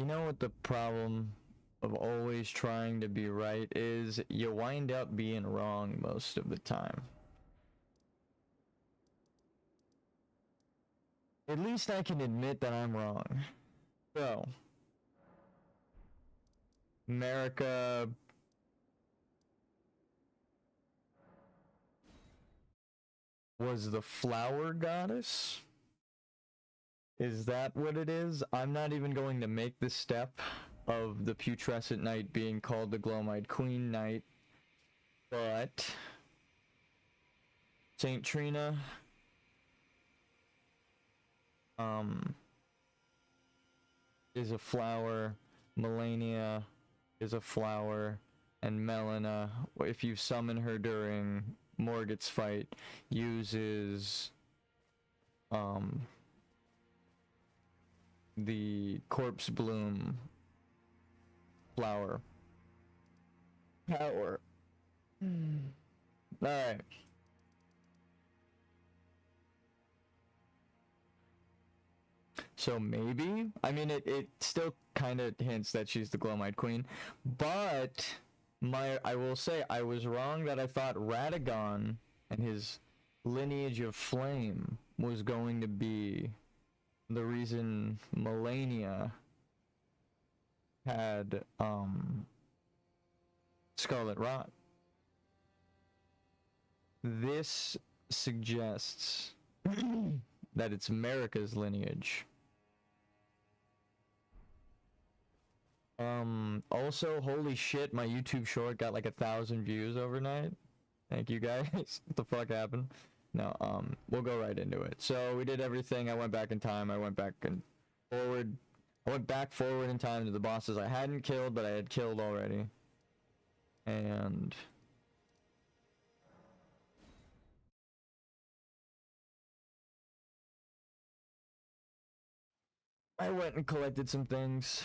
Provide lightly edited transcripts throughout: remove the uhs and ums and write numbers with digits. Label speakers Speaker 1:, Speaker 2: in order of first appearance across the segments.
Speaker 1: You know what the problem of always trying to be right is? You wind up being wrong most of the time. At least I can admit that I'm wrong. So, America was the flower goddess? Is that what it is? I'm not even going to make the step of the putrescent night being called the Glowmite Queen night, but Saint Trina is a flower, Melania is a flower, and Melina, if you summon her during Morgoth's fight, uses the corpse bloom flower power. Alright. So maybe, I mean, it still kind of hints that she's the Glowmite Queen, but I will say I was wrong that I thought Radagon and his lineage of flame was going to be the reason Melania had Scarlet Rot. This suggests that it's America's lineage. Also, holy shit, my YouTube short got like 1,000 views overnight. Thank you guys. What the fuck happened? No, we'll go right into it. So we did everything. I went back in time. I went back and forward. I went back forward in time to the bosses I hadn't killed, but I had killed already. And I went and collected some things.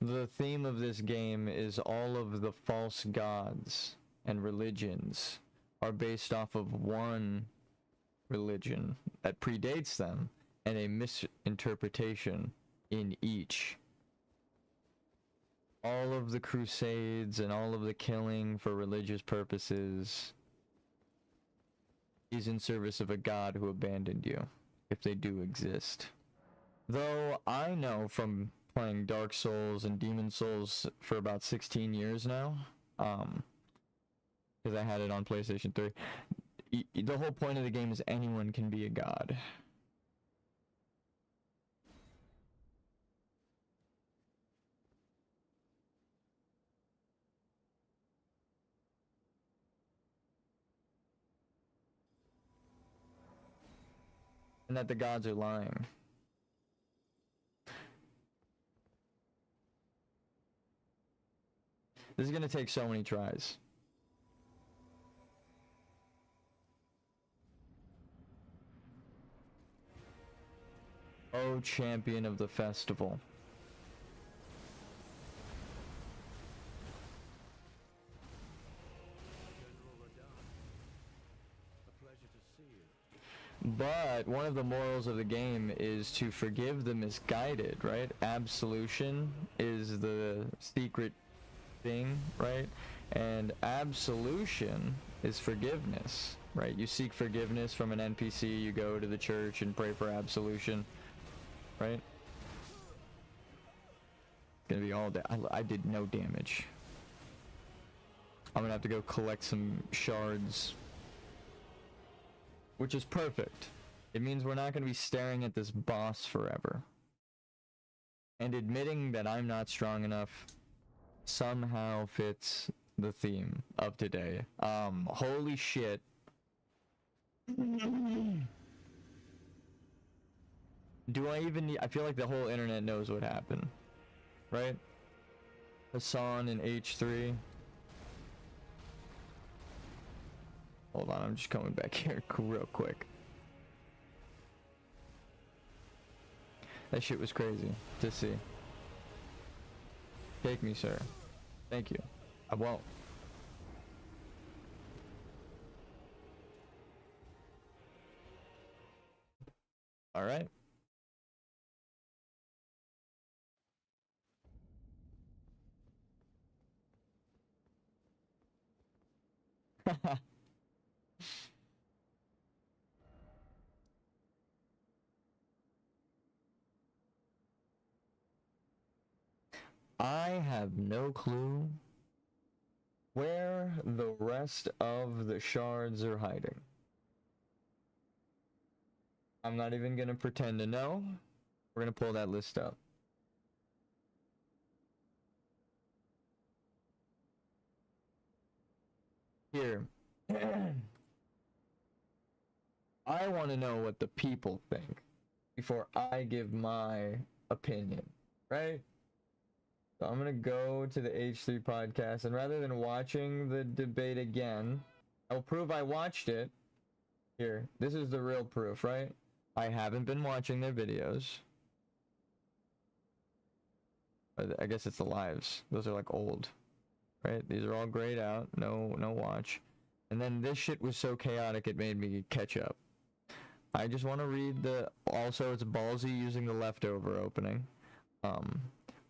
Speaker 1: The theme of this game is all of the false gods and religions are based off of one religion that predates them and a misinterpretation in each. All of the crusades and all of the killing for religious purposes is in service of a god who abandoned you, if they do exist. Though I know from playing Dark Souls and Demon Souls for about 16 years now, because I had it on PlayStation 3, the whole point of the game is anyone can be a god. And that the gods are lying. This is gonna take so many tries. Oh, champion of the festival. But one of the morals of the game is to forgive the misguided, right? Absolution is the secret thing, right? And absolution is forgiveness, right? You seek forgiveness from an NPC, you go to the church and pray for absolution, right? Gonna be all day. I did no damage. I'm gonna have to go collect some shards, which is perfect. It means we're not gonna be staring at this boss forever. And admitting that I'm not strong enough somehow fits the theme of today. Holy shit. Do I even need... I feel like the whole internet knows what happened. Right? Hassan in H3. Hold on, I'm just coming back here real quick. That shit was crazy to see. Take me, sir. Thank you. I won't. All right. I have no clue where the rest of the shards are hiding. I'm not even gonna pretend to know. We're gonna pull that list up. Here. I want to know what the people think before I give my opinion, right? So I'm gonna go to the H3 podcast, and rather than watching the debate again, I'll prove I watched it. Here, this is the real proof, right? I haven't been watching their videos. I guess it's the lives. Those are like old, right? These are all grayed out. No watch. And then this shit was so chaotic it made me catch up. I just want to read the. Also, it's ballsy using the leftover opening. I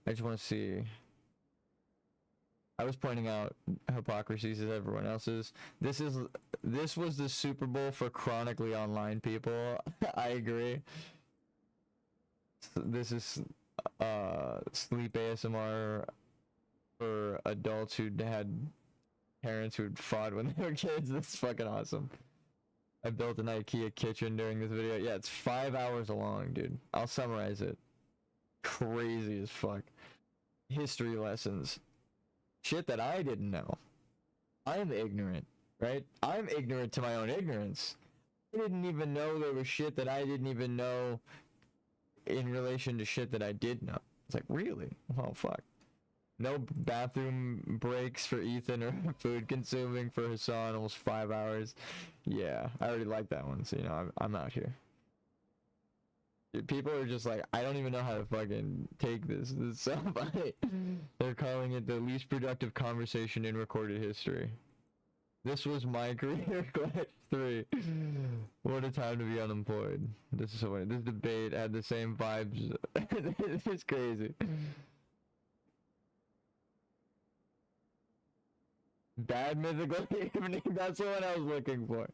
Speaker 1: just want to see. I was pointing out hypocrisies as everyone else's. This was the Super Bowl for chronically online people. I agree. This is sleep ASMR for adults who had parents who had fought when they were kids. That's fucking awesome. I built an IKEA kitchen during this video. Yeah, it's 5 hours long, dude. I'll summarize it. Crazy as fuck. History lessons. Shit that I didn't know. I'm ignorant, right? I'm ignorant to my own ignorance. I didn't even know there was shit that I didn't even know in relation to shit that I did know. It's like, really? Oh, fuck. No bathroom breaks for Ethan or food consuming for Hassan, almost 5 hours. Yeah, I already like that one, so, you know, I'm out here. Dude, people are just like, I don't even know how to fucking take this. This is so funny. They're calling it the least productive conversation in recorded history. This was my career class 3. What a time to be unemployed. This is so funny. This debate had the same vibes. It's crazy. Bad mythical evening. That's the one I was looking for.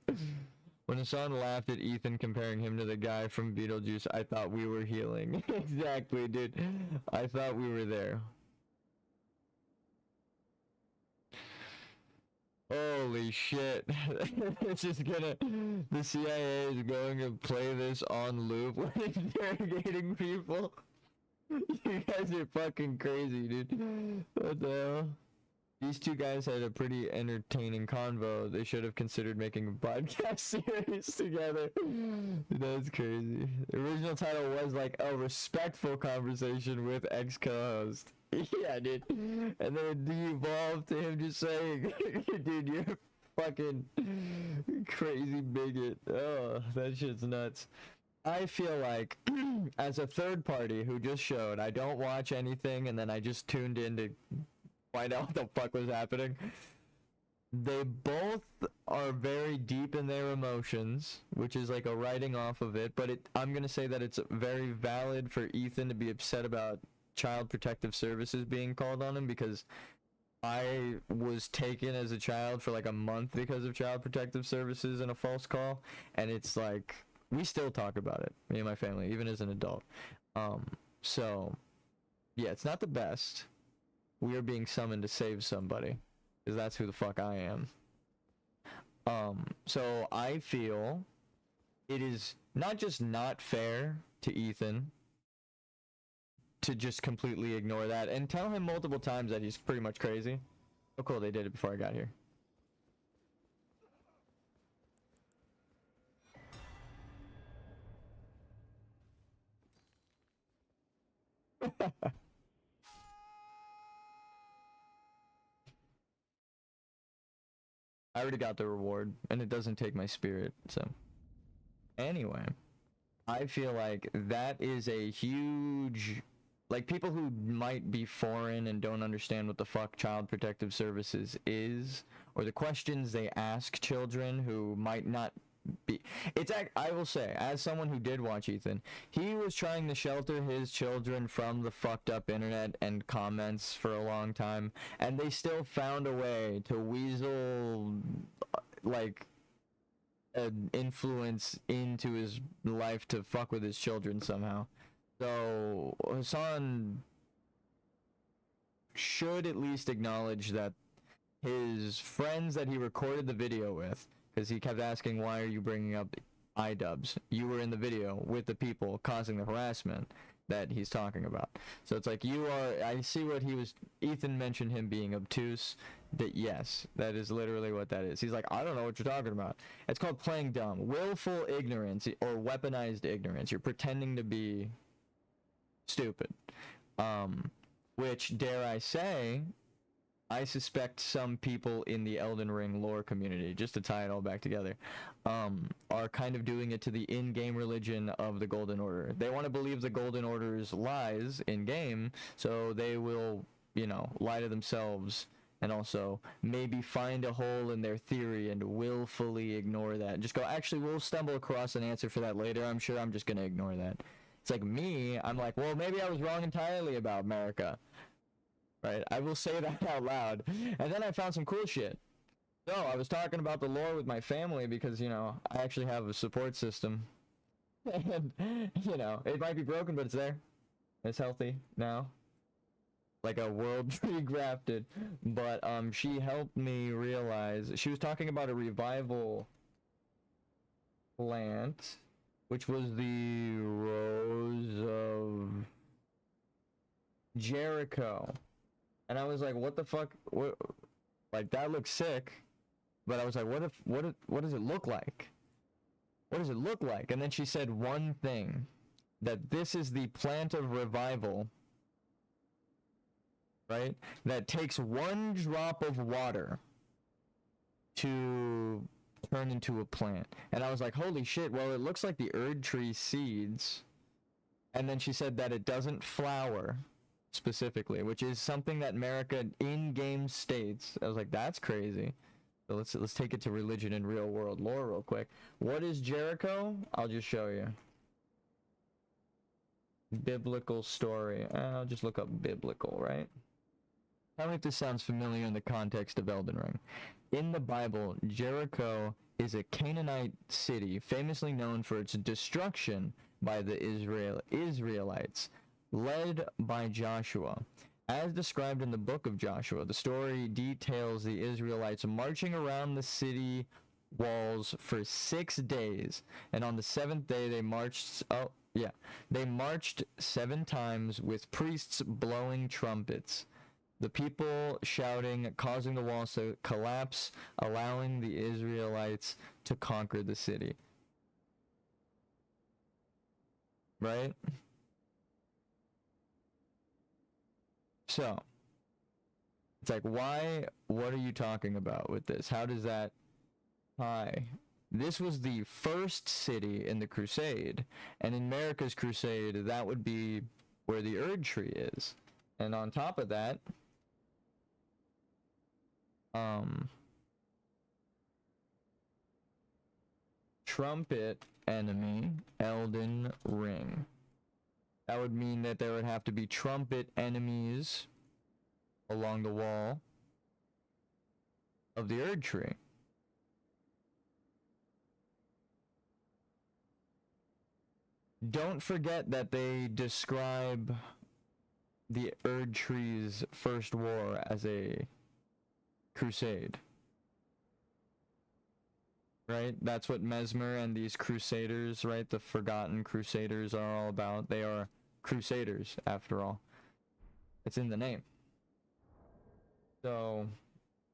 Speaker 1: When Hassan laughed at Ethan comparing him to the guy from Beetlejuice, I thought we were healing. Exactly, dude. I thought we were there. Holy shit. It's just gonna... The CIA is going to play this on loop when interrogating people. You guys are fucking crazy, dude. What the hell? These two guys had a pretty entertaining convo. They should have considered making a podcast series together. That's crazy. The original title was like a respectful conversation with ex-co-host. Yeah, dude. And then it devolved to him just saying, dude, you're a fucking crazy bigot. Oh, that shit's nuts. I feel like, as a third party who just showed, I don't watch anything and then I just tuned in to find out what the fuck was happening. They both are very deep in their emotions, which is like a writing off of it, but I'm gonna say that it's very valid for Ethan to be upset about Child Protective Services being called on him, because I was taken as a child for like a month because of Child Protective Services and a false call, and it's like, we still talk about it, me and my family, even as an adult. So, yeah, it's not the best. We are being summoned to save somebody, because that's who the fuck I am. So I feel it is not just not fair to Ethan to just completely ignore that and tell him multiple times that he's pretty much crazy. Oh cool, they did it before I got here. I already got the reward, and it doesn't take my spirit, so. Anyway, I feel like that is a huge... Like, people who might be foreign and don't understand what the fuck Child Protective Services is, or the questions they ask children who might not be. I will say, as someone who did watch Ethan, he was trying to shelter his children from the fucked up internet and comments for a long time, and they still found a way to weasel like an influence into his life to fuck with his children somehow. So Hassan should at least acknowledge that his friends that he recorded the video with, because he kept asking, why are you bringing up iDubbbz? You were in the video with the people causing the harassment that he's talking about. So it's like, I see what Ethan mentioned him being obtuse. That yes, that is literally what that is. He's like, I don't know what you're talking about. It's called playing dumb. Willful ignorance or weaponized ignorance. You're pretending to be stupid. Which, dare I say, I suspect some people in the Elden Ring lore community, just to tie it all back together, are kind of doing it to the in-game religion of the Golden Order. They want to believe the Golden Order's lies in-game, so they will, lie to themselves and also maybe find a hole in their theory and willfully ignore that. Just go, actually, we'll stumble across an answer for that later. I'm sure I'm just going to ignore that. It's like me, I'm like, well, maybe I was wrong entirely about America. Right? I will say that out loud. And then I found some cool shit. So, I was talking about the lore with my family because, I actually have a support system. And, it might be broken, but it's there. It's healthy now. Like a world tree grafted. But, she helped me realize, she was talking about a revival plant, which was the Rose of Jericho. And I was like, what the fuck? What? Like, that looks sick. But I was like, what does it look like? What does it look like? And then she said one thing. That this is the plant of revival. Right? That takes one drop of water to turn into a plant. And I was like, holy shit, well, it looks like the Erd tree seeds. And then she said that it doesn't flower. Specifically, which is something that America in-game states. I was like, that's crazy. So let's take it to religion and real world lore real quick. What is Jericho? I'll just show you. Biblical story. I'll just look up biblical, right? Tell me if this sounds familiar in the context of Elden Ring. In the Bible, Jericho is a Canaanite city famously known for its destruction by the Israelites. Led by Joshua. As described in the book of Joshua, the story details the Israelites marching around the city walls for 6 days, and on the 7th day they marched 7 times with priests blowing trumpets. The people shouting, causing the walls to collapse, allowing the Israelites to conquer the city. Right? So, it's like, what are you talking about with this? How does that tie? This was the first city in the crusade, and in America's crusade, that would be where the Erd tree is. And on top of that, trumpet enemy, Elden Ring. That would mean that there would have to be trumpet enemies along the wall of the Erd tree. Don't forget that they describe the Erd tree's first war as a crusade. Right? That's what Mesmer and these crusaders, right? The forgotten crusaders are all about. They are crusaders, after all. It's in the name. So,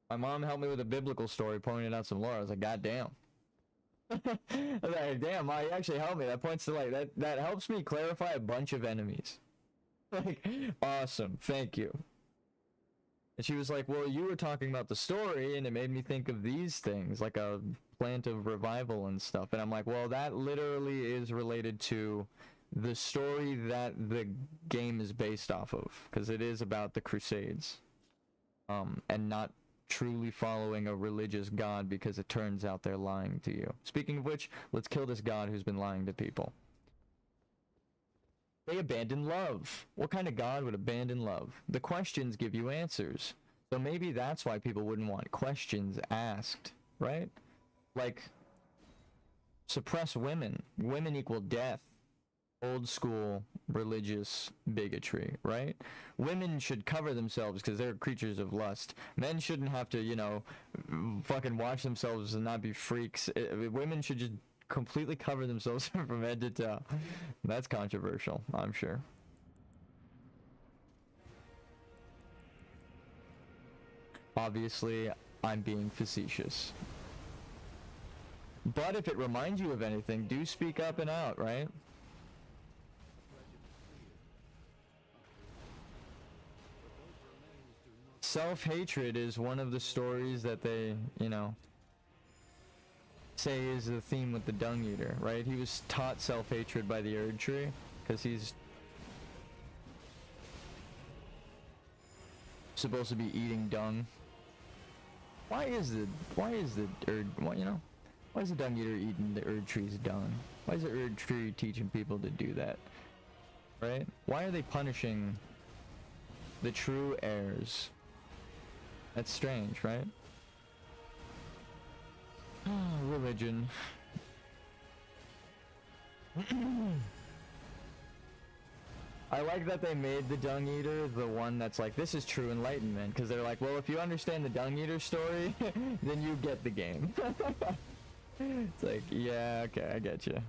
Speaker 1: my mom helped me with a biblical story, pointing out some lore. I was like, God damn. I was like, damn, Ma, you actually helped me. That points to, like, that helps me clarify a bunch of enemies. Like, awesome. Thank you. And she was like, well, you were talking about the story, and it made me think of these things, like a plant of revival and stuff. And I'm like, well, that literally is related to the story that the game is based off of, because it is about the Crusades, and not truly following a religious god because it turns out they're lying to you. Speaking of which, let's kill this god who's been lying to people. They abandon love. What kind of god would abandon love? The questions give you answers. So maybe that's why people wouldn't want questions asked, right? Like, suppress women. Women equal death. Old school religious bigotry, right? Women should cover themselves because they're creatures of lust. Men shouldn't have to, you know, fucking watch themselves and not be freaks. Women should just completely cover themselves from head to toe. That's controversial, I'm sure. Obviously, I'm being facetious. But if it reminds you of anything, do speak up and out, right? Self-hatred is one of the stories that they, you know, say is the theme with the dung eater, right? He was taught self-hatred by the Erd tree because he's supposed to be eating dung. Why is the Erd, why, you know, why is the dung eater eating the Erd tree's dung? Why is the Erd tree teaching people to do that? Right? Why are they punishing the true heirs? That's strange, right? Religion. I like that they made the dung eater the one that's like, this is true enlightenment, because they're like, well, if you understand the dung eater story, then you get the game. It's like, yeah, okay, I get you.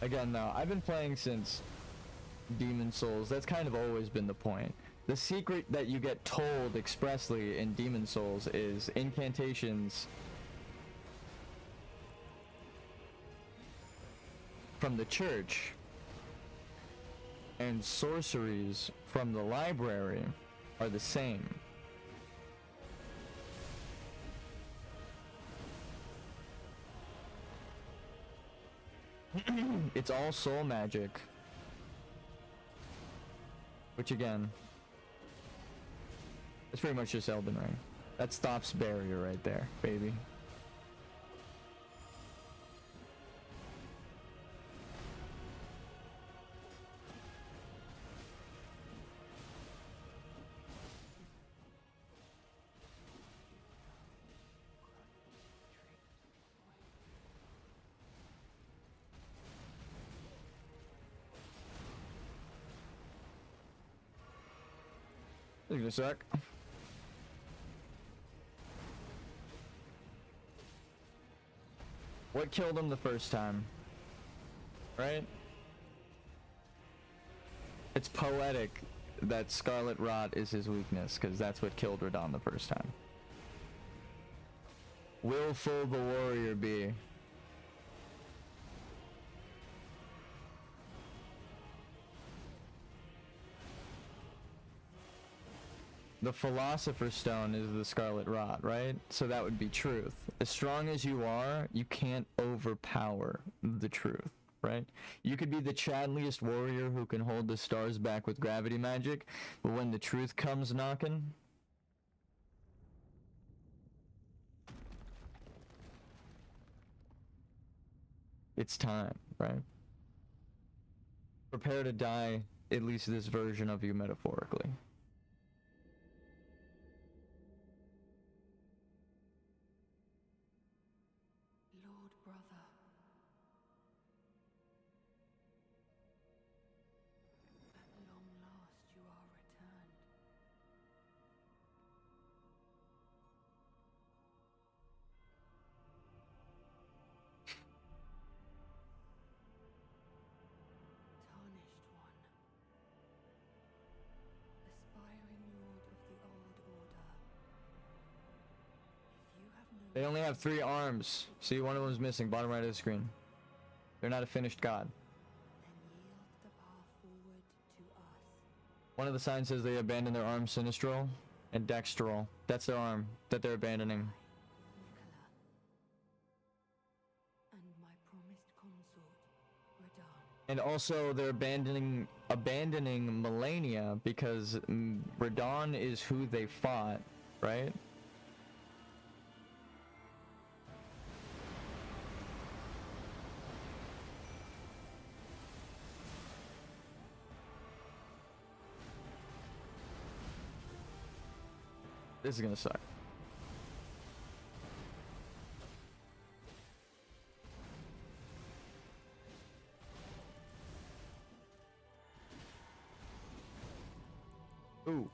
Speaker 1: Again, though, I've been playing since Demon Souls. That's kind of always been the point. The secret that you get told expressly in Demon Souls is incantations from the church and sorceries from the library are the same. It's all soul magic. Which again, it's pretty much just Elden Ring. That stops barrier right there, baby. Give me a sec. What killed him the first time? Right? It's poetic that Scarlet Rot is his weakness, because that's what killed Radon the first time. Willful the warrior be. The Philosopher's Stone is the Scarlet Rot, right? So that would be truth. As strong as you are, you can't overpower the truth, right? You could be the Chadliest warrior who can hold the stars back with gravity magic, but when the truth comes knocking, it's time, right? Prepare to die, at least this version of you metaphorically. They only have 3 arms. See, one of them's missing, bottom right of the screen. They're not a finished god. One of the signs says they abandon their arm sinistral and dextral. That's their arm that they're abandoning.
Speaker 2: And my promised consort, Radon.
Speaker 1: And also they're abandoning Melania because Radon is who they fought, right? This is gonna suck. Ooh.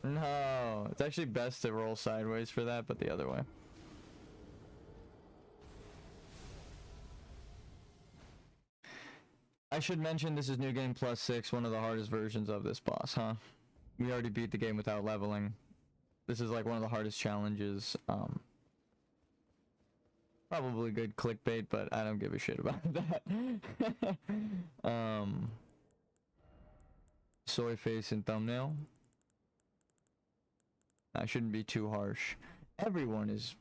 Speaker 1: No, it's actually best to roll sideways for that, but the other way. I should mention this is New Game Plus 6, one of the hardest versions of this boss, huh? We already beat the game without leveling. This is like one of the hardest challenges. Probably good clickbait, but I don't give a shit about that. Soy face and thumbnail. I shouldn't be too harsh. Everyone is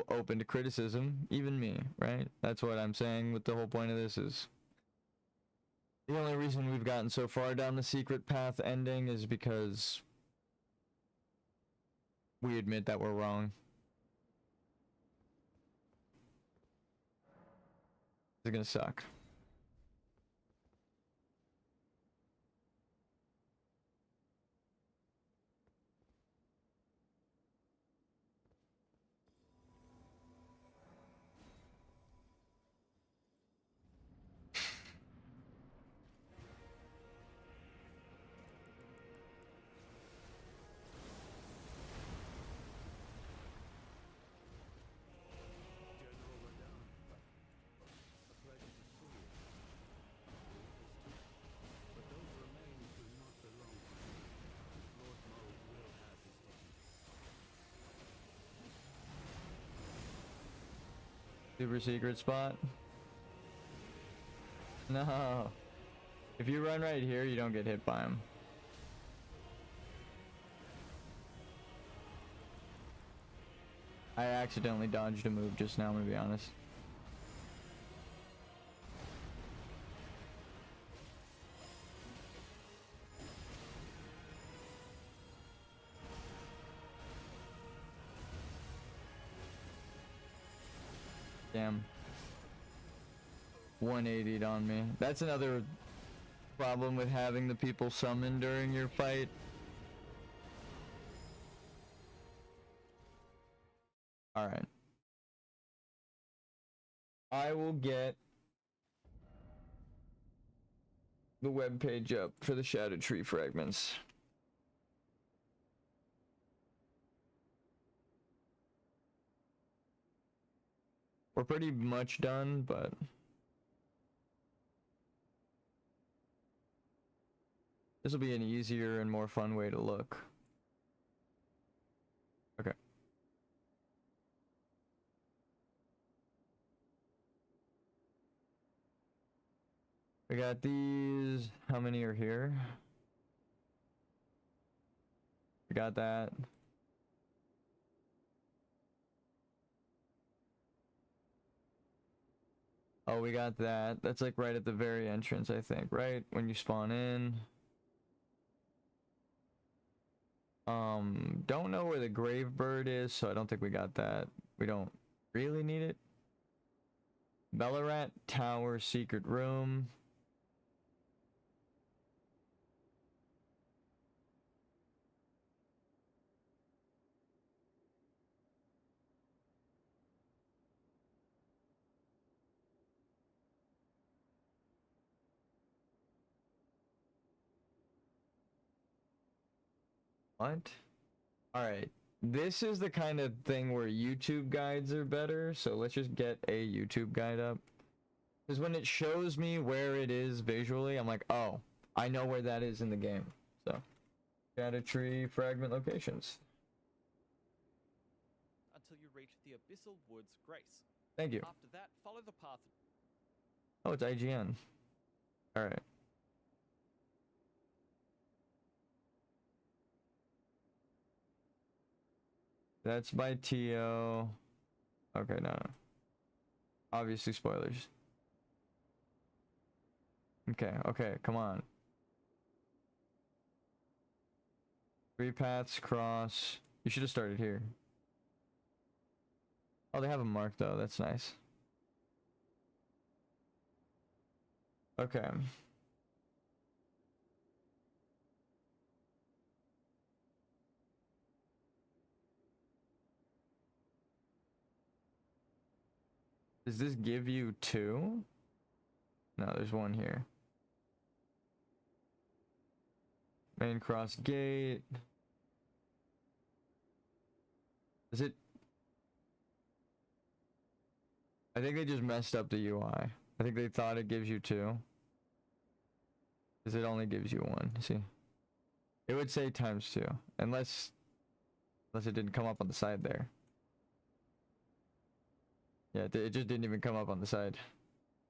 Speaker 1: open to criticism, even me, right? That's what I'm saying with the whole point of this is the only reason we've gotten so far down the secret path ending is because we admit that we're wrong. It's gonna suck. Super secret spot. No. If you run right here, you don't get hit by him. I accidentally dodged a move just now, I'm gonna be honest. Damn. 180'd on me. That's another problem with having the people summon during your fight. Alright. I will get the web page up for the Shadow Tree fragments. We're pretty much done, but this will be an easier and more fun way to look. Okay. We got these. How many are here? We got that. Oh, we got that. That's like right at the very entrance, I think, right? When you spawn in. Don't know where the grave bird is, so I don't think we got that. We don't really need it. Bellarat Tower secret room. What? Alright. This is the kind of thing where YouTube guides are better, so let's just get a YouTube guide up. Because when it shows me where it is visually, I'm like, oh, I know where that is in the game. So, Shadow Tree fragment locations.
Speaker 2: Until you reach the Abyssal Woods Grace.
Speaker 1: Thank you.
Speaker 2: After that, follow the path.
Speaker 1: Oh, it's IGN. All right. That's by Tio. Okay, no. Obviously spoilers. Okay, okay, come on. Three paths cross. You should have started here. Oh, they have a mark though. That's nice. Okay. Does this give you two? No, there's one here. Main cross gate. Is it? I think they just messed up the UI. I think they thought it gives you two. Because it only gives you one. See? It would say times two. Unless it didn't come up on the side there. Yeah, it just didn't even come up on the side.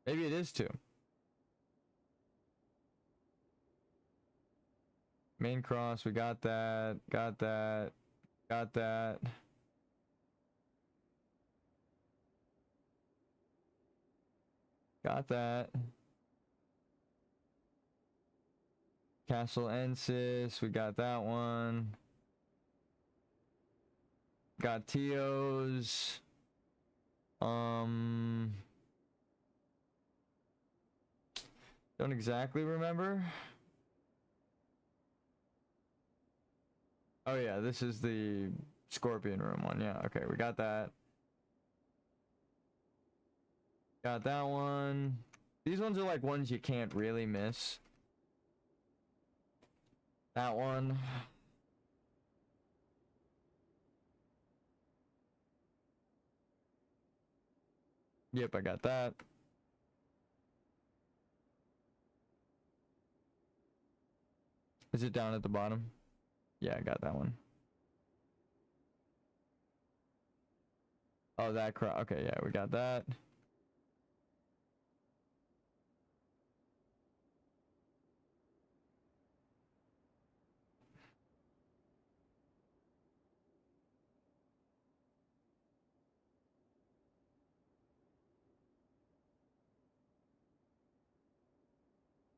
Speaker 1: Maybe it is two. Main cross, we got that. Got that. Got that. Got that. Castle Ensis, we got that one. Got Tio's. Don't exactly remember. Oh yeah, this is the Scorpion Room one. Yeah, okay, we got that. Got that one. These ones are like ones you can't really miss. That one. Yep, I got that. Is it down at the bottom? Yeah, I got that one. Oh, that crowd. Okay, yeah, we got that.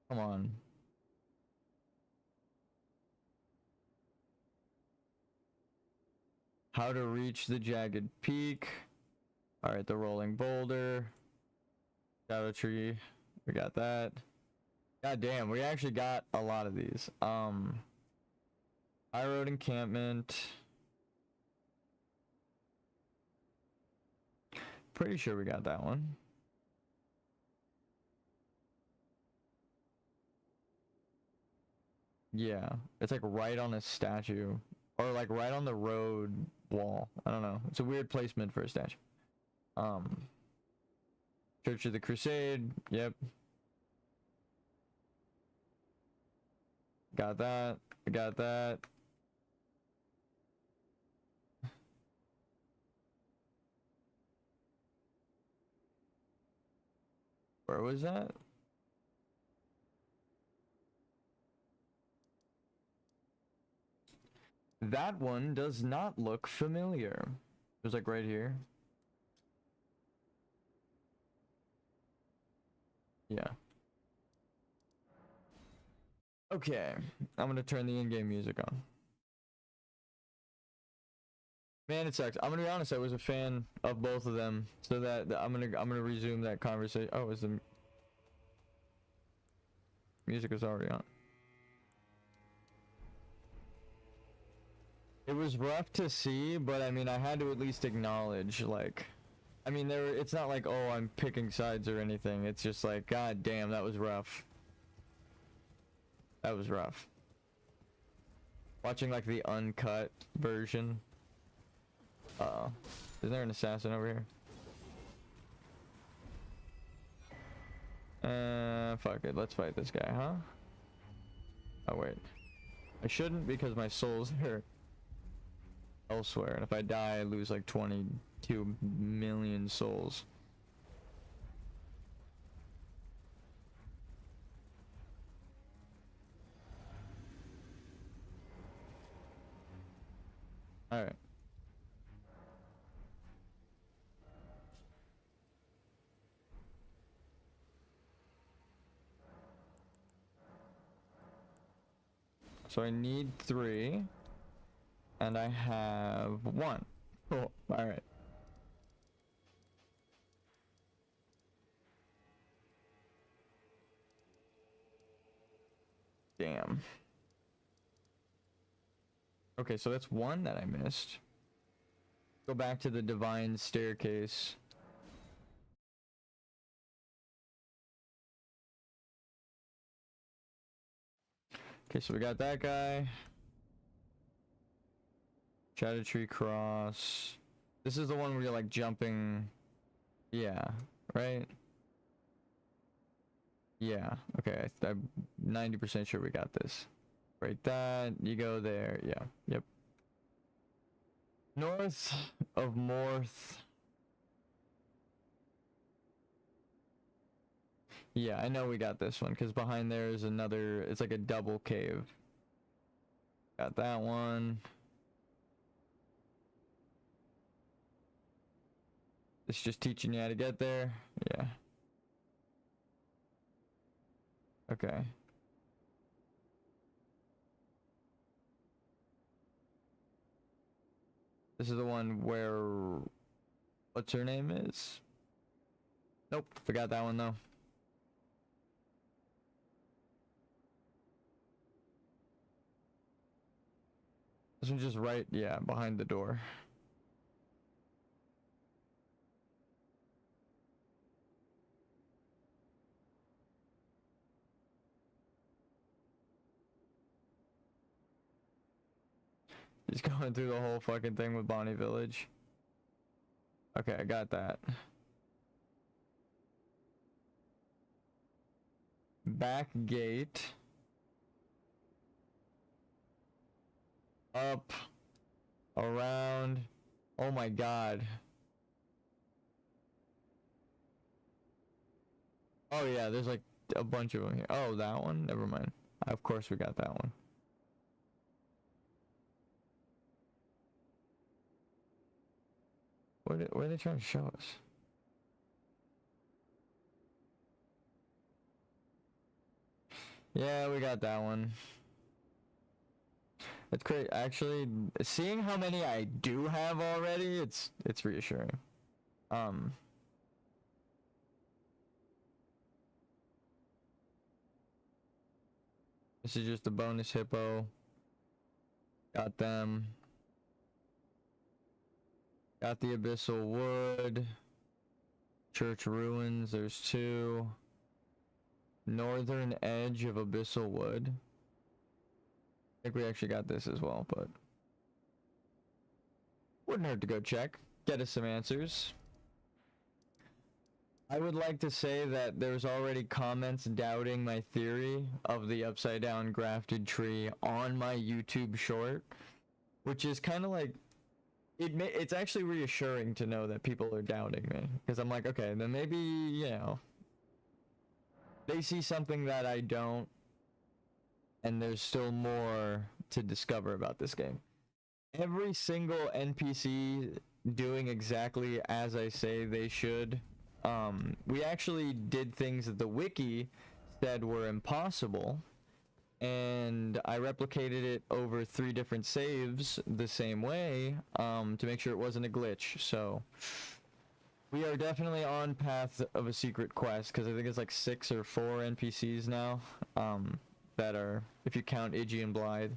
Speaker 1: Come on. How to reach the jagged peak. All right, the rolling boulder. Shadow tree. We got that. God damn, we actually got a lot of these. High road encampment. Pretty sure we got that one. Yeah, it's like right on a statue. Or like right on the road wall. I don't know. It's a weird placement for a statue. Church of the Crusade. Yep. Got that. Got that. Where was that? That one does not look familiar. It was like right here. Yeah. Okay. I'm gonna turn the in-game music on. Man, it sucks. I'm gonna be honest. I was a fan of both of them, so that I'm gonna resume that conversation. Oh, is the music is already on? It was rough to see, but I mean, I had to at least acknowledge, like, I mean, it's not like, oh, I'm picking sides or anything. It's just like, god damn, that was rough. That was rough. Watching like the uncut version. Uh-oh. Is there an assassin over here? Fuck it. Let's fight this guy, huh? Oh, wait. I shouldn't because my soul's are elsewhere. And if I die, I lose like 22 million souls. All right. So I need 3, and I have 1. Cool. All right. Damn. Okay, so that's 1 that I missed. Go back to the divine staircase. Okay, so we got that guy. Shadow Tree Cross. This is the one where you're like jumping. Yeah, right? Yeah, okay. I'm 90% sure we got this. Right, that. You go there. Yeah, yep. North of Morth. Yeah, I know we got this one because behind there is another. It's like a double cave. Got that one. It's just teaching you how to get there. Yeah. Okay. This is the one where what's her name is? Nope, forgot that one though. This one's just right, yeah, behind the door. He's going through the whole fucking thing with Bonnie Village. Okay, I got that. Back gate. Up. Around. Oh my god. Oh yeah, there's like a bunch of them here. Oh, that one? Never mind. Of course we got that one. What are they trying to show us? Yeah, we got that one. It's great. Actually, seeing how many I do have already, it's reassuring. This is just a bonus hippo. Got them. Got the abyssal wood. Church ruins, there's 2. Northern edge of abyssal wood. I think we actually got this as well, but wouldn't hurt to go check. Get us some answers. I would like to say that there's already comments doubting my theory of the upside down grafted tree on my YouTube short, which is kind of like it's actually reassuring to know that people are doubting me, because I'm like, okay, then maybe, you know, they see something that I don't, and there's still more to discover about this game. Every single NPC doing exactly as I say they should. We actually did things that the wiki said were impossible, and I replicated it over 3 different saves the same way to make sure it wasn't a glitch. So we are definitely on path of a secret quest, because I think it's like 6 or 4 NPCs now that are, if you count Iggy and Blythe.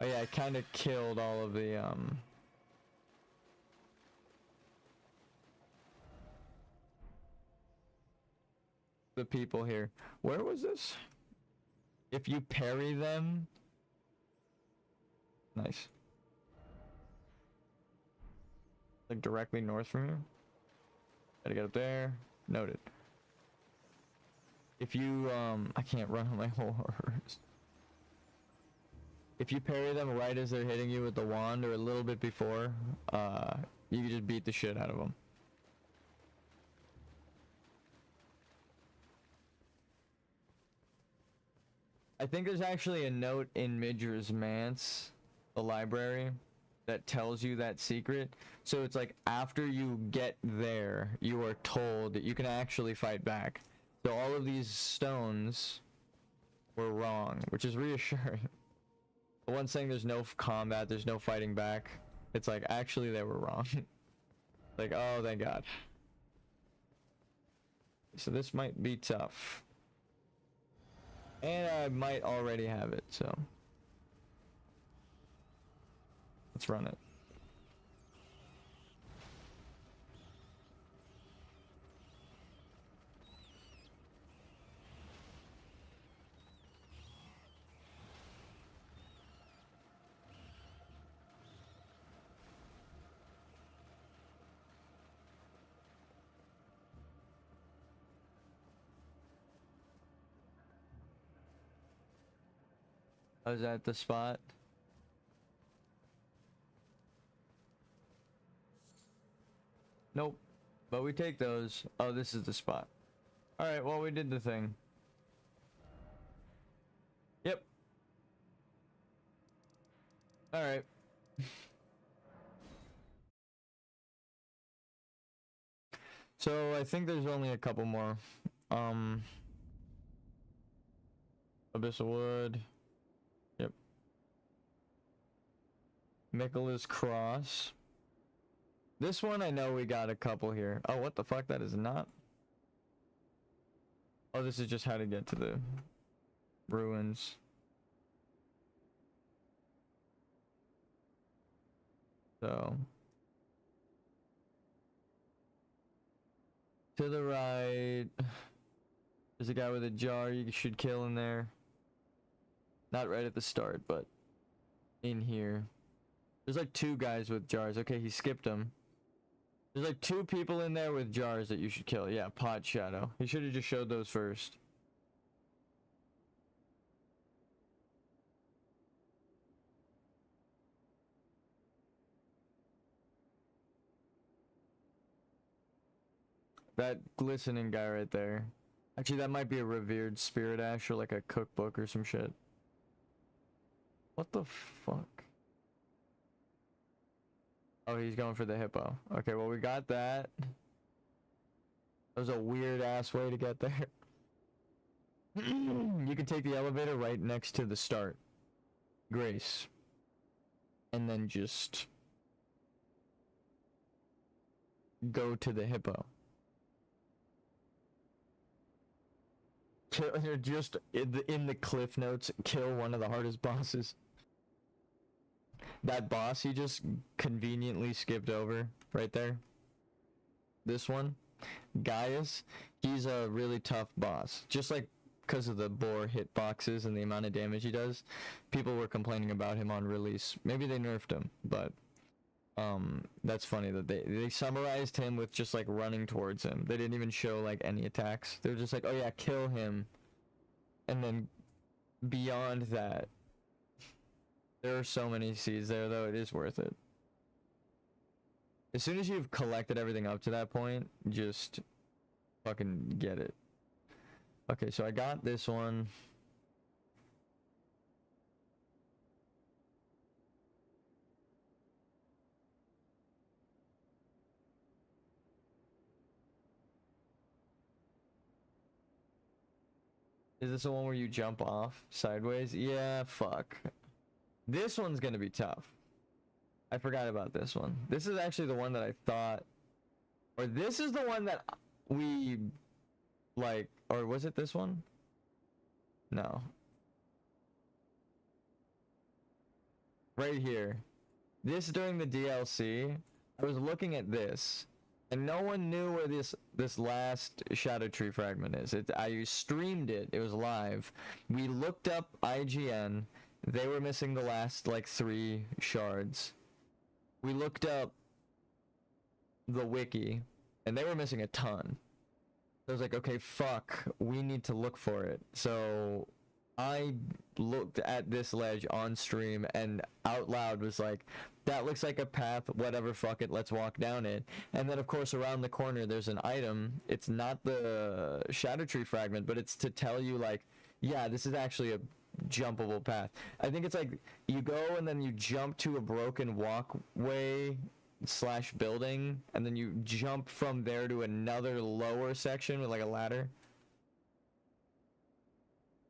Speaker 1: Oh yeah, I kind of killed all of the people here. Where was this? If you parry them. Nice. Like directly north from here. Gotta get up there. Noted. If you I can't run on my horse. If you parry them right as they're hitting you with the wand, or a little bit before, you can just beat the shit out of them. I think there's actually a note in Midra's Manse, the library, that tells you that secret. So it's like after you get there, you are told that you can actually fight back. So all of these stones were wrong, which is reassuring. The one saying there's no combat, there's no fighting back, it's like actually they were wrong. Like, oh, thank God. So this might be tough. And I might already have it, so let's run it. I was at the spot. Nope. But we take those. Oh, this is the spot. Alright, well, we did the thing. Yep. Alright. So, I think there's only a couple more. Abyssal Wood. Yep. Michaela's Cross. This one, I know we got a couple here. Oh, what the fuck? That is not. Oh, this is just how to get to the ruins. So. To the right. There's a guy with a jar you should kill in there. Not right at the start, but in here. There's like 2 guys with jars. Okay, he skipped them. There's like 2 people in there with jars that you should kill. Yeah, Pot Shadow. He should have just showed those first. That glistening guy right there. Actually, that might be a revered spirit ash or like a cookbook or some shit. What the fuck? Oh, he's going for the hippo. Okay, well, we got that. That was a weird ass way to get there. You can take the elevator right next to the start. Grace. And then just go to the hippo. You're just in the cliff notes, kill one of the hardest bosses. That boss he just conveniently skipped over right there. This one, Gaius, he's a really tough boss. Just like because of the boar hitboxes and the amount of damage he does, people were complaining about him on release. Maybe they nerfed him, but that's funny that they summarized him with just like running towards him. They didn't even show like any attacks. They were just like, oh yeah, kill him. And then beyond that, there are so many seeds there though, it is worth it. As soon as you've collected everything up to that point, just fucking get it. Okay, so I got this one. Is this the one where you jump off sideways? Yeah, fuck. This one's gonna be tough. I forgot about this one. This is actually the one that I thought... Or this is the one that we... Like... Or was it this one? No. Right here. This during the DLC, I was looking at this. And no one knew where this last Shadow Tree fragment is. I streamed it. It was live. We looked up IGN. They were missing the last, like, 3 shards. We looked up the wiki, and they were missing a ton. I was like, okay, fuck. We need to look for it. So I looked at this ledge on stream and out loud was like, that looks like a path, whatever, fuck it, let's walk down it. And then, of course, around the corner, there's an item. It's not the Shadow Tree fragment, but it's to tell you, like, yeah, this is actually jumpable path. I think it's like you go and then you jump to a broken walkway slash building, and then you jump from there to another lower section with like a ladder.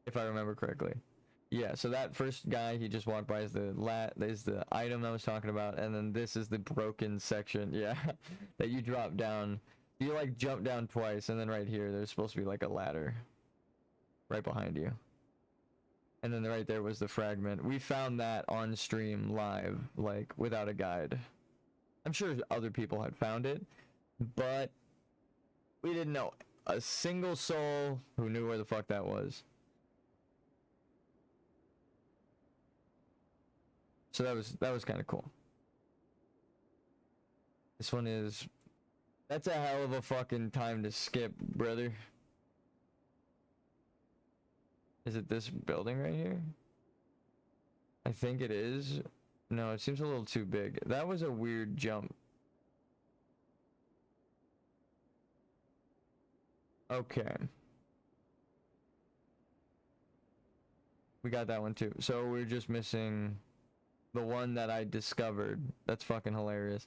Speaker 1: If I remember correctly. Yeah, so that first guy he just walked by is the item I was talking about, and then this is the broken section, yeah, that you drop down. You like jump down twice, and then right here there's supposed to be like a ladder right behind you. And then right there was the fragment. We found that on stream live, like without a guide. I'm sure other people had found it, but we didn't know a single soul who knew where the fuck that was. So that was kind of cool. This one is, that's a hell of a fucking time to skip, brother. Is it this building right here? I think it is. No, it seems a little too big. That was a weird jump. Okay. We got that one too. So we're just missing the one that I discovered. That's fucking hilarious.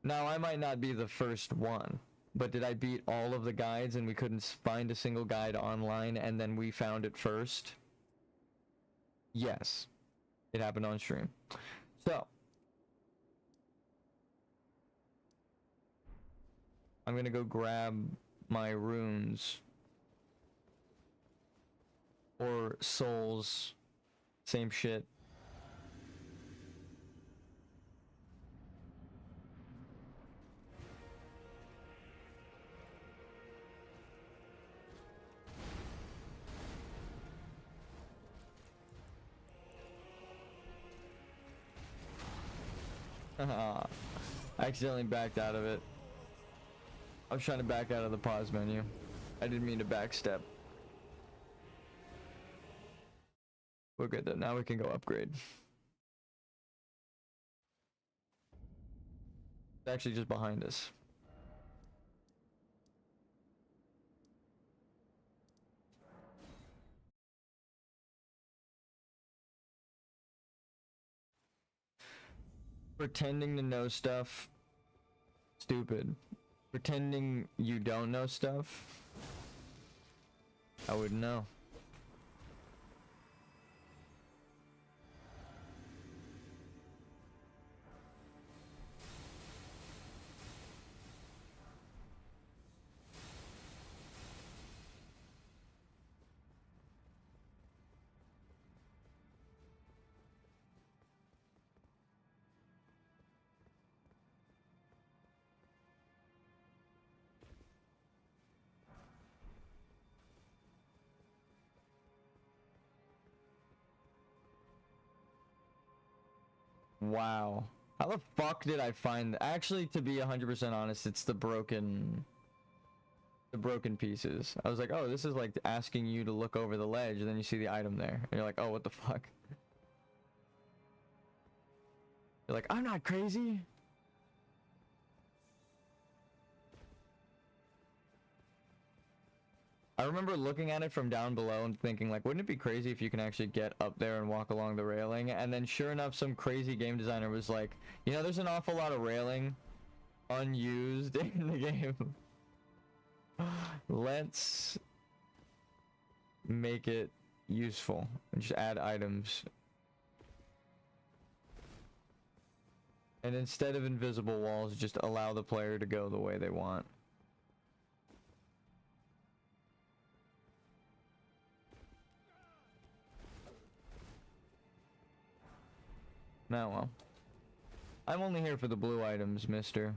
Speaker 1: Now, I might not be the first one, but did I beat all of the guides and we couldn't find a single guide online and then we found it first? Yes. It happened on stream. So, I'm gonna go grab my runes. Or souls. Same shit. I accidentally backed out of it. I was trying to back out of the pause menu. I didn't mean to backstep. We're good though. Now we can go upgrade. It's actually just behind us. Pretending to know stuff. Stupid. Pretending you don't know stuff. I wouldn't know. Wow. How the fuck did I find... Actually, to be 100% honest, it's the broken pieces. I was like, oh, this is like asking you to look over the ledge, and then you see the item there. And you're like, oh, what the fuck? You're like, I'm not crazy. I remember looking at it from down below and thinking, like, wouldn't it be crazy if you can actually get up there and walk along the railing? And then sure enough, some crazy game designer was like, you know, there's an awful lot of railing unused in the game. Let's make it useful and just add items. And instead of invisible walls, just allow the player to go the way they want. Now, well, I'm only here for the blue items, mister.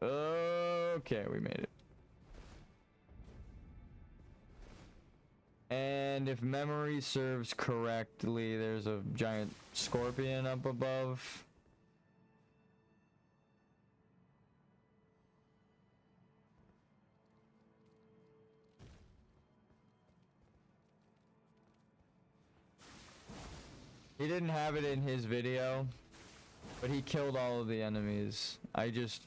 Speaker 1: Okay, we made it. And if memory serves correctly, there's a giant scorpion up above. He didn't have it in his video, but he killed all of the enemies. I just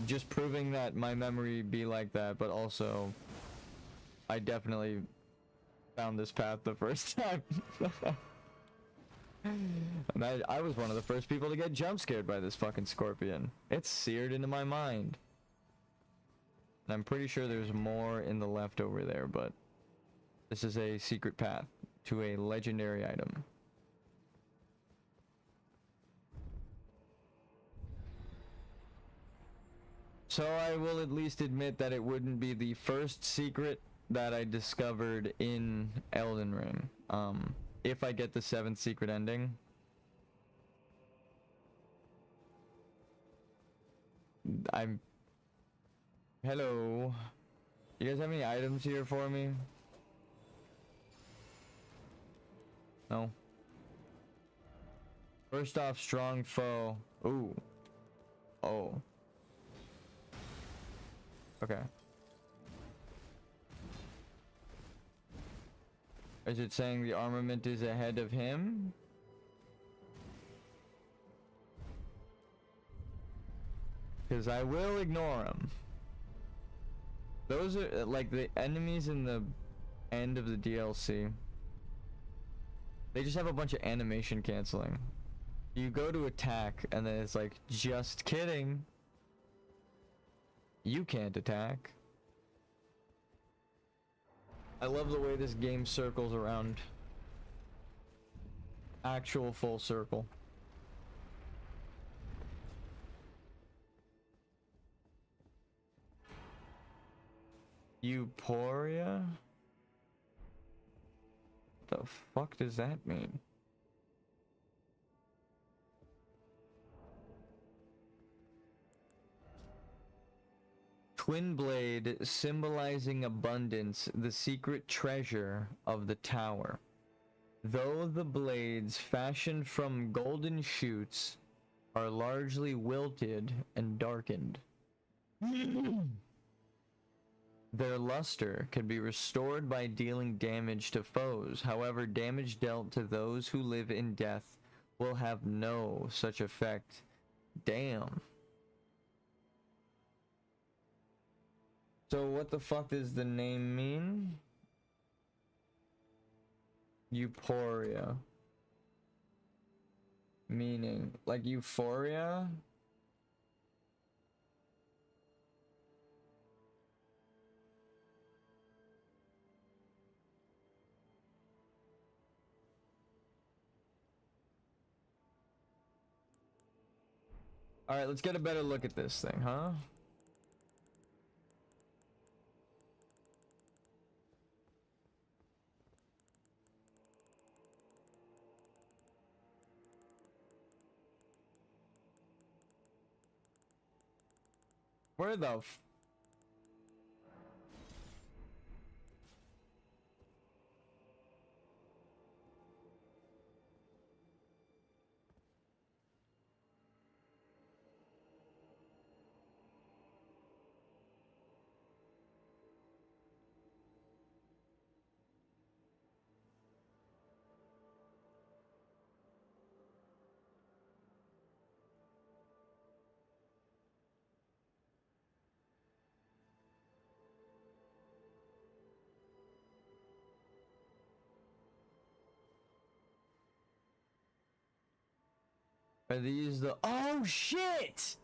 Speaker 1: Just proving that my memory be like that, but also I definitely found this path the first time. And I was one of the first people to get jump scared by this fucking scorpion. It's seared into my mind. And I'm pretty sure there's more in the left over there, but this is a secret path to a legendary item. So I will at least admit that it wouldn't be the first secret that I discovered in Elden Ring. If I get the 7th secret ending. Hello. You guys have any items here for me? No. First off, strong foe. Ooh. Oh. Okay. Is it saying the armament is ahead of him? Because I will ignore him. Those are like the enemies in the end of the DLC. They just have a bunch of animation canceling. You go to attack and then it's like, just kidding. You can't attack. I love the way this game circles around. Actual full circle. Euphoria? What the fuck does that mean? Twin blade symbolizing abundance, the secret treasure of the tower. Though the blades fashioned from golden shoots are largely wilted and darkened, their luster can be restored by dealing damage to foes. However, damage dealt to those who live in death will have no such effect. Damn. So what the fuck does the name mean? Euphoria. Meaning, like euphoria? Alright, let's get a better look at this thing, huh? Where the f- Are these the- Oh shit!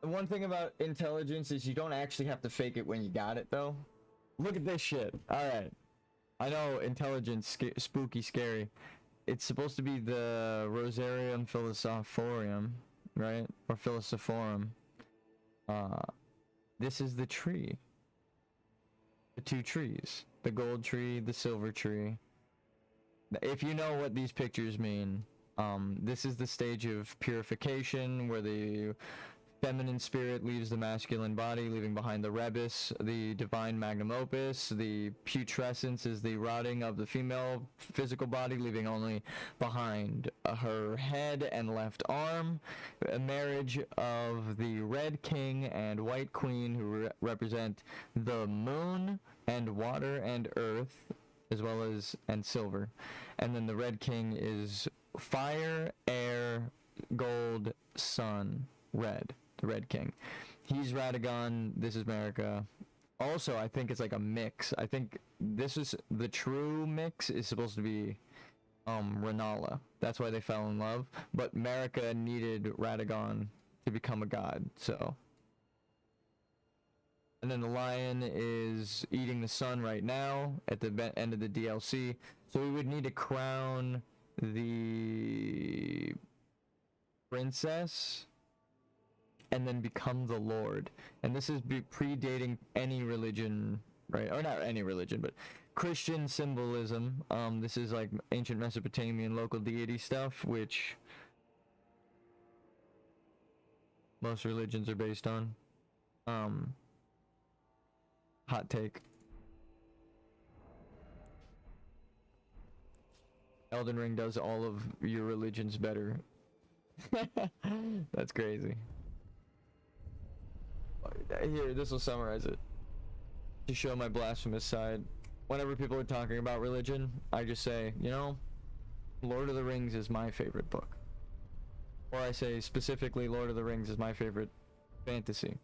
Speaker 1: The one thing about intelligence is you don't actually have to fake it when you got it, though. Look at this shit. Alright. I know intelligence, spooky, scary. It's supposed to be the Rosarium Philosophorum, right? Or Philosophorum. This is the tree. The two trees. The gold tree, the silver tree. If you know what these pictures mean, this is the stage of purification where the feminine spirit leaves the masculine body, leaving behind the rebus, the divine magnum opus. The putrescence is the rotting of the female physical body, leaving only behind her head and left arm. A marriage of the red king and white queen, who represent the moon and water and earth. as well as and silver. And then the Red King is fire, air, gold, sun, red. The Red King. He's Radagon, this is America. Also, I think it's like a mix. I think this is the true mix is supposed to be Renala. That's why they fell in love. But America needed Radagon to become a god, so. And then the lion is eating the sun right now at the end of the DLC. So we would need to crown the princess and then become the lord. And this is predating any religion, right? Or not any religion, but Christian symbolism. This is like ancient Mesopotamian local deity stuff, which most religions are based on. Hot take. Elden Ring does all of your religions better. That's crazy. Here, this will summarize it. To show my blasphemous side. Whenever people are talking about religion, I just say, you know, Lord of the Rings is my favorite book. Or I say specifically, Lord of the Rings is my favorite fantasy.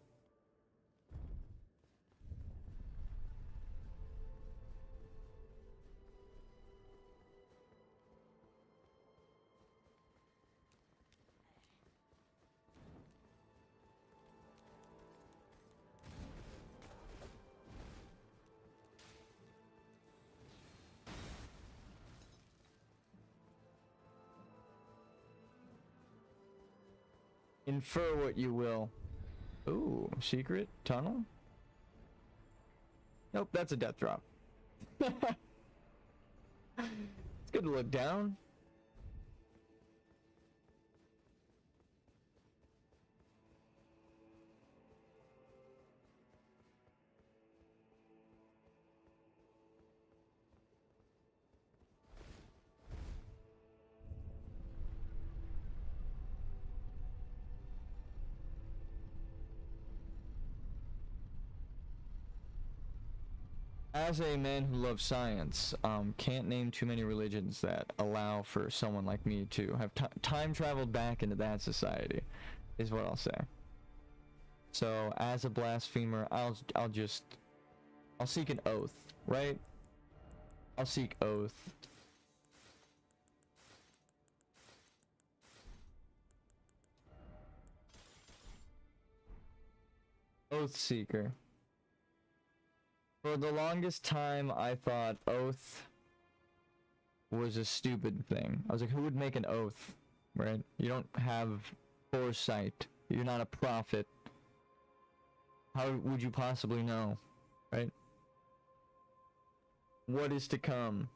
Speaker 1: Infer what you will. Ooh, secret tunnel? Nope, that's a death drop. It's good to look down. As a man who loves science, can't name too many religions that allow for someone like me to have time traveled back into that society, is what I'll say. So, as a blasphemer, I'll seek an oath, right? I'll seek oath. Oath seeker. For the longest time, I thought oath was a stupid thing. I was like, who would make an oath, right? You don't have foresight. You're not a prophet. How would you possibly know, right? What is to come?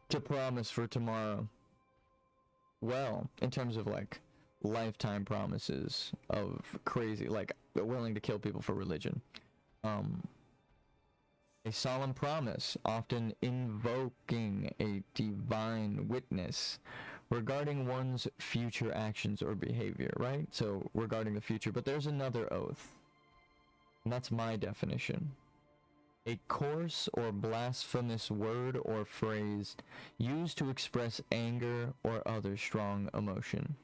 Speaker 1: To promise for tomorrow. Well, in terms of like lifetime promises of crazy, like willing to kill people for religion. A solemn promise, often invoking a divine witness regarding one's future actions or behavior, right? So regarding the future, but there's another oath, and that's my definition. A coarse or blasphemous word or phrase used to express anger or other strong emotion.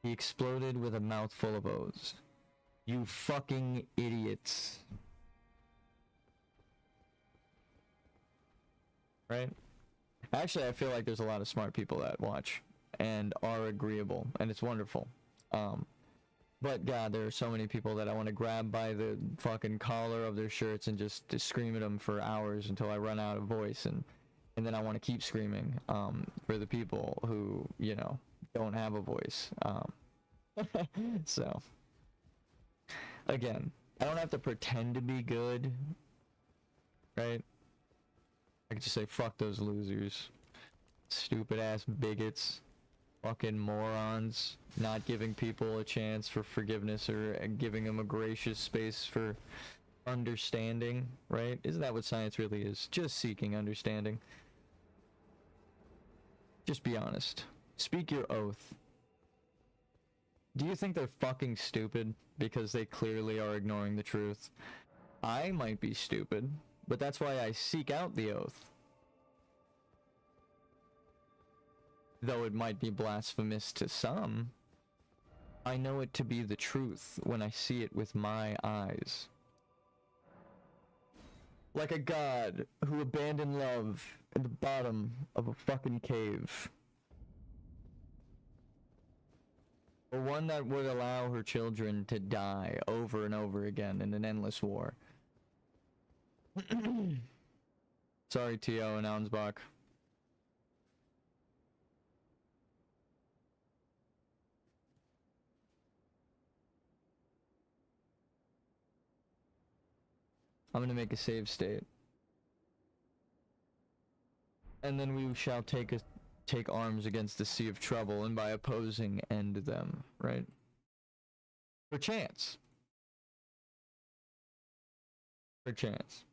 Speaker 1: He exploded with a mouthful of oaths. You fucking idiots. Right? Actually, I feel like there's a lot of smart people that watch and are agreeable, and it's wonderful. But God, there are so many people that I want to grab by the fucking collar of their shirts and just scream at them for hours until I run out of voice, and then I want to keep screaming for the people who, you know, don't have a voice. So, again, I don't have to pretend to be good, right? I could just say, fuck those losers. Stupid ass bigots. Fucking morons. Not giving people a chance for forgiveness or giving them a gracious space for understanding, right? Isn't that what science really is? Just seeking understanding. Just be honest. Speak your oath. Do you think they're fucking stupid because they clearly are ignoring the truth? I might be stupid but that's why I seek out the oath. Though it might be blasphemous to some, I know it to be the truth when I see it with my eyes. Like a god who abandoned love in the bottom of a fucking cave. Or one that would allow her children to die over and over again in an endless war. Sorry, T.O. and Aunsbach. I'm gonna make a save state. And then we shall take arms against the sea of trouble, and by opposing end them, right? Perchance. Perchance.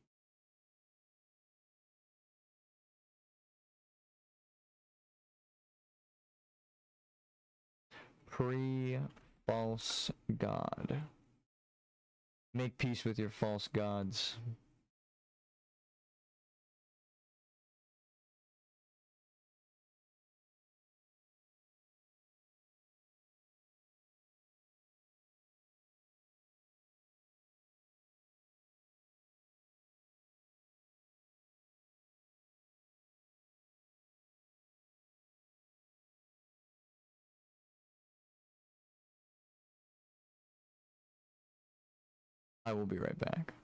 Speaker 1: Pre-false god. Make peace with your false gods. I will be right back.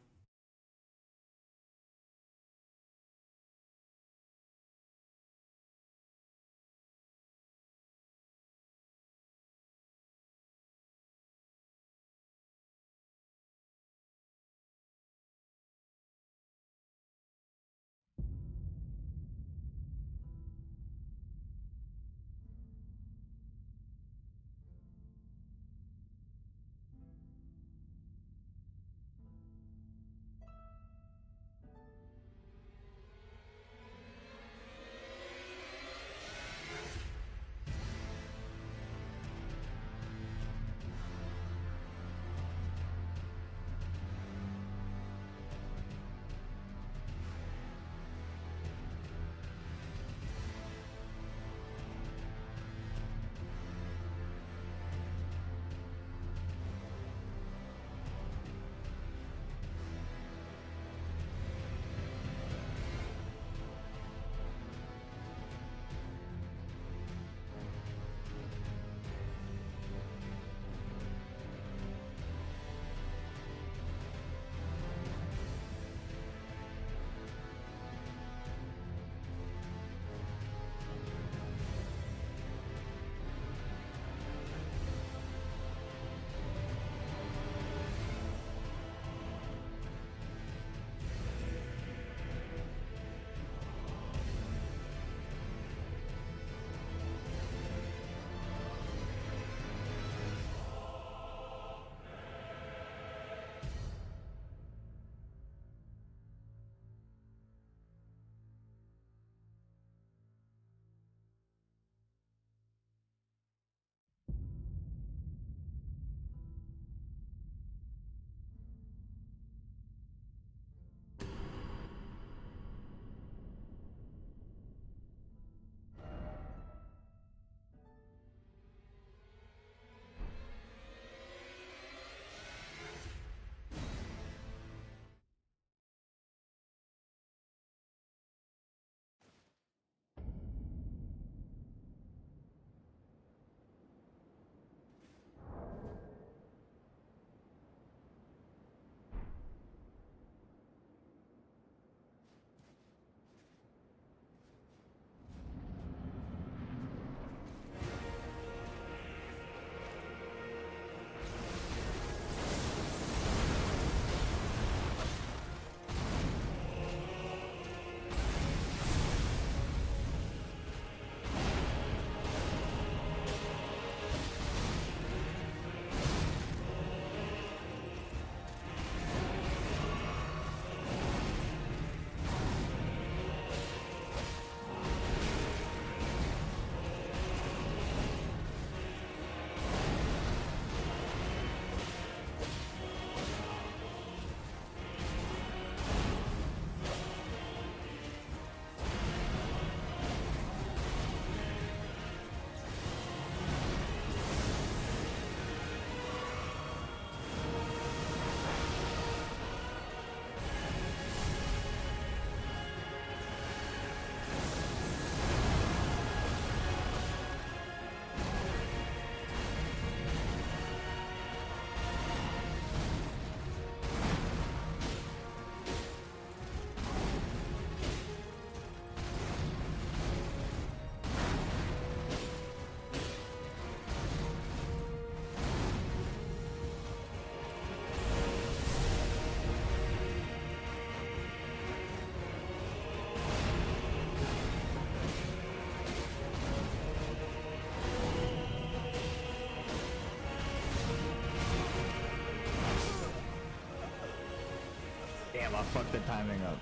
Speaker 1: Damn, I fucked the timing up.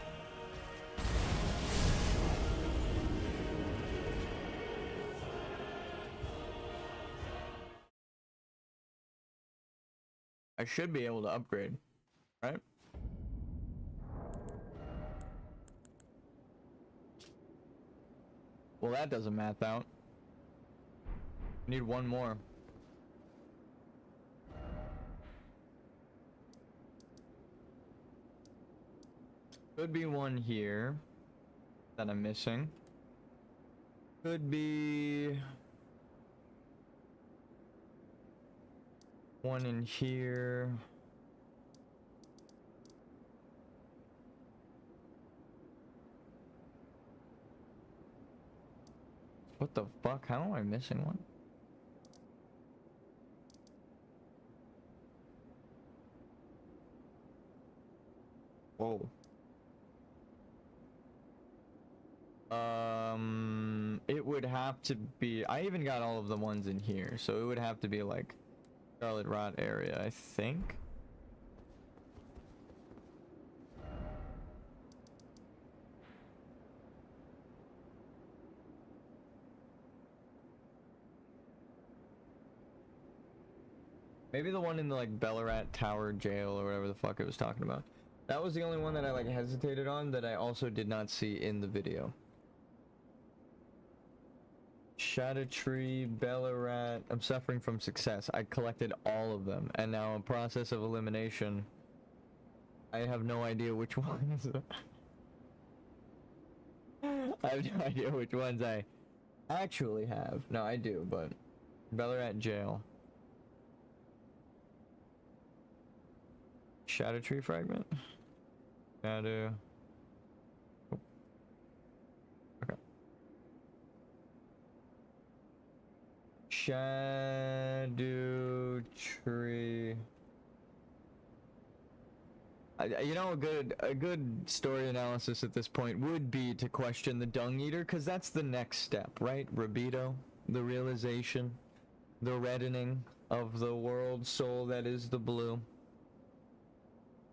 Speaker 1: I should be able to upgrade, right? Well, that doesn't math out. Need one more. Could be one here that I'm missing. Could be one in here. What the fuck? How am I missing one? Whoa. It would have to be, I even got all of the ones in here, so it would have to be like Scarlet Rot area, I think. Maybe the one in the like Ballarat Tower jail or whatever the fuck it was talking about. That was the only one that I like hesitated on that I also did not see in the video. Shadow Tree, Ballarat. I'm suffering from success. I collected all of them, and now in process of elimination. I have no idea which ones. I have no idea which ones I actually have. No, I do, but Ballarat jail. Shadow Tree fragment. Shadow. Oh. Okay. Shadow Tree. You know, a good story analysis at this point would be to question the Dung Eater, because that's the next step, right? Rabido, the realization, the reddening of the world soul that is the blue.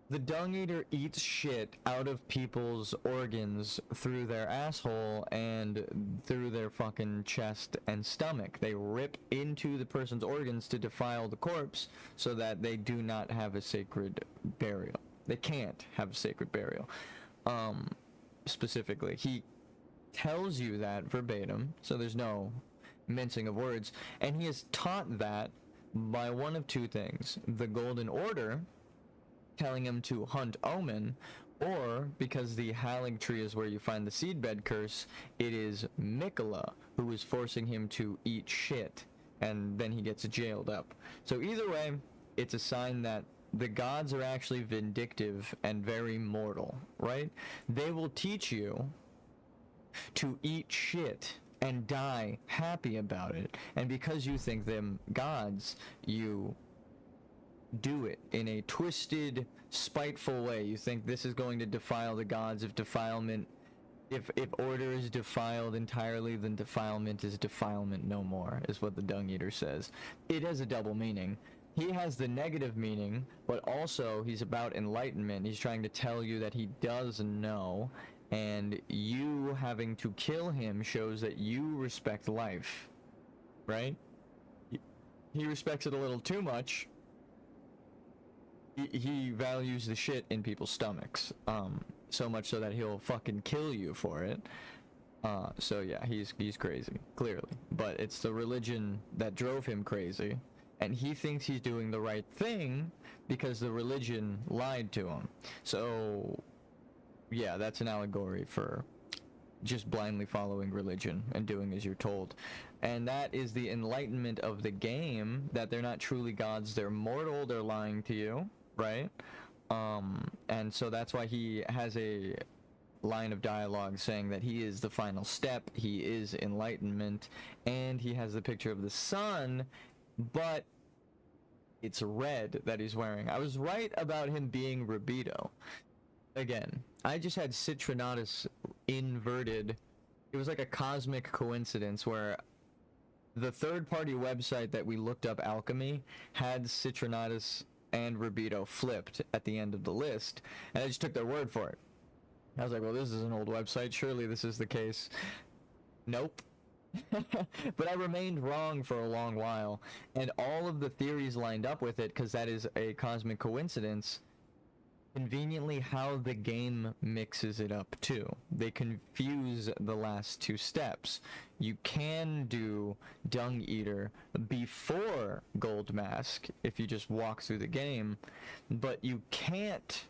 Speaker 1: The Dung Eater eats shit out of people's organs through their asshole and through their fucking chest and stomach. They rip into the person's organs to defile the corpse so that they do not have a sacred burial. They can't have a sacred burial. Specifically, he tells you that verbatim, so there's no mincing of words, and he is taught that by one of two things: the Golden Order telling him to hunt Omen, or because the Halig tree is where you find the seedbed curse, it is Mikola who is forcing him to eat shit, and then he gets jailed up. So either way, it's a sign that the gods are actually vindictive and very mortal, right? They will teach you to eat shit and die happy about it, and because you think them gods, you do it in a twisted, spiteful way. You think this is going to defile the gods. If defilement, if order is defiled entirely, then defilement is defilement no more, is what the Dung Eater says. It has a double meaning. He has the negative meaning, but also he's about enlightenment. He's trying to tell you that he does know, and you having to kill him shows that you respect life, right? He respects it a little too much. He values the shit in people's stomachs, so much so that he'll fucking kill you for it. So yeah, he's crazy, clearly. But it's the religion that drove him crazy, and he thinks he's doing the right thing because the religion lied to him. So yeah, that's an allegory for just blindly following religion and doing as you're told. And that is the enlightenment of the game, that they're not truly gods, they're mortal, they're lying to you, right? And so that's why he has a line of dialogue saying that he is the final step, he is enlightenment, and he has the picture of the sun, but it's red that he's wearing. I was right about him being Rabido. Again, I just had Citrinatus inverted. It was like a cosmic coincidence where the third-party website that we looked up alchemy had Citrinatus and Rabito flipped at the end of the list, and I just took their word for it. I was like, well, this is an old website, surely this is the case. Nope. But I remained wrong for a long while, and all of the theories lined up with it, because that is a cosmic coincidence. Conveniently, how the game mixes it up too. They confuse the last two steps. You can do Dung Eater before Gold Mask if you just walk through the game, but you can't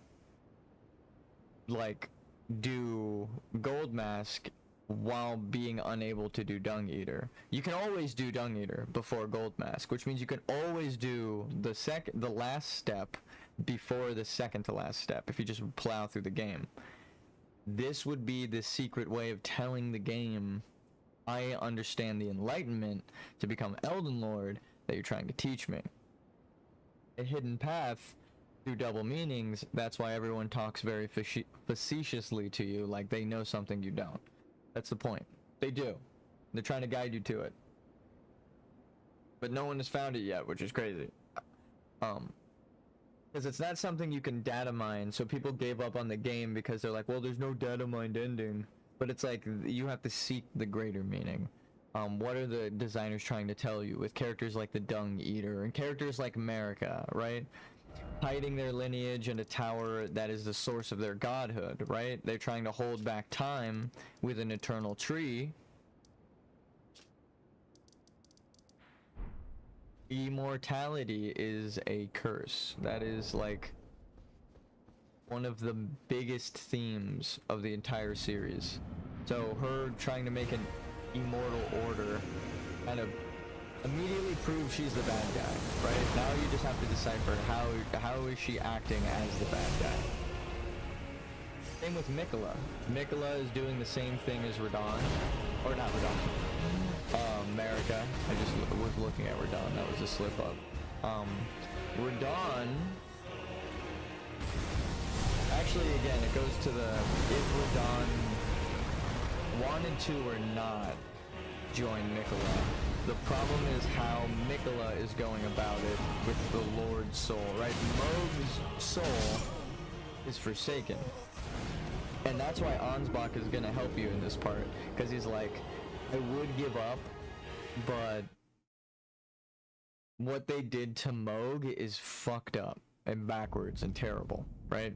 Speaker 1: like do Gold Mask while being unable to do Dung Eater. You can always do Dung Eater before Gold Mask, which means you can always do the last step before the second to last step if you just plow through the game. This would be the secret way of telling the game, I understand the enlightenment to become Elden Lord that you're trying to teach me. A hidden path through double meanings, that's why everyone talks very facetiously to you, like they know something you don't. That's the point. They do. They're trying to guide you to it. But no one has found it yet, which is crazy. Because it's not something you can data mine, so people gave up on the game because they're like, well, there's no data mined ending. But it's like, you have to seek the greater meaning. What are the designers trying to tell you with characters like the Dung Eater and characters like America, right? Hiding their lineage in a tower that is the source of their godhood, right? They're trying to hold back time with an eternal tree. Immortality is a curse. That is like one of the biggest themes of the entire series. So her trying to make an immortal order kind of immediately proves she's the bad guy, right? Now you just have to decipher how is she acting as the bad guy. Same with Mikola. Mikola is doing the same thing as Radon, or not Radon. America. I just was looking at Radon. That was a slip up. Radon. Actually, again, it goes to the if Radon wanted to or not join Mikola. The problem is how Mikola is going about it with the Lord's soul, right? Mohg's soul is forsaken. And that's why Ansbach is going to help you in this part. Because he's like, I would give up, but what they did to Mohg is fucked up and backwards and terrible, right?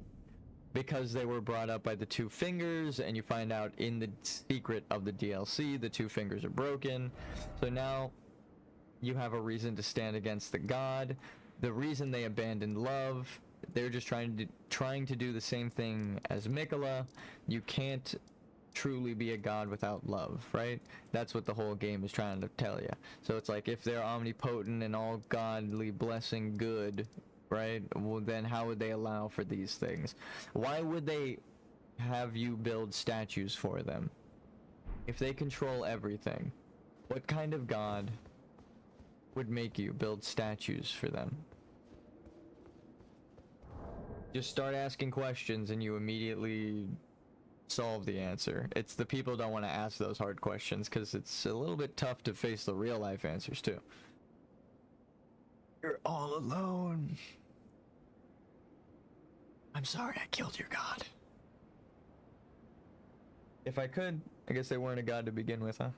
Speaker 1: Because they were brought up by the two fingers, and you find out in the secret of the DLC, the two fingers are broken. So now you have a reason to stand against the god. The reason they abandoned love, they're just trying to do the same thing as Mikola. You can't truly be a god without love, right? That's what the whole game is trying to tell you. So it's like, if they're omnipotent and all godly blessing good, right? Well, then how would they allow for these things? Why would they have you build statues for them if they control everything? What kind of god would make you build statues for them? Just start asking questions and you immediately solve the answer. It's the people don't want to ask those hard questions because it's a little bit tough to face the real life answers too. You're all alone. I'm sorry I killed your god. If I could, I guess they weren't a god to begin with, huh?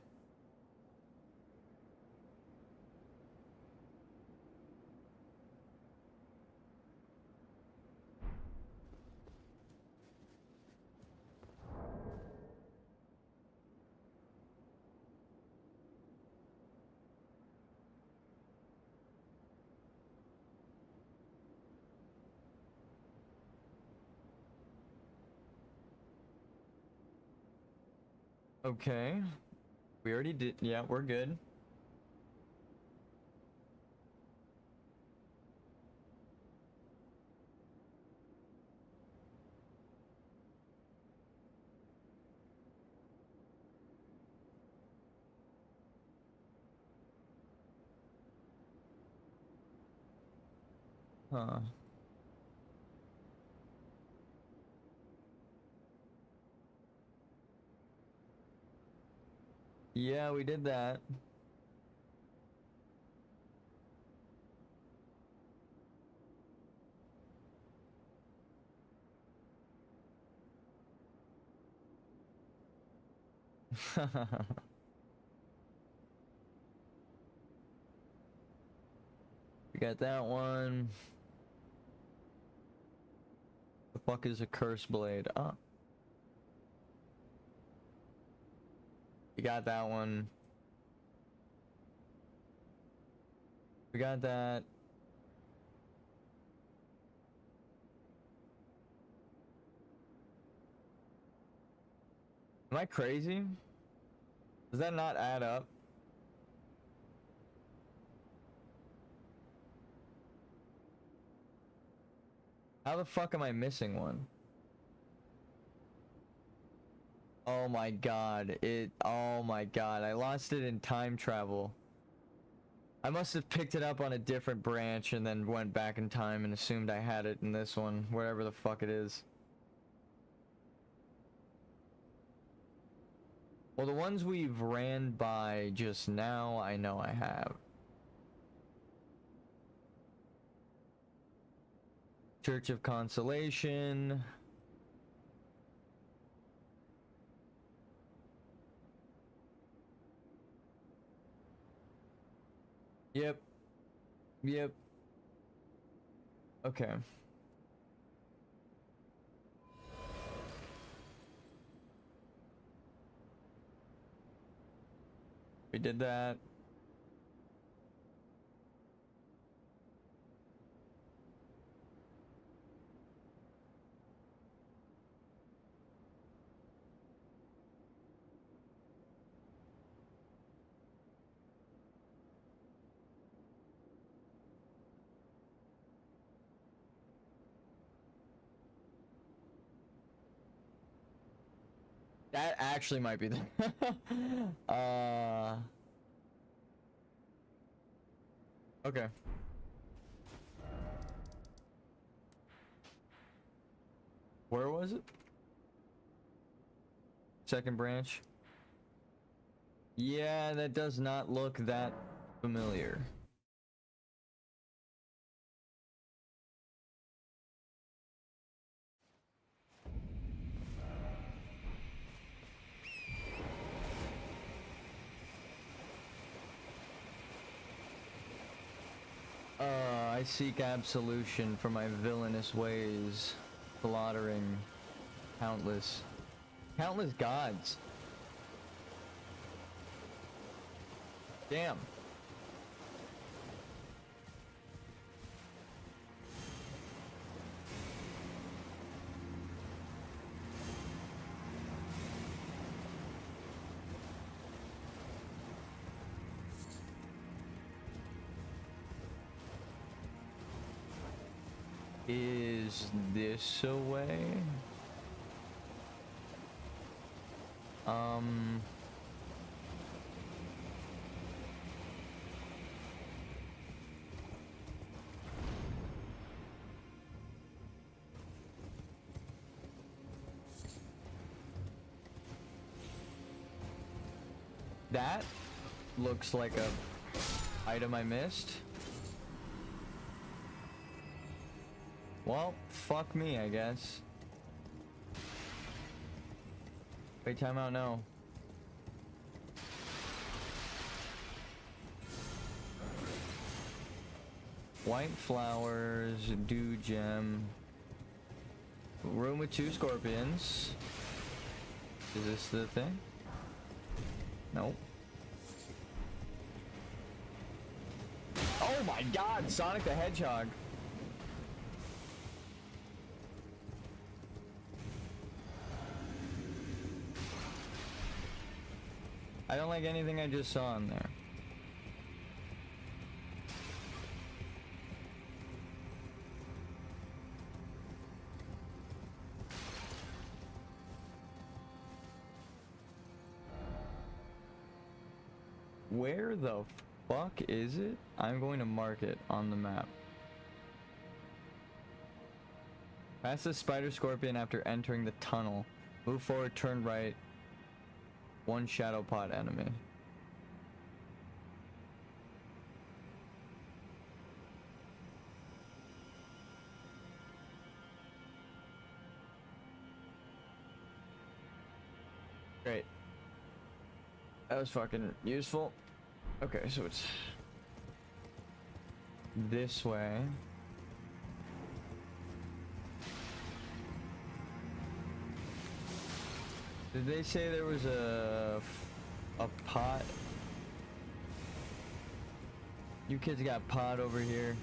Speaker 1: Okay. We already did. Yeah, we're good. Huh. Yeah, we did that. We got that one. The fuck is a curse blade? Oh. We got that one. We got that. Am I crazy? Does that not add up? How the fuck am I missing one? Oh my god, oh my god, I lost it in time travel. I must have picked it up on a different branch and then went back in time and assumed I had it in this one, whatever the fuck it is. Well, the ones we've ran by just now, I know I have. Church of Consolation. Yep. Yep. Okay. We did that. That actually might be the okay. Where was it? Second branch. Yeah, that does not look that familiar. I seek absolution for my villainous ways, slaughtering countless gods. Damn. Is this a way? That looks like a item I missed. Well, fuck me, I guess. Wait, time out now. White flowers, dew gem. Room with 2 scorpions. Is this the thing? Nope. Oh my god, Sonic the Hedgehog. I don't like anything I just saw in there. Where the fuck is it? I'm going to mark it on the map. Pass the spider scorpion after entering the tunnel. Move forward, turn right. 1 shadow pot enemy. Great. That was fucking useful. Okay, so it's this way. Did they say there was a pot? You kids got pot over here.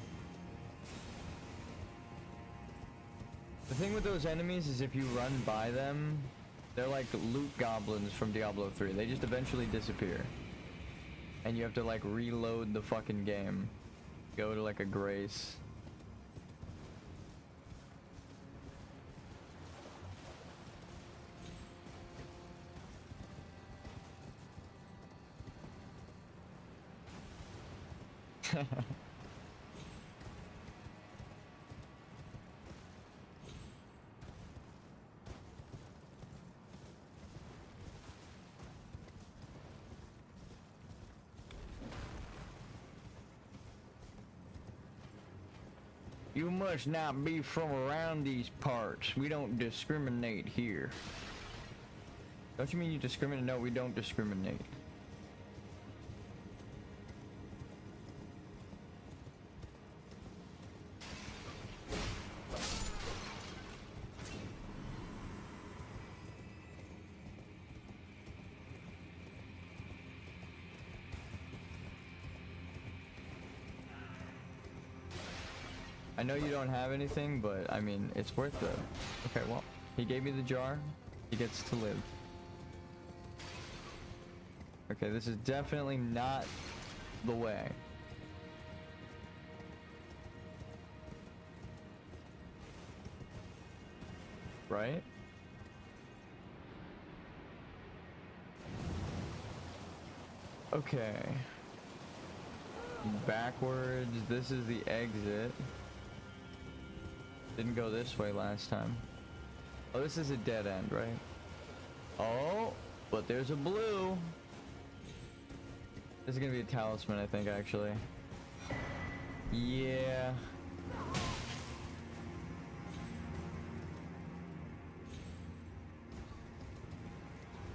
Speaker 1: The thing with those enemies is if you run by them, they're like loot goblins from Diablo 3. They just eventually disappear. And you have to like reload the fucking game. Go to like a grace. You must not be from around these parts. We don't discriminate here. Don't you mean you discriminate? No, we don't discriminate. I know you don't have anything, but I mean, it's worth it. Okay, well, he gave me the jar. He gets to live. Okay, this is definitely not the way. Right? Okay. Backwards. This is the exit. Didn't go this way last time. Oh, this is a dead end, right? Oh, but there's a blue. This is gonna be a talisman, I think, actually. Yeah.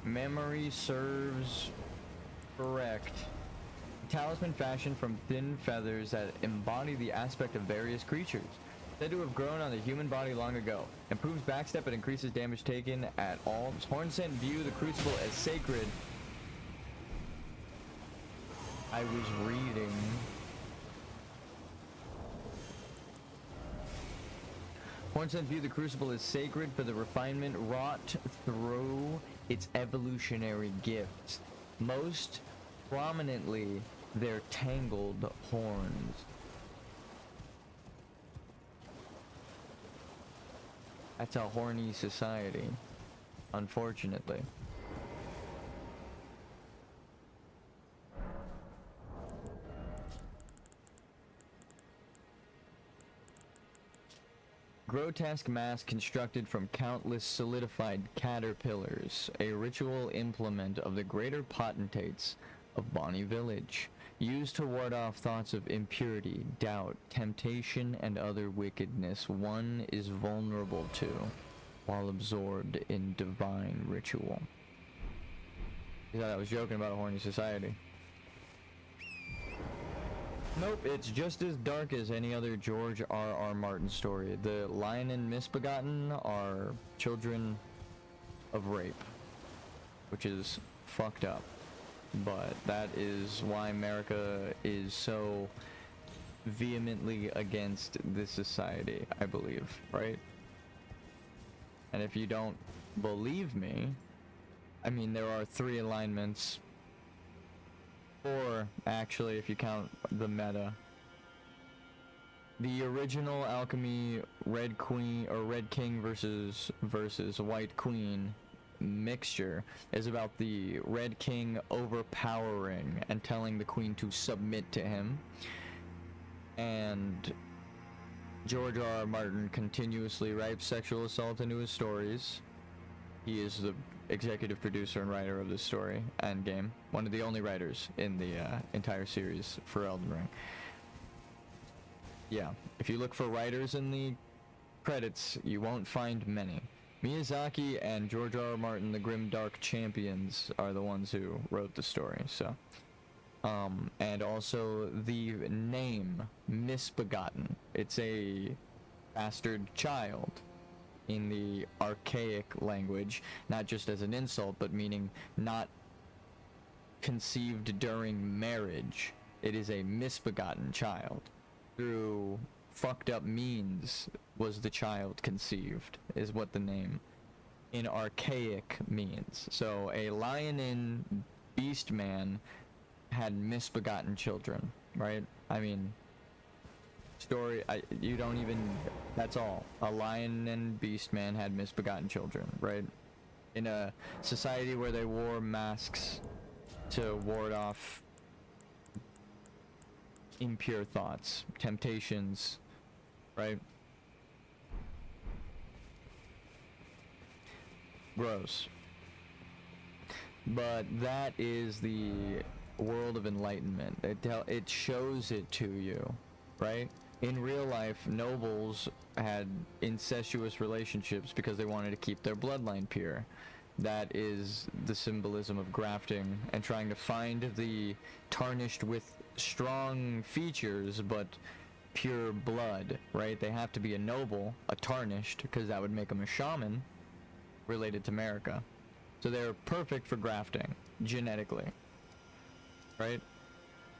Speaker 1: Memory serves correct. Talisman fashioned from thin feathers that embody the aspect of various creatures. Said to have grown on the human body long ago. Improves backstep and increases damage taken at all. Hornsent view the crucible as sacred. I was reading. Hornsent view the crucible as sacred for the refinement wrought through its evolutionary gifts. Most prominently, their tangled horns. That's a horny society, unfortunately. Grotesque mask constructed from countless solidified caterpillars, a ritual implement of the greater potentates of Bonnie Village, used to ward off thoughts of impurity, doubt, temptation, and other wickedness one is vulnerable to while absorbed in divine ritual. You thought I was joking about a horny society. Nope, it's just as dark as any other George R.R. Martin story. The Lion and Misbegotten are children of rape, which is fucked up. But that is why America is so vehemently against this society, I believe, right? And if you don't believe me, I mean, there are 3 alignments. 4, actually, if you count the meta. The original alchemy Red Queen or Red King versus White Queen mixture is about the Red King overpowering and telling the Queen to submit to him, and George R.R. Martin continuously writes sexual assault into his stories. He is the executive producer and writer of this story and game, one of the only writers in the entire series for Elden Ring. Yeah, if you look for writers in the credits, you won't find many. Miyazaki and George R. R. Martin, the grim dark champions, are the ones who wrote the story. So, and also the name misbegotten. It's a bastard child in the archaic language, not just as an insult, but meaning not conceived during marriage. It is a misbegotten child. Through fucked up means was the child conceived, is what the name in archaic means. So a lion in beast man had misbegotten children, right? I mean, you don't even, that's all. A lion and beast man had misbegotten children, right? In a society where they wore masks to ward off impure thoughts, temptations, right? Gross. But that is the world of enlightenment. It shows it to you, right? In real life, nobles had incestuous relationships because they wanted to keep their bloodline pure. That is the symbolism of grafting and trying to find the tarnished with strong features but pure blood, right? They have to be a noble, a tarnished, because that would make them a shaman related to America. So they're perfect for grafting, genetically, right?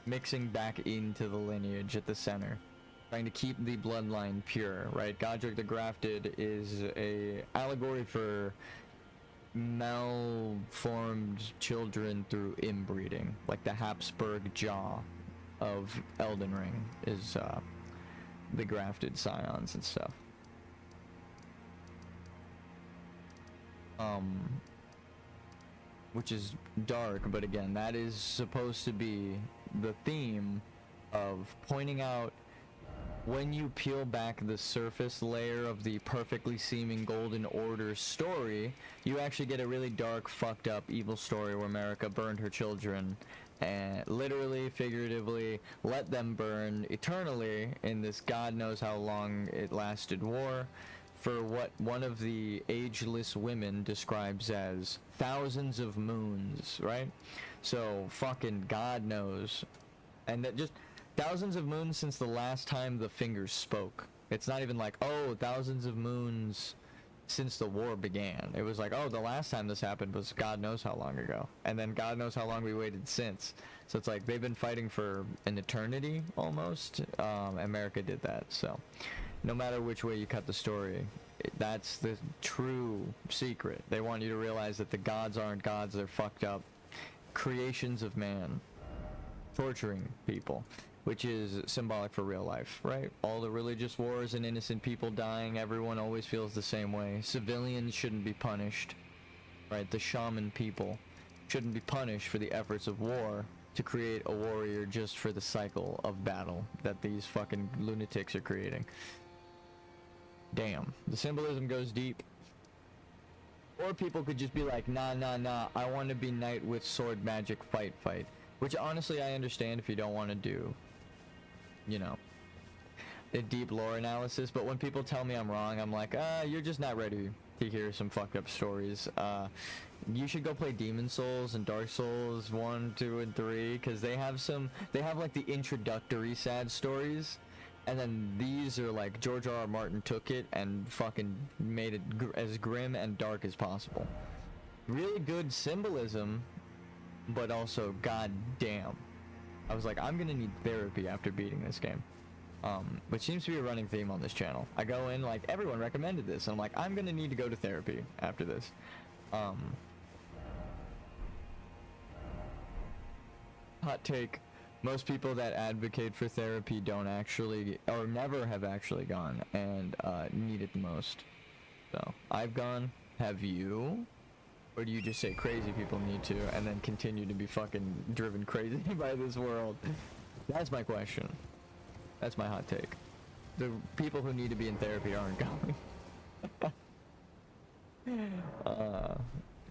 Speaker 1: Mixing back into the lineage at the center. Trying to keep the bloodline pure, right? Godric the Grafted is a allegory for malformed children through inbreeding, like the Habsburg jaw of Elden Ring is the grafted scions and stuff. Which is dark, but again, that is supposed to be the theme of pointing out when you peel back the surface layer of the perfectly seeming Golden Order story, you actually get a really dark, fucked up, evil story where America burned her children and literally, figuratively, let them burn eternally in this God knows how long it lasted war for what one of the ageless women describes as thousands of moons, right? So fucking God knows. And that just thousands of moons since the last time the fingers spoke. It's not even like, oh, thousands of moons since the war began. It was like, oh, the last time this happened was God knows how long ago. And then God knows how long we waited since. So it's like they've been fighting for an eternity almost. America did that. So no matter which way you cut the story, that's the true secret. They want you to realize that the gods aren't gods. They're fucked up creations of man torturing people, which is symbolic for real life, right? All the religious wars and innocent people dying, everyone always feels the same way. Civilians shouldn't be punished, right? The shaman people shouldn't be punished for the efforts of war to create a warrior just for the cycle of battle that these fucking lunatics are creating. Damn, the symbolism goes deep. Or people could just be like, nah, I want to be knight with sword magic fight. Which honestly I understand if you don't want to do, you know, a deep lore analysis, but when people tell me I'm wrong, I'm like, you're just not ready to hear some fucked up stories. You should go play Demon Souls and Dark Souls 1, 2, and 3, because they have like the introductory sad stories, and then these are like George R. R. Martin took it and fucking made it as grim and dark as possible. Really good symbolism, but also goddamn. I was like, I'm gonna need therapy after beating this game. Which seems to be a running theme on this channel. I go in like, everyone recommended this, and I'm like, I'm gonna need to go to therapy after this. Hot take. Most people that advocate for therapy don't actually, or never have actually gone, and need it the most. So, I've gone. Have you? Or do you just say crazy people need to, and then continue to be fucking driven crazy by this world? That's my question. That's my hot take. The people who need to be in therapy aren't going.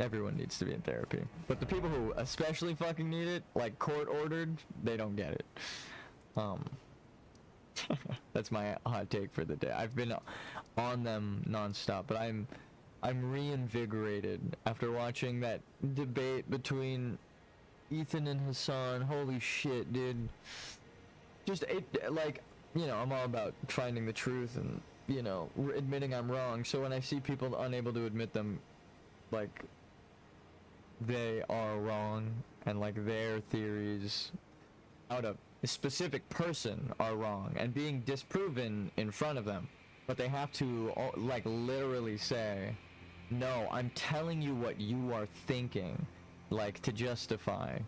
Speaker 1: Everyone needs to be in therapy. But the people who especially fucking need it, like court-ordered, they don't get it. That's my hot take for the day. I've been on them non-stop, but I'm I'm reinvigorated after watching that debate between Ethan and Hassan. Holy shit, dude. Just, like, you know, I'm all about finding the truth and, you know, admitting I'm wrong. So when I see people unable to admit them, like, they are wrong, and, like, their theories out of a specific person are wrong, and being disproven in front of them, but they have to, like, literally say, no, I'm telling you what you are thinking, like, to justify.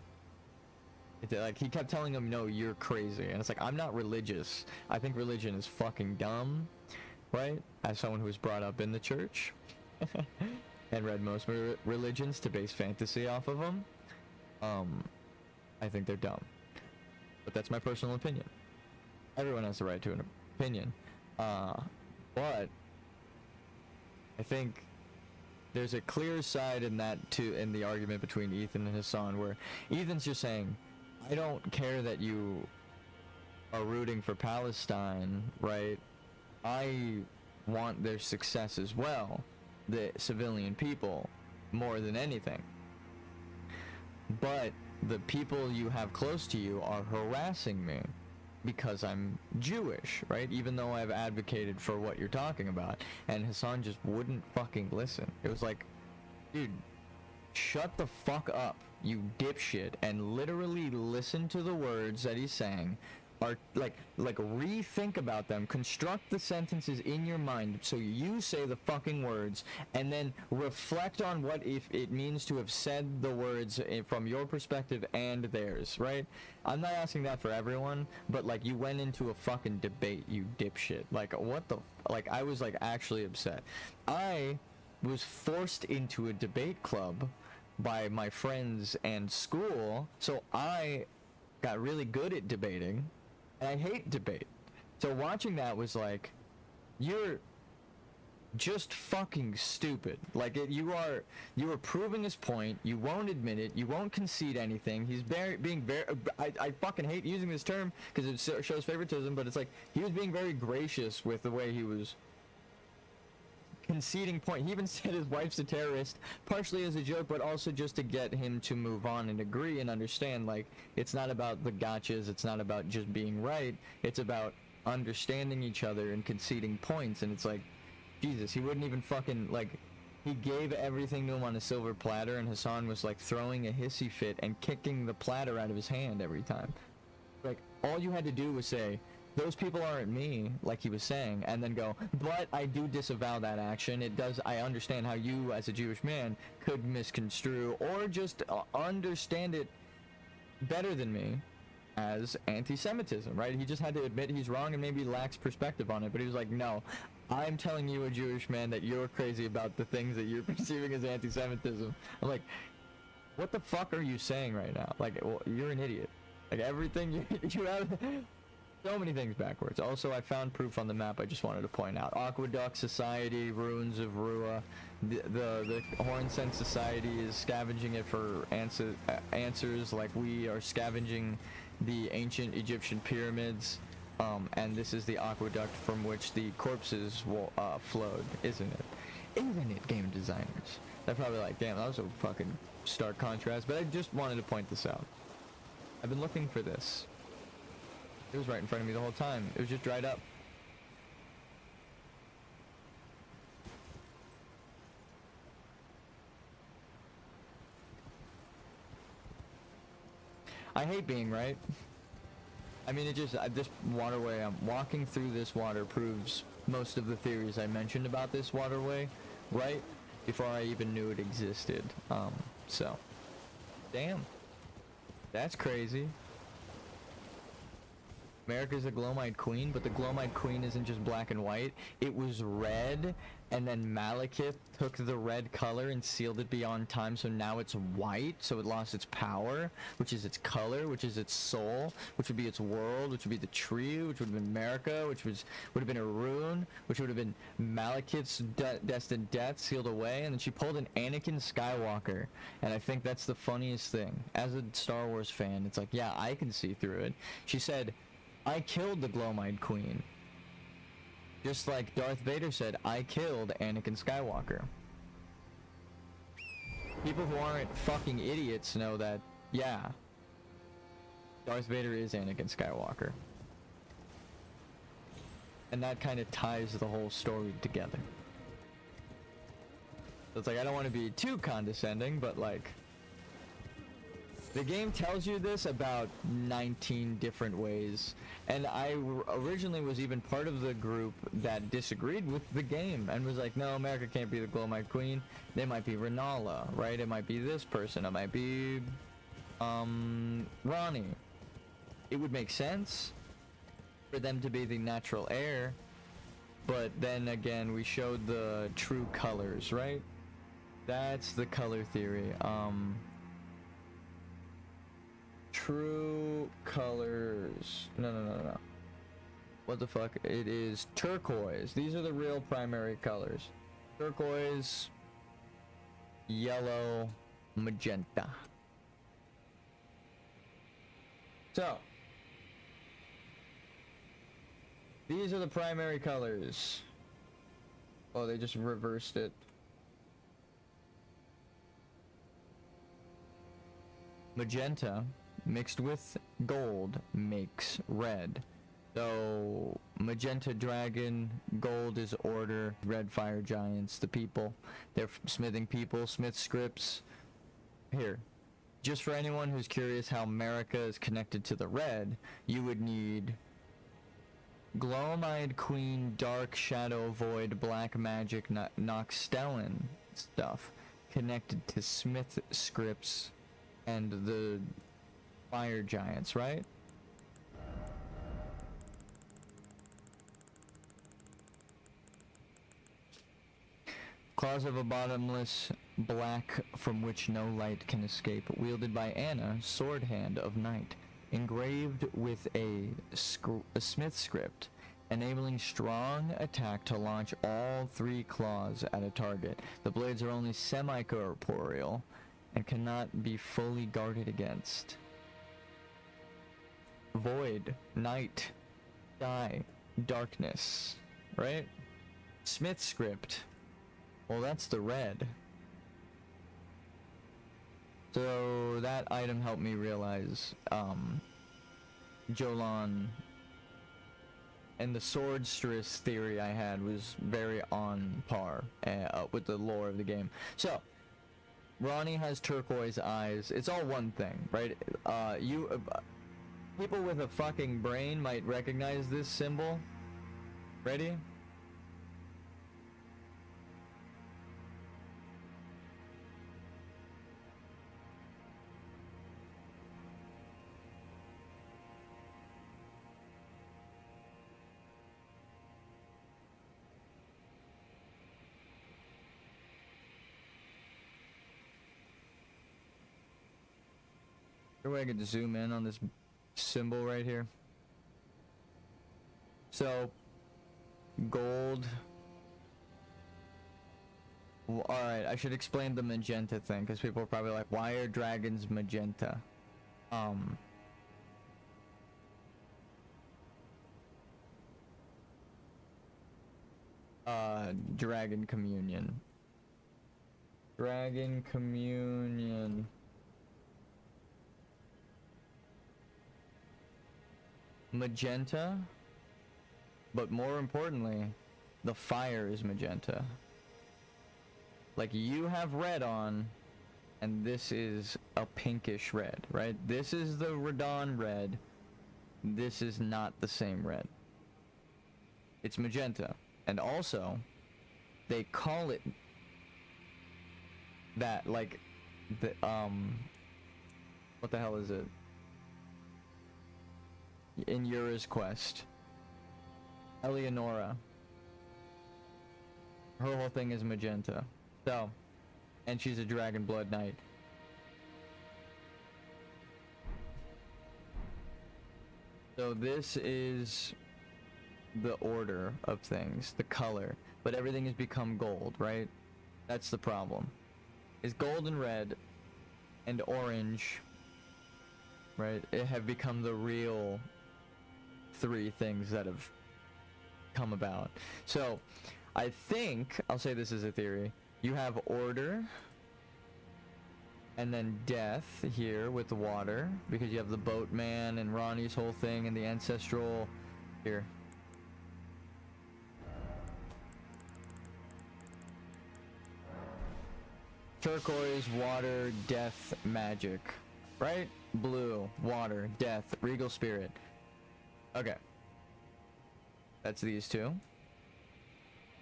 Speaker 1: Like, he kept telling him, no, you're crazy. And it's like, I'm not religious. I think religion is fucking dumb, right? As someone who was brought up in the church and read most religions to base fantasy off of them, I think they're dumb. But that's my personal opinion. Everyone has the right to an opinion. But I think there's a clear side in that too, in the argument between Ethan and Hassan, where Ethan's just saying, I don't care that you are rooting for Palestine, right? I want their success as well, the civilian people, more than anything. But the people you have close to you are harassing me because I'm Jewish, right? Even though I've advocated for what you're talking about. And Hassan just wouldn't fucking listen. It was like, dude, shut the fuck up, you dipshit, and literally listen to the words that he's saying. Are like rethink about them, construct the sentences in your mind so you say the fucking words, and then reflect on what if it means to have said the words from your perspective and theirs, right? I'm not asking that for everyone, but like, you went into a fucking debate, you dipshit. Like, what the, like, I was like actually upset. I was forced into a debate club by my friends and school, so I got really good at debating. And I hate debate. So watching that was like, you're just fucking stupid. Like, you are proving his point. You won't admit it. You won't concede anything. He's being very, I fucking hate using this term because it shows favoritism, but it's like, he was being very gracious with the way he was conceding point. He even said his wife's a terrorist, partially as a joke, but also just to get him to move on and agree and understand, like, it's not about the gotchas, it's not about just being right, it's about understanding each other and conceding points. And it's like, Jesus, he wouldn't even fucking, like, he gave everything to him on a silver platter, and Hassan was like throwing a hissy fit and kicking the platter out of his hand every time. Like, all you had to do was say, those people aren't me, like he was saying, and then go, but I do disavow that action. It does, I understand how you, as a Jewish man, could misconstrue or just understand it better than me as anti-Semitism, right? He just had to admit he's wrong and maybe lacks perspective on it, but he was like, no, I'm telling you, a Jewish man, that you're crazy about the things that you're perceiving as anti-Semitism. I'm like, what the fuck are you saying right now? Like, well, you're an idiot. Like, everything you have... So many things backwards. Also, I found proof on the map I just wanted to point out. Aqueduct Society, Ruins of Rua. The Horn Sense Society is scavenging it for answers, like we are scavenging the ancient Egyptian pyramids. And this is the aqueduct from which the corpses will flowed, isn't it? Isn't it, game designers? They're probably like, damn, that was a fucking stark contrast, but I just wanted to point this out. I've been looking for this. It was right in front of me the whole time. It was just dried up. I hate being right. I mean, this waterway, I'm walking through this water proves most of the theories I mentioned about this waterway, right? Before I even knew it existed. So. Damn. That's crazy. America's a Glomite Queen, but the Glomite Queen isn't just black and white. It was red, and then Malekith took the red color and sealed it beyond time, so now it's white, so it lost its power, which is its color, which is its soul, which would be its world, which would be the tree, which would have been America, which would have been a rune, which would have been Malekith's destined death sealed away, and then she pulled an Anakin Skywalker, and I think that's the funniest thing. As a Star Wars fan, it's like, yeah, I can see through it. She said, I killed the Glomite Queen. Just like Darth Vader said, I killed Anakin Skywalker. People who aren't fucking idiots know that, yeah, Darth Vader is Anakin Skywalker. And that kind of ties the whole story together. So it's like, I don't want to be too condescending, but like, the game tells you this about 19 different ways. And I originally was even part of the group that disagreed with the game and was like, no, America can't be the Glowmite Queen. They might be Renala, right? It might be this person. It might be, Ronnie. It would make sense for them to be the natural heir. But then again, we showed the true colors, right? That's the color theory. True colors. No. What the fuck? It is turquoise. These are the real primary colors. Turquoise, yellow, magenta. So, these are the primary colors. Oh, they just reversed it. Magenta mixed with gold makes red. So magenta dragon, gold is order, red fire giants, the people. They're smithing people, smith scripts. Here, just for anyone who's curious how America is connected to the red, you would need Glowmite Queen, Dark Shadow Void, Black Magic, Noxstellan stuff connected to smith scripts and the fire giants, right? Claws of a bottomless black from which no light can escape, wielded by Anna, sword hand of night, engraved with a smith script, enabling strong attack to launch all 3 claws at a target. The blades are only semi-corporeal and cannot be fully guarded against. Void, night, sky, darkness, right? Smith script. Well, that's the red. So that item helped me realize Jolan and the swordstress theory I had was very on par with the lore of the game. So Ronnie has turquoise eyes. It's all one thing, right? People with a fucking brain might recognize this symbol. Ready? Is there a way I could zoom in on this symbol right here? So, gold. Well, alright, I should explain the magenta thing, because people are probably like, why are dragons magenta? Dragon communion. Dragon communion. Magenta, but more importantly, the fire is magenta. Like, you have red on, and this is a pinkish red, right? This is the Radon red. This is not the same red. It's magenta. And also, they call it that, like, the, what the hell is it? In Yura's quest, Eleonora, her whole thing is magenta. So, and she's a dragon blood knight. So this is the order of things, the color, but everything has become gold, right? That's the problem. Is gold and red and orange, right? It have become the real 3 things that have come about. So I think, I'll say this as a theory, you have order, And then death here with the water, because you have the boatman and Ronnie's whole thing and the ancestral here. Turquoise, water, death, magic. Right? Blue, water, death, regal spirit. Okay. That's these two.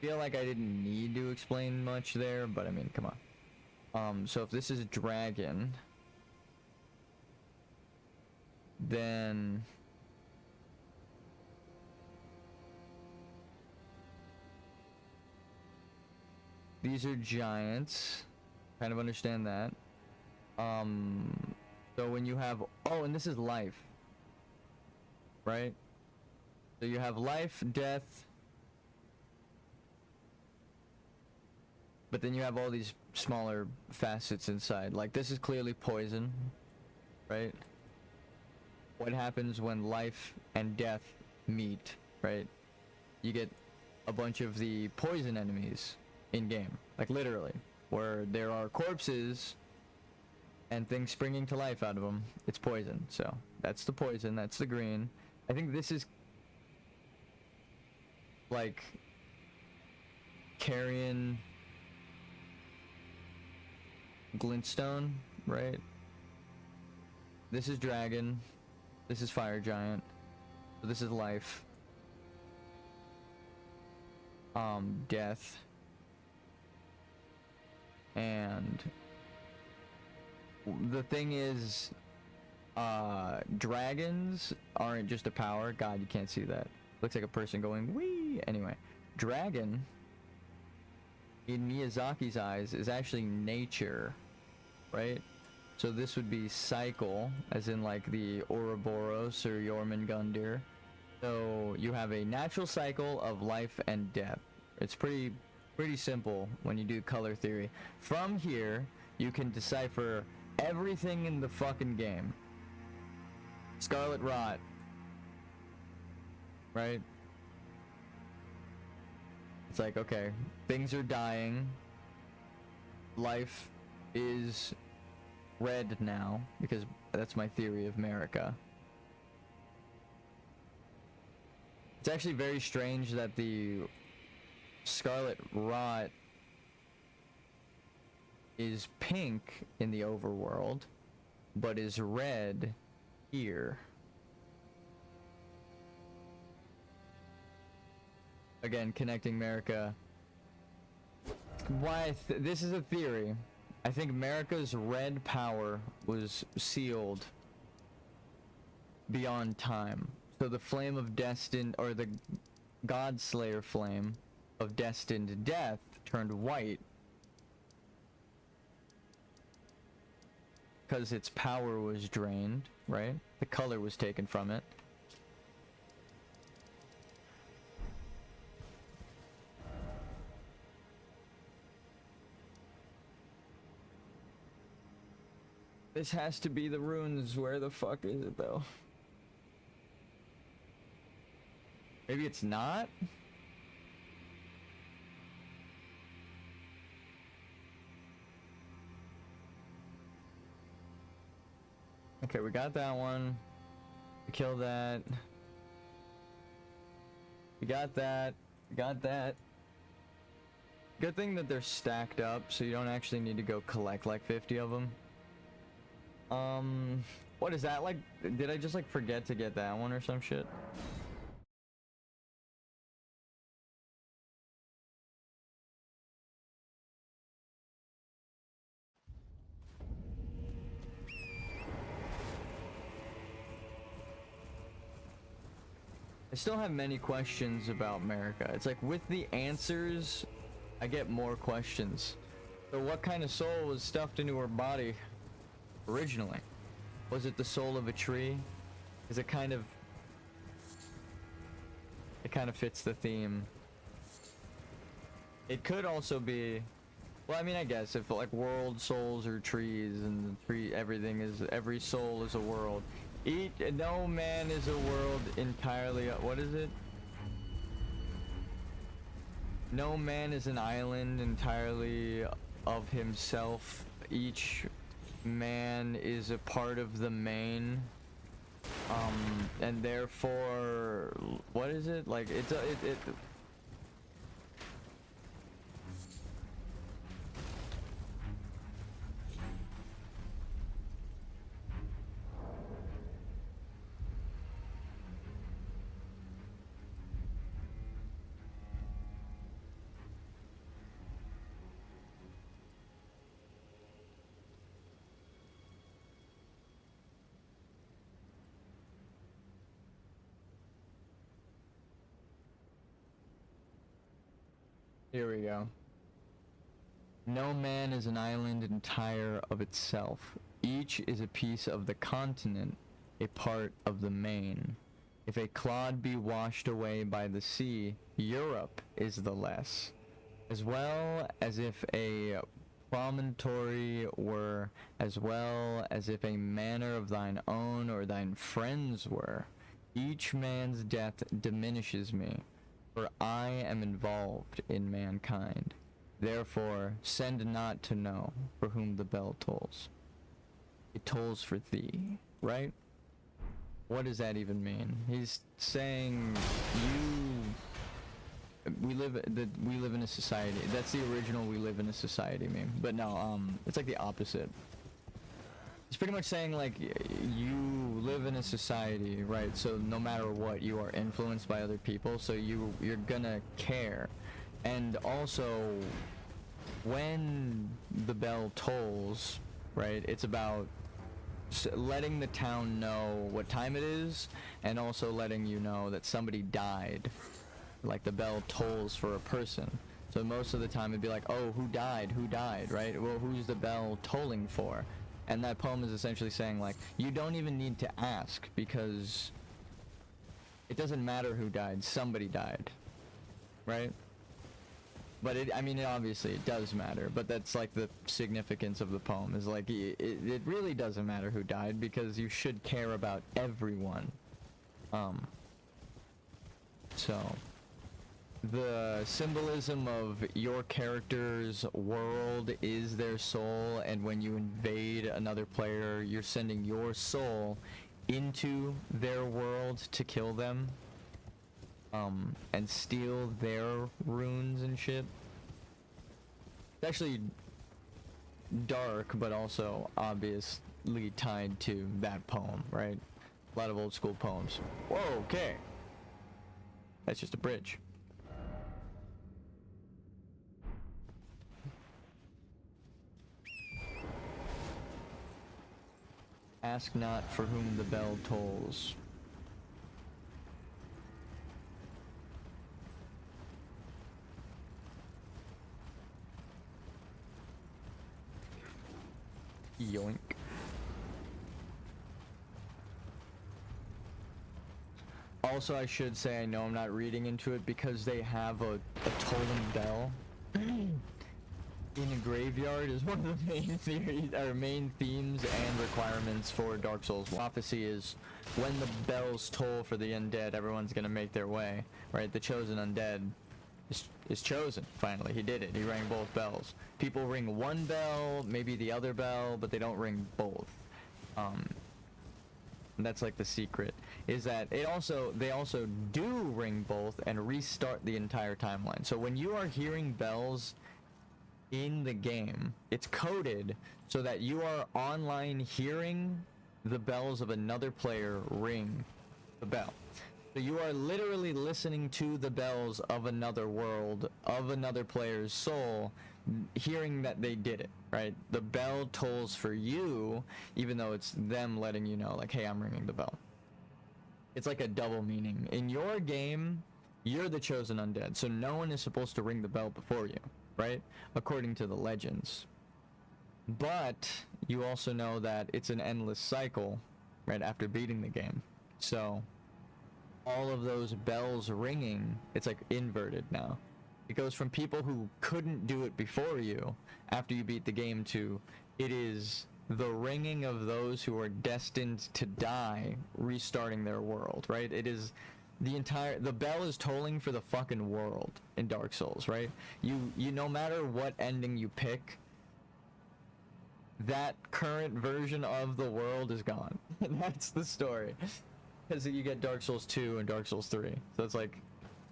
Speaker 1: Feel like I didn't need to explain much there, but I mean, come on. So if this is dragon, then these are giants. Kind of understand that. So when you have, oh, and this is life, right? So you have life, death, but then you have all these smaller facets inside. Like this is clearly poison, right? What happens when life and death meet, right? You get a bunch of the poison enemies in game, like literally, where there are corpses and things springing to life out of them. It's poison. So that's the poison, that's the green. I think this is like carrion glintstone, right? This is dragon, this is fire giant, so this is life, death, and the thing is, dragons aren't just a power. God, you can't see that. Looks like a person going wee. Anyway, dragon in Miyazaki's eyes is actually nature, right? So this would be cycle, as in like the Ouroboros or Jormungandr. So you have a natural cycle of life and death. It's pretty simple when you do color theory. From here, you can decipher everything in the fucking game. Scarlet Rot, right? It's like, okay, things are dying. Life is red now, because that's my theory of America. It's actually very strange that the Scarlet Rot is pink in the overworld, but is red here. Again, connecting America. Why this is a theory. I think America's red power was sealed beyond time. So the flame of destined, or the Godslayer flame of destined death turned white because its power was drained, right? The color was taken from it. This has to be the runes. Where the fuck is it though? Maybe it's not? Okay, we got that one. We killed that. We got that. We got that. Good thing that they're stacked up, so you don't actually need to go collect like 50 of them. What is that like? Did I just like forget to get that one or some shit? I still have many questions about America. It's like with the answers, I get more questions. So what kind of soul was stuffed into her body originally? Was it the soul of a tree? Is it kind of fits the theme. It could also be, well, I mean, I guess if like world souls are trees and everything is, every soul is a world. No man is a world entirely, what is it? No man is an island entirely of himself. Each man is a part of the main, and therefore, what is it? Like, it's a, it here we go. No man is an island entire of itself. Each is a piece of the continent, a part of the main. If a clod be washed away by the sea, Europe is the less. As well as if a promontory were, as well as if a manor of thine own or thine friends were. Each man's death diminishes me, for I am involved in mankind. Therefore, send not to know for whom the bell tolls. It tolls for thee, right? What does that even mean? He's saying we live in a society. That's the original "we live in a society" meme. But no, it's like the opposite. It's pretty much saying like you live in a society, right? So no matter what, you are influenced by other people, so you're gonna care. And also, when the bell tolls, right, it's about letting the town know what time it is, and also letting you know that somebody died. Like, the bell tolls for a person. So most of the time it'd be like, oh, who died, right? Well, who's the bell tolling for? And that poem is essentially saying, like, you don't even need to ask, because it doesn't matter who died, somebody died, right? But I mean, obviously it does matter, but that's like the significance of the poem, is like, it really doesn't matter who died, because you should care about everyone. So, the symbolism of your character's world is their soul, and when you invade another player, you're sending your soul into their world to kill them. And steal their runes and shit. It's actually dark, but also obviously tied to that poem, right? A lot of old school poems. Whoa, okay. That's just a bridge. Ask not for whom the bell tolls. Yoink. Also, I should say, I know I'm not reading into it because they have a tolling bell in a graveyard is one of the main theories, or main themes and requirements for Dark Souls. Prophecy is when the bells toll for the undead, everyone's gonna make their way, right? The chosen undead is chosen, finally. He did it. He rang both bells. People ring one bell, maybe the other bell, but they don't ring both. That's like the secret, is that they also do ring both and restart the entire timeline. So when you are hearing bells in the game, it's coded so that you are online hearing the bells of another player ring the bell. So you are literally listening to the bells of another world, of another player's soul, hearing that they did it, right? The bell tolls for you, even though it's them letting you know, like, hey, I'm ringing the bell. It's like a double meaning. In your game, you're the chosen undead, so no one is supposed to ring the bell before you, right? According to the legends. But you also know that it's an endless cycle, right, after beating the game. So all of those bells ringing, it's like inverted now. It goes from people who couldn't do it before you, after you beat the game, to it is the ringing of those who are destined to die, restarting their world, right? It is the bell is tolling for the fucking world in Dark Souls, right? You no matter what ending you pick, that current version of the world is gone. And that's the story. Because you get Dark Souls 2 and Dark Souls 3. So it's like,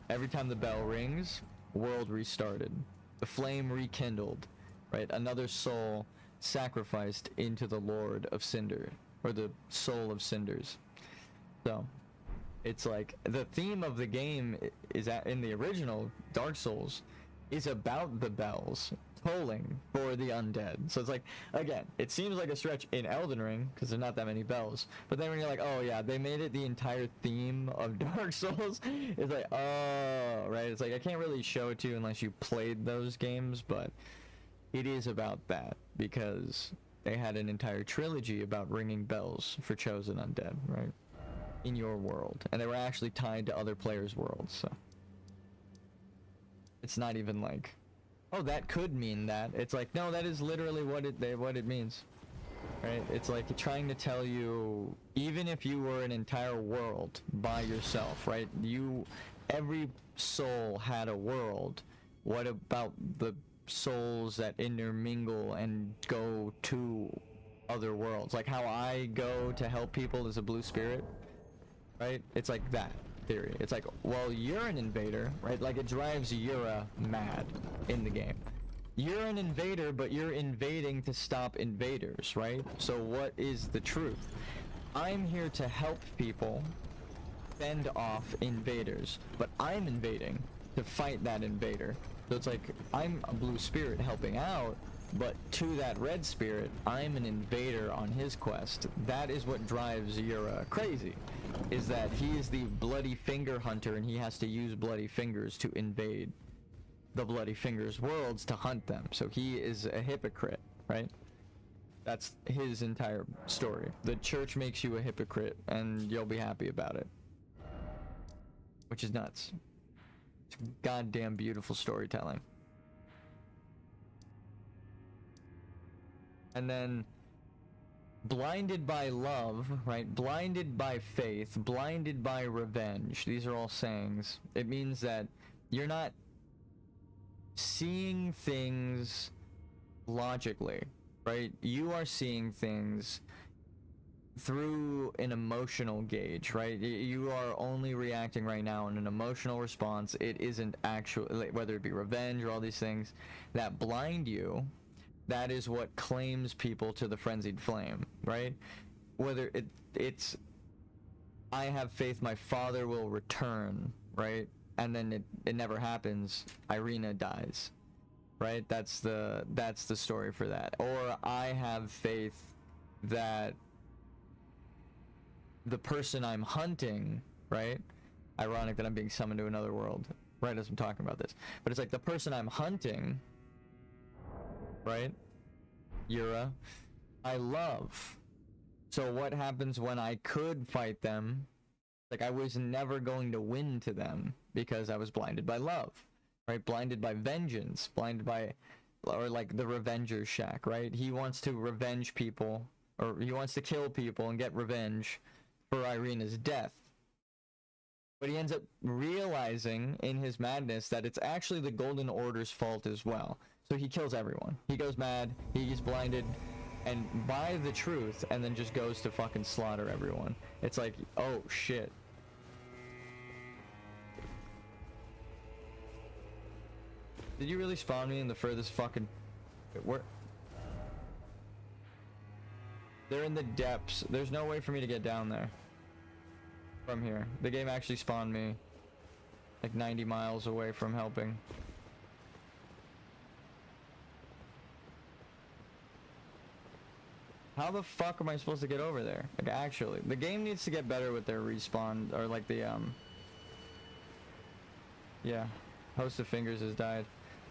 Speaker 1: every time the bell rings, world restarted. The flame rekindled, right? Another soul sacrificed into the Lord of Cinder, or the Soul of Cinders. So, it's like, the theme of the game is in the original Dark Souls is about the bells tolling for the undead. So it's like, again, it seems like a stretch in Elden Ring because there's not that many bells, but then when you're like, oh yeah, they made it the entire theme of Dark Souls, it's like, oh, right? It's like, I can't really show it to you unless you played those games, but it is about that because they had an entire trilogy about ringing bells for chosen undead, right? In your world, and they were actually tied to other players' worlds, so it's not even like, oh, that could mean that. It's like, no, that is literally what it means, right? It's like trying to tell you, even if you were an entire world by yourself, right? Every soul had a world. What about the souls that intermingle and go to other worlds? Like how I go to help people as a blue spirit, right? It's like that theory. It's like, well, you're an invader, right? Like, it drives Yura mad in the game. You're an invader, but you're invading to stop invaders, right? So what is the truth? I'm here to help people fend off invaders, but I'm invading to fight that invader. So it's like, I'm a blue spirit helping out, but to that red spirit, I'm an invader on his quest. That is what drives Yura crazy, is that he is the bloody finger hunter and he has to use bloody fingers to invade the bloody fingers worlds to hunt them. So he is a hypocrite, right? That's his entire story. The church makes you a hypocrite and you'll be happy about it, which is nuts. It's goddamn beautiful storytelling. And then blinded by love, right? Blinded by faith, blinded by revenge. These are all sayings. It means that you're not seeing things logically, right? You are seeing things through an emotional gauge, right? You are only reacting right now in an emotional response. It isn't actually, whether it be revenge or all these things that blind you. That is what claims people to the frenzied flame, right? Whether it's I have faith my father will return, right? And then it never happens. Irina dies, right? That's the story for that. Or I have faith that the person I'm hunting, right? Ironic that I'm being summoned to another world right as I'm talking about this. But it's like the person I'm hunting, right? Yura, I love. So what happens when I could fight them? Like, I was never going to win to them because I was blinded by love, right? Blinded by vengeance, blinded by, or like the Revenger's Shack, right? He wants to revenge people, or he wants to kill people and get revenge for Irina's death. But he ends up realizing in his madness that it's actually the Golden Order's fault as well. So he kills everyone. He goes mad, he gets blinded, and by the truth, and then just goes to fucking slaughter everyone. It's like, oh shit. Did you really spawn me in the furthest fucking... Where? They're in the depths. There's no way for me to get down there. From here. The game actually spawned me like 90 miles away from helping. How the fuck am I supposed to get over there? Like, actually, the game needs to get better with their respawn, or like the yeah, host of fingers has died.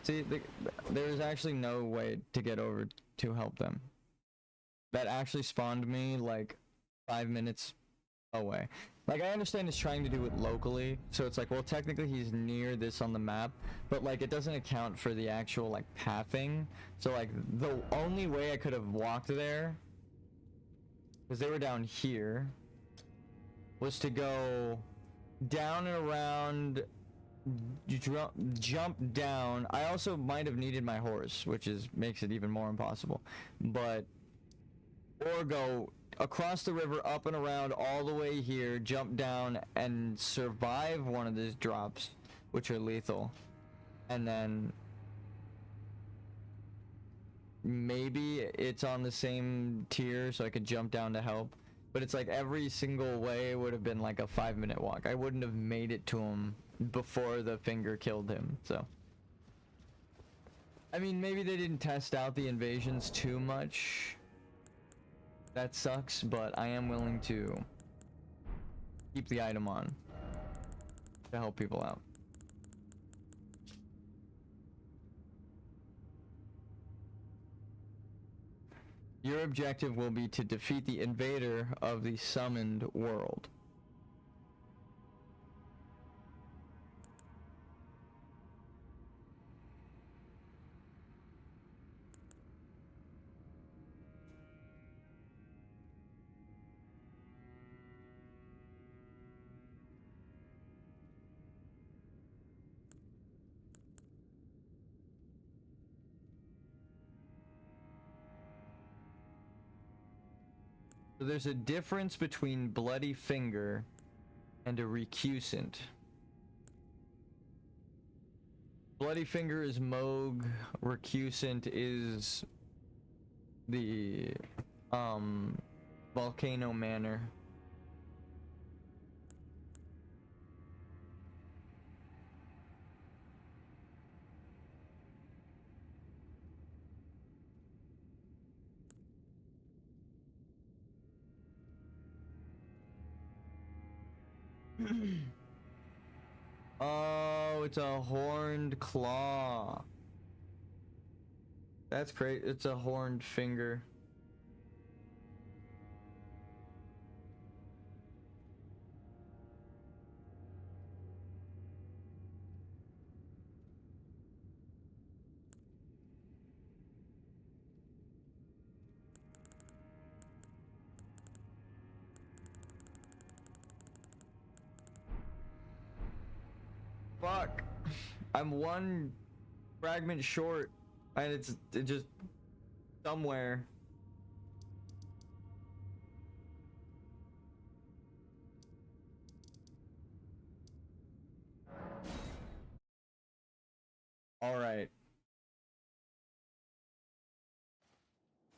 Speaker 1: See, there's actually no way to get over to help them. That actually spawned me like 5 minutes away. Like, I understand it's trying to do it locally, so it's like, well, technically he's near this on the map, but like, it doesn't account for the actual like pathing. So like, the only way I could have walked there, because they were down here, was to go down and around, jump down. I also might have needed my horse, which makes it even more impossible. But or go across the river, up and around, all the way here, jump down, and survive one of these drops, which are lethal. And then maybe it's on the same tier, so I could jump down to help. But it's like every single way would have been like a 5-minute walk. I wouldn't have made it to him before the finger killed him, so. I mean, maybe they didn't test out the invasions too much. That sucks, but I am willing to keep the item on to help people out. Your objective will be to defeat the invader of the summoned world. So there's a difference between bloody finger and a recusant. Bloody finger is Moog, recusant is the Volcano Manor. Oh, it's a horned claw. That's great. It's a horned finger. Fuck. I'm one fragment short, and it's just somewhere. All right.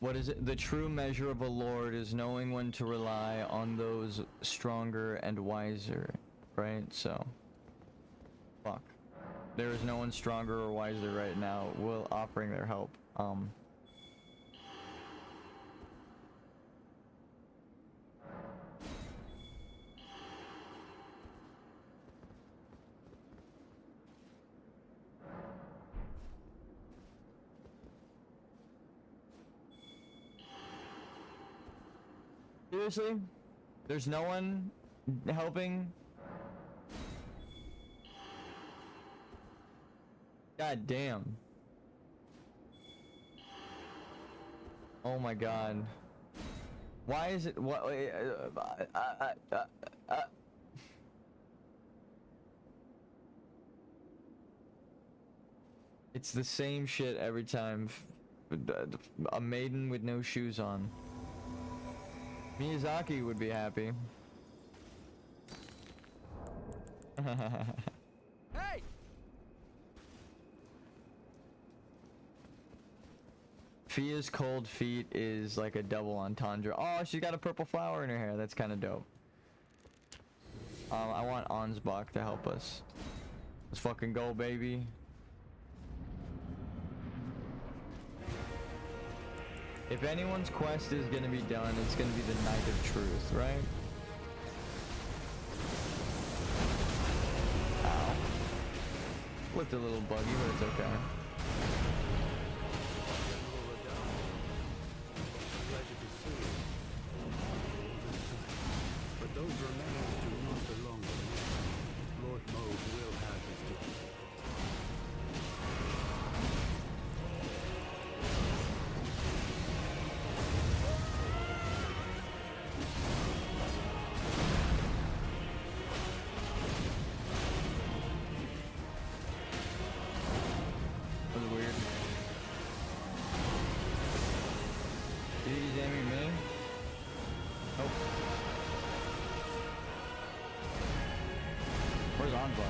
Speaker 1: What is it? The true measure of a lord is knowing when to rely on those stronger and wiser, right? So, fuck. There is no one stronger or wiser right now offering their help. Seriously? There's no one helping? God damn. Oh my god. Why is it what it's the same shit every time. A maiden with no shoes on. Miyazaki would be happy.
Speaker 2: Hey!
Speaker 1: Fia's cold feet is like a double entendre. Oh, she's got a purple flower in her hair. That's kind of dope. I want Ansbach to help us. Let's fucking go, baby. If anyone's quest is gonna be done, it's gonna be the Night of Truth, right? Ow. Looked a little buggy, but it's okay.
Speaker 2: But those remains do not belong to me. Lord Moog will have his day.
Speaker 1: That was weird. Convoy.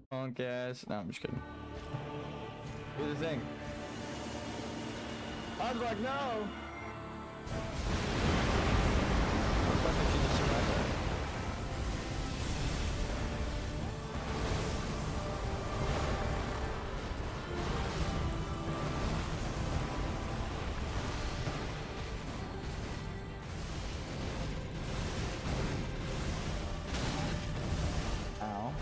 Speaker 1: Punk ass. No, I'm just kidding. Do the thing. I was like, no! What the fuck did she just survive that? Ow.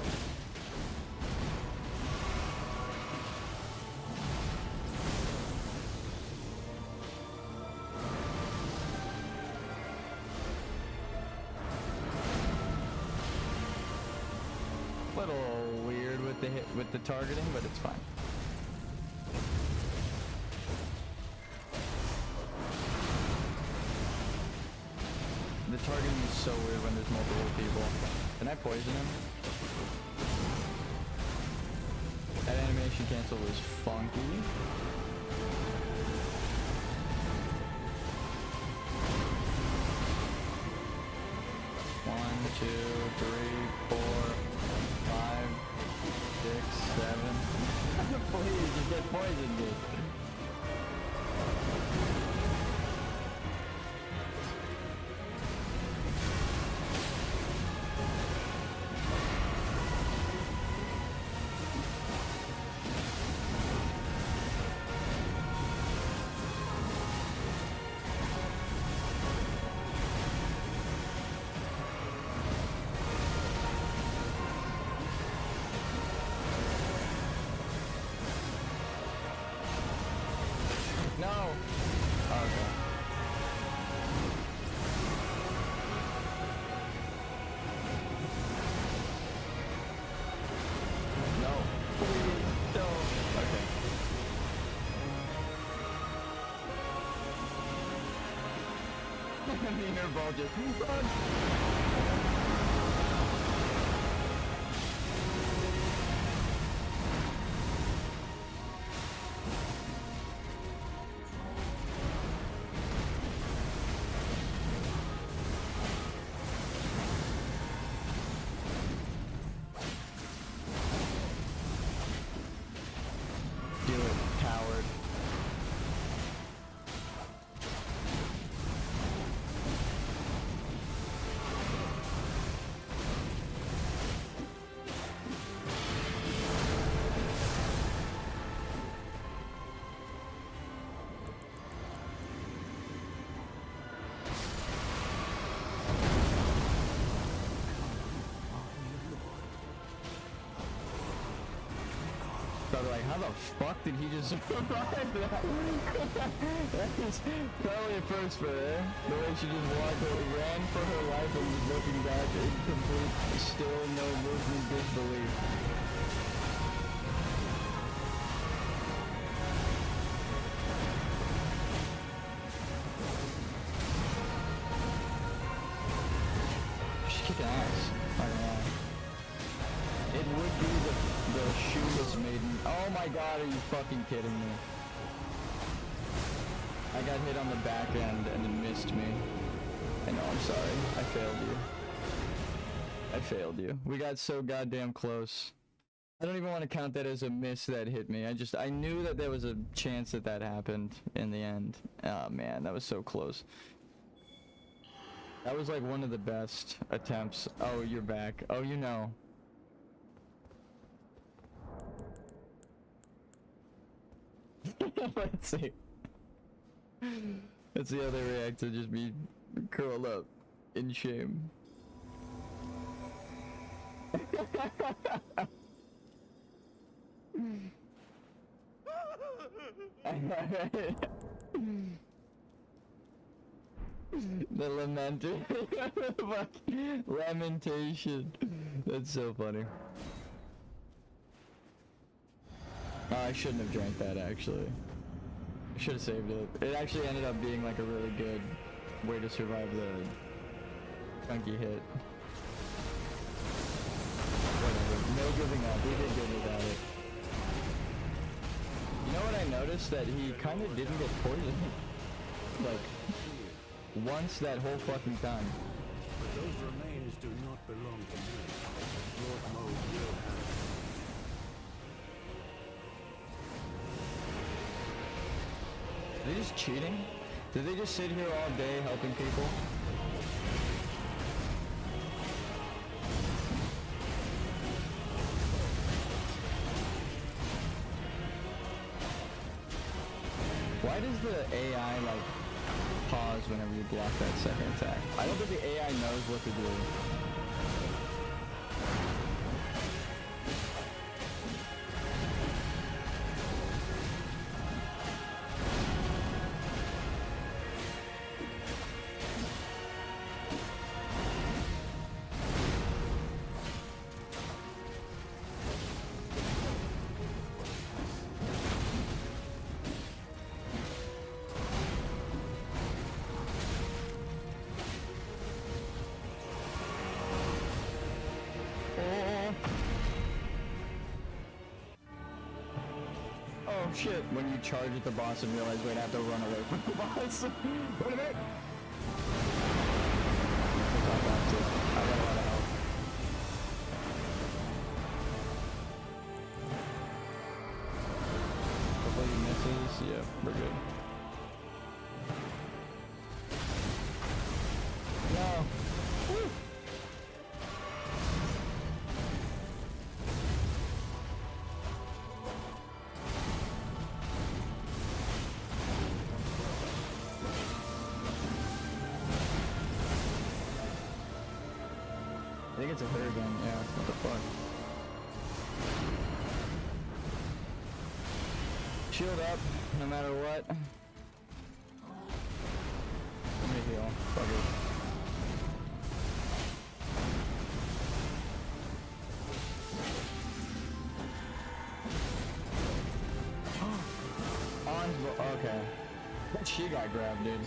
Speaker 1: Little weird with the hit with the targeting, but it's fine. The targeting is so weird when there's multiple people. Can I poison him? That animation cancel was funky. One, two, three, four, 5, 6, 7. Please, you get poisoned, dude. No! Okay. No. Please don't. Okay. Meaner ball just run. Do it, coward. Probably like, how the fuck did he just survive that? That is probably a first for her. The way she just walked away, ran for her life and was looking back in complete, still no Muslim disbelief. She's kicking ass. Not gonna lie. It would be the shoeless maiden. Oh my god, are you fucking kidding me? I got hit on the back end and it missed me. I know, I'm sorry. I failed you. I failed you. We got so goddamn close. I don't even want to count that as a miss that hit me. I knew that there was a chance that that happened in the end. Oh man, that was so close. That was like one of the best attempts. Oh, you're back. Oh, you know. Let's see. Let's see how they react to just be curled up in shame. The lamentation. Lamentation. That's so funny. I shouldn't have drank that actually. I should have saved it. It actually ended up being like a really good way to survive the chunky hit. Whatever. No giving up. We did good without it. You know what I noticed? That he kind of didn't get poisoned. Like, once that whole fucking time.
Speaker 2: But those remains do not belong to me. Lord Moog will have them.
Speaker 1: Are they just cheating? Did they just sit here all day helping people? Why does the AI like pause whenever you block that second attack? I don't think the AI knows what to do. Oh shit, when you charge at the boss and realize, wait, I have to run away from the boss. Wait a minute! I got a lot of help. Hopefully he misses. Yeah, we're good. No! Woo! I think it's a her again, yeah, what the fuck. Shield up, no matter what. Let me heal, fuck it. Okay. She got grabbed, dude.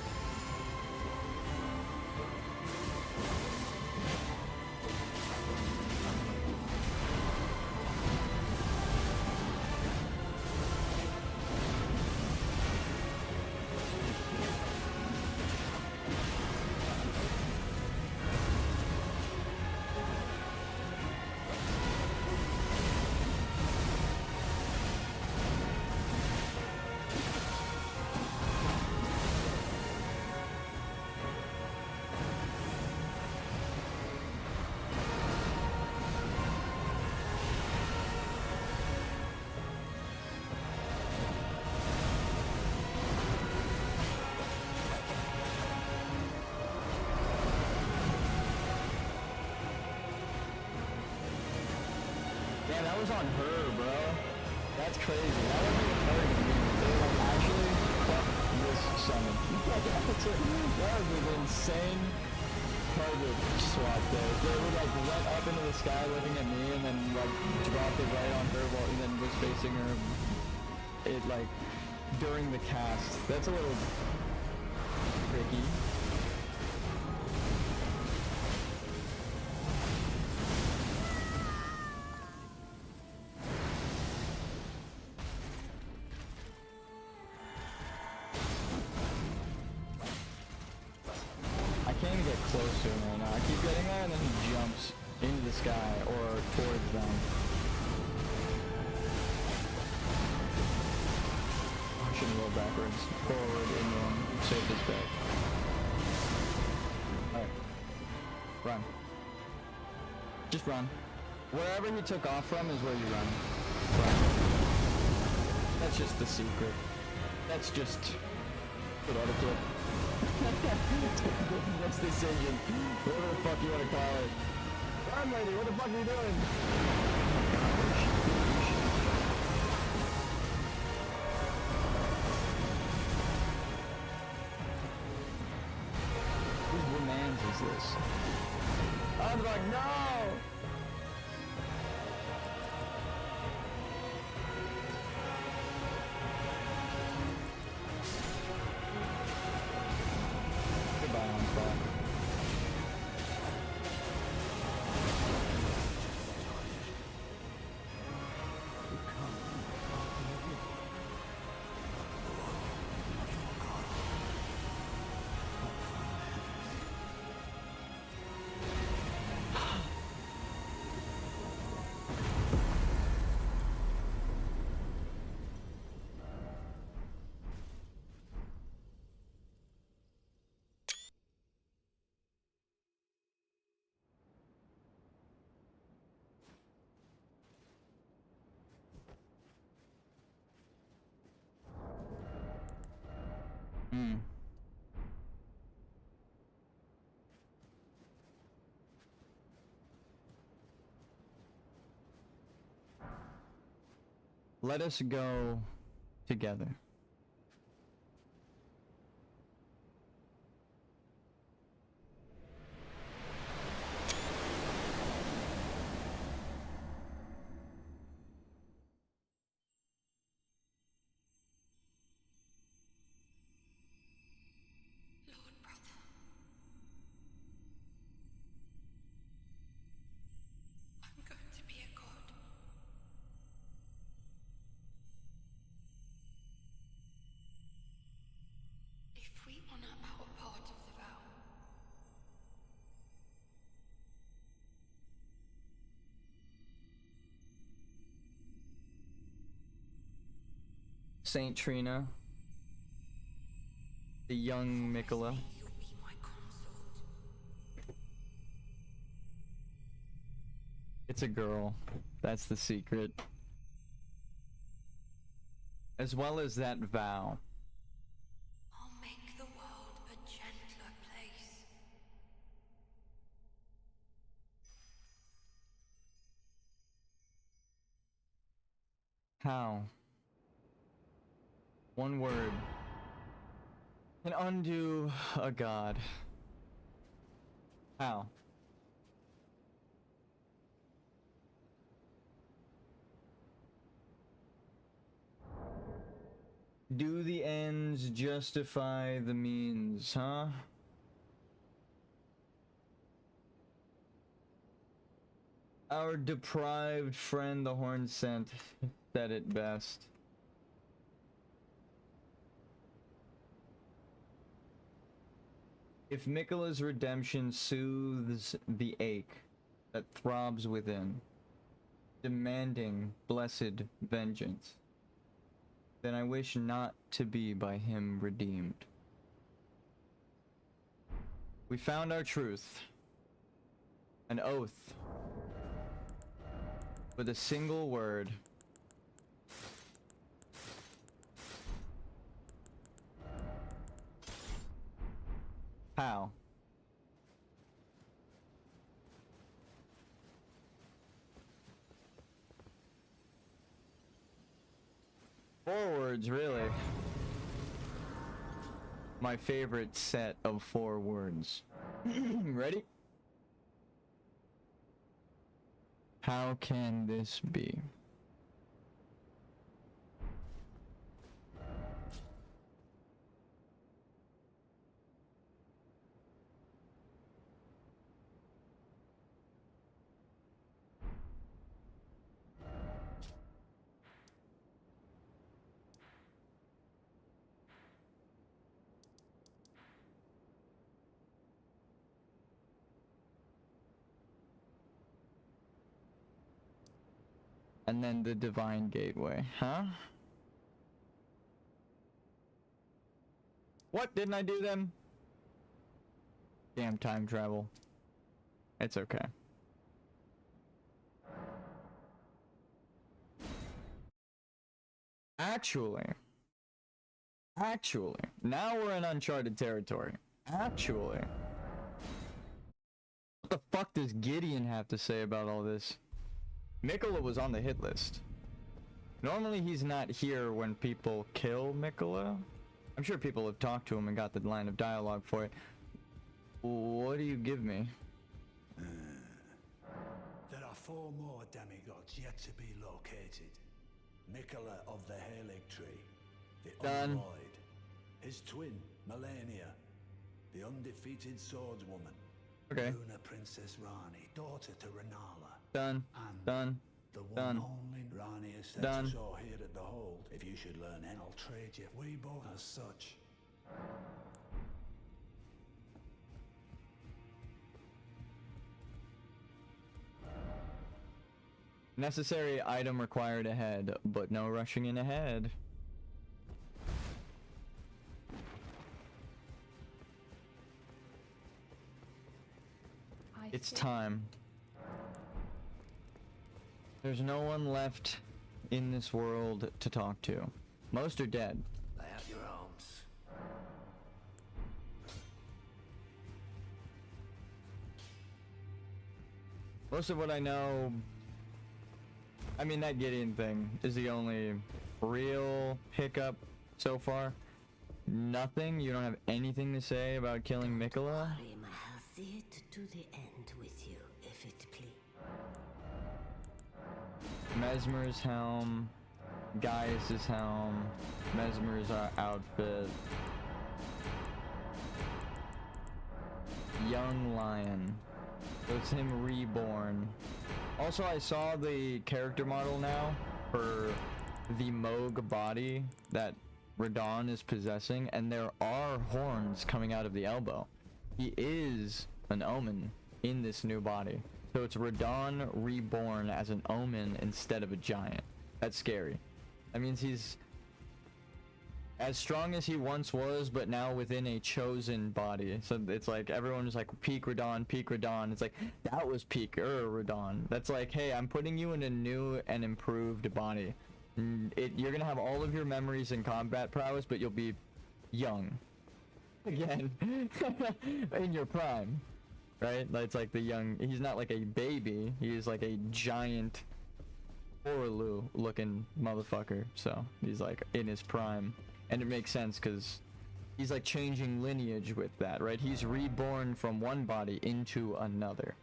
Speaker 1: Yeah, that was on her, bro. That's crazy. That wasn't even targeting me. They like actually fuck this summon. That was an insane target swap there. They would like went up into the sky looking at me and then like dropped it right on her while and then was facing her. It like during the cast. That's a little tricky. I can't even get close to him right now. I keep getting there and then he jumps into the sky or towards them. I shouldn't go backwards. Forward and then save this back. Alright. Run. Just run. Wherever he took off from is where you run. Run. That's just the secret. That's just good etiquette. Best decision. Whatever the fuck you want to call it. Run, lady, what the fuck are you doing? Whose woman's is this? I'm like, no! Let us go together.
Speaker 3: Lord brother, I'm going to be a god. If we honor our part of the vow,
Speaker 1: Saint Trina, the young Mikola.
Speaker 3: you'll be my consort.
Speaker 1: It's a girl. That's the secret. As well as that vow.
Speaker 3: I'll make the world a gentler place.
Speaker 1: How? One word can undo a god. How? Do the ends justify the means, huh? Our deprived friend the Horn Scent said it best. If Mikola's redemption soothes the ache that throbs within, demanding blessed vengeance, then I wish not to be by him redeemed. We found our truth, an oath, with a single word. How? Four words, really. My favorite set of 4 words. Ready? How can this be? And then the divine gateway, huh? What? Didn't I do them? Damn time travel. It's okay. Actually, now we're in uncharted territory. Actually. What the fuck does Gideon have to say about all this? Mikola was on the hit list. Normally he's not here when people kill Mikola. I'm sure people have talked to him and got the line of dialogue for it. What do you give me?
Speaker 2: There are 4 more demigods yet to be located. Mikola of the Halig Tree, the
Speaker 1: Done.
Speaker 2: Unvoid, his twin, Melania, the undefeated swordswoman,
Speaker 1: Okay.
Speaker 2: Luna Princess Rani, daughter to Renala,
Speaker 1: Done.
Speaker 2: and
Speaker 1: Done.
Speaker 2: the one
Speaker 1: Done.
Speaker 2: only Rani has said
Speaker 1: Done.
Speaker 2: so here at the Hold. If you should learn any, I'll trade you. We both as such.
Speaker 1: Necessary item required ahead, but no rushing in ahead. It's time. There's no one left in this world to talk to. Most are dead.
Speaker 2: Lay out your arms.
Speaker 1: Most of what I know I mean, that Gideon thing is the only real hiccup so far. Nothing? You don't have anything to say about killing Mikola?
Speaker 4: I'll see it to the end with you, if it please.
Speaker 1: Mesmer's helm, Gaius's helm, Mesmer's outfit. Young Lion. So it's him reborn. Also, I saw the character model now for the Moog body that Radon is possessing, and there are horns coming out of the elbow. He is an omen in this new body. So it's Radon reborn as an omen instead of a giant. That's scary. That means he's as strong as he once was, but now within a chosen body. So it's like everyone's like peak Radon, peak Radon. It's like that was peak Radon. That's like, hey, I'm putting you in a new and improved body. You're gonna have all of your memories and combat prowess, but you'll be young again in your prime, right? It's like the young. He's not like a baby. He's like a giant Orlu looking motherfucker. So he's like in his prime, and it makes sense because he's like changing lineage with that, right? He's reborn from one body into another.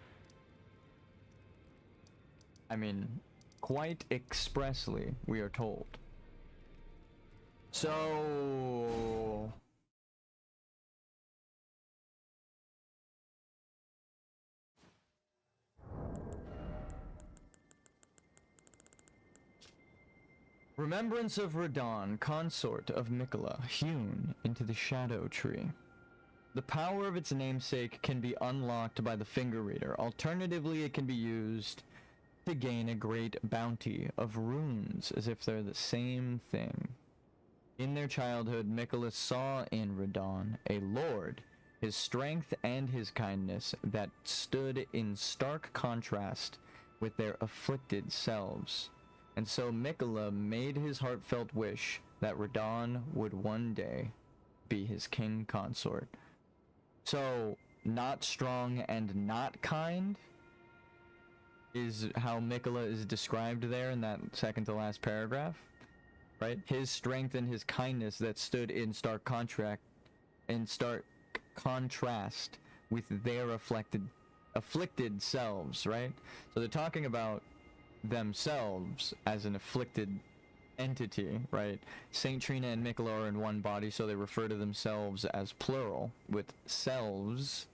Speaker 1: I mean, quite expressly, we are told. So remembrance of Radon, consort of Mikola, hewn into the shadow tree. The power of its namesake can be unlocked by the finger reader. Alternatively, it can be used to gain a great bounty of runes, as if they're the same thing. In their childhood, Mikola saw in Radon a lord, his strength and his kindness that stood in stark contrast with their afflicted selves. And so Mikola made his heartfelt wish that Radon would one day be his king consort. So, not strong and not kind is how Mikola is described there in that second to last paragraph, right? His strength and his kindness that stood in stark contrast with their afflicted selves, right? So they're talking about themselves as an afflicted entity, right? Saint Trina and Mikola are in one body, so they refer to themselves as plural with selves,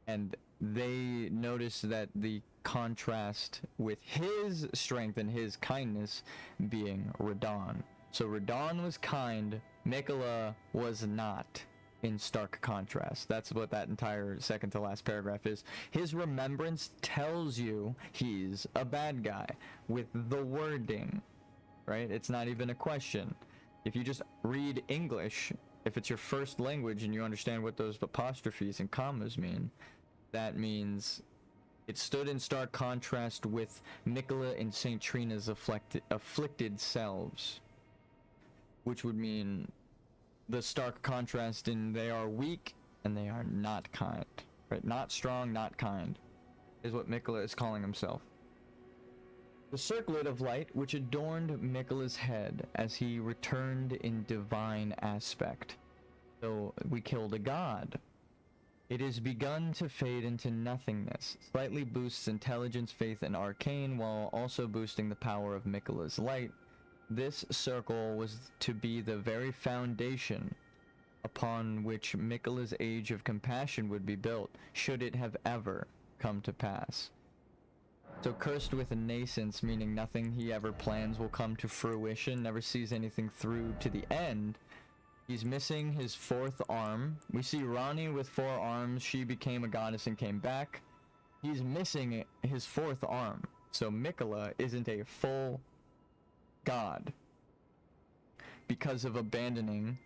Speaker 1: and they notice that the contrast with his strength and his kindness being Radon. So Radon was kind, Mikola was not, in stark contrast. That's what that entire second to last paragraph is. His remembrance tells you he's a bad guy with the wording, right? It's not even a question. If you just read English, if it's your first language and you understand what those apostrophes and commas mean, that means it stood in stark contrast with Mikola and Saint Trina's afflicted selves, which would mean the stark contrast in they are weak and they are not kind, right? Not strong, not kind, is what Mikola is calling himself. The circlet of light which adorned Mikola's head as he returned in divine aspect. So we killed a god. It has begun to fade into nothingness, slightly boosts intelligence, faith, and arcane, while also boosting the power of Mikola's light. This circle was to be the very foundation upon which Mikola's age of compassion would be built, should it have ever come to pass. So cursed with a nascence, meaning nothing he ever plans will come to fruition, never sees anything through to the end. He's missing his fourth arm. We see Rani with 4 arms. She became a goddess and came back. He's missing his fourth arm. So Mikola isn't a full god because of abandoning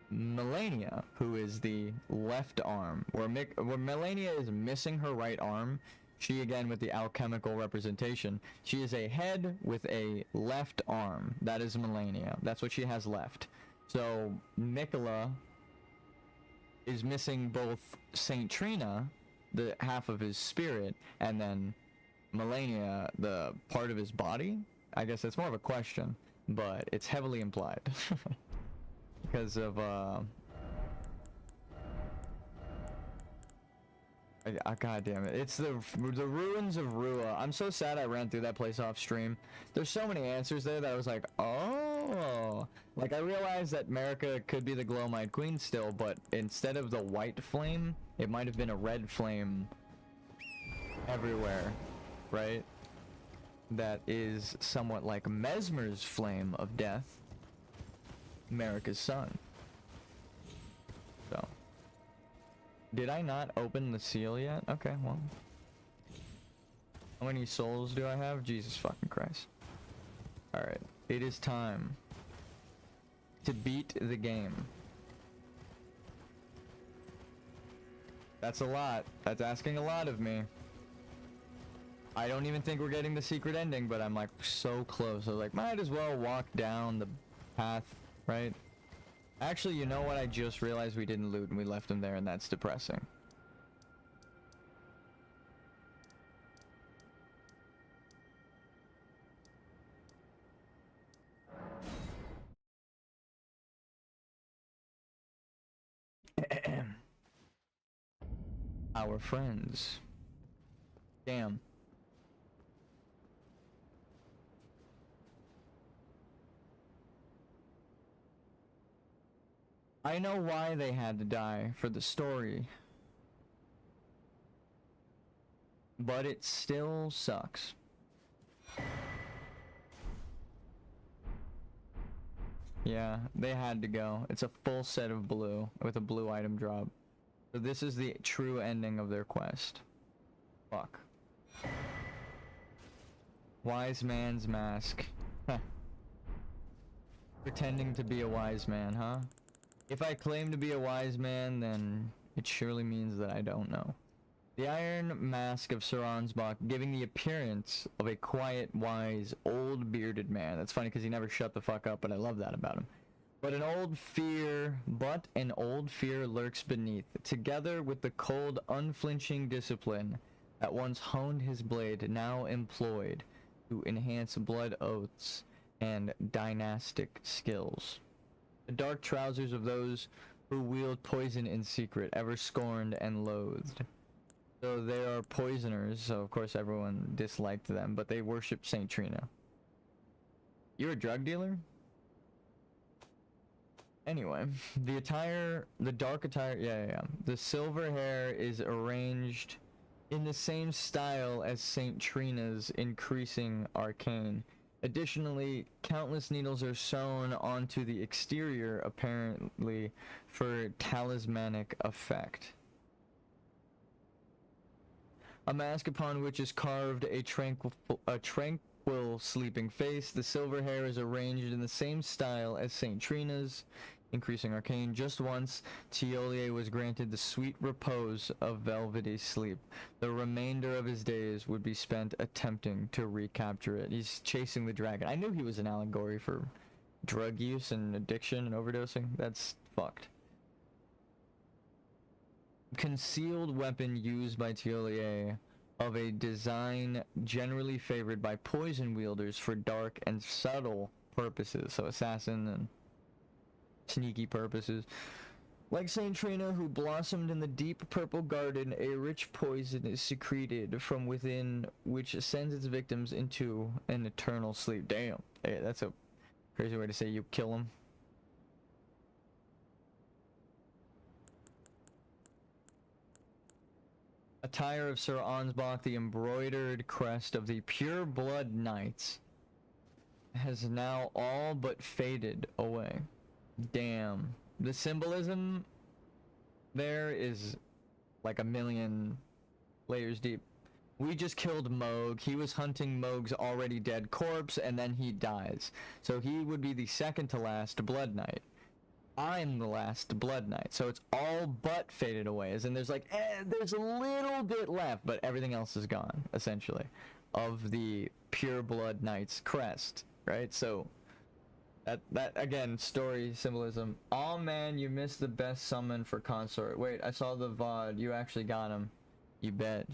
Speaker 1: Melania, who is the left arm. Where Melania is missing her right arm, she, again, with the alchemical representation, she is a head with a left arm. That is Melania. That's what she has left. So Mikola is missing both Saint Trina, the half of his spirit, and then Melania, the part of his body? I guess that's more of a question, but it's heavily implied. Because of, God damn it. It's the ruins of Rua. I'm so sad I ran through that place off stream. There's so many answers there that I was like, oh. Like, I realized that Marika could be the Glowmite Queen still, but instead of the white flame, it might have been a red flame everywhere, right? That is somewhat like Mesmer's flame of death, Marika's son. So, did I not open the seal yet? Okay, well. How many souls do I have? Jesus fucking Christ. Alright, it is time to beat the game. That's a lot. That's asking a lot of me. I don't even think we're getting the secret ending, but I'm like so close. I was like, might as well walk down the path, right? Actually, you know what? I just realized we didn't loot and we left him there, and that's depressing. Our friends. Damn. I know why they had to die for the story, but it still sucks. Yeah, they had to go. It's a full set of blue with a blue item drop. So this is the true ending of their quest. Fuck. Wise man's mask. Pretending to be a wise man, huh? If I claim to be a wise man, then it surely means that I don't know. The iron mask of Sir Ansbach, giving the appearance of a quiet, wise, old bearded man. That's funny because he never shut the fuck up, but I love that about him. But an old fear lurks beneath, together with the cold, unflinching discipline that once honed his blade, now employed to enhance blood oaths and dynastic skills. The dark trousers of those who wield poison in secret, ever scorned and loathed. So they are poisoners, so of course everyone disliked them, but they worship Saint Trina. You're a drug dealer? Anyway, the dark attire, yeah. The silver hair is arranged in the same style as Saint Trina's increasing arcane. Additionally, countless needles are sewn onto the exterior, apparently for talismanic effect. A mask upon which is carved a tranquil sleeping face. The silver hair is arranged in the same style as Saint Trina's, increasing arcane. Just once, Tiolier was granted the sweet repose of velvety sleep. The remainder of his days would be spent attempting to recapture it. He's chasing the dragon. I knew he was an allegory for drug use and addiction and overdosing. That's fucked. Concealed weapon used by Tiolier, of a design generally favored by poison wielders for dark and subtle purposes, so assassin and sneaky purposes. Like Saint Trina, who blossomed in the deep purple garden, a rich poison is secreted from within, which sends its victims into an eternal sleep. Damn, hey, that's a crazy way to say you kill them. Attire of Sir Ansbach, the embroidered crest of the Pure Blood Knights, has now all but faded away. Damn. The symbolism there is like a million layers deep. We just killed Moog. He was hunting Moog's already dead corpse, and then he dies. So he would be the second to last Blood Knight. I'm the last Blood Knight, so it's all but faded away. As in, there's like, there's a little bit left, but everything else is gone, essentially, of the Pure Blood Knight's crest, right? So, that again, story symbolism. Oh man, you missed the best summon for Consort. Wait, I saw the VOD. You actually got him. You bet.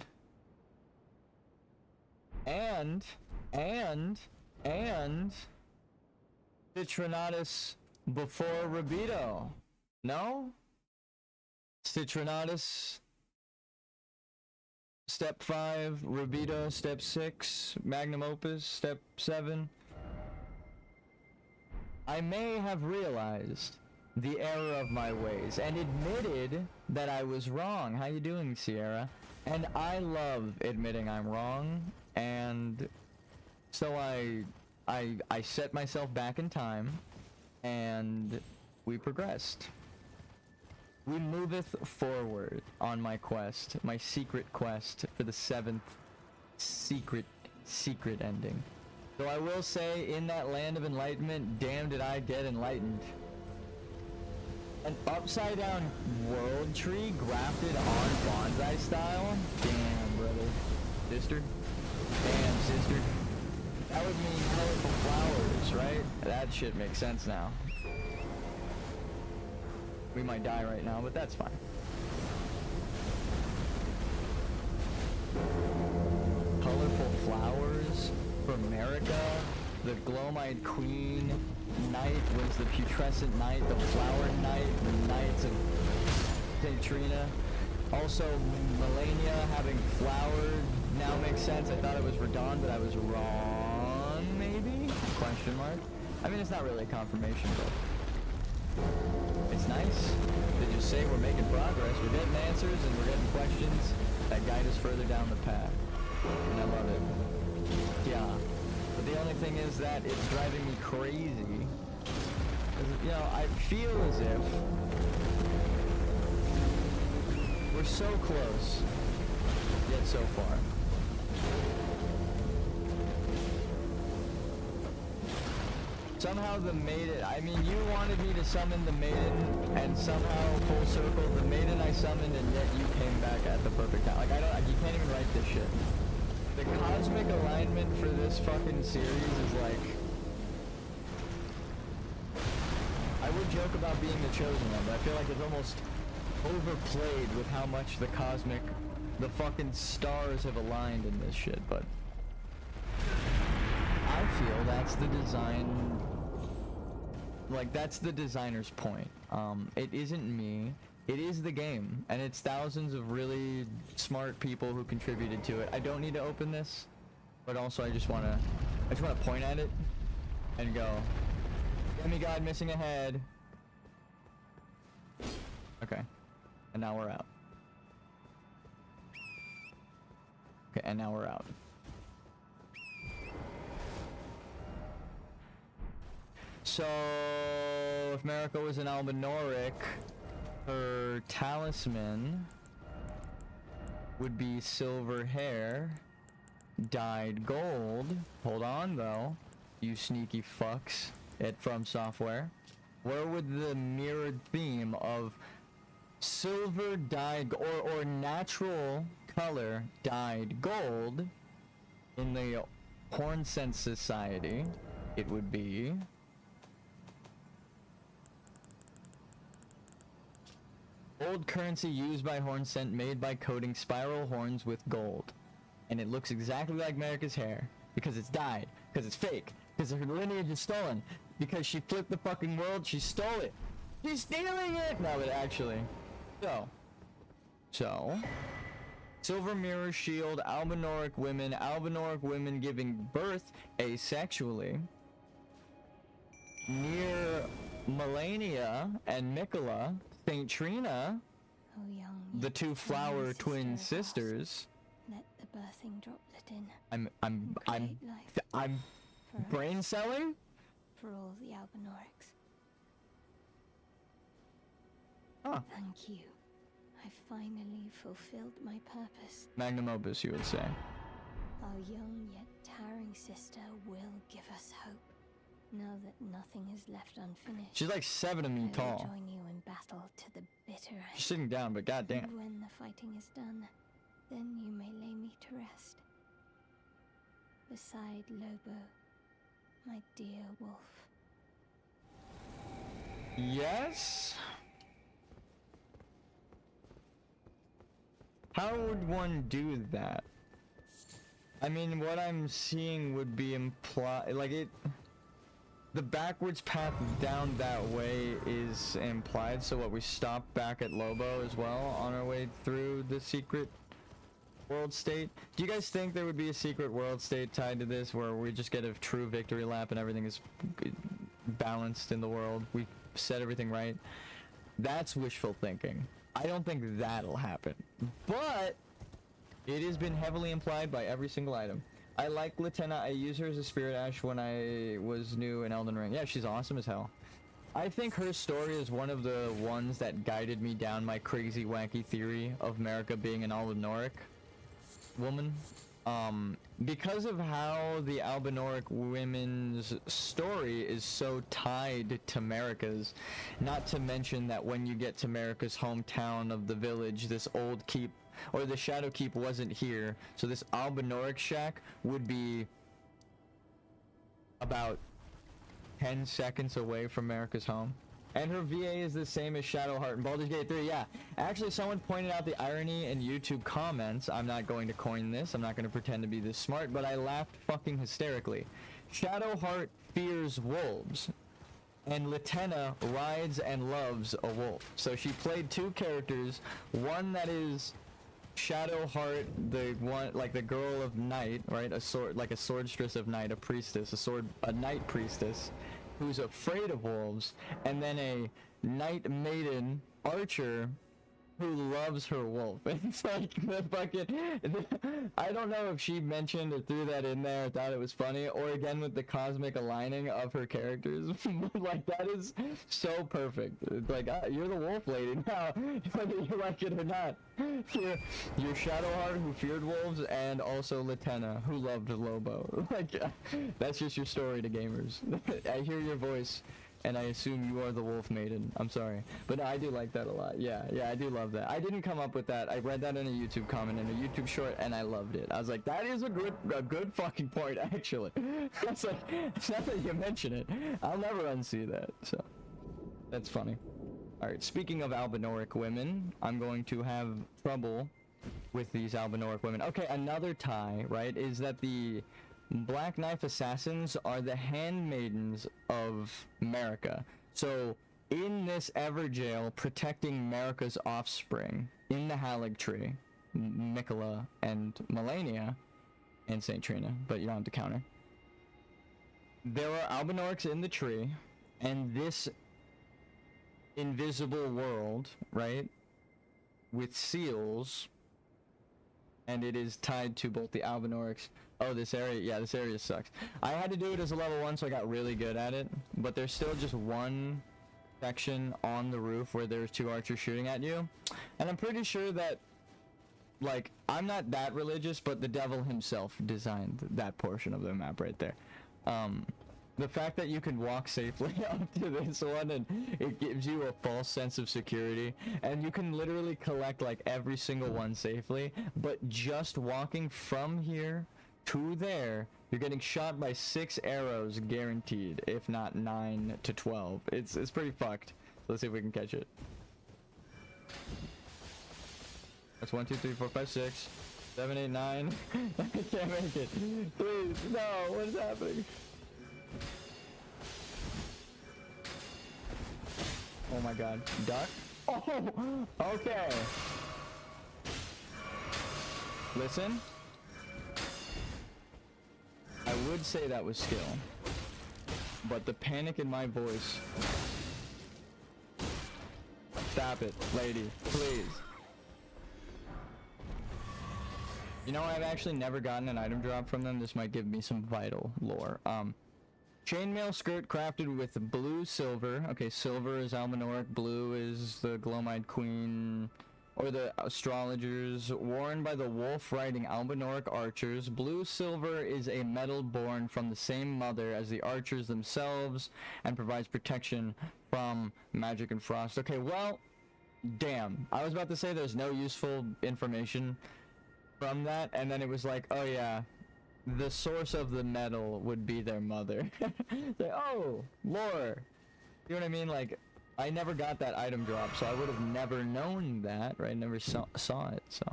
Speaker 1: and Citrinatus before Rabido. No? Citrinatus step 5, Rabido step 6, Magnum Opus step 7. I may have realized the error of my ways and admitted that I was wrong. How you doing, Sierra? And I love admitting I'm wrong, and so I set myself back in time, and we progressed. We moveth forward on my quest, my secret quest for the 7th secret ending. Though I will say, in that land of enlightenment, damn did I get enlightened. An upside down world tree grafted on bonsai style? Damn, brother. Sister? Damn, sister. That would mean colorful flowers, right? That shit makes sense now. We might die right now, but that's fine. Colorful flowers for America. The Glowmite Queen Knight was the Putrescent Knight, the Flower Knight, the Knights of St. Trina. Also, Melania having flowered now makes sense. I thought it was Radon, but I was wrong, maybe? Question mark. I mean, it's not really a confirmation, but it's nice to just say we're making progress. We're getting answers and we're getting questions that guide us further down the path. And I love it. Yeah. But the only thing is that it's driving me crazy. You know, I feel as if we're so close, yet so far. Somehow the maiden, I mean, you wanted me to summon the maiden, and somehow full circle, the maiden I summoned, and yet you came back at the perfect time. Like, you can't even write this shit. The cosmic alignment for this fucking series is like, I would joke about being the chosen one, but I feel like it's almost overplayed with how much the fucking stars have aligned in this shit, but I feel that's the design, like, that's the designer's point. It isn't me, it is the game, and it's thousands of really smart people who contributed to it. I don't need to open this, but also I just wanna point at it and go, demigod missing a head. Okay, and now we're out. Okay, and now we're out. So, if Marika was an Albinoric, her talisman would be silver hair, dyed gold. Hold on, though, you sneaky fucks at From Software. Where would the mirrored theme of silver dyed or natural color dyed gold in the Horn Sense Society? It would be old currency used by Horn Scent, made by coating spiral horns with gold. And it looks exactly like Marika's hair. Because it's dyed. Because it's fake. Because her lineage is stolen. Because she flipped the fucking world, she stole it. She's stealing it! No, but actually. So. Silver mirror shield, Albinoric women giving birth asexually. Near Melania and Mikola, St. Trina,
Speaker 5: Oh, young,
Speaker 1: the two flower twin sisters.
Speaker 5: Let the birthing droplet in.
Speaker 1: I'm brain selling?
Speaker 5: For all the Albinorics.
Speaker 1: Huh.
Speaker 5: Thank you. I finally fulfilled my purpose.
Speaker 1: Magnum opus, you would say.
Speaker 5: Our young yet towering sister will give us hope. Now that nothing is left unfinished.
Speaker 1: She's like 7 of me
Speaker 5: I will
Speaker 1: tall.
Speaker 5: join you in battle to the bitter end.
Speaker 1: She's sitting down, but goddamn.
Speaker 5: And when the fighting is done, then you may lay me to rest. Beside Lobo, my dear wolf.
Speaker 1: Yes? How would one do that? I mean, what I'm seeing would be like it. The backwards path down that way is implied. So what, we stop back at Lobo as well on our way through the secret world state? Do you guys think there would be a secret world state tied to this, where we just get a true victory lap and everything is balanced in the world? We set everything right. That's wishful thinking. I don't think that'll happen, but it has been heavily implied by every single item. I like Lieutenant. I use her as a Spirit Ash when I was new in Elden Ring. Yeah, she's awesome as hell. I think her story is one of the ones that guided me down my crazy, wacky theory of Marika being an Albinoric woman. Because of how the Albinoric women's story is so tied to Marika's, not to mention that when you get to Marika's hometown of the village, this old keep, or the Shadow Keep, wasn't here, so this Albinoric shack would be about 10 seconds away from Marika's home. And her VA is the same as Shadowheart and Baldur's Gate 3, yeah. Actually, someone pointed out the irony in YouTube comments. I'm not going to coin this, I'm not going to pretend to be this smart, but I laughed fucking hysterically. Shadowheart fears wolves, and Lieutenant rides and loves a wolf. So she played two characters, one that is Shadowheart, the one, like the girl of night, right? A sword, like a swordstress of night, a priestess, a night priestess, who's afraid of wolves, and then a night maiden archer who loves her wolf. It's like the fucking, I don't know if she mentioned or threw that in there, thought it was funny, or again with the cosmic aligning of her characters. Like, that is so perfect. It's like, you're the wolf lady now, whether you like it or not. You're Shadowheart, who feared wolves, and also Lieutenant, who loved Lobo. Like, that's just your story to gamers. I hear your voice, and I assume you are the Wolf Maiden. I'm sorry. But I do like that a lot. Yeah, I do love that. I didn't come up with that. I read that in a YouTube comment, in a YouTube short, and I loved it. I was like, that is a good fucking point, actually. It's like, it's not that you mention it. I'll never unsee that, so. That's funny. Alright, speaking of Albinoric women, I'm going to have trouble with these Albinoric women. Okay, another tie, right, is that the Black Knife Assassins are the handmaidens of Marika. So, in this Everjail, protecting Marika's offspring, in the Halig Tree, Mikola and Melania, and Saint Trina, but you don't have to counter. There are Albinorics in the tree, and this invisible world, right, with seals, and it is tied to both the Albinorics. Oh, this area, yeah, this area sucks. I had to do it as a level 1, so I got really good at it, but there's still just one section on the roof where there's 2 archers shooting at you, and I'm pretty sure that, like, I'm not that religious, but the devil himself designed that portion of the map right there. The fact that you can walk safely up to this one, and it gives you a false sense of security, and you can literally collect like every single one safely, but just walking from here to there, you're getting shot by 6 arrows guaranteed, if not 9 to 12. It's pretty fucked. Let's see if we can catch it. That's 1, 2, 3, 4, 5, 6, 7, 8, 9. I can't make it. Please, no, what is happening? Oh my god. Duck? Oh! Okay. Listen. I would say that was skill, but the panic in my voice. Stop it, lady, please. You know, I've actually never gotten an item drop from them. This might give me some vital lore. Chainmail skirt crafted with blue silver. Okay, silver is Albinoric, blue is the Glowmide Queen, or the astrologers, worn by the wolf-riding Albinoric archers. Blue silver is a metal born from the same mother as the archers themselves, and provides protection from magic and frost. Okay, well, damn. I was about to say there's no useful information from that, and then it was like, oh yeah, the source of the metal would be their mother. Like, oh, lore. You know what I mean? Like, I never got that item drop, so I would have never known that, right? Never saw it, so.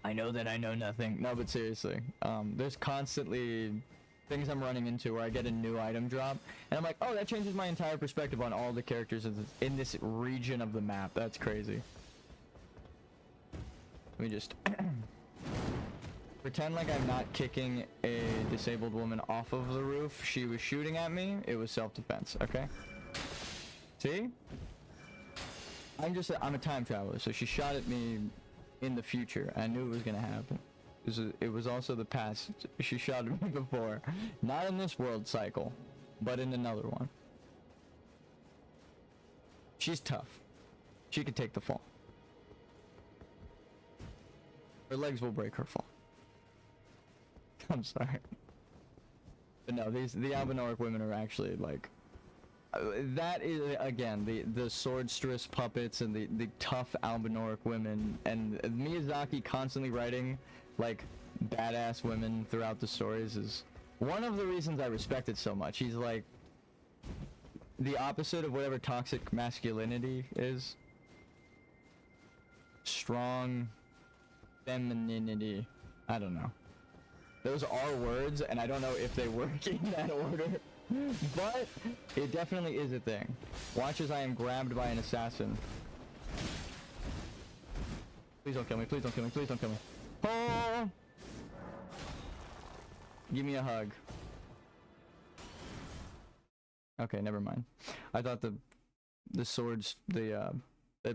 Speaker 1: I know that I know nothing. No, but seriously, there's constantly things I'm running into where I get a new item drop, and I'm like, oh, that changes my entire perspective on all the characters in this region of the map. That's crazy. Let me just pretend like I'm not kicking a disabled woman off of the roof. She was shooting at me. It was self-defense, okay? See? I'm a time traveler, so she shot at me in the future. I knew it was gonna happen. It was also the past. She shot at me before. Not in this world cycle, but in another one. She's tough. She could take the fall. Her legs will break her fall. I'm sorry. But no, the Albinoric women are actually like... that is, again, the swordstress puppets and the tough Albinoric women, and Miyazaki constantly writing, like, badass women throughout the stories is one of the reasons I respect it so much. He's like the opposite of whatever toxic masculinity is. Strong femininity. I don't know. Those are words, and I don't know if they work in that order. But it definitely is a thing. Watch as I am grabbed by an assassin. Please don't kill me, please don't kill me, please don't kill me. Oh! Give me a hug. Okay, never mind. I thought the swords, the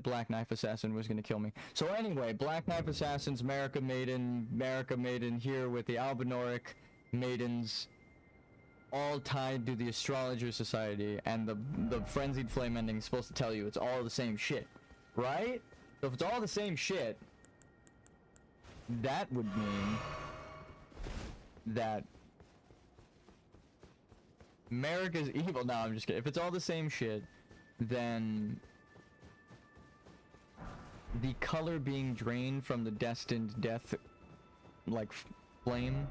Speaker 1: Black Knife Assassin was gonna kill me. So anyway, Black Knife Assassins, Marika Maiden here with the Albinoric Maidens, all tied to the Astrologer Society, and the Frenzied Flame ending is supposed to tell you it's all the same shit, right? So if it's all the same shit, that would mean that America's evil. No, I'm just kidding. If it's all the same shit, then the color being drained from the destined death, like, flame,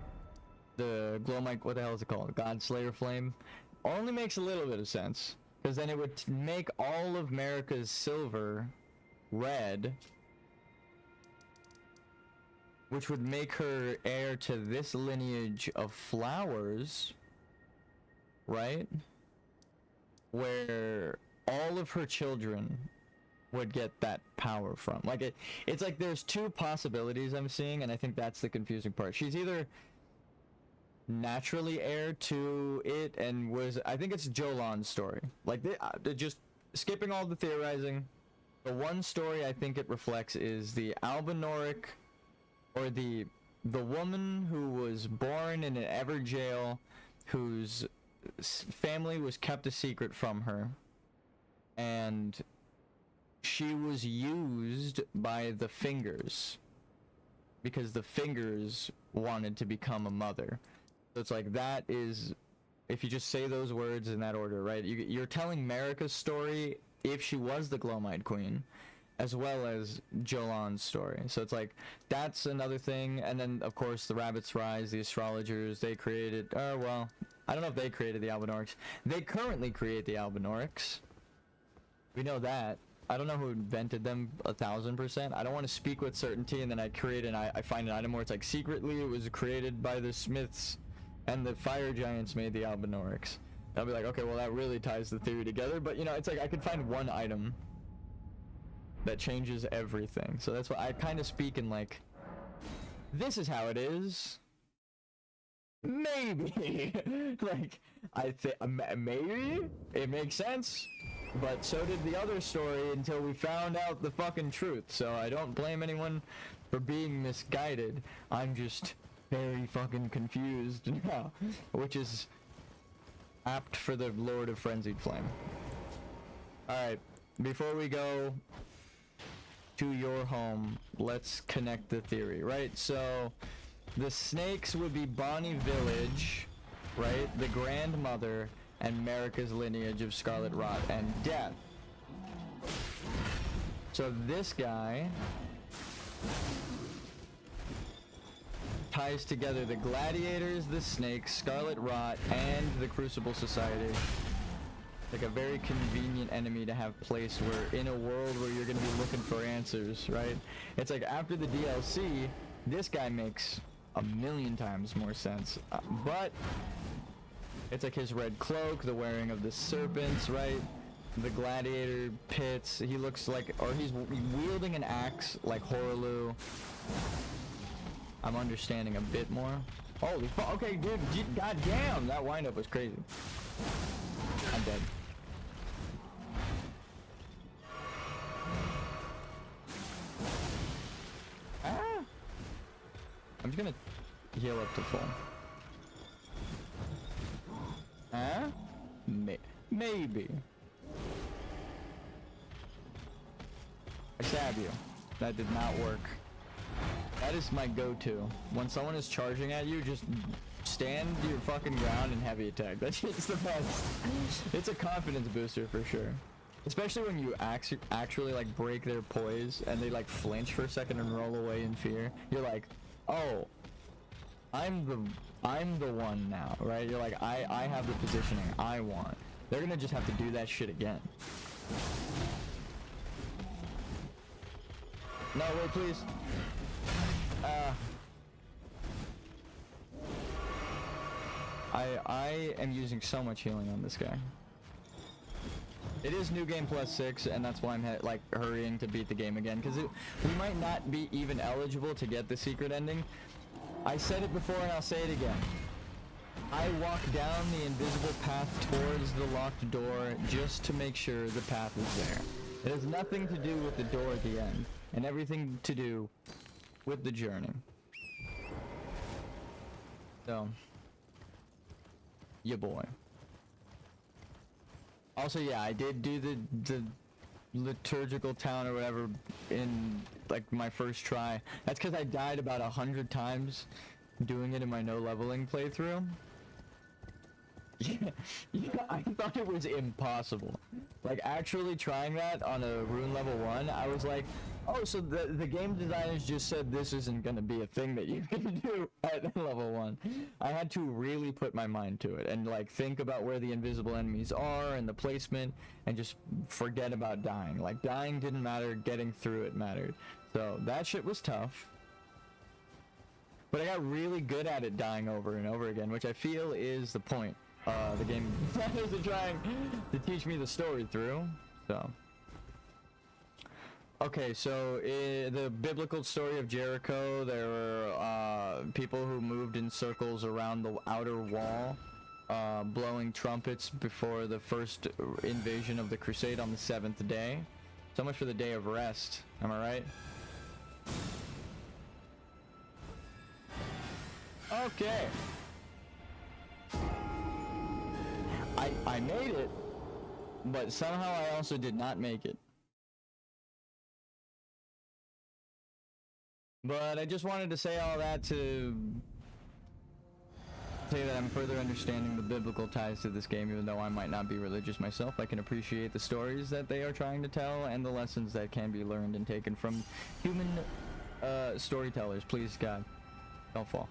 Speaker 1: the Glowmite, what the hell is it called? Godslayer flame, only makes a little bit of sense, because then it would make all of America's silver red, which would make her heir to this lineage of flowers, right? Where all of her children would get that power from. Like, it's like there's two possibilities I'm seeing, and I think that's the confusing part. She's either naturally heir to it and was, I think it's Jolan's story. Like, just skipping all the theorizing, the one story I think it reflects is the Albinoric, or the woman who was born in an Everjail, whose family was kept a secret from her, and she was used by the Fingers because the Fingers wanted to become a mother. So it's like, that is, if you just say those words in that order, right? You're telling Marika's story if she was the Glowmite Queen, as well as Jolan's story. So it's like, that's another thing. And then, of course, the Rabbit's Rise, the Astrologers, they created, well, I don't know if they created the Albinorics. They currently create the Albinorics. We know that. I don't know who invented them 1000%. I don't want to speak with certainty and then I create and I find an item where it's like, secretly it was created by the Smiths and the Fire Giants made the Albinorics. I'll be like, okay, well that really ties the theory together. But you know, it's like I could find one item that changes everything. So that's why I kind of speak in like, this is how it is. Maybe. Like, I think maybe it makes sense. But so did the other story until we found out the fucking truth. So I don't blame anyone for being misguided. I'm just very fucking confused now, which is apt for the Lord of Frenzied Flame. Alright, before we go to your home, let's connect the theory, right? So the snakes would be Bonnie Village, right? The grandmother and Marika's lineage of Scarlet Rot and death. So this guy ties together the gladiators, the snakes, Scarlet Rot, and the Crucible Society. Like a very convenient enemy to have placed where in a world where you're gonna be looking for answers, right? It's like after the DLC, This guy makes a million times more sense, but it's like his red cloak, the wearing of the serpents, right? The gladiator pits. He looks like, or he's wielding an axe like Horaloo. I'm understanding a bit more. Holy fuck! Okay, dude, goddamn, that windup was crazy. I'm dead. Ah! I'm just gonna heal up to full. Huh? Maybe. I stab you. That did not work. That is my go-to. When someone is charging at you, just stand your fucking ground and heavy attack. That shit's the best. It's a confidence booster for sure. Especially when you actually like break their poise and they like flinch for a second and roll away in fear. You're like, oh, I'm the one now, right? You're like, I have the positioning I want. They're gonna just have to do that shit again. No, wait, please. I am using so much healing on this guy. It is New Game Plus 6, and that's why I'm like hurrying to beat the game again, because we might not be even eligible to get the secret ending. I said it before and I'll say it again. I walk down the invisible path towards the locked door just to make sure the path is there. It has nothing to do with the door at the end, and everything to do with the journey. So, ya boy. Also, yeah, I did do the liturgical town or whatever in like my first try. That's because I died about 100 times doing it in my no leveling playthrough. Yeah, I thought it was impossible. Like actually trying that on a rune level 1, I was like, oh, so the game designers just said this isn't gonna be a thing that you can do at level 1. I had to really put my mind to it and like think about where the invisible enemies are and the placement and just forget about dying. Like dying didn't matter, getting through it mattered. So that shit was tough. But I got really good at it dying over and over again, which I feel is the point. The game designers are trying to teach me the story through, so. Okay, so the biblical story of Jericho, there were people who moved in circles around the outer wall, blowing trumpets before the first invasion of the crusade on the 7th day. So much for the day of rest, am I right? Okay. I made it, but somehow I also did not make it. But I just wanted to say all that to say that I'm further understanding the biblical ties to this game, even though I might not be religious myself. I can appreciate the stories that they are trying to tell and the lessons that can be learned and taken from human storytellers. Please, God, don't fall.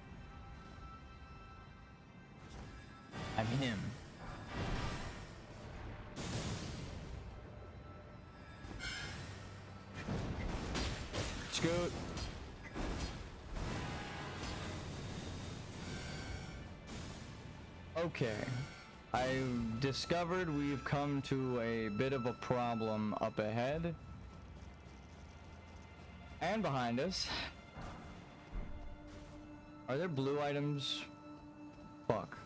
Speaker 1: I'm him. Scoot. Okay. I've discovered we've come to a bit of a problem up ahead. And behind us. Are there blue items? Fuck.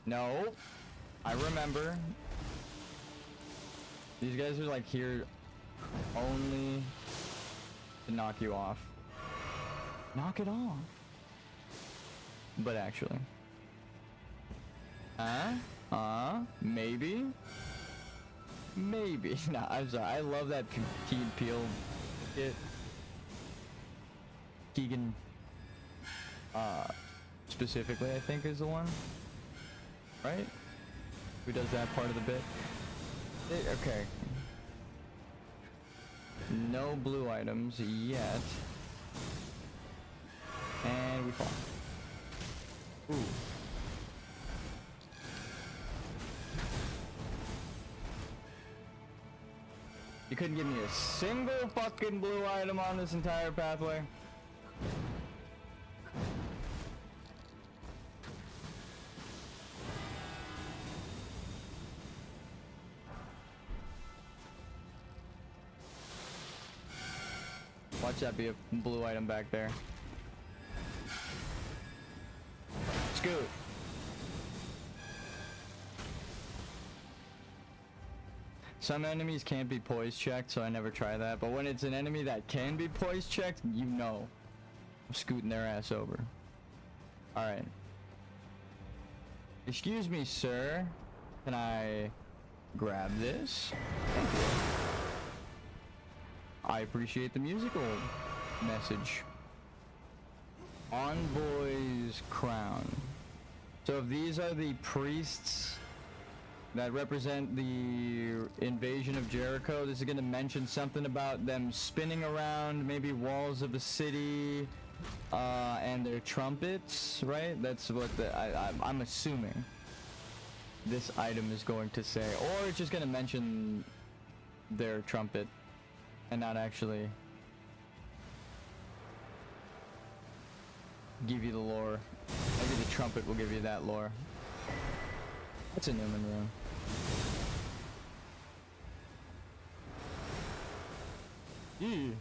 Speaker 1: No. I remember. These guys are like here only to knock you off. Knock it off. But actually. Maybe? Maybe. Nah, I'm sorry. I love that Keyed Peel kit. Keegan, specifically, I think is the one. Right? Who does that part of the bit? Okay. No blue items yet. And we fall. Ooh. You couldn't give me a single fucking blue item on this entire pathway. Watch that be a blue item back there. Scoot. Some enemies can't be poise checked, so I never try that. But when it's an enemy that can be poise checked, you know I'm scooting their ass over. Alright. Excuse me, sir. Can I grab this? Thank you. I appreciate the musical message. Envoy's crown. So if these are the priests that represent the invasion of Jericho, this is going to mention something about them spinning around maybe walls of the city and their trumpets, right? That's what I'm assuming this item is going to say. Or it's just going to mention their trumpet and not actually give you the lore. Maybe the trumpet will give you that lore. It's a Newman room. Eee.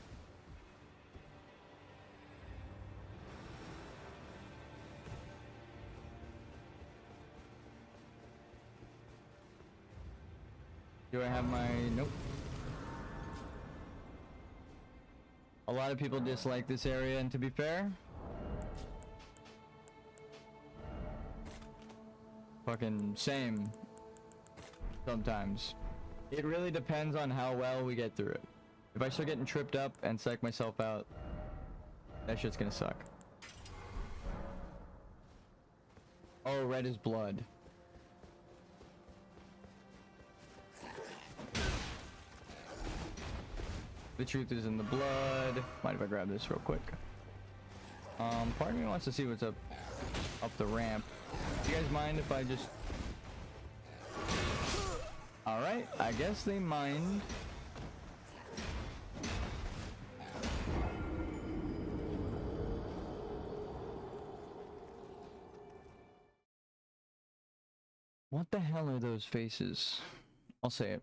Speaker 1: Do I have my... Nope. A lot of people dislike this area, and to be fair, fucking same sometimes. It really depends on how well we get through it. If I start getting tripped up and psych myself out, that shit's gonna suck. Oh, red is blood. The truth is in the blood. Mind if I grab this real quick? Part of me wants to see what's up the ramp. Do you guys mind if I just... Alright, I guess they mind. What the hell are those faces? I'll say it.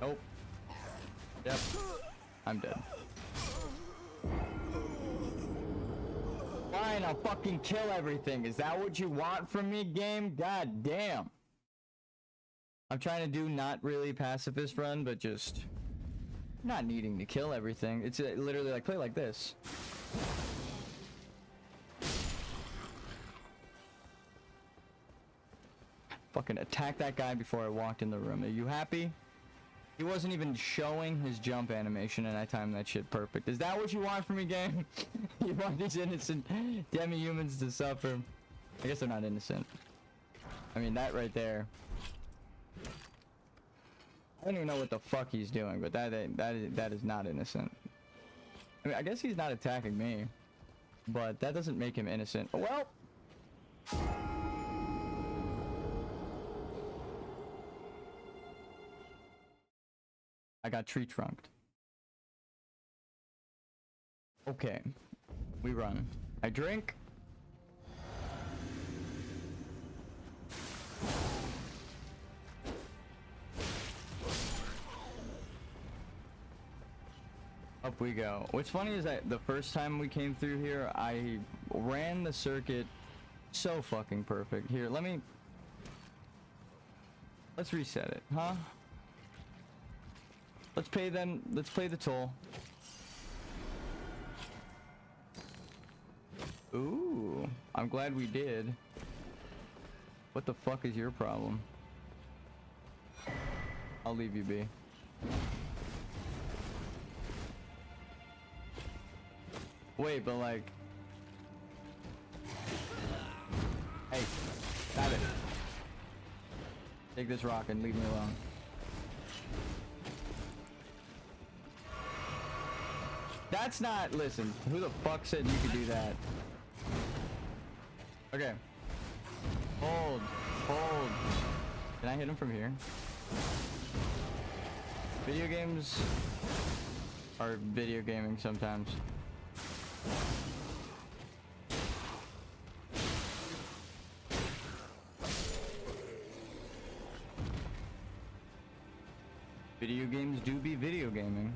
Speaker 1: Nope. Yep. I'm dead. Fine, I'll fucking kill everything. Is that what you want from me, game? God damn. I'm trying to do not really pacifist run, but just not needing to kill everything. It's literally like play like this. Fucking attack that guy before I walked in the room. Are you happy? He wasn't even showing his jump animation, and I timed that shit perfect. Is that what you want from me, game? You want these innocent demi-humans to suffer? I guess they're not innocent. I mean, that right there. I don't even know what the fuck he's doing, but that is not innocent. I mean, I guess he's not attacking me, but that doesn't make him innocent. Well. I got tree trunked. Okay. We run. I drink. Up we go. What's funny is that the first time we came through here, I ran the circuit so fucking perfect. Here, let's reset it, huh? Let's pay the toll. Ooh, I'm glad we did. What the fuck is your problem? I'll leave you be. Wait, but like... Hey, stop it. Take this rock and leave me alone. That's not, listen, who the fuck said you could do that? Okay. Hold. Can I hit him from here? Video games are video gaming sometimes. Video games do be video gaming.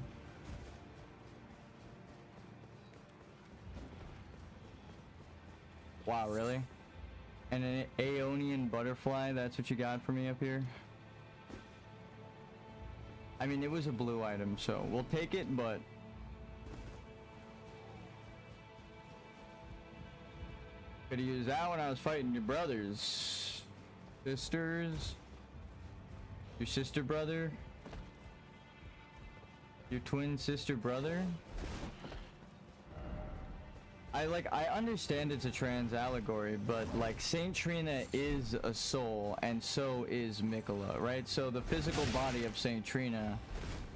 Speaker 1: Wow, really? And an Aeonian butterfly, that's what you got for me up here? I mean, it was a blue item, so we'll take it, but... Could've used that when I was fighting your brothers. Sisters. Your sister brother. Your twin sister brother. I understand it's a trans allegory, but like Saint Trina is a soul and so is Mikola, right? So the physical body of Saint Trina,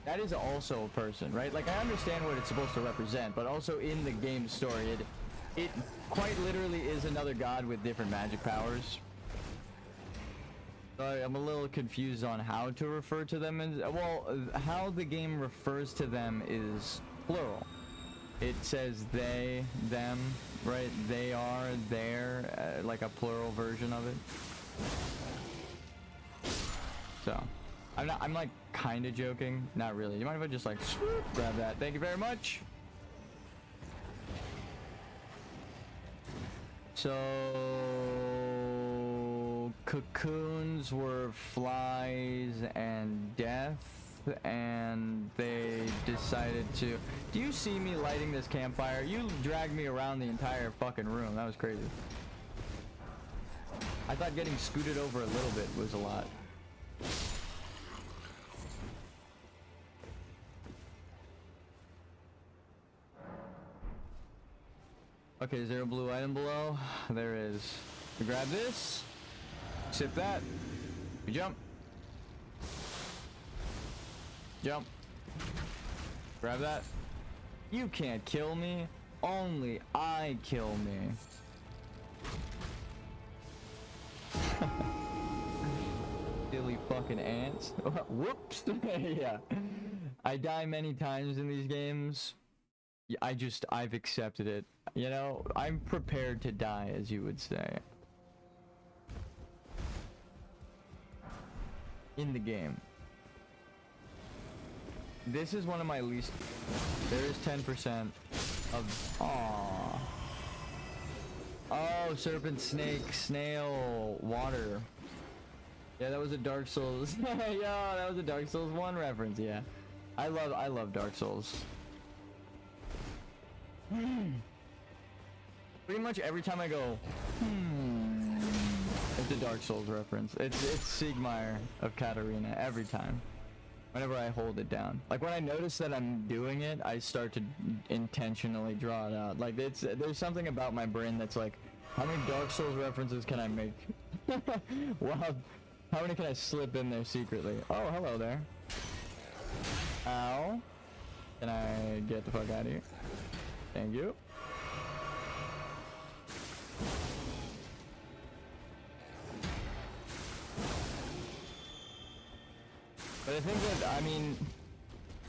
Speaker 1: that is also a person, right? Like I understand what it's supposed to represent, but also in the game story, it quite literally is another god with different magic powers. So I'm a little confused on how to refer to them as, well, how the game refers to them is plural. It says they, them, right? They are, they're, like a plural version of it. So, I'm like kind of joking. Not really. You mind if I just like swoop, grab that? Thank you very much. So, cocoons were flies and death. And they decided to... Do you see me lighting this campfire? You dragged me around the entire fucking room. That was crazy. I thought getting scooted over a little bit was a lot. Okay, is there a blue item below? There is. We grab this. Sip that. We jump. Jump. Grab that. You can't kill me. Only I kill me. Silly fucking ants. Whoops. Yeah. I die many times in these games. I've accepted it. You know, I'm prepared to die, as you would say. In the game. This is one of my least... There is 10% of... Aww. Oh, serpent, snake, snail, water. Yeah, that was a Dark Souls. Yeah, that was a Dark Souls 1 reference, yeah. I love Dark Souls. Pretty much every time I go, it's a Dark Souls reference. It's Sigmar of Katarina every time. Whenever I hold it down. Like when I notice that I'm doing it, I start to intentionally draw it out. Like there's something about my brain that's like, how many Dark Souls references can I make? Wow, how many can I slip in there secretly? Oh, hello there. Ow. Can I get the fuck out of here? Thank you. But I think that, I mean,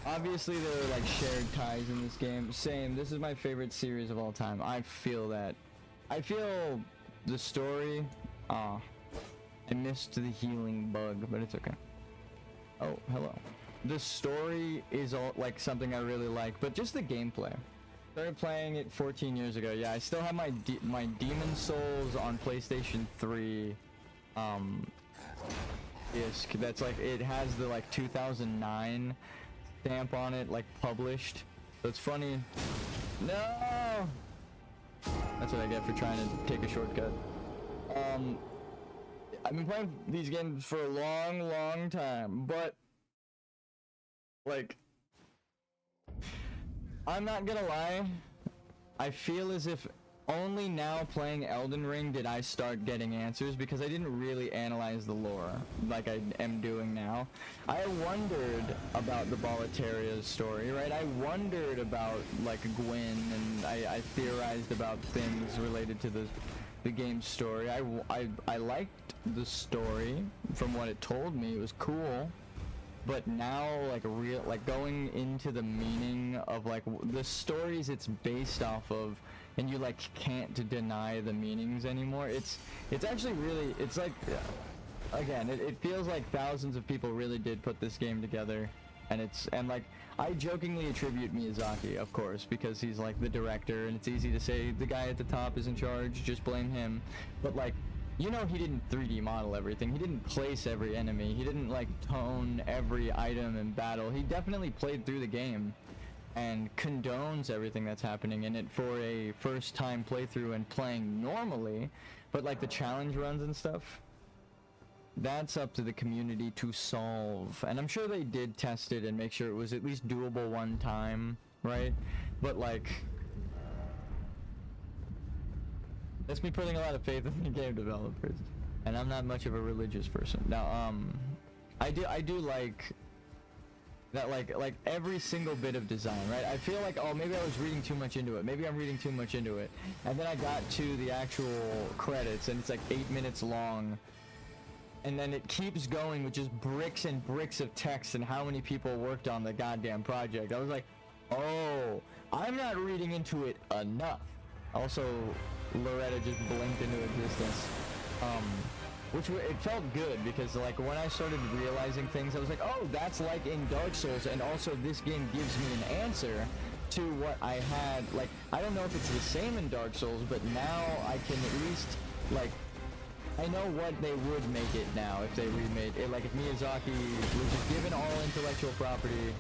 Speaker 1: obviously there are like shared ties in this game. Same, this is my favorite series of all time. I feel that. I feel the story, I missed the healing bug, but it's okay. Oh, hello. The story is all like something I really like, but just the gameplay. Started playing it 14 years ago. Yeah, I still have my Demon Souls on PlayStation 3, disc that's like, it has the like 2009 stamp on it, like published. So it's funny. No, that's what I get for trying to take a shortcut. I've been playing these games for a long time, but like, I'm not gonna lie, I feel as if only now playing Elden Ring did I start getting answers, because I didn't really analyze the lore like I am doing now. I wondered about the Boletaria's story, right? I wondered about like Gwyn, and I theorized about things related to the game's story. I liked the story from what it told me. It was cool. But now, like going into the meaning of like the stories it's based off of, and you like can't deny the meanings anymore. It's actually really, it's like, again, it feels like thousands of people really did put this game together, and like I jokingly attribute Miyazaki, of course, because he's like the director, and it's easy to say the guy at the top is in charge, just blame him. But like, you know, he didn't 3D model everything. He didn't place every enemy. He didn't like tone every item in battle. He definitely played through the game and condones everything that's happening in it for a first time playthrough and playing normally. But like the challenge runs and stuff, that's up to the community to solve. And I'm sure they did test it and make sure it was at least doable one time, right? But like, that's me putting a lot of faith in the game developers, and I'm not much of a religious person. Now, I do like that, like every single bit of design, right? I feel like, oh, maybe I was reading too much into it. Maybe I'm reading too much into it. And then I got to the actual credits, and it's like 8 minutes long, and then it keeps going with just bricks and bricks of text and how many people worked on the goddamn project. I was like, oh, I'm not reading into it enough. Also, Loretta just blinked into existence, it felt good, because like when I started realizing things, I was like, oh, that's like in Dark Souls, and also this game gives me an answer to what I had. Like, I don't know if it's the same in Dark Souls, but now I can at least, like, I know what they would make it now if they remade it. Like if Miyazaki was just given all intellectual property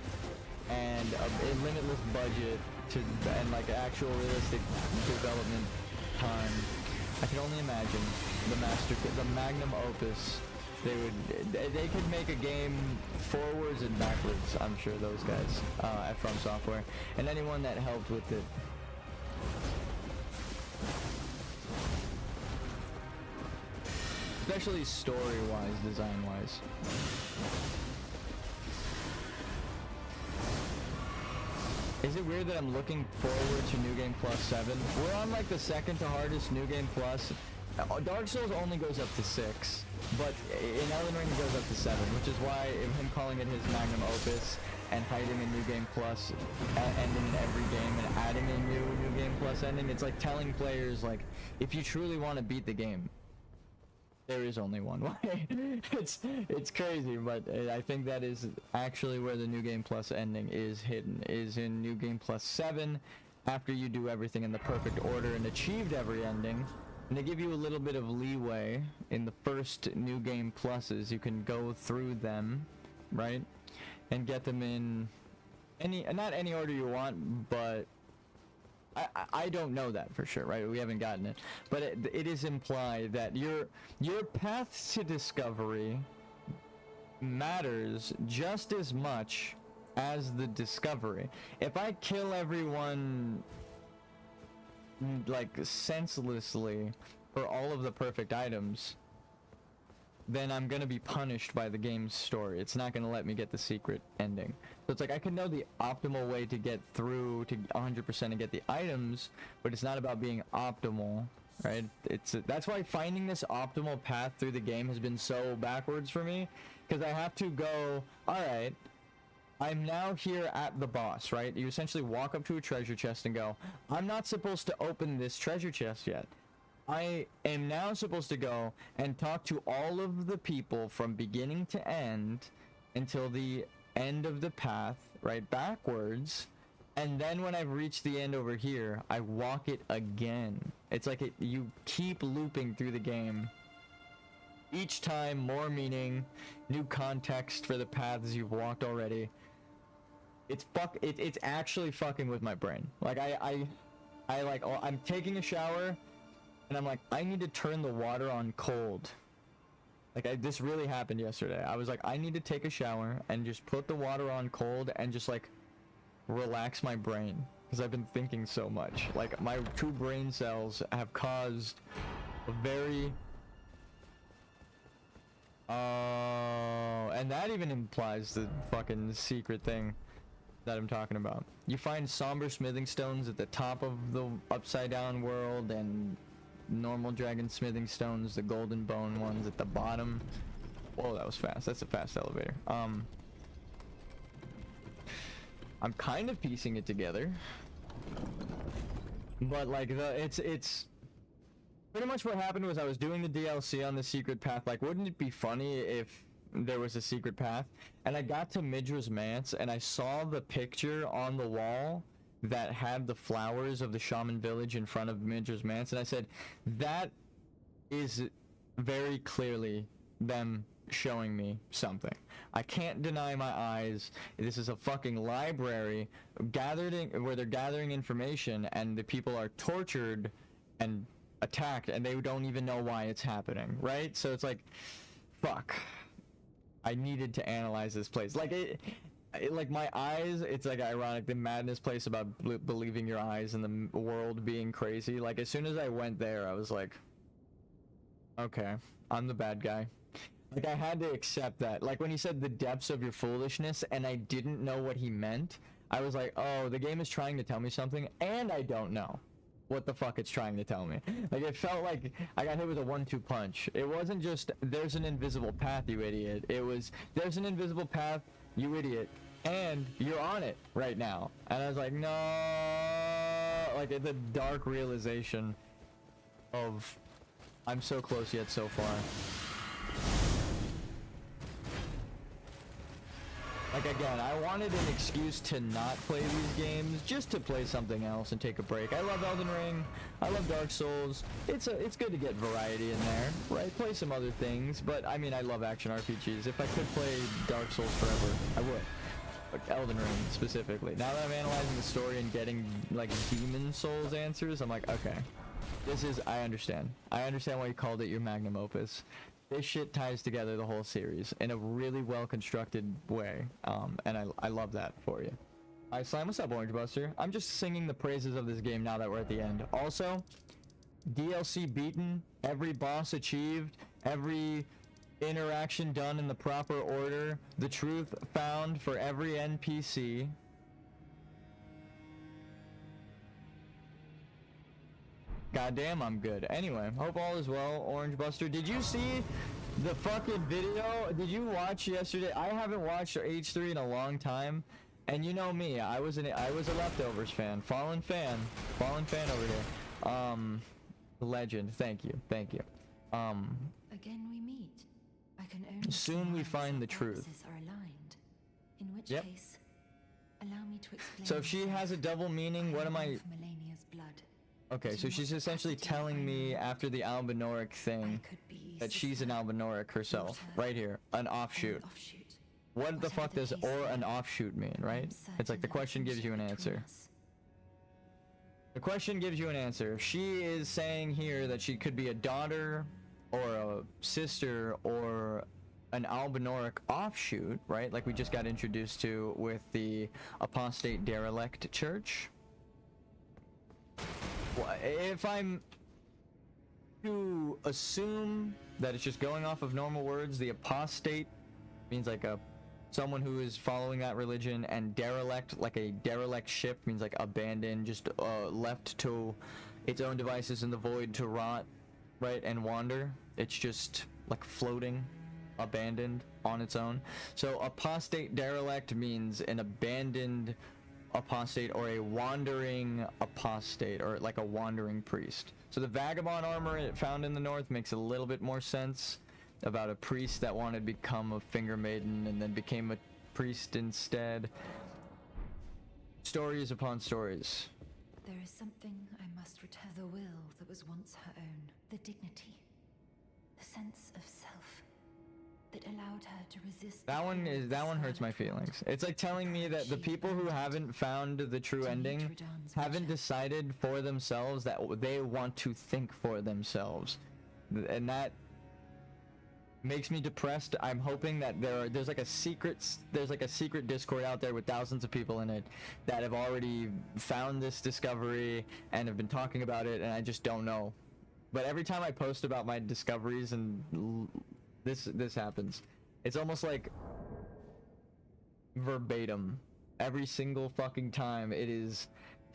Speaker 1: and a limitless budget and like actual realistic development time, I can only imagine the magnum opus. They could make a game forwards and backwards. I'm sure those guys at From Software and anyone that helped with it. Especially story-wise, design-wise. Is it weird that I'm looking forward to New Game Plus 7? We're on like the second to hardest New Game Plus. Dark Souls only goes up to 6, but in Elden Ring it goes up to 7, which is why him calling it his magnum opus and hiding a New Game Plus ending in every game and adding a New Game Plus ending, it's like telling players, like, if you truly want to beat the game, there is only one way. It's crazy, but I think that is actually where the New Game Plus ending is hidden, is in New Game Plus 7, after you do everything in the perfect order and achieved every ending. And they give you a little bit of leeway in the first New Game Pluses. You can go through them, right? And get them in not any order you want, but I don't know that for sure, right? We haven't gotten it, but it is implied that your path to discovery matters just as much as the discovery. If I kill everyone like senselessly for all of the perfect items, then I'm gonna be punished by the game's story. It's not gonna let me get the secret ending. So it's like I can know the optimal way to get through to 100% and get the items, but it's not about being optimal, right? That's why finding this optimal path through the game has been so backwards for me, because I have to go, alright, I'm now here at the boss, right? You essentially walk up to a treasure chest and go, I'm not supposed to open this treasure chest yet. I am now supposed to go and talk to all of the people from beginning to end until the end of the path, right, backwards, and then when I've reached the end over here, I walk it again. It's like you keep looping through the game. Each time, more meaning, new context for the paths you've walked already. It's actually fucking with my brain. Like I'm taking a shower, and I'm like, I need to turn the water on cold. Like, this really happened yesterday. I was like, I need to take a shower and just put the water on cold and just, like, relax my brain. because I've been thinking so much. Like, my 2 brain cells have caused a very... Oh, and that even implies the fucking secret thing that I'm talking about. You find somber smithing stones at the top of the upside down world, and normal dragon smithing stones, the golden bone ones at the bottom. Whoa, that was fast. That's a fast elevator. I'm kind of piecing it together, but like it's pretty much what happened was I was doing the DLC on the secret path. Like, wouldn't it be funny if there was a secret path? And I got to Midra's Manse and I saw the picture on the wall that had the flowers of the shaman village in front of Midra's Manse, and I said, that is very clearly them showing me something. I can't deny my eyes. This is a fucking library where they're gathering information, and the people are tortured and attacked, and they don't even know why it's happening, right? So it's like, fuck. I needed to analyze this place. Like, like my eyes, it's like ironic, the madness place about believing your eyes and the world being crazy. Like, as soon as I went there, I was like, okay, I'm the bad guy. Like, I had to accept that. Like, when he said the depths of your foolishness and I didn't know what he meant, I was like, oh, the game is trying to tell me something and I don't know what the fuck it's trying to tell me. Like, it felt like I got hit with a 1-2 punch. It wasn't just, there's an invisible path, you idiot. It was, there's an invisible path, you idiot, and you're on it right now. And I was like, no, like, the dark realization of, I'm so close yet so far. Like, again, I wanted an excuse to not play these games, just to play something else and take a break. I love Elden Ring, I love Dark Souls. It's good to get variety in there, right? Play some other things, but I mean, I love action RPGs. If I could play Dark Souls forever, I would. Like Elden Ring specifically. Now that I'm analyzing the story and getting like Demon Souls answers, I'm like, okay, this is, I understand. I understand why you called it your magnum opus. This shit ties together the whole series in a really well-constructed way, and I love that for you. Hi, Slime, what's up, Orange Buster? I'm just singing the praises of this game now that we're at the end. Also, DLC beaten, every boss achieved, every interaction done in the proper order, the truth found for every NPC. Goddamn, I'm good. Anyway, hope all is well, Orange Buster. Did you see the fucking video? Did you watch yesterday? I haven't watched H3 in a long time, and you know me. I was a Leftovers fan, fallen fan over here. Legend. Thank you.
Speaker 6: Again we meet. I can only
Speaker 1: soon we find the truth.
Speaker 6: are aligned. In which
Speaker 1: Yep.
Speaker 6: case, allow me to explain.
Speaker 1: So if she has a double meaning, what am I?
Speaker 6: Of Melania's blood.
Speaker 1: Okay, so she's essentially telling me after the Albinoric thing that she's an Albinoric herself, right here, an offshoot. What the fuck does or an offshoot mean, right? It's like the question gives you an answer. The question gives you an answer. If she is saying here that she could be a daughter or a sister or an Albinoric offshoot, right? Like we just got introduced to with the apostate derelict church. If I'm to assume that it's just going off of normal words, the apostate means like someone who is following that religion, and derelict, like a derelict ship, means like abandoned, just left to its own devices in the void to rot, right, and wander. It's just like floating, abandoned on its own. So apostate derelict means an abandoned apostate or a wandering apostate, or like a wandering priest. So the vagabond armor found in the north makes a little bit more sense about a priest that wanted to become a finger maiden and then became a priest instead. Stories upon stories.
Speaker 6: There is something I must return. The will that was once her own. The dignity. The sense of self that allowed her to resist. That
Speaker 1: one hurts my feelings. It's like telling me that the people who haven't found the true ending haven't decided for themselves that they want to think for themselves. And that makes me depressed. I'm hoping that there's like a secret Discord out there with thousands of people in it that have already found this discovery and have been talking about it, and I just don't know. But every time I post about my discoveries and this happens. It's almost like verbatim. Every single fucking time it is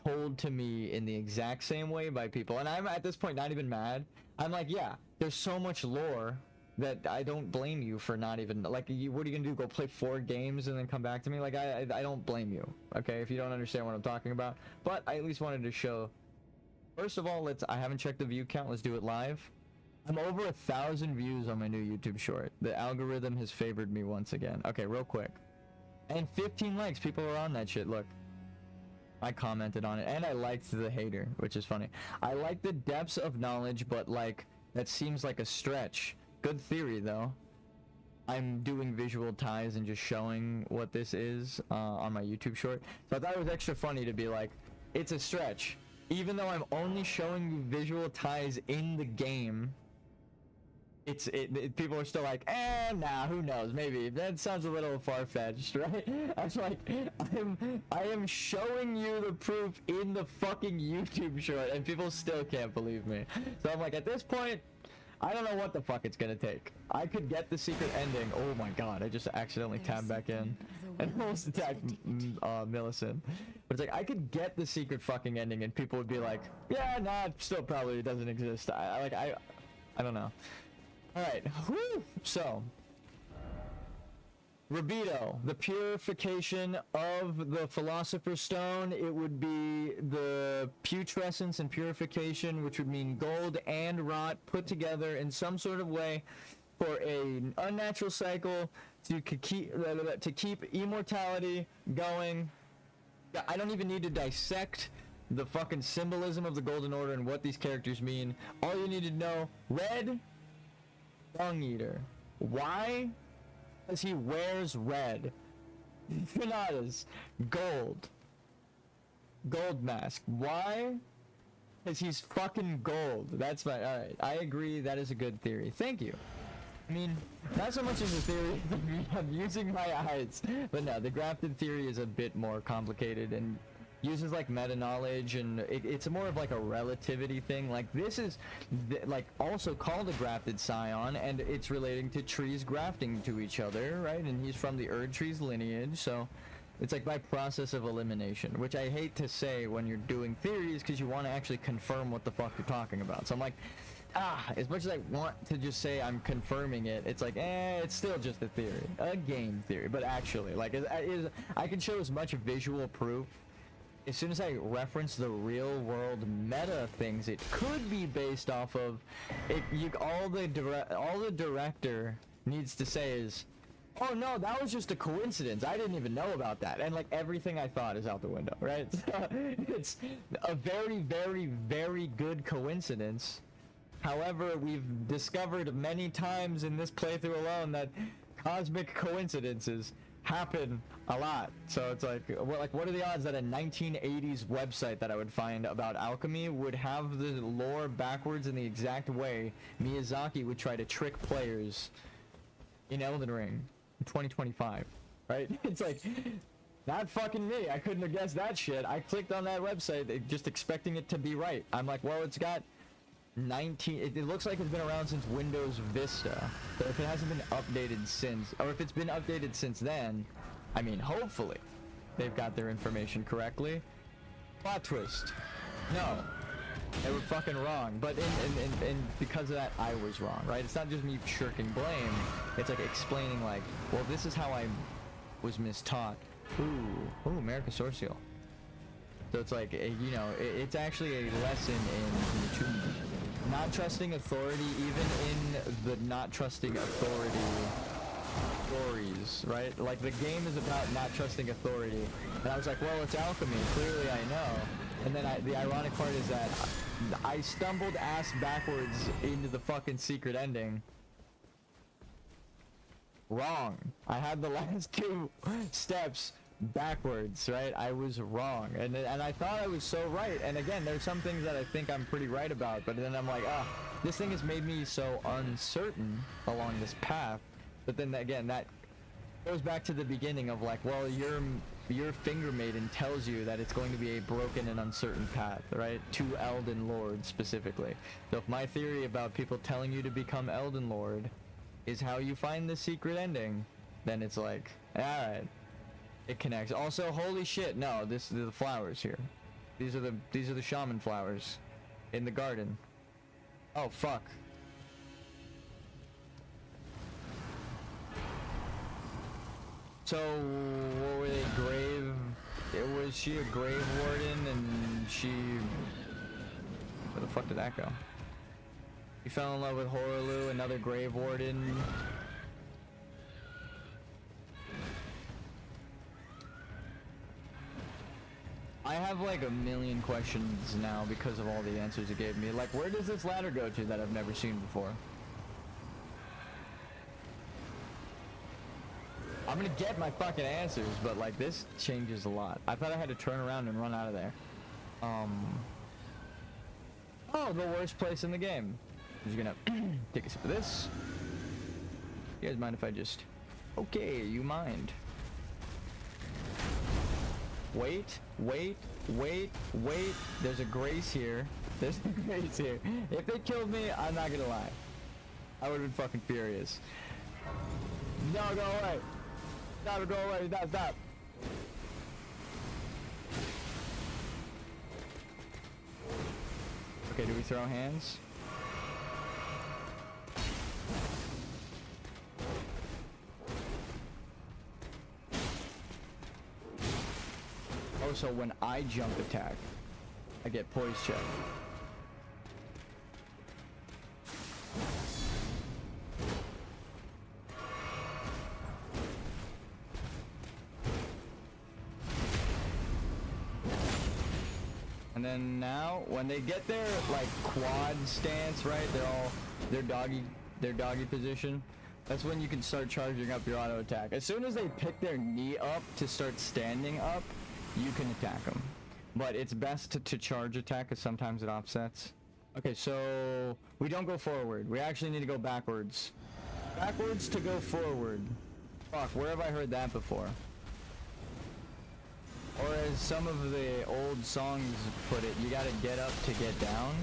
Speaker 1: told to me in the exact same way by people, and I'm at this point not even mad. I'm like, yeah, there's so much lore that I don't blame you for not even, like, what are you gonna do, go play 4 games and then come back to me? Like, I don't blame you, okay, if you don't understand what I'm talking about. But I at least wanted to show. First of all, I haven't checked the view count. Let's do it live. I'm over 1,000 views on my new YouTube short. The algorithm has favored me once again. Okay, real quick. And 15 likes. People are on that shit. Look, I commented on it, and I liked the hater, which is funny. I like the depths of knowledge, but like, that seems like a stretch. Good theory, though. I'm doing visual ties and just showing what this is on my YouTube short. So I thought it was extra funny to be like, it's a stretch. Even though I'm only showing you visual ties in the game, people are still like, nah, who knows, maybe. That sounds a little far-fetched, right? I was like, I am showing you the proof in the fucking YouTube short, and people still can't believe me. So I'm like, at this point, I don't know what the fuck it's gonna take. I could get the secret ending. Oh my god, I just accidentally tabbed back in and almost attacked Millicent. But it's like, I could get the secret fucking ending and people would be like, yeah, nah, it still probably doesn't exist. I don't know. Alright, whew. So, Rabido, the purification of the Philosopher's Stone, it would be the putrescence and purification, which would mean gold and rot put together in some sort of way for an unnatural cycle to keep immortality going. I don't even need to dissect the fucking symbolism of the Golden Order and what these characters mean. All you need to know, red, Dung Eater. Why? Because he wears red. Finata's gold. Gold mask. Why? Because he's fucking gold. That's my... Alright, I agree, that is a good theory. Thank you. I mean, not so much as a theory, I'm using my eyes. But no, the grafted theory is a bit more complicated and uses like meta knowledge, and it's more of like a relativity thing. Like this is like also called a grafted scion, and it's relating to trees grafting to each other, right? And he's from the Erd tree's lineage, so it's like by process of elimination, which I hate to say when you're doing theories because you want to actually confirm what the fuck you're talking about. So I'm like, as much as I want to just say I'm confirming it, it's like, it's still just a theory, a game theory. But actually, like, I can show as much visual proof. As soon as I reference the real world meta things it could be based off of, all the director needs to say is, oh no, that was just a coincidence, I didn't even know about that, and like everything I thought is out the window, right? So it's a very, very, very good coincidence. However, we've discovered many times in this playthrough alone that cosmic coincidences happen a lot. So it's like, what are the odds that a 1980s website that I would find about alchemy would have the lore backwards in the exact way Miyazaki would try to trick players in Elden Ring in 2025, right? It's like, not fucking me. I couldn't have guessed that shit. I clicked on that website just expecting it to be right. I'm like, well, it's got 19, it looks like it's been around since Windows Vista, but if it hasn't been updated since, or if it's been updated since then, I mean, hopefully they've got their information correctly. Plot twist, no, they were fucking wrong, but and because of that I was wrong, right? It's not just me shirking blame, it's like explaining like, well, this is how I was mistaught. Ooh, America Sorcial. So it's like, you know, it's actually a lesson in not trusting authority, even in the not trusting authority stories, right? Like, the game is about not trusting authority. And I was like, well, it's alchemy. Clearly I know. And then the ironic part is that I stumbled ass backwards into the fucking secret ending. Wrong. I had the last 2 steps backwards, right? I was wrong, and I thought I was so right. And again, there's some things that I think I'm pretty right about, but then I'm like, this thing has made me so uncertain along this path. But then again, that goes back to the beginning of like, well, your finger maiden tells you that it's going to be a broken and uncertain path, right? To Elden Lord specifically. So if my theory about people telling you to become Elden Lord is how you find the secret ending, then it's like, all right. It connects. Also, holy shit! No, this is the flowers here. These are the shaman flowers in the garden. Oh fuck! So, what were they? Was she a grave warden? And she, where the fuck did that go? He fell in love with Horaloo, another grave warden. I have like a million questions now because of all the answers it gave me. Like, where does this ladder go to that I've never seen before? I'm gonna get my fucking answers, but like this changes a lot. I thought I had to turn around and run out of there. Oh, the worst place in the game. I'm just gonna take a sip of this. You guys mind if I just... Okay, you mind. Wait. There's a grace here. There's a grace here. If they killed me, I'm not gonna lie. I would've been fucking furious. No, go away. No, go away. Stop. Okay, do we throw hands? Oh, so when I jump attack, I get poise check. And then now, when they get their like quad stance, right? They're doggy position. That's when you can start charging up your auto attack. As soon as they pick their knee up to start standing up, you can attack them. But it's best to charge attack because sometimes it offsets. Okay, so we don't go forward. We actually need to go backwards. Backwards to go forward. Fuck, where have I heard that before? Or as some of the old songs put it, you gotta get up to get down.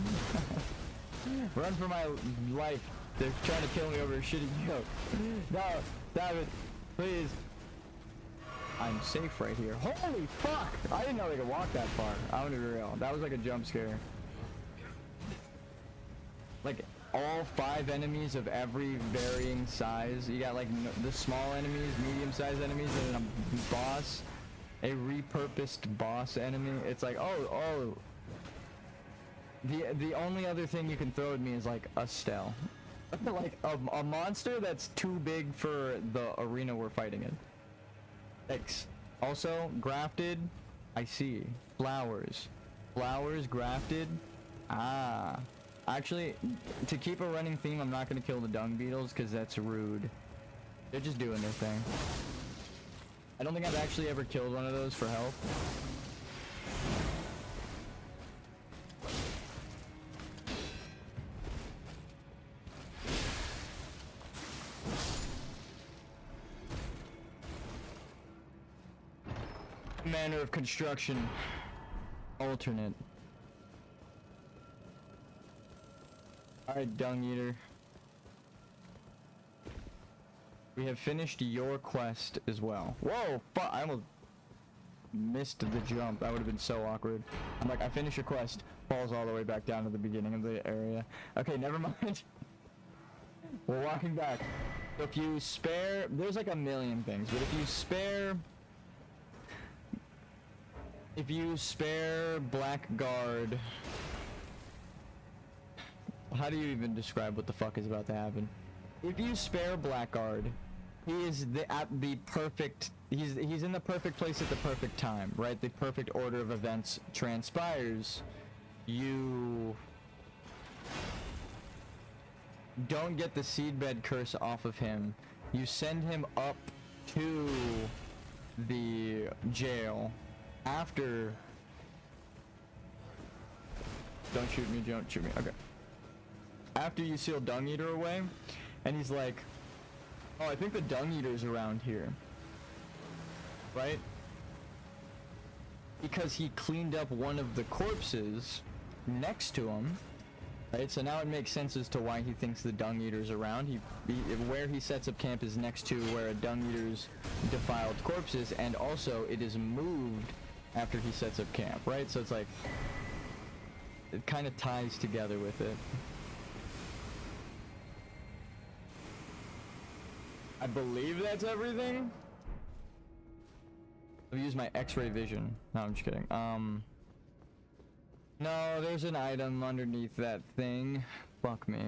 Speaker 1: Run for my life. They're trying to kill me over a shitty joke. No, stop it. Please. I'm safe right here. Holy fuck! I didn't know they could walk that far. I'm gonna be real. That was like a jump scare. Like, all 5 enemies of every varying size. You got like the small enemies, medium-sized enemies, and then a boss. A repurposed boss enemy. It's like, oh. The only other thing you can throw at me is like a Stell. Like a monster that's too big for the arena we're fighting in. Thanks. Also, grafted. I see. Flowers. Flowers grafted. Ah. Actually, to keep a running theme, I'm not going to kill the dung beetles because that's rude. They're just doing their thing. I don't think I've actually ever killed one of those for health. Manner of construction. Alternate. Alright, Dung Eater. We have finished your quest as well. Whoa, fuck, I almost missed the jump. That would have been so awkward. I'm like, I finished your quest. Falls all the way back down to the beginning of the area. Okay, never mind. We're walking back. If you spare, there's like a million things, but if you spare Blackguard, how do you even describe what the fuck is about to happen? If you spare Blackguard, he is at the perfect, he's in the perfect place at the perfect time, right? The perfect order of events transpires. You don't get the seedbed curse off of him. You send him up to the jail after. Don't shoot me, don't shoot me. Okay. After you seal Dung Eater away, and he's like, oh, I think the Dung Eater's around here. Right? Because he cleaned up one of the corpses next to him. Right? So now it makes sense as to why he thinks the Dung Eater's around. Where he sets up camp is next to where a Dung Eater's defiled corpse is, and also it is moved after he sets up camp, right? So it's like, it kind of ties together with it. I believe that's everything. I've used my X-ray vision. No, I'm just kidding. No, there's an item underneath that thing. Fuck me.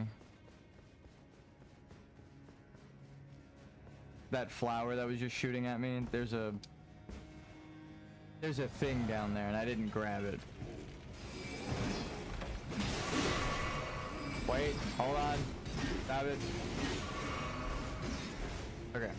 Speaker 1: That flower that was just shooting at me. There's a thing down there, and I didn't grab it. Wait, hold on. Grab it. Okay.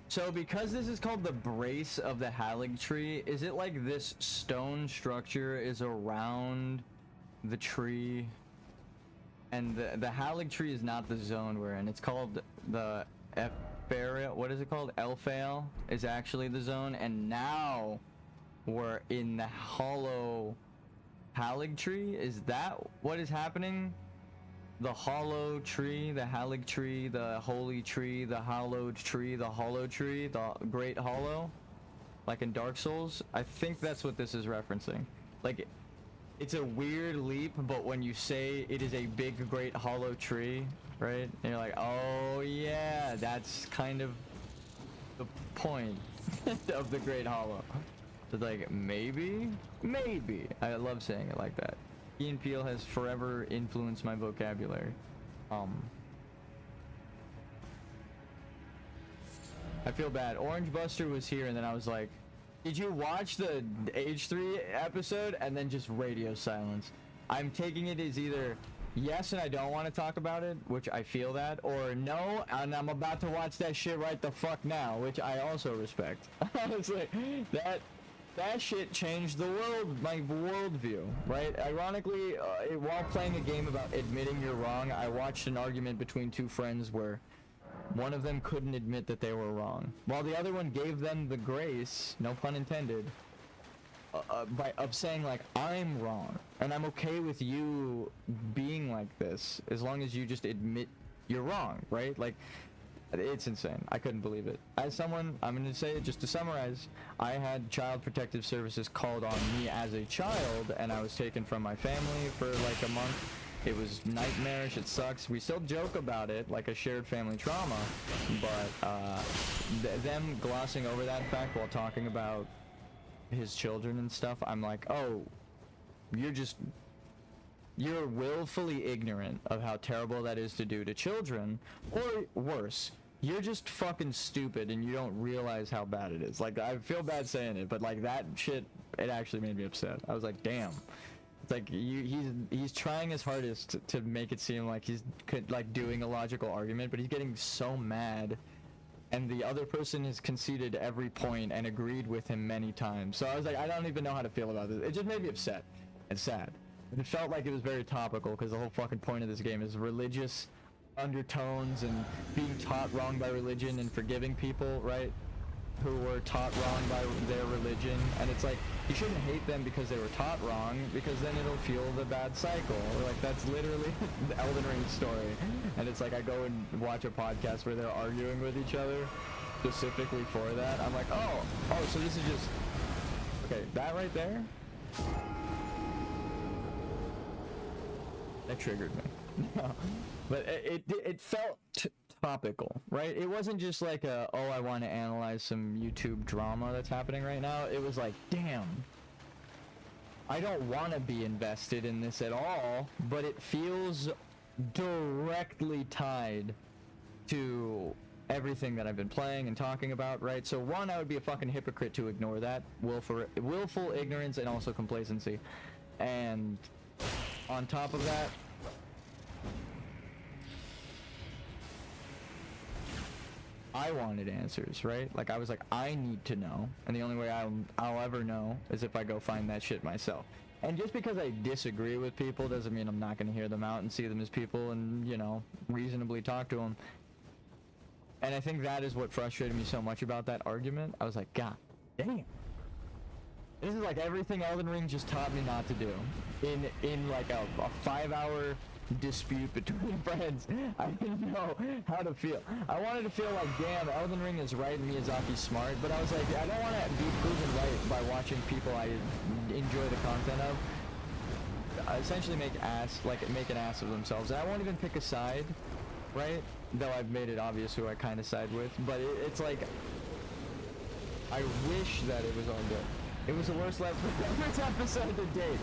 Speaker 1: So because this is called the brace of the Halig tree, is it like this stone structure is around the tree? And the Halig tree is not the zone we're in. It's called the Area, what is it called? Elphael is actually the zone, and now we're in the hollow Halig tree. Is that what is happening? The hollow tree, the Halig tree, the holy tree, the hallowed tree, the hollow tree, the great hollow, like in Dark Souls. I think that's what this is referencing. Like, it's a weird leap, but when you say it is a big great hollow tree, right, and you're like, oh yeah, that's kind of the point of the great hollow. So like, maybe I love saying it like that. Key and Peele has forever influenced my vocabulary. I feel bad. Orange Buster was here, and then I was like, did you watch the H3 episode? And then just radio silence. I'm taking it as either yes and I don't want to talk about it, which I feel that, or no and I'm about to watch that shit right the fuck now, which I also respect. Honestly, that shit changed the world, my worldview, right? Ironically, while playing a game about admitting you're wrong, I watched an argument between two friends where one of them couldn't admit that they were wrong, while the other one gave them the grace, no pun intended, of saying like, I'm wrong, and I'm okay with you being like this, as long as you just admit you're wrong, right? Like, it's insane. I couldn't believe it. As someone, I'm going to say it just to summarize, I had Child Protective Services called on me as a child, and I was taken from my family for like a month. It was nightmarish, it sucks. We still joke about it, like a shared family trauma, but them glossing over that fact while talking about his children and stuff, I'm like, oh, you're willfully ignorant of how terrible that is to do to children, or worse, you're just fucking stupid and you don't realize how bad it is. Like, I feel bad saying it, but like that shit, it actually made me upset. I was like, damn. It's like he's trying his hardest to make it seem like he's like doing a logical argument, but he's getting so mad, and the other person has conceded every point and agreed with him many times. So I was like, I don't even know how to feel about this. It just made me upset and sad. It felt like it was very topical, because the whole fucking point of this game is religious undertones and being taught wrong by religion and forgiving people, right, who were taught wrong by their religion. And it's like, you shouldn't hate them because they were taught wrong, because then it'll fuel the bad cycle. Like, that's literally the Elden Ring story. And it's like, I go and watch a podcast where they're arguing with each other specifically for that. I'm like, oh, so this is just, okay, that right there, that triggered me. But it felt topical, right? It wasn't just like a, oh, I want to analyze some YouTube drama that's happening right now. It was like, damn, I don't want to be invested in this at all, but it feels directly tied to everything that I've been playing and talking about, right? So one, I would be a fucking hypocrite to ignore that willful ignorance and also complacency. And on top of that, I wanted answers, right? Like, I was like, I need to know, and the only way I'll ever know is if I go find that shit myself. And just because I disagree with people doesn't mean I'm not going to hear them out and see them as people and, you know, reasonably talk to them. And I think that is what frustrated me so much about that argument. I was like, God damn. This is like everything Elden Ring just taught me not to do. In like a 5-hour dispute between friends, I didn't know how to feel. I wanted to feel like, damn, Elden Ring is right and Miyazaki's smart, but I was like, I don't want to be proven right by watching people I enjoy the content of essentially make an ass of themselves. And I won't even pick a side, right? Though I've made it obvious who I kind of side with, but it's like, I wish that it was all good. It was the worst Let's Play episode to date,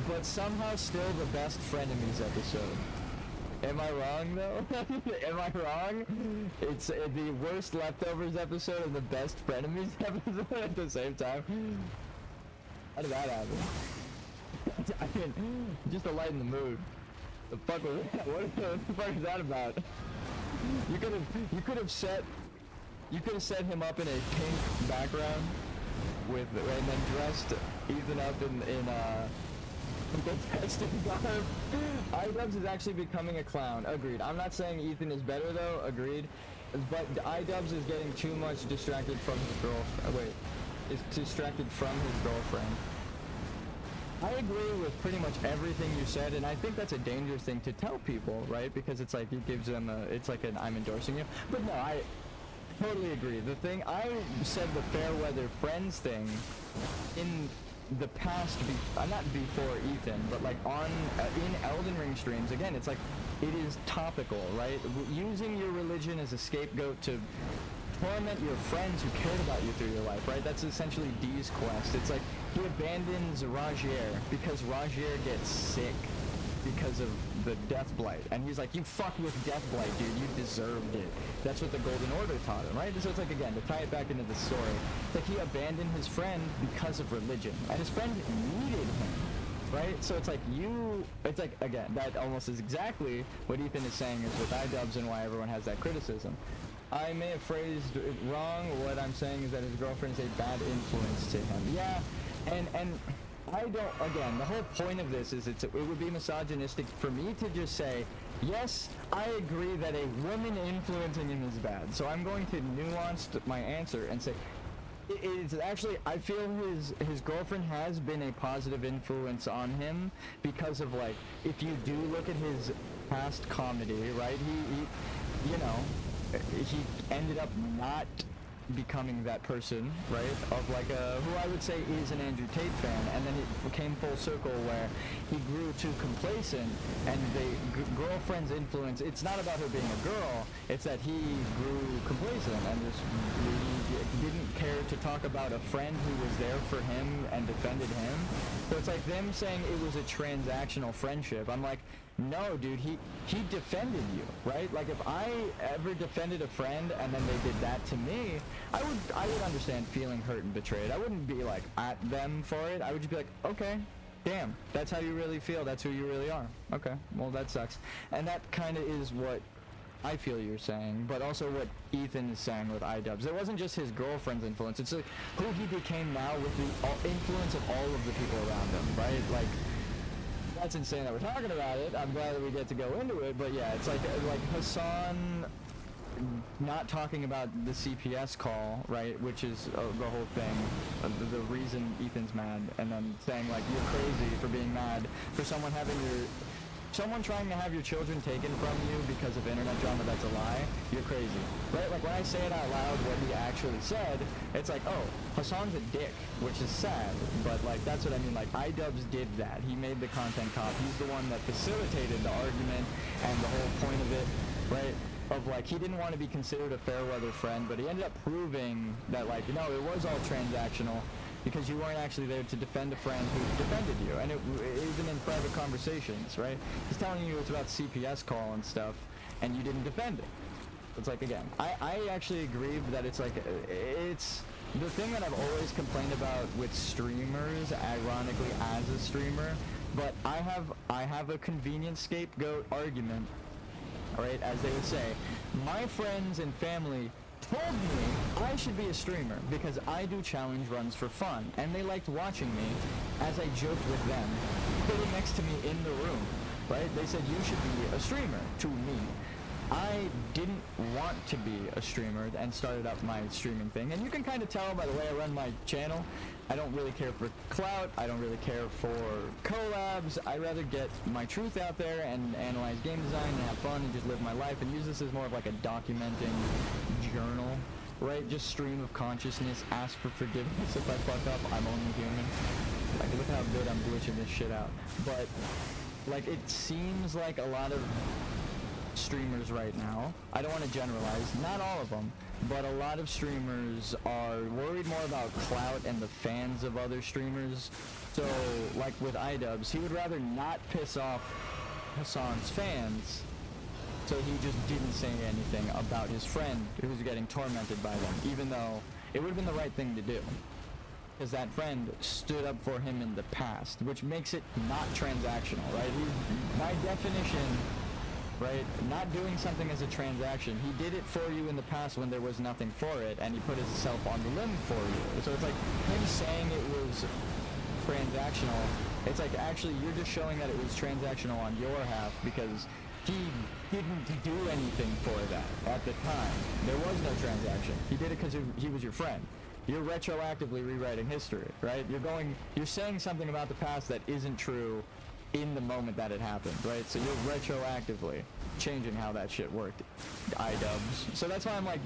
Speaker 1: but somehow still the best frenemies episode. Am I wrong though? Am I wrong? It's the worst leftovers episode and the best frenemies episode at the same time. How did that happen? I mean, just to lighten the mood. The fuck was that? What the fuck is that about? You could have set him up in a pink background with, and then dressed Ethan up in testing garb. iDubbbz is actually becoming a clown. Agreed. I'm not saying Ethan is better though. Agreed. But iDubbbz is getting too much distracted from his girlfriend. Is distracted from his girlfriend. I agree with pretty much everything you said, and I think that's a dangerous thing to tell people, right? Because it's like it gives them it's like an I'm endorsing you. But no, I totally agree. The thing I said, the fair weather friends thing in the past, not before Ethan, but like in Elden Ring streams, again, it's like it is topical, right? Using your religion as a scapegoat to torment your friends who cared about you through your life, right? That's essentially Dee's quest. It's like he abandons Rajier because Rajier gets sick because of the Death Blight, and he's like, you fucked with Death Blight, dude, you deserved it. That's what the Golden Order taught him, right? So it's like, again, to tie it back into the story, it's like he abandoned his friend because of religion, and his friend needed him, right? So it's like it's like, again, that almost is exactly what Ethan is saying is with iDubbbz and why everyone has that criticism. I may have phrased it wrong. What I'm saying is that his girlfriend is a bad influence to him. Yeah, and I don't, again, the whole point of this is it would be misogynistic for me to just say, yes, I agree that a woman influencing him is bad. So I'm going to nuance my answer and say, it's actually, I feel his girlfriend has been a positive influence on him because of, like, if you do look at his past comedy, right, he you know, he ended up not becoming that person, right, of like who I would say is an Andrew Tate fan, and then it came full circle where he grew too complacent, and the girlfriend's influence, it's not about her being a girl, it's that he grew complacent and just he didn't care to talk about a friend who was there for him and defended him. So it's like them saying it was a transactional friendship. I'm like, no, dude, he defended you, right? Like, if I ever defended a friend and then they did that to me, I would understand feeling hurt and betrayed. I wouldn't be like at them for it. I would just be like, okay, damn, that's how you really feel. That's who you really are. Okay, well, that sucks. And that kind of is what I feel you're saying, but also what Ethan is saying with iDubbbz. It wasn't just his girlfriend's influence. It's like who he became now with the influence of all of the people around him, right? Like, that's insane that we're talking about it. I'm glad that we get to go into it, but yeah, it's like Hassan not talking about the CPS call, right, which is the whole thing, the reason Ethan's mad, and then saying like you're crazy for being mad for someone trying to have your children taken from you because of internet drama. That's a lie. You're crazy, right? Like when I say it out loud, what he actually said, it's like, oh, Hassan's a dick, which is sad, but like that's what I mean. Like iDubbbz did that. He made the content cop. He's the one that facilitated the argument and the whole point of it, right? Of like he didn't want to be considered a fair weather friend, but he ended up proving that like no, it was all transactional. Because you weren't actually there to defend a friend who defended you, and even in private conversations, right? He's telling you it's about CPS call and stuff, and you didn't defend it. It's like, again, I actually agree that it's like, it's the thing that I've always complained about with streamers, ironically as a streamer, but I have a convenient scapegoat argument, right, as they would say. My friends and family told me I should be a streamer because I do challenge runs for fun, and they liked watching me as I joked with them, sitting next to me in the room, right? They said, you should be a streamer to me. I didn't want to be a streamer and started up my streaming thing, and you can kind of tell by the way I run my channel. I don't really care for clout, I don't really care for collabs. I rather get my truth out there and analyze game design and have fun and just live my life and use this as more of like a documenting journal, right? Just stream of consciousness, ask for forgiveness if I fuck up, I'm only human. Like, look how good I'm glitching this shit out. But like, it seems like a lot of streamers right now, I don't want to generalize, not all of them, but a lot of streamers are worried more about clout and the fans of other streamers. So like with iDubbbz, he would rather not piss off Hassan's fans, so he just didn't say anything about his friend who's getting tormented by them, even though it would have been the right thing to do, because that friend stood up for him in the past, which makes it not transactional, right? By definition, right, not doing something as a transaction, he did it for you in the past when there was nothing for it, and he put himself on the limb for you. So it's like him saying it was transactional, it's like actually you're just showing that it was transactional on your half because he didn't do anything for that at the time. There was no transaction. He did it because he was your friend. You're retroactively rewriting history, right? You're saying something about the past that isn't true in the moment that it happened, right? So you're retroactively changing how that shit worked, iDubbbz. So that's why I'm like,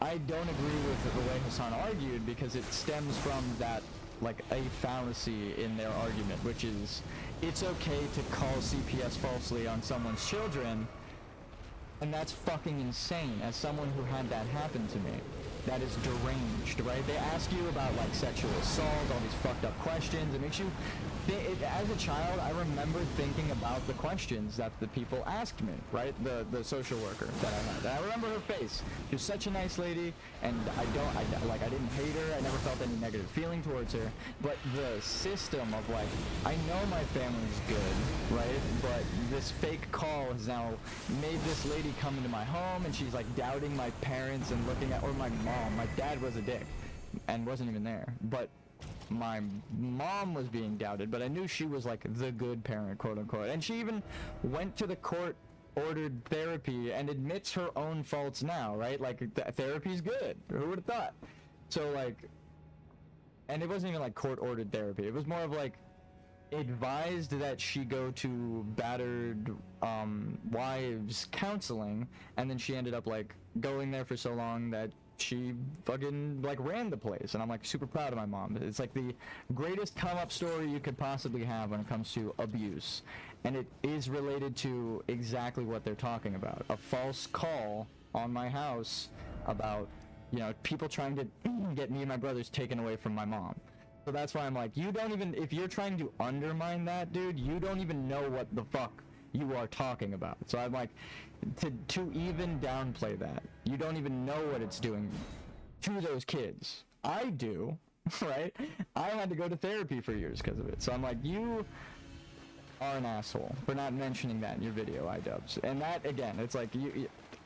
Speaker 1: I don't agree with the way Hassan argued, because it stems from that, like, a fallacy in their argument, which is, it's okay to call CPS falsely on someone's children, and that's fucking insane. As someone who had that happen to me, that is deranged, right? They ask you about, like, sexual assault, all these fucked up questions. It makes you... as a child, I remember thinking about the questions that the people asked me, right? The social worker that I had. And I remember her face. She was such a nice lady, and I didn't hate her. I never felt any negative feeling towards her. But the system of, like, I know my family's good, right? But this fake call has now made this lady come into my home, and she's, like, doubting my parents and looking at... or my mom. My dad was a dick and wasn't even there. But... my mom was being doubted, but I knew she was like the good parent, quote unquote, and she even went to the court-ordered therapy and admits her own faults now, right? Like, therapy's good. Who would have thought? So like, and it wasn't even like court-ordered therapy. It was more of like advised that she go to battered wives counseling, and then she ended up like going there for so long that she fucking like ran the place, and I'm like super proud of my mom. It's like the greatest come up story you could possibly have when it comes to abuse, and it is related to exactly what they're talking about. A false call on my house about, you know, people trying to get me and my brothers taken away from my mom. So that's why I'm like, you don't even, if you're trying to undermine that, dude, you don't even know what the fuck you are talking about. So I'm like, to even downplay that, you don't even know what it's doing to those kids. I do, right? I had to go to therapy for years because of it. So I'm like, you are an asshole for not mentioning that in your video, iDubbbz. And that, again, it's like,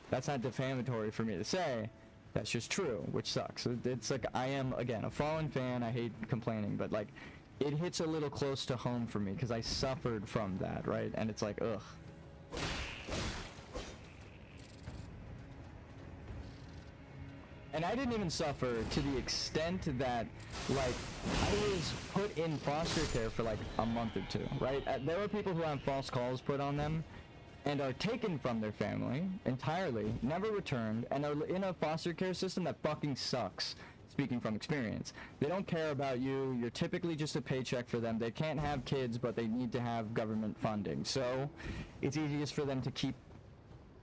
Speaker 1: that's not defamatory for me to say. That's just true, which sucks. It's like, I am, again, a fallen fan. I hate complaining, but like, it hits a little close to home for me because I suffered from that, right? And it's like, ugh. And I didn't even suffer to the extent that, like, I was put in foster care for like a month or two, right? There were people who have false calls put on them and are taken from their family entirely, never returned, and are in a foster care system that fucking sucks. Speaking from experience, they don't care about you. You're typically just a paycheck for them. They can't have kids, but they need to have government funding. So it's easiest for them to keep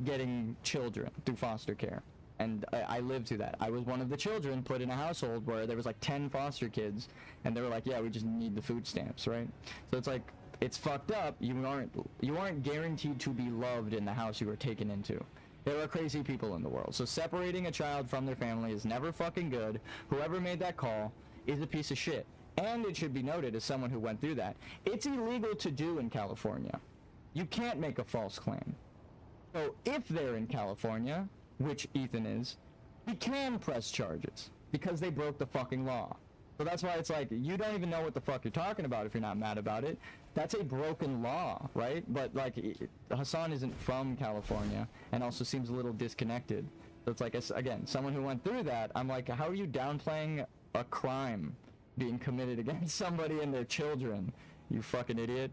Speaker 1: getting children through foster care. And I lived through that. I was one of the children put in a household where there was like 10 foster kids, and they were like, yeah, we just need the food stamps, right? So it's like, it's fucked up. You aren't guaranteed to be loved in the house you were taken into. There are crazy people in the world. So separating a child from their family is never fucking good. Whoever made that call is a piece of shit. And it should be noted, as someone who went through that, it's illegal to do in California. You can't make a false claim. So if they're in California, which Ethan is, he can press charges because they broke the fucking law. So that's why it's like, you don't even know what the fuck you're talking about if you're not mad about it. That's a broken law, right? But like, Hassan isn't from California and also seems a little disconnected. So it's like, again, someone who went through that, I'm like, how are you downplaying a crime being committed against somebody and their children? You fucking idiot.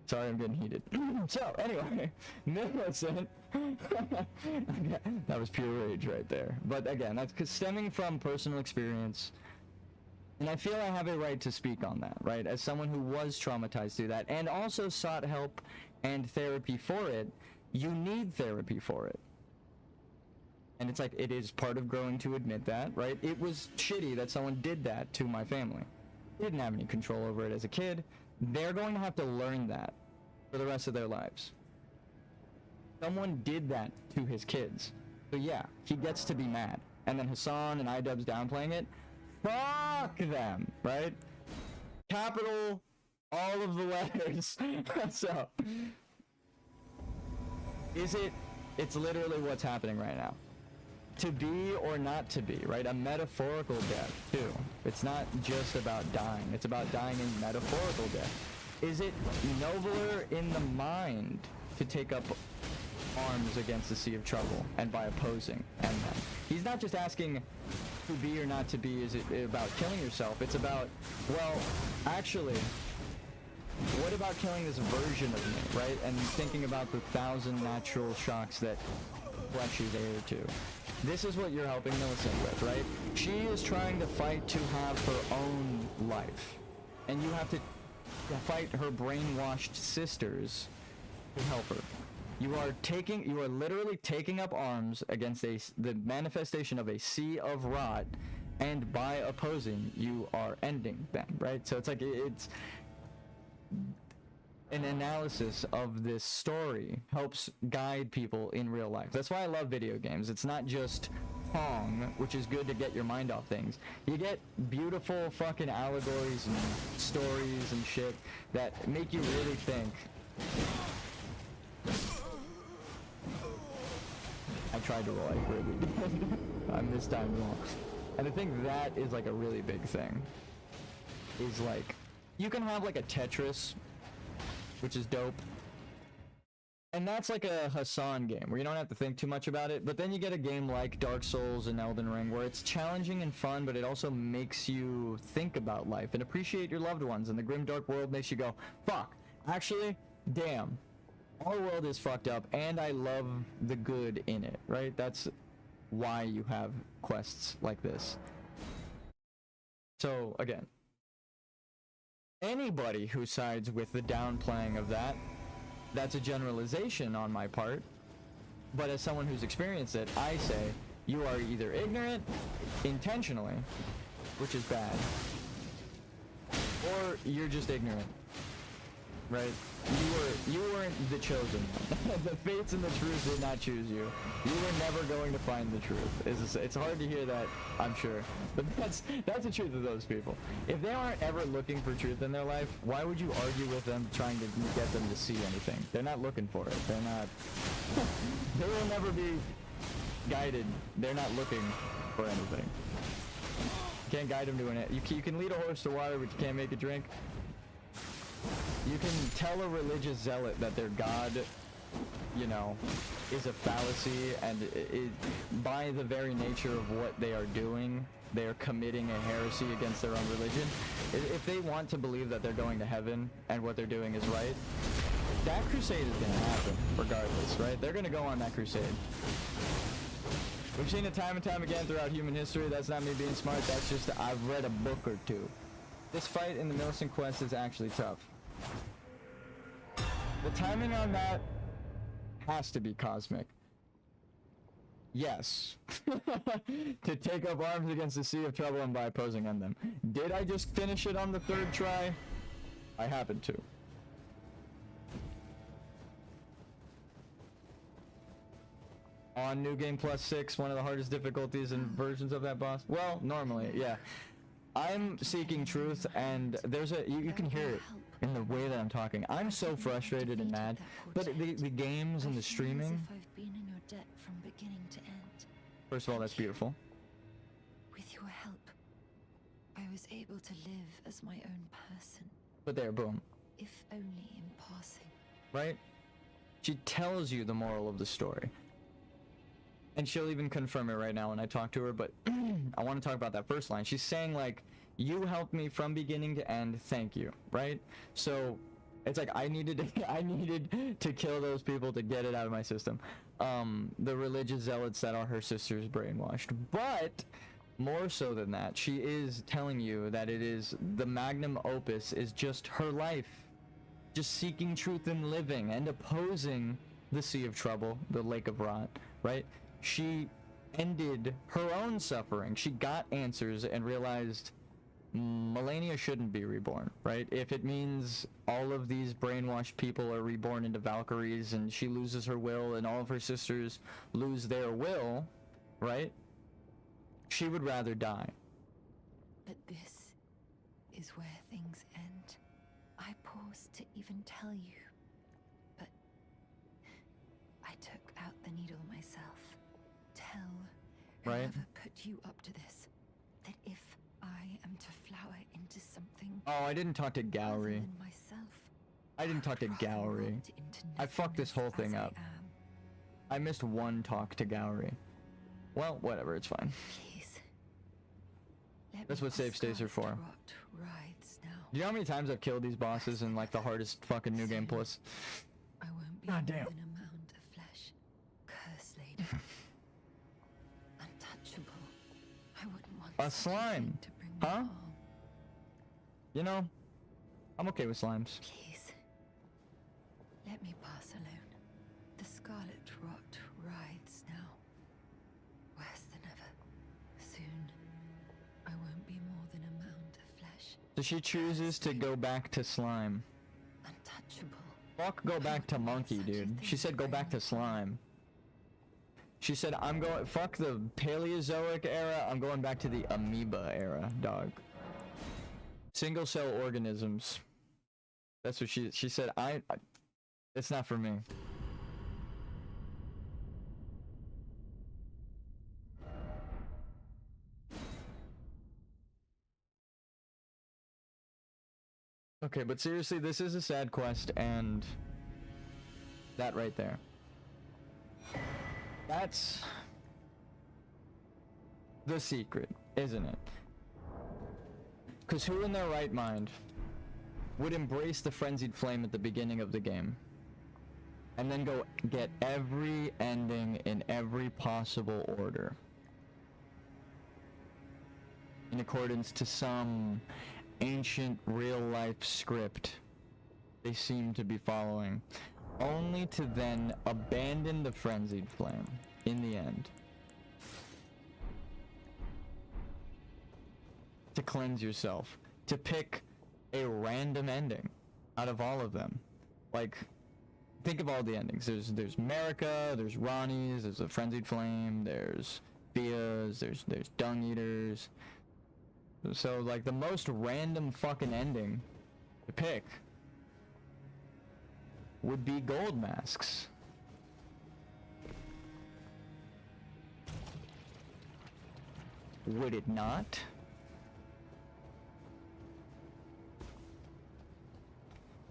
Speaker 1: Sorry, I'm getting heated. So, anyway, Millicent. That was pure rage right there. But again, that's stemming from personal experience. And I feel I have a right to speak on that, right? As someone who was traumatized through that and also sought help and therapy for it, you need therapy for it. And it's like, it is part of growing to admit that, right? It was shitty that someone did that to my family. They didn't have any control over it as a kid. They're going to have to learn that for the rest of their lives. Someone did that to his kids. So yeah, he gets to be mad. And then Hassan and iDubbbz downplaying it. Fuck them, right? Capital, all of the letters. So, it's literally what's happening right now. To be or not to be, right? A metaphorical death, too. It's not just about dying. It's about dying in metaphorical death. Is it nobler in the mind to take up arms against the sea of trouble and by opposing and them? He's not just asking to be or not to be, is it about killing yourself? It's about, well, actually, what about killing this version of me, right? And thinking about the 1,000 natural shocks that flesh is heir to. This is what you're helping Millicent with, right? She is trying to fight to have her own life. And you have to fight her brainwashed sisters to help her. You are literally taking up arms against the manifestation of a sea of rot, and by opposing, you are ending them, right? So it's like, it's an analysis of this story helps guide people in real life. That's why I love video games. It's not just Pong, which is good to get your mind off things. You get beautiful fucking allegories and stories and shit that make you really think. I tried to roll, I really did. I missed time wrong. And I think that is like a really big thing. Is like, you can have like a Tetris, which is dope. And that's like a Hassan game, where you don't have to think too much about it, but then you get a game like Dark Souls and Elden Ring, where it's challenging and fun, but it also makes you think about life and appreciate your loved ones, and the grim dark world makes you go, fuck, actually, damn, our world is fucked up, and I love the good in it, right? That's why you have quests like this. So, again, anybody who sides with the downplaying of that, that's a generalization on my part, but as someone who's experienced it, I say you are either ignorant intentionally, which is bad, or you're just ignorant, right? You weren't the chosen one. The fates and the truth did not choose you. You were never going to find the truth. It's hard to hear that, I'm sure, but that's the truth of those people. If they aren't ever looking for truth in their life, why would you argue with them trying to get them to see anything? They're not looking for it. They're not. They will never be guided. They're not looking for anything. You can't guide them to it. You can lead a horse to water, but you can't make it drink. You can tell a religious zealot that their God, you know, is a fallacy, and by the very nature of what they are doing, they are committing a heresy against their own religion. If they want to believe that they're going to heaven and what they're doing is right, that crusade is going to happen regardless, right? They're going to go on that crusade. We've seen it time and time again throughout human history. That's not me being smart. That's just, I've read a book or two. This fight in the Millicent quest is actually tough. The timing on that has to be cosmic. Yes. To take up arms against the sea of trouble and by opposing end them. Did I just finish it on the third try? I happened to. On New Game Plus 6, one of the hardest difficulties and versions of that boss. Well, normally, yeah. I'm seeking truth, and there's a you can hear it in the way that I'm talking. I'm so frustrated and mad, but the games and the streaming.
Speaker 6: I've been in your debt from beginning to end.
Speaker 1: First of all, that's beautiful.
Speaker 6: With your help, I was able to live as my own person,
Speaker 1: But there, boom.
Speaker 6: if only in passing.
Speaker 1: Right? She tells you the moral of the story. And she'll even confirm it right now when I talk to her, but I want to talk about that first line. She's saying, like, you helped me from beginning to end, thank you, right? So, it's like, I needed to kill those people to get it out of my system. The religious zealots that are her sisters brainwashed. But, more so than that, she is telling you that it is, the magnum opus is just her life. Just seeking truth and living, and opposing the Sea of Trouble, the Lake of Rot, right? She ended her own suffering. She got answers and realized Melania shouldn't be reborn, right? If it means all of these brainwashed people are reborn into Valkyries and she loses her will and all of her sisters lose their will, right? She would rather die.
Speaker 6: But this is where things end. I paused to even tell you, but I took out the needle myself. Tell
Speaker 1: Right.
Speaker 6: whoever put you up to this that if I am to flower into something
Speaker 1: Oh, I didn't talk to
Speaker 6: other
Speaker 1: Gowry.
Speaker 6: than myself,
Speaker 1: I didn't talk to
Speaker 6: I'd rather
Speaker 1: Gowry.
Speaker 6: rot into
Speaker 1: I fucked this whole
Speaker 6: nothingness
Speaker 1: thing
Speaker 6: as I
Speaker 1: up.
Speaker 6: am.
Speaker 1: I missed one talk to Gowry. Well, whatever, it's fine.
Speaker 6: Please. Let
Speaker 1: That's
Speaker 6: me
Speaker 1: what save states are
Speaker 6: Scarlet
Speaker 1: for.
Speaker 6: Rot rides now.
Speaker 1: Do you know how many times I've killed these bosses in like the hardest fucking New Game Plus?
Speaker 6: I won't be
Speaker 1: God
Speaker 6: more
Speaker 1: damn.
Speaker 6: than a mound of flesh. Curse lady. Untouchable. I wouldn't want
Speaker 1: A
Speaker 6: such
Speaker 1: slime,
Speaker 6: thing to bring me
Speaker 1: huh?
Speaker 6: harm.
Speaker 1: You know, I'm okay with slimes.
Speaker 6: Please. Let me pass alone. The Scarlet Rot rides now. Worse than ever. Soon, I won't be more than a mound of flesh.
Speaker 1: So she chooses to go back to slime.
Speaker 6: Untouchable.
Speaker 1: Fuck go back to monkey, dude. She said go back to slime. She said I'm going, fuck the Paleozoic era, I'm going back to the amoeba era, dog. Single cell organisms. That's what she said. It's not for me. Okay, but seriously, this is a sad quest, and that right there. That's the secret, isn't it? Because who in their right mind would embrace the frenzied flame at the beginning of the game and then go get every ending in every possible order in accordance to some ancient real-life script they seem to be following, only to then abandon the frenzied flame in the end to cleanse yourself, to pick a random ending out of all of them. Like, think of all the endings. There's America, there's Ronnie's, there's a frenzied flame, there's Fia's, there's dung eaters. So like the most random fucking ending to pick would be gold masks. Would it not?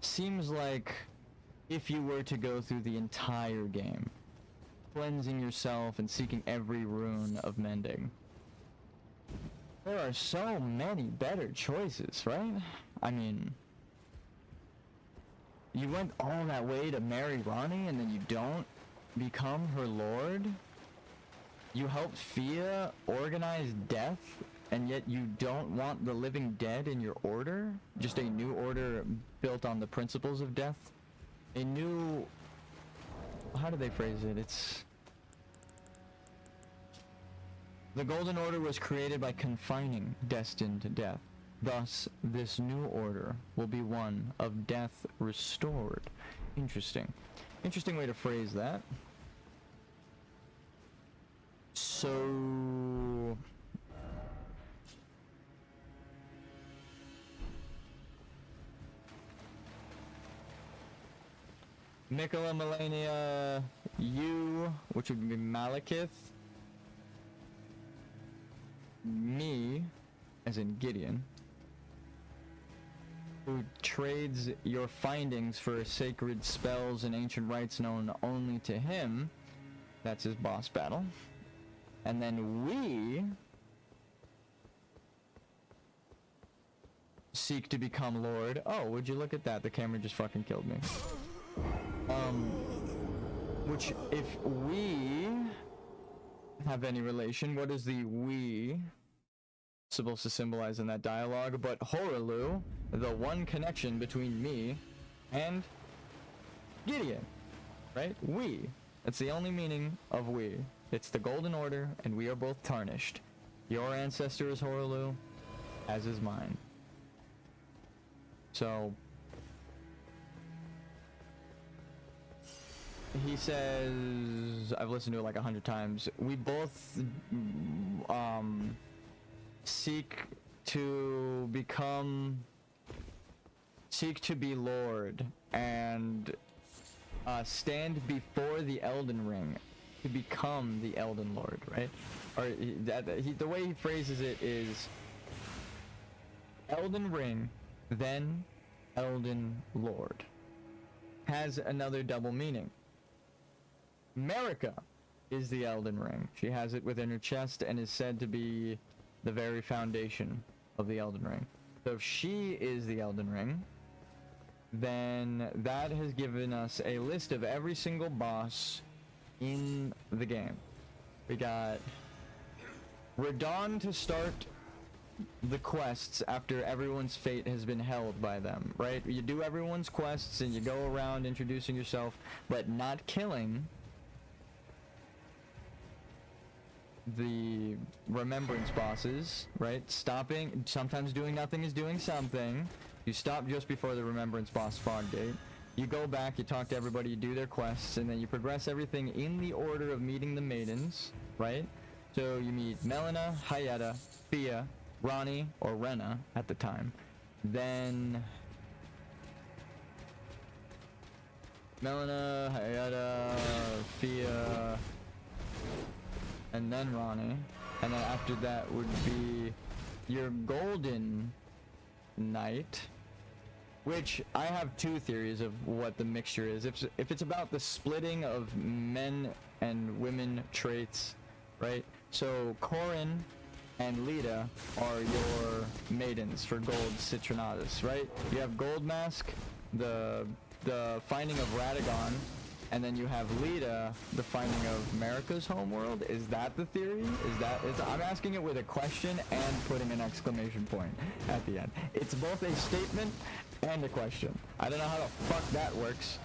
Speaker 1: Seems like if you were to go through the entire game, cleansing yourself and seeking every rune of mending, there are so many better choices, right? I mean, you went all that way to marry Ronnie and then you don't become her lord? You helped Fia organize death and yet you don't want the living dead in your order? Just a new order built on the principles of death? A new... how do they phrase it? It's... the Golden Order was created by confining destined to death. Thus, this new order will be one of death restored. Interesting. Interesting way to phrase that. So Nicola Melania, you, which would be Malekith, me, as in Gideon, who trades your findings for sacred spells and ancient rites known only to him. That's his boss battle. And then we seek to become Lord. Oh, would you look at that? The camera just fucking killed me. Which, if we have any relation, what is the we supposed to symbolize in that dialogue? But Horaloo, the one connection between me and Gideon, right? We. That's the only meaning of we. It's the Golden Order, and we are both tarnished. Your ancestor is Horaloo, as is mine. So he says, I've listened to it like 100 times, we both seek to be Lord and stand before the Elden Ring to become the Elden Lord, right? Or the way he phrases it is Elden Ring, then Elden Lord. Has another double meaning. Marika is the Elden Ring. She has it within her chest and is said to be the very foundation of the Elden Ring. So if she is the Elden Ring, then that has given us a list of every single boss in the game. We got Radahn to start the quests after everyone's fate has been held by them, right? You do everyone's quests and you go around introducing yourself, but not killing the remembrance bosses, right? Stopping, sometimes doing nothing is doing something. You stop just before the remembrance boss fog gate. You go back, you talk to everybody, you do their quests, and then you progress everything in the order of meeting the maidens, right? So you meet Melina, Hayata, Fia, Ronnie, or Rena at the time. Then Melina, Hayata, Fia, and then Ronnie. And then after that would be your Golden Knight, which I have two theories of what the mixture is. If it's about the splitting of men and women traits, right? So Corrin and Lita are your maidens for Gold Citrinatus, right? You have Gold Mask, the finding of Radagon, and then you have Lita, the finding of Marika's homeworld. Is that the theory? I'm asking it with a question and putting an exclamation point at the end. It's both a statement and a question. I don't know how the fuck that works.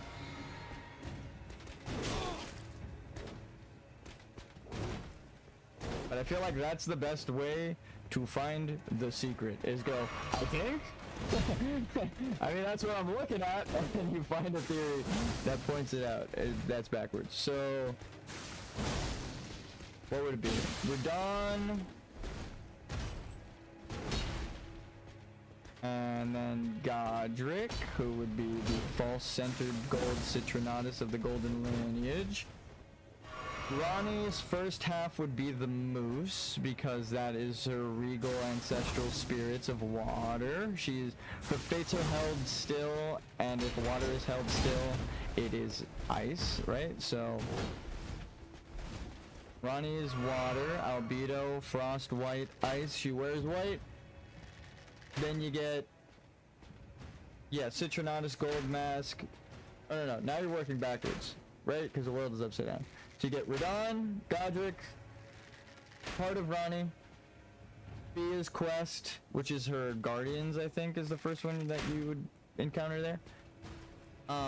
Speaker 1: But I feel like that's the best way to find the secret, is go, I think? I mean, that's what I'm looking at, and then you find a theory that points it out. That's backwards. So, what would it be? Radahn, and then Godric, who would be the false-centered Gold Citrinatus of the Golden Lineage. Ronnie's first half would be the Moose, because that is her regal ancestral spirits of water. Her fates are held still, and if water is held still, it is ice, right? So Ronnie is water, albedo, frost, white, ice. She wears white. Then you get, Citrinatus, Gold Mask. Oh, no, now you're working backwards, right? Because the world is upside down. So you get Radahn, Godric, part of Ronnie, Fia's quest, which is her Guardians, I think, is the first one that you would encounter there.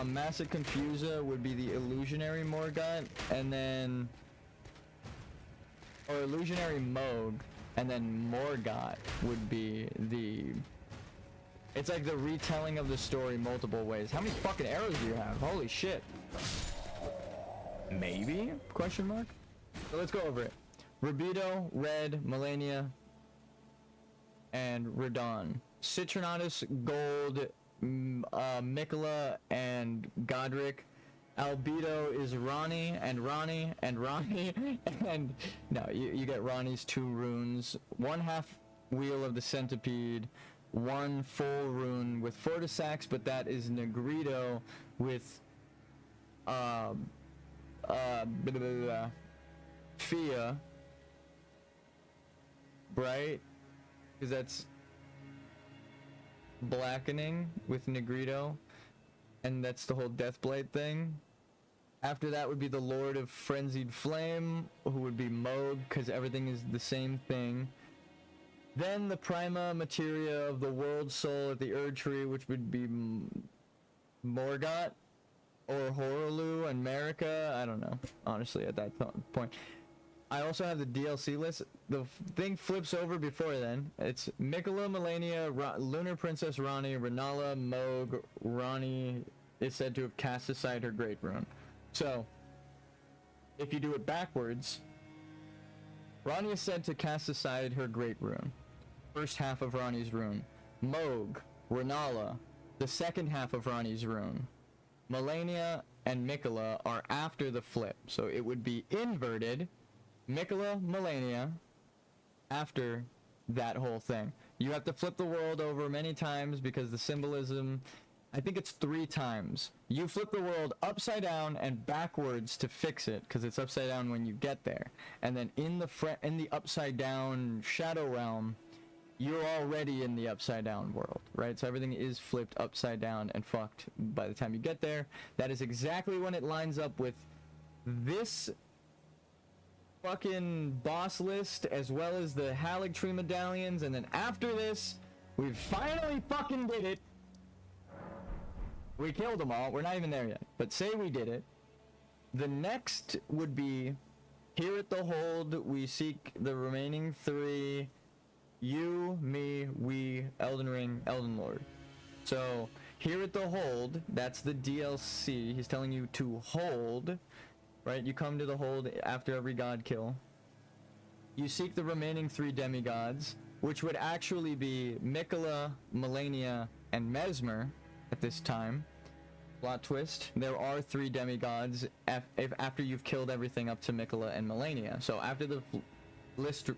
Speaker 1: Massive Confusa would be the Illusionary Morgott, and then, or Illusionary Moog, and then Morgott would be the, it's like the retelling of the story multiple ways. How many fucking arrows do you have? Holy shit. Maybe? Question mark? So let's go over it. Rubido, Red, Melania, and Radon. Citronatus, Gold, Mikola, and Godric. Albedo is Ronnie, and Ronnie, and Ronnie, and no, you get Ronnie's 2 runes, 1/2 wheel of the centipede, 1 full rune with Fortisax, but that is Negrito with Fia, right? Because that's blackening with Negrito, and that's the whole Deathblade thing. After that would be the Lord of Frenzied Flame, who would be Moog, because everything is the same thing. Then the Prima Materia of the World Soul at the Erd Tree, which would be Morgott, or Horolu and Marika. I don't know, honestly, at that point. I also have the DLC list. The thing flips over before then. It's Mikola, Melania, Lunar Princess Ronnie, Renala, Moog. Ronnie is said to have cast aside her Great Rune. So, if you do it backwards, Ronnie is said to cast aside her Great Rune. First half of Ronnie's rune. Moog, Renala, the second half of Ronnie's rune. Melania and Mikola are after the flip. So it would be inverted. Mikola, Melania, after that whole thing. You have to flip the world over many times because the symbolism, I think it's 3 times. You flip the world upside down and backwards to fix it because it's upside down when you get there. And then in the upside down shadow realm, you're already in the upside down world, right? So everything is flipped upside down and fucked by the time you get there. That is exactly when it lines up with this fucking boss list, as well as the Halig Tree medallions, and then after this, we finally fucking did it. We killed them all. We're not even there yet, but say we did it. The next would be here at the hold. We seek the remaining 3. You, me, we, Elden Ring, Elden Lord. So here at the hold, that's the DLC. He's telling you to hold. Right, you come to the hold after every god kill. You seek the remaining 3 demigods, which would actually be Mikola, Melania, and Mesmer at this time. Plot twist, there are 3 demigods after you've killed everything up to Mikola and Melania. So after the list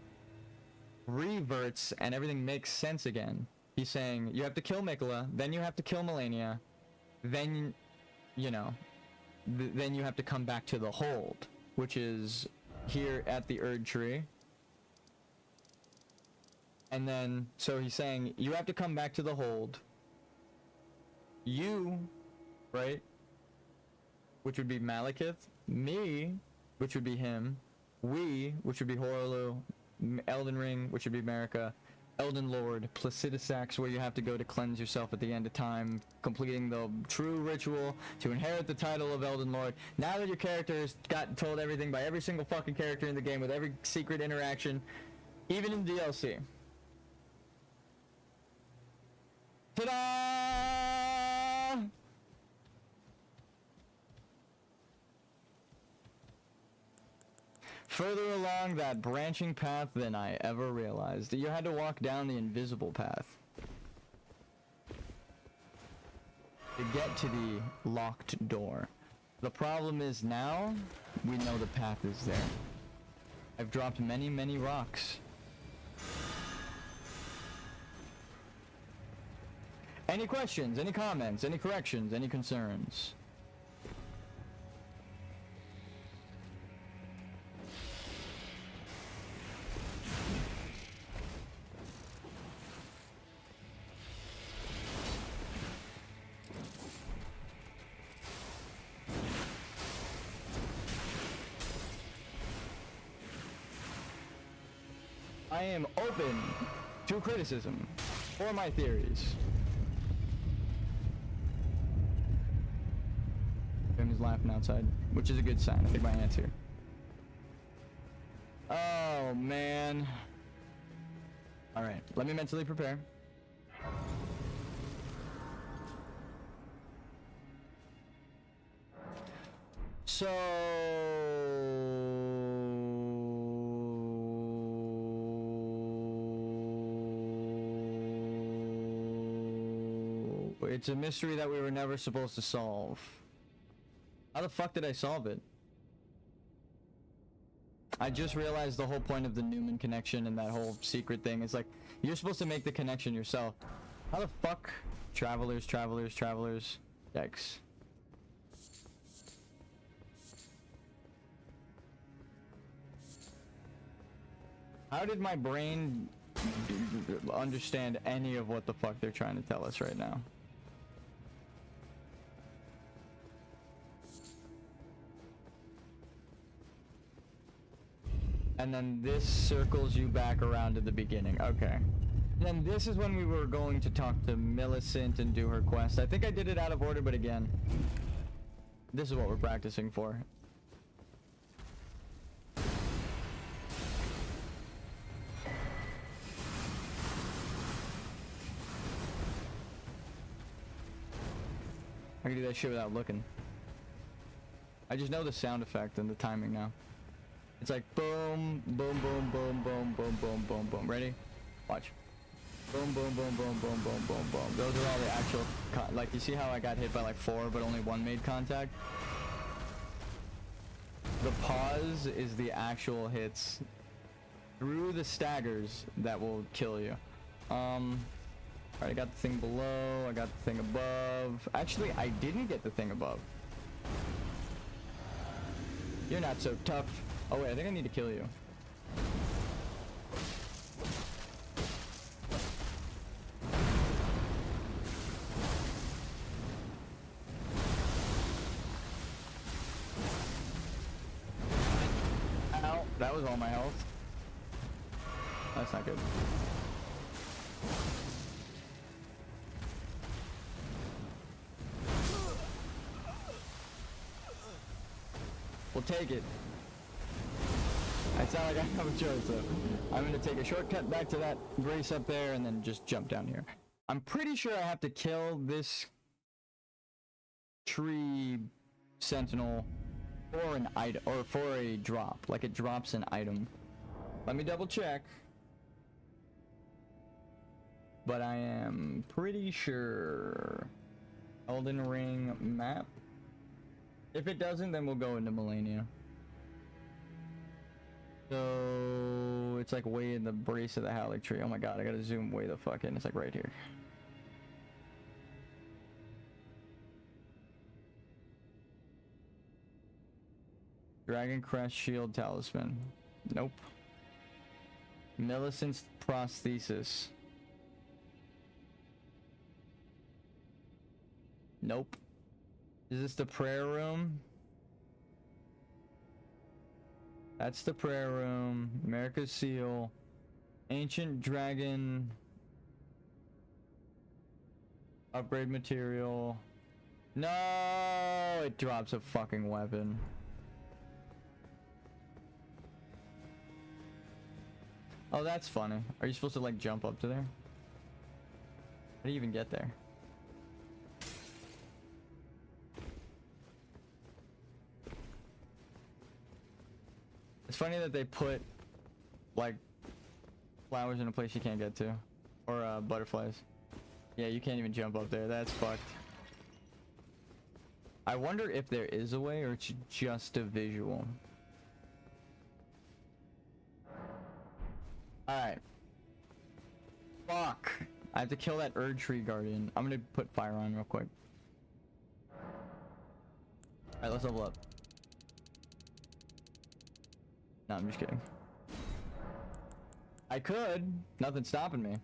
Speaker 1: reverts and everything makes sense again, he's saying you have to kill Mikola, then you have to kill Melania, then, you know, then you have to come back to the hold, which is here at the Erd Tree. And then, so he's saying, you have to come back to the hold. You, right, which would be Malekith. Me, which would be him. We, which would be Horolu. Elden Ring, which would be Marika. Elden Lord, Placidusax, where you have to go to cleanse yourself at the end of time, completing the true ritual to inherit the title of Elden Lord. Now that your character has got told everything by every single fucking character in the game with every secret interaction, even in DLC. Ta-da! Further along that branching path than I ever realized. You had to walk down the invisible path to get to the locked door. The problem is now, we know the path is there. I've dropped many, many rocks. Any questions, any comments, any corrections, any concerns? I am open to criticism for my theories. He's laughing outside, which is a good sign. I think my aunt's here. Oh, man. Alright, let me mentally prepare. So It's a mystery that we were never supposed to solve. How the fuck did I solve it? I just realized the whole point of the Newman connection and that whole secret thing is like, you're supposed to make the connection yourself. How the fuck? Travelers, travelers, travelers. X. How did my brain understand any of what the fuck they're trying to tell us right now? And then this circles you back around to the beginning. Okay. And then this is when we were going to talk to Millicent and do her quest. I think I did it out of order, but again, this is what we're practicing for. I can do that shit without looking. I just know the sound effect and the timing now. It's like boom, boom, boom, boom, boom, boom, boom, boom, boom. Ready? Watch. Boom, boom, boom, boom, boom, boom, boom, boom. Those are all the actual, like, you see how I got hit by like 4, but only 1 made contact? The pause is the actual hits through the staggers that will kill you. Alright, I got the thing below, I got the thing above. Actually, I didn't get the thing above. You're not so tough. Oh wait, I think I need to kill you. Ow, that was all my health. That's not good. We'll take it. It's not like I have a choice, though. I'm gonna take a shortcut back to that brace up there and then just jump down here. I'm pretty sure I have to kill this tree sentinel for an item, or for a drop. Like, it drops an item. Let me double check. But I am pretty sure. Elden Ring map. If it doesn't, then we'll go into Melania. So it's like way in the brace of the Halleck tree. Oh my god, I gotta zoom way the fuck in. It's like right here. Dragon Crest Shield Talisman. Nope. Millicent's prosthesis. Nope. Is this the prayer room? That's the prayer room. America's seal. Ancient dragon. Upgrade material. No, it drops a fucking weapon. Oh, that's funny. Are you supposed to like jump up to there? How do you even get there? It's funny that they put like flowers in a place you can't get to, or butterflies. Yeah, you can't even jump up there. That's fucked. I wonder if there is a way or it's just a visual. Alright. Fuck. I have to kill that Erd Tree Guardian. I'm gonna put fire on real quick. Alright, let's level up. No, I'm just kidding. I could. Nothing's stopping me.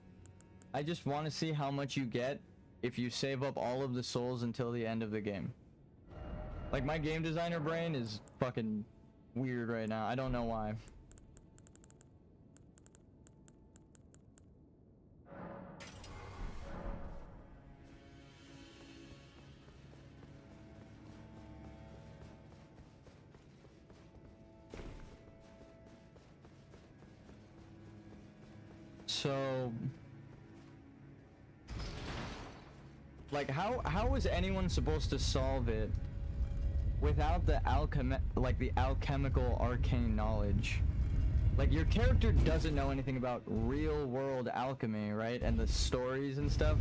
Speaker 1: I just want to see how much you get if you save up all of the souls until the end of the game. Like, my game designer brain is fucking weird right now. I don't know why. So, like, how is anyone supposed to solve it without the alchemical arcane knowledge? Like, your character doesn't know anything about real world alchemy, right? And the stories and stuff.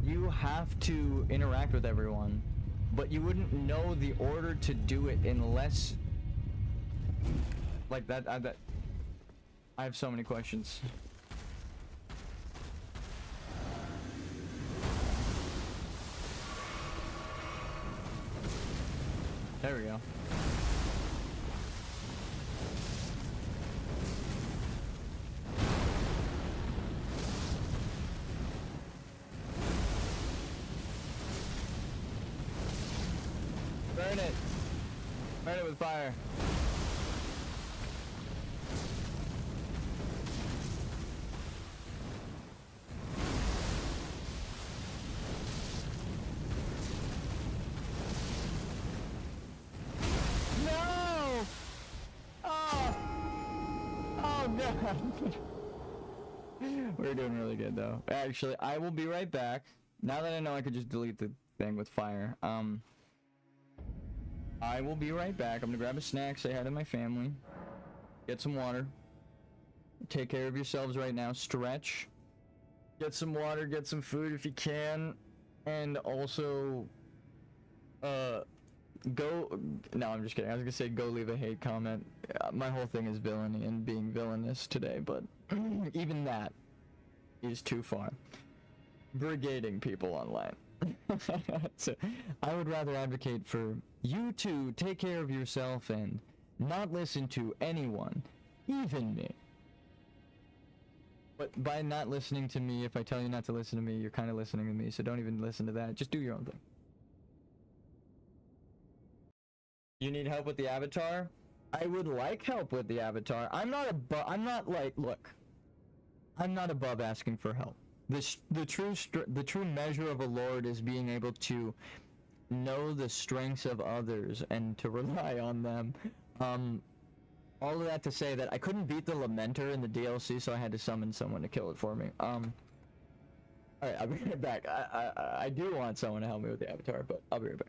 Speaker 1: you have to interact with everyone, but you wouldn't know the order to do it unless, like that. I have so many questions. There we go. Burn it! Burn it with fire. No! Oh! Oh god! We're doing really good though. Actually, I will be right back. Now that I know I could just delete the thing with fire. I will be right back. I'm gonna grab a snack, say hi to my family, get some water, take care of yourselves right now, stretch, get some water, get some food if you can, and also, go, no, I'm just kidding. I was gonna say go leave a hate comment. My whole thing is villainy and being villainous today, but even that is too far. Brigading people online. So, I would rather advocate for you to take care of yourself and not listen to anyone, even me. But by not listening to me, if I tell you not to listen to me, you're kind of listening to me, so don't even listen to that. Just do your own thing. You need help with the avatar? I would like help with the avatar. I'm not like, look. I'm not above asking for help. The true measure of a lord is being able to know the strengths of others and to rely on them. All of that to say that I couldn't beat the Lamenter in the DLC, so I had to summon someone to kill it for me. Alright, I'll be right back. I do want someone to help me with the avatar, but I'll be right back.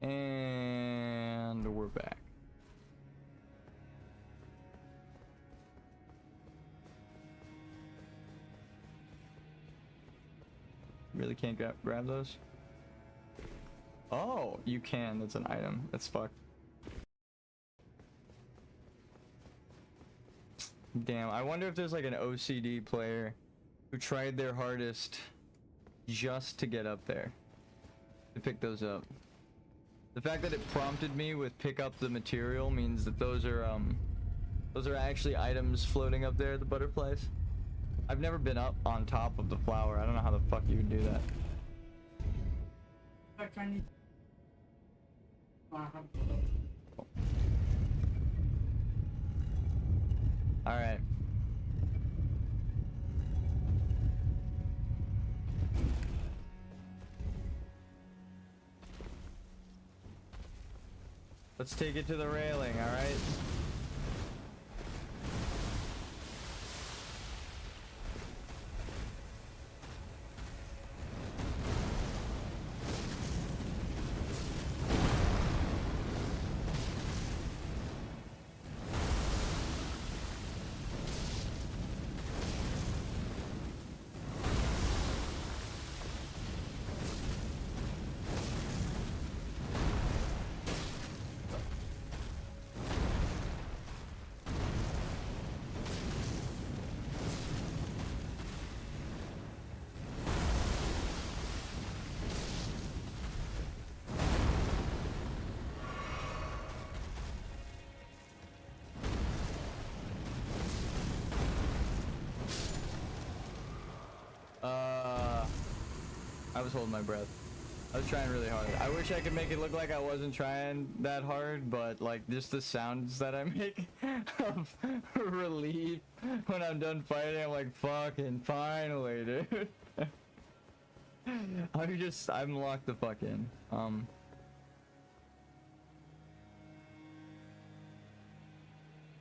Speaker 1: And we're back. Really can't grab those? Oh, you can. That's an item. That's fucked. Damn, I wonder if there's like an OCD player who tried their hardest just to get up there, to pick those up. The fact that it prompted me with pick up the material means that those are actually items floating up there, the butterflies. I've never been up on top of the flower. I don't know how the fuck you would do that. All right. Let's take it to the railing, all right? I was holding my breath. I was trying really hard. I wish I could make it look like I wasn't trying that hard, but like just the sounds that I make of relief when I'm done fighting, I'm like, fucking finally, dude. I'm locked the fuck in.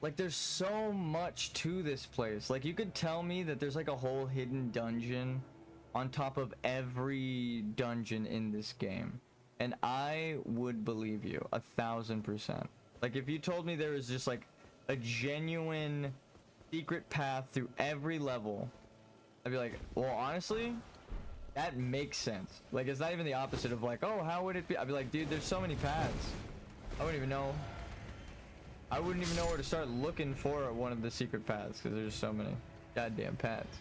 Speaker 1: Like there's so much to this place. Like you could tell me that there's like a whole hidden dungeon on top of every dungeon in this game, and I would believe you 1000%. Like if you told me there was just like a genuine secret path through every level, I'd be like, well, honestly, that makes sense. Like it's not even the opposite of like, oh, how would it be? I'd be like, dude, there's so many paths. I wouldn't even know where to start looking for one of the secret paths, because there's so many goddamn paths.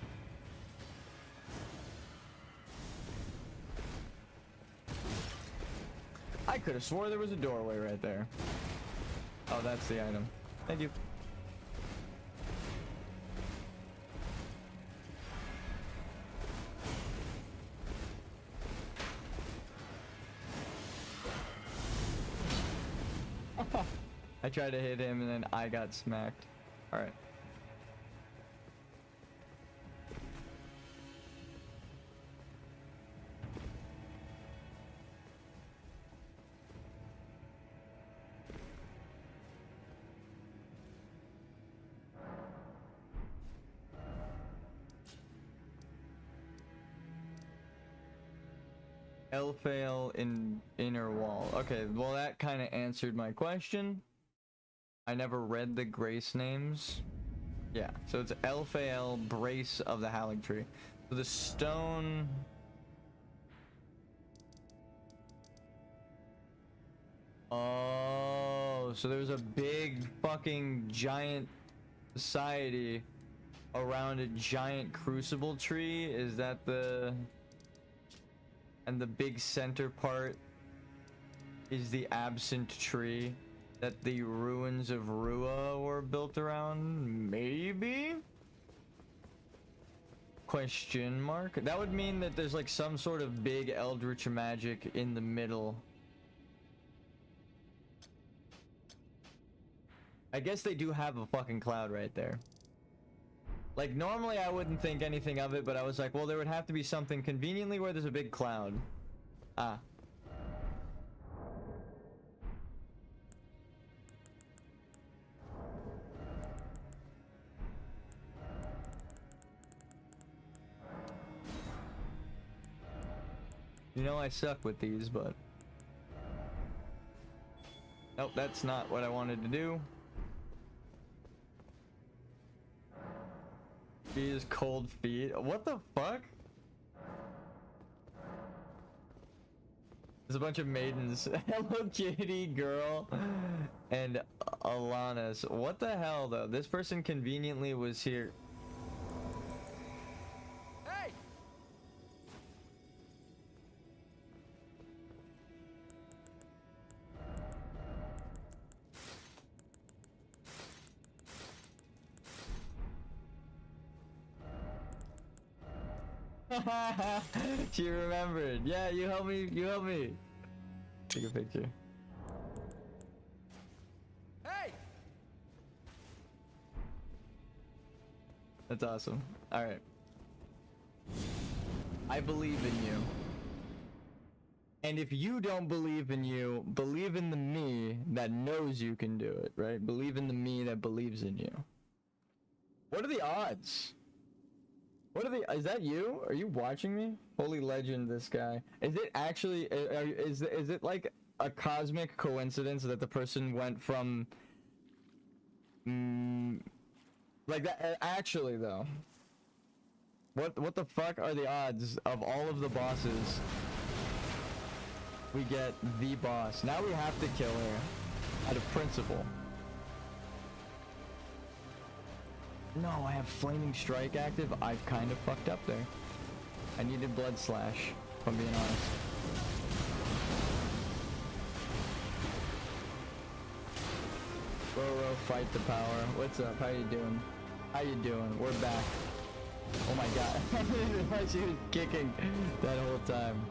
Speaker 1: I could have swore there was a doorway right there. Oh, that's the item. Thank you. I tried to hit him and then I got smacked. All right. Elfail in inner wall. Okay, well that kind of answered my question. I never read the grace names. Yeah, so it's Elfail, brace of the Halig tree. So the stone. Oh, so there's a big fucking giant society around a giant crucible tree. Is that the... And the big center part is the absent tree that the ruins of Rua were built around? Maybe? Question mark? That would mean that there's like some sort of big eldritch magic in the middle. I guess they do have a fucking cloud right there. Like normally I wouldn't think anything of it, but I was like, well, there would have to be something conveniently where there's a big cloud. Ah. You know I suck with these, but Nope, that's not what I wanted to do. She is cold feet. What the fuck? There's a bunch of maidens. Hello Kitty girl and Alanis. What the hell though? This person conveniently was here. Hey! She remembered. Yeah, you help me. You help me. Take a picture. Hey! That's awesome. All right. I believe in you. And if you don't believe in you, believe in the me that knows you can do it, right? Believe in the me that believes in you. What are the odds? What are the? Is that you? Are you watching me? Holy legend, this guy. Is it actually? Is it like a cosmic coincidence that the person went from? Like that. Actually, though. What the fuck are the odds of all of the bosses? We get the boss. Now we have to kill her, out of principle. No, I have Flaming Strike active. I've kind of fucked up there. I needed Blood Slash, if I'm being honest. Roro, fight the power. What's up? How you doing? How you doing? We're back. Oh my god. I didn't realize she was kicking that whole time.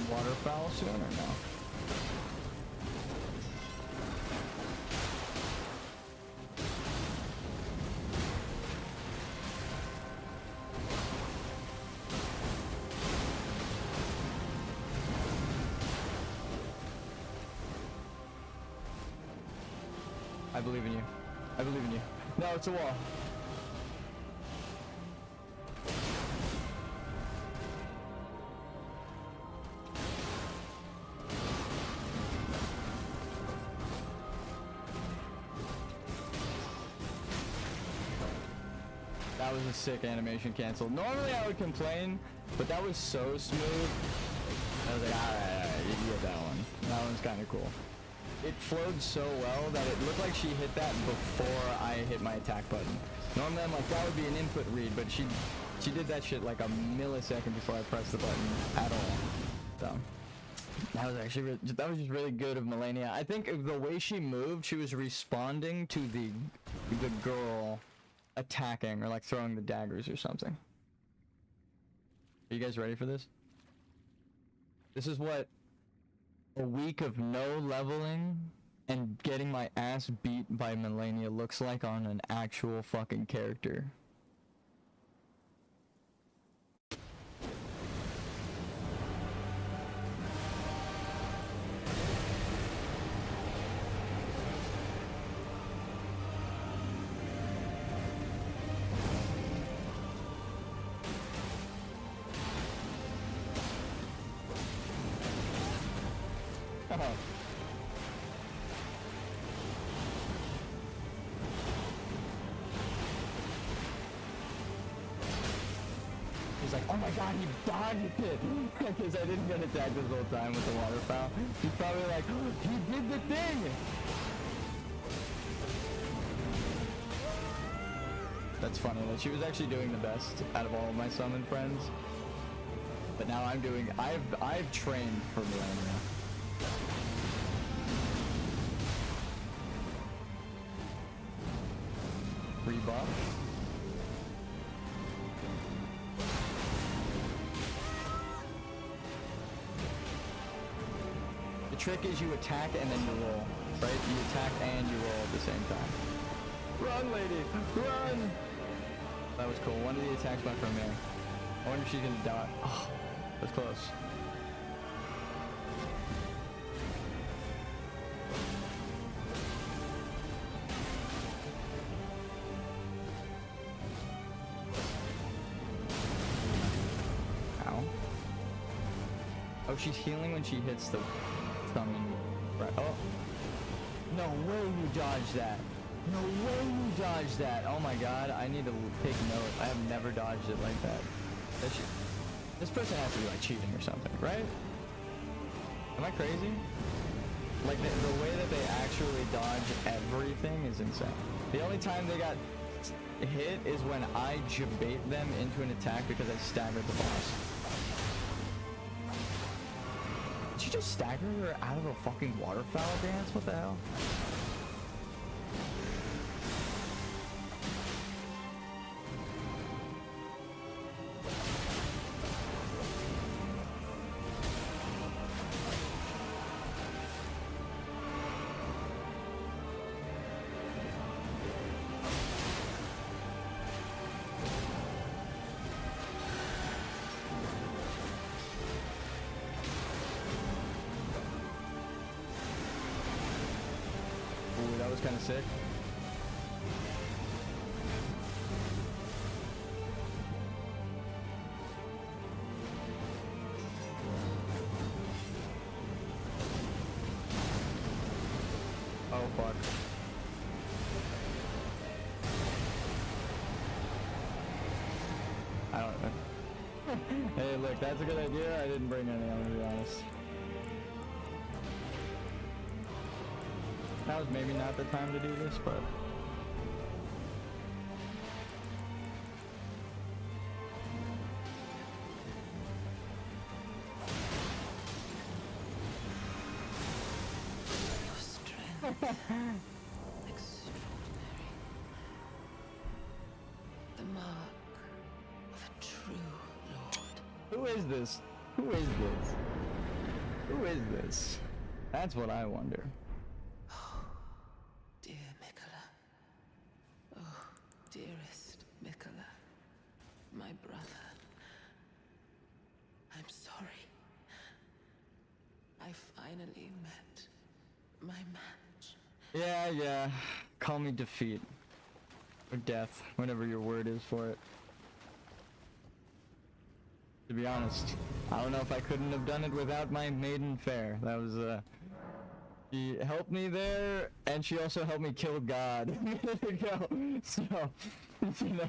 Speaker 1: Waterfowl soon or no? I believe in you. I believe in you. No, it's a wall. That was a sick animation cancel. Normally I would complain, but that was so smooth. I was like, alright, you get that one. That one's kind of cool. It flowed so well that it looked like she hit that before I hit my attack button. Normally I'm like, that would be an input read, but she did that shit like a millisecond before I pressed the button at all. So that was actually that was just really good of Melania. I think the way she moved, she was responding to the girl attacking or like throwing the daggers or something. Are you guys ready for this? This is what a week of no leveling and getting my ass beat by Melania looks like on an actual fucking character. He's like, oh my god, he dodged it! Because I didn't get attacked this whole time with the waterfowl. He's probably like, oh, he did the thing! That's funny that she was actually doing the best out of all of my summoned friends. But now I'm doing, I've trained for Melania. Rebuff. The trick is you attack and then you roll, right? You attack and you roll at the same time. Run, lady! Run! That was cool. One of the attacks went from there. I wonder if she can die. Oh, that's close. Ow. Oh, she's healing when she hits the summon. Right. Oh. No way you dodged that. No way you dodged that. Oh my god, I need to take note. I have never dodged it like that. This person has to be like cheating or something, right? Am I crazy? Like the way that they actually dodge everything is insane. The only time they got hit is when I jabate them into an attack because I staggered the boss. Did you just stagger her out of a fucking waterfowl dance? What the hell? Ooh, that was kind of sick. Oh, fuck. I don't know. Hey, look, that's a good idea. I didn't bring any, I'm gonna be honest. That was maybe not the time to do this, but...
Speaker 6: Your strength. Extraordinary. The mark of a true lord.
Speaker 1: Who is this? Who is this? Who is this? That's what I wonder.
Speaker 6: Dear Mikola. Oh, dearest Mikola. My brother. I'm sorry. I finally met my match.
Speaker 1: Yeah. Call me defeat. Or death, whatever your word is for it. To be honest, I don't know if I couldn't have done it without my maiden fair. That was, she helped me there, and she also helped me kill God a minute ago. So, you know.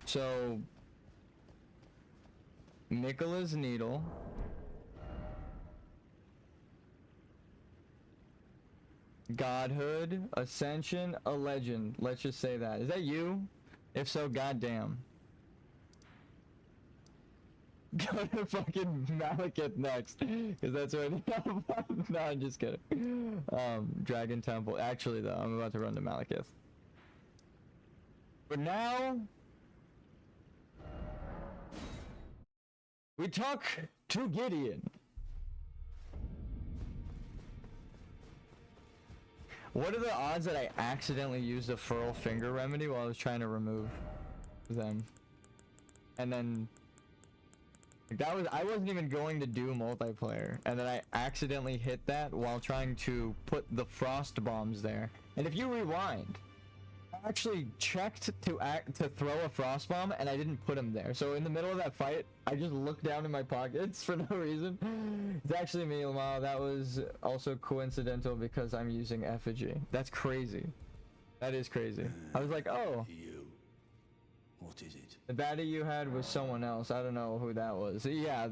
Speaker 1: So, Mikola's needle. Godhood, Ascension, a legend. Let's just say that. Is that you? If so, goddamn. Go to fucking Malekith next, because that's what. No, I'm just kidding. Dragon Temple. Actually, though, I'm about to run to Malekith. But now, we talk to Gideon. What are the odds that I accidentally used a furl finger remedy while I was trying to remove them? And then that was, I wasn't even going to do multiplayer, and then I accidentally hit that while trying to put the frost bombs there. And if you rewind, I actually checked to throw a frost bomb, and I didn't put them there. So in the middle of that fight, I just looked down in my pockets for no reason. It's actually me, Lamau. That was also coincidental because I'm using effigy. That's crazy. That is crazy. I was like, oh.
Speaker 2: You. What is it?
Speaker 1: The baddie you had was someone else. I don't know who that was. Yeah,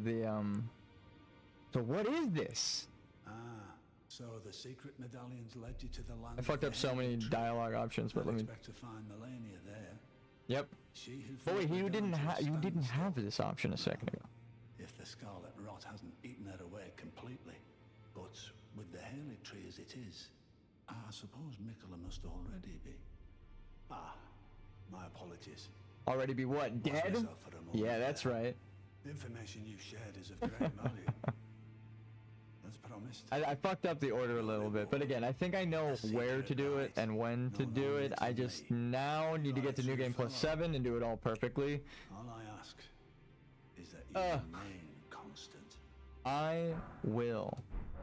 Speaker 1: So what is this?
Speaker 2: Ah, so the secret medallions led you to the land.
Speaker 1: I fucked up so many dialogue options, but let me.
Speaker 2: Expect to find Melania there.
Speaker 1: Yep.
Speaker 2: She who
Speaker 1: But wait,
Speaker 2: fought
Speaker 1: you
Speaker 2: the
Speaker 1: didn't
Speaker 2: gods
Speaker 1: you
Speaker 2: will
Speaker 1: didn't
Speaker 2: stand
Speaker 1: have
Speaker 2: still.
Speaker 1: this option a second ago.
Speaker 2: If the scarlet rot hasn't eaten her away completely. But with the Halig tree as it is, I suppose Mikola must already be. Ah, my apologies.
Speaker 1: Already be what?
Speaker 2: Lost
Speaker 1: Dead?
Speaker 2: myself for a moment
Speaker 1: Yeah, that's
Speaker 2: there.
Speaker 1: right.
Speaker 2: The information you shared is of great value. As promised. promised.
Speaker 1: I fucked up the order a little bit, but again, I think I know where to do it and when to do it. I just now need to get to New Game Plus 7 and do it all perfectly.
Speaker 2: All I ask is that you remain constant.
Speaker 1: I will.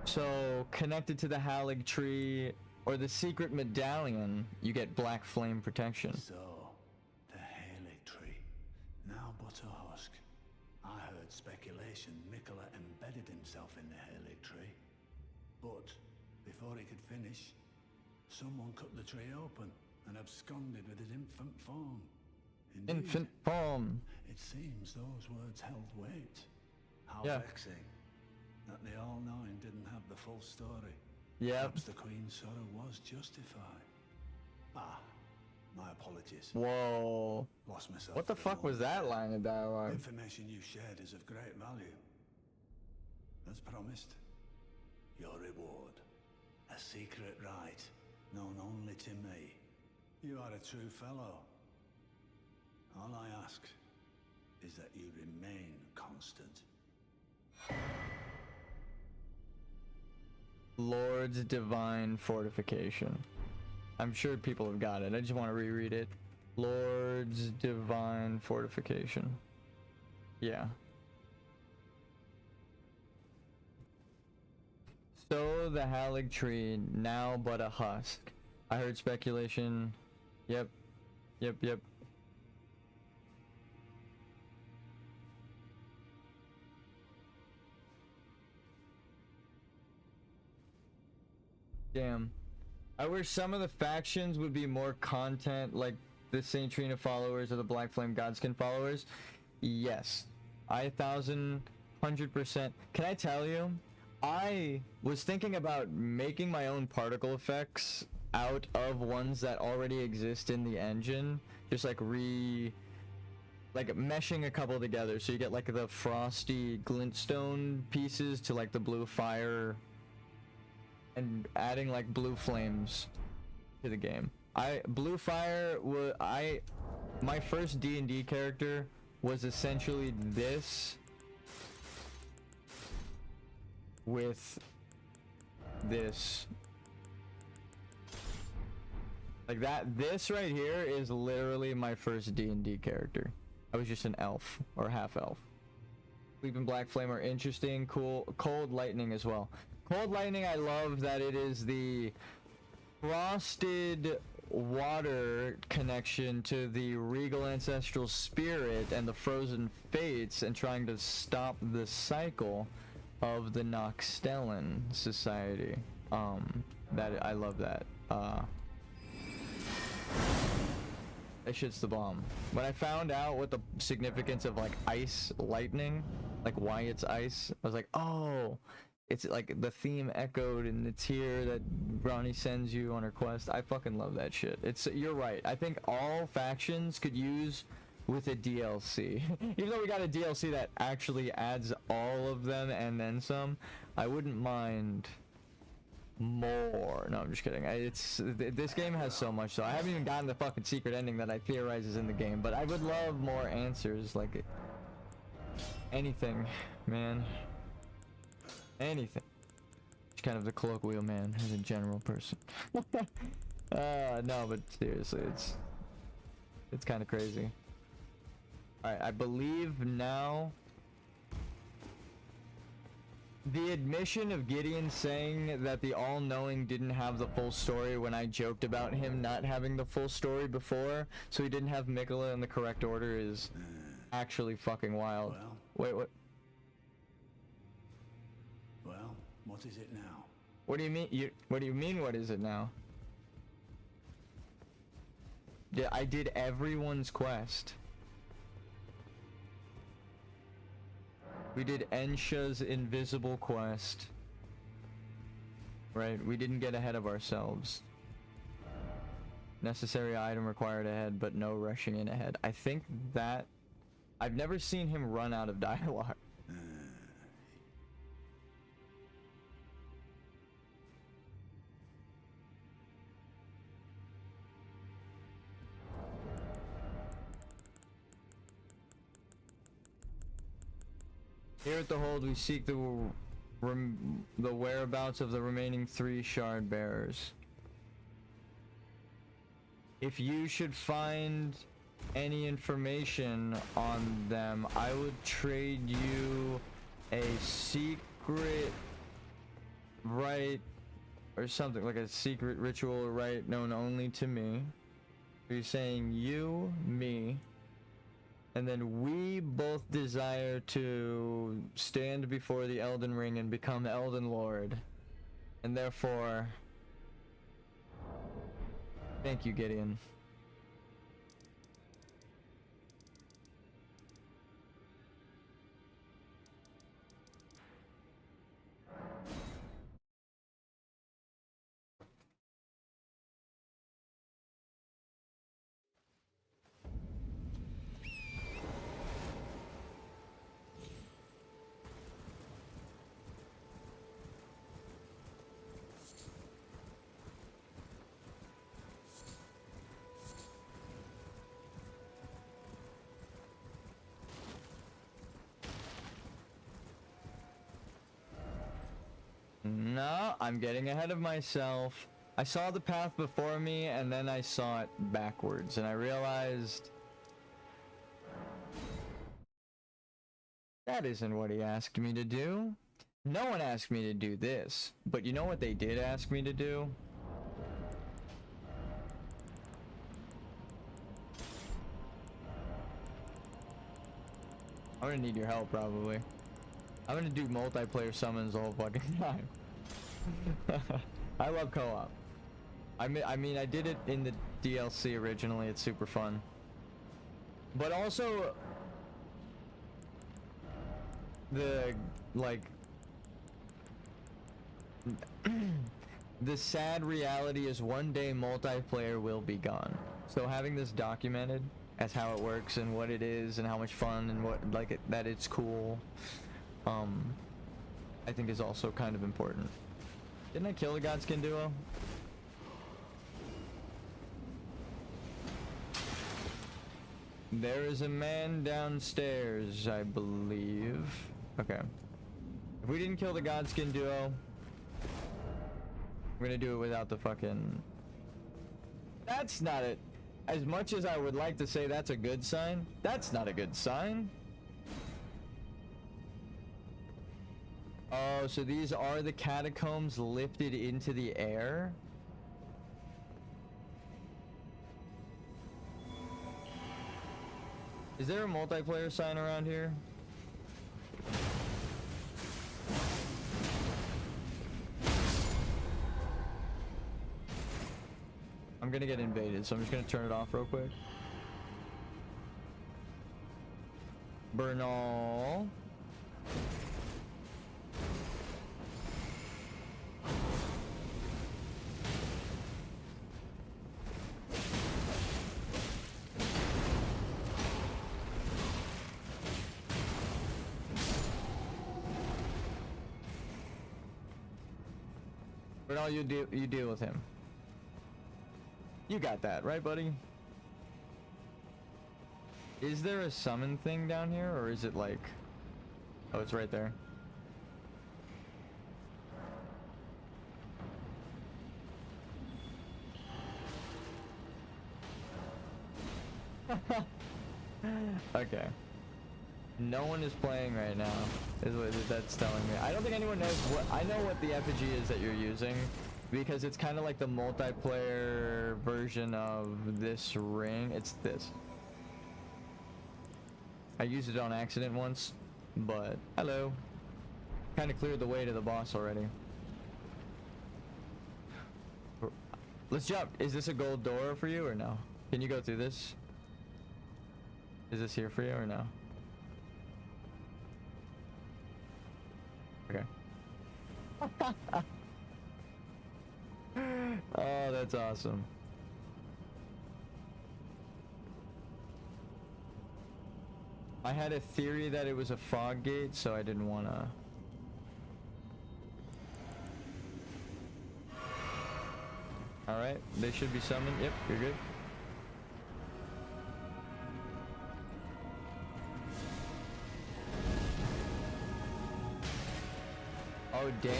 Speaker 1: So, connected to the Halig tree or the secret medallion, you get black flame protection.
Speaker 2: So, the Halig tree, now but a husk. I heard speculation Mikola embedded himself in the Halig tree. But, before he could finish, someone cut the tree open and absconded with his infant form. Indeed,
Speaker 1: Infant form.
Speaker 2: it seems those words held weight. How
Speaker 1: Yeah.
Speaker 2: vexing that the All-Knowing didn't have the full story.
Speaker 1: Yep.
Speaker 2: Perhaps the Queen's sorrow was justified. Ah, my apologies.
Speaker 1: Whoa.
Speaker 2: Lost myself.
Speaker 1: What the
Speaker 2: for a
Speaker 1: fuck was
Speaker 2: moment
Speaker 1: that
Speaker 2: there.
Speaker 1: line of
Speaker 2: The
Speaker 1: dialogue?
Speaker 2: information you shared is of great value. As promised, your reward. A secret right, known only to me. You are a true fellow. All I ask is that you remain constant.
Speaker 1: Lord's Divine Fortification. I'm sure people have got it. I just want to reread it. Lord's Divine Fortification. Yeah. So the Halig tree, now but a husk. I heard speculation. Yep. Yep. Damn. I wish some of the factions would be more content like the Saint Trina followers or the Black Flame Godskin followers. Yes. 1,100%. Can I tell you? I was thinking about making my own particle effects out of ones that already exist in the engine. Just like meshing a couple together so you get like the frosty glintstone pieces to like the blue fire and adding like blue flames to the game. Blue fire was my first D&D character was essentially this with this. Like that, this right here is literally my first D&D character. I was just an elf or half elf. Sleeping Black Flame are interesting, cool. Cold Lightning as well. Cold Lightning, I love that it is the frosted water connection to the regal ancestral spirit and the frozen fates and trying to stop the cycle of the Noxtellan society. That I love that. That shit's the bomb. When I found out what the significance of like ice lightning, like why it's ice, I was like, oh, it's like the theme echoed in the tier that Ronnie sends you on her quest. I fucking love that shit. You're right. I think all factions could use with a DLC. Even though we got a DLC that actually adds all of them and then some, I wouldn't mind more. No, I'm just kidding. This game has so much, so I haven't even gotten the fucking secret ending that I theorize is in the game, but I would love more answers, like anything, man. Anything. Just kind of the colloquial man as a general person. No, but seriously, it's kind of crazy. Alright, I believe now the admission of Gideon saying that the All-Knowing didn't have the full story when I joked about him not having the full story before, so he didn't have Mikola in the correct order is actually fucking wild.
Speaker 2: Well.
Speaker 1: Wait, what?
Speaker 2: Well, what is it now?
Speaker 1: What do you mean? What do you mean? What is it now? Yeah, I did everyone's quest. We did Ensha's invisible quest. Right, we didn't get ahead of ourselves. Necessary item required ahead, but no rushing in ahead. I think that I've never seen him run out of dialogue. Here at the Hold, we seek the the whereabouts of the remaining 3 shard bearers. If you should find any information on them, I would trade you a secret rite or something, like a secret ritual rite known only to me. You're saying you, me, and then we both desire to stand before the Elden Ring and become Elden Lord. And therefore, thank you, Gideon. No, I'm getting ahead of myself. I saw the path before me and then I saw it backwards and I realized that isn't what he asked me to do. No one asked me to do this, but you know what they did ask me to do? I'm gonna need your help probably. I'm gonna do multiplayer summons the whole fucking time. I love co-op. I mean, I did it in the DLC originally. It's super fun. But also, the, like, the sad reality is one day multiplayer will be gone. So having this documented as how it works and what it is and how much fun and what, like, that it's cool, I think is also kind of important. Didn't I kill the Godskin duo? There is a man downstairs, I believe. Okay. If we didn't kill the Godskin duo, we're gonna do it without the fucking... That's not it. As much as I would like to say that's a good sign, that's not a good sign. Oh, so these are the catacombs lifted into the air? Is there a multiplayer sign around here? I'm gonna get invaded, so I'm just gonna turn it off real quick. Bernal. Bernal, you deal with him. You got that, right, buddy? Is there a summon thing down here, or is it like... Oh, it's right there. Okay. No one is playing right now, is what that's telling me. I don't think anyone knows what... I know what the effigy is that you're using, because it's kind of like the multiplayer version of this ring. It's this. I used it on accident once, but hello. Kind of cleared the way to the boss already. Let's jump. Is this a gold door for you or no? Can you go through this? Is this here for you or no? Okay. Oh, that's awesome. I had a theory that it was a fog gate, so I didn't want to... Alright, they should be summoned. Yep, you're good. Oh, damn.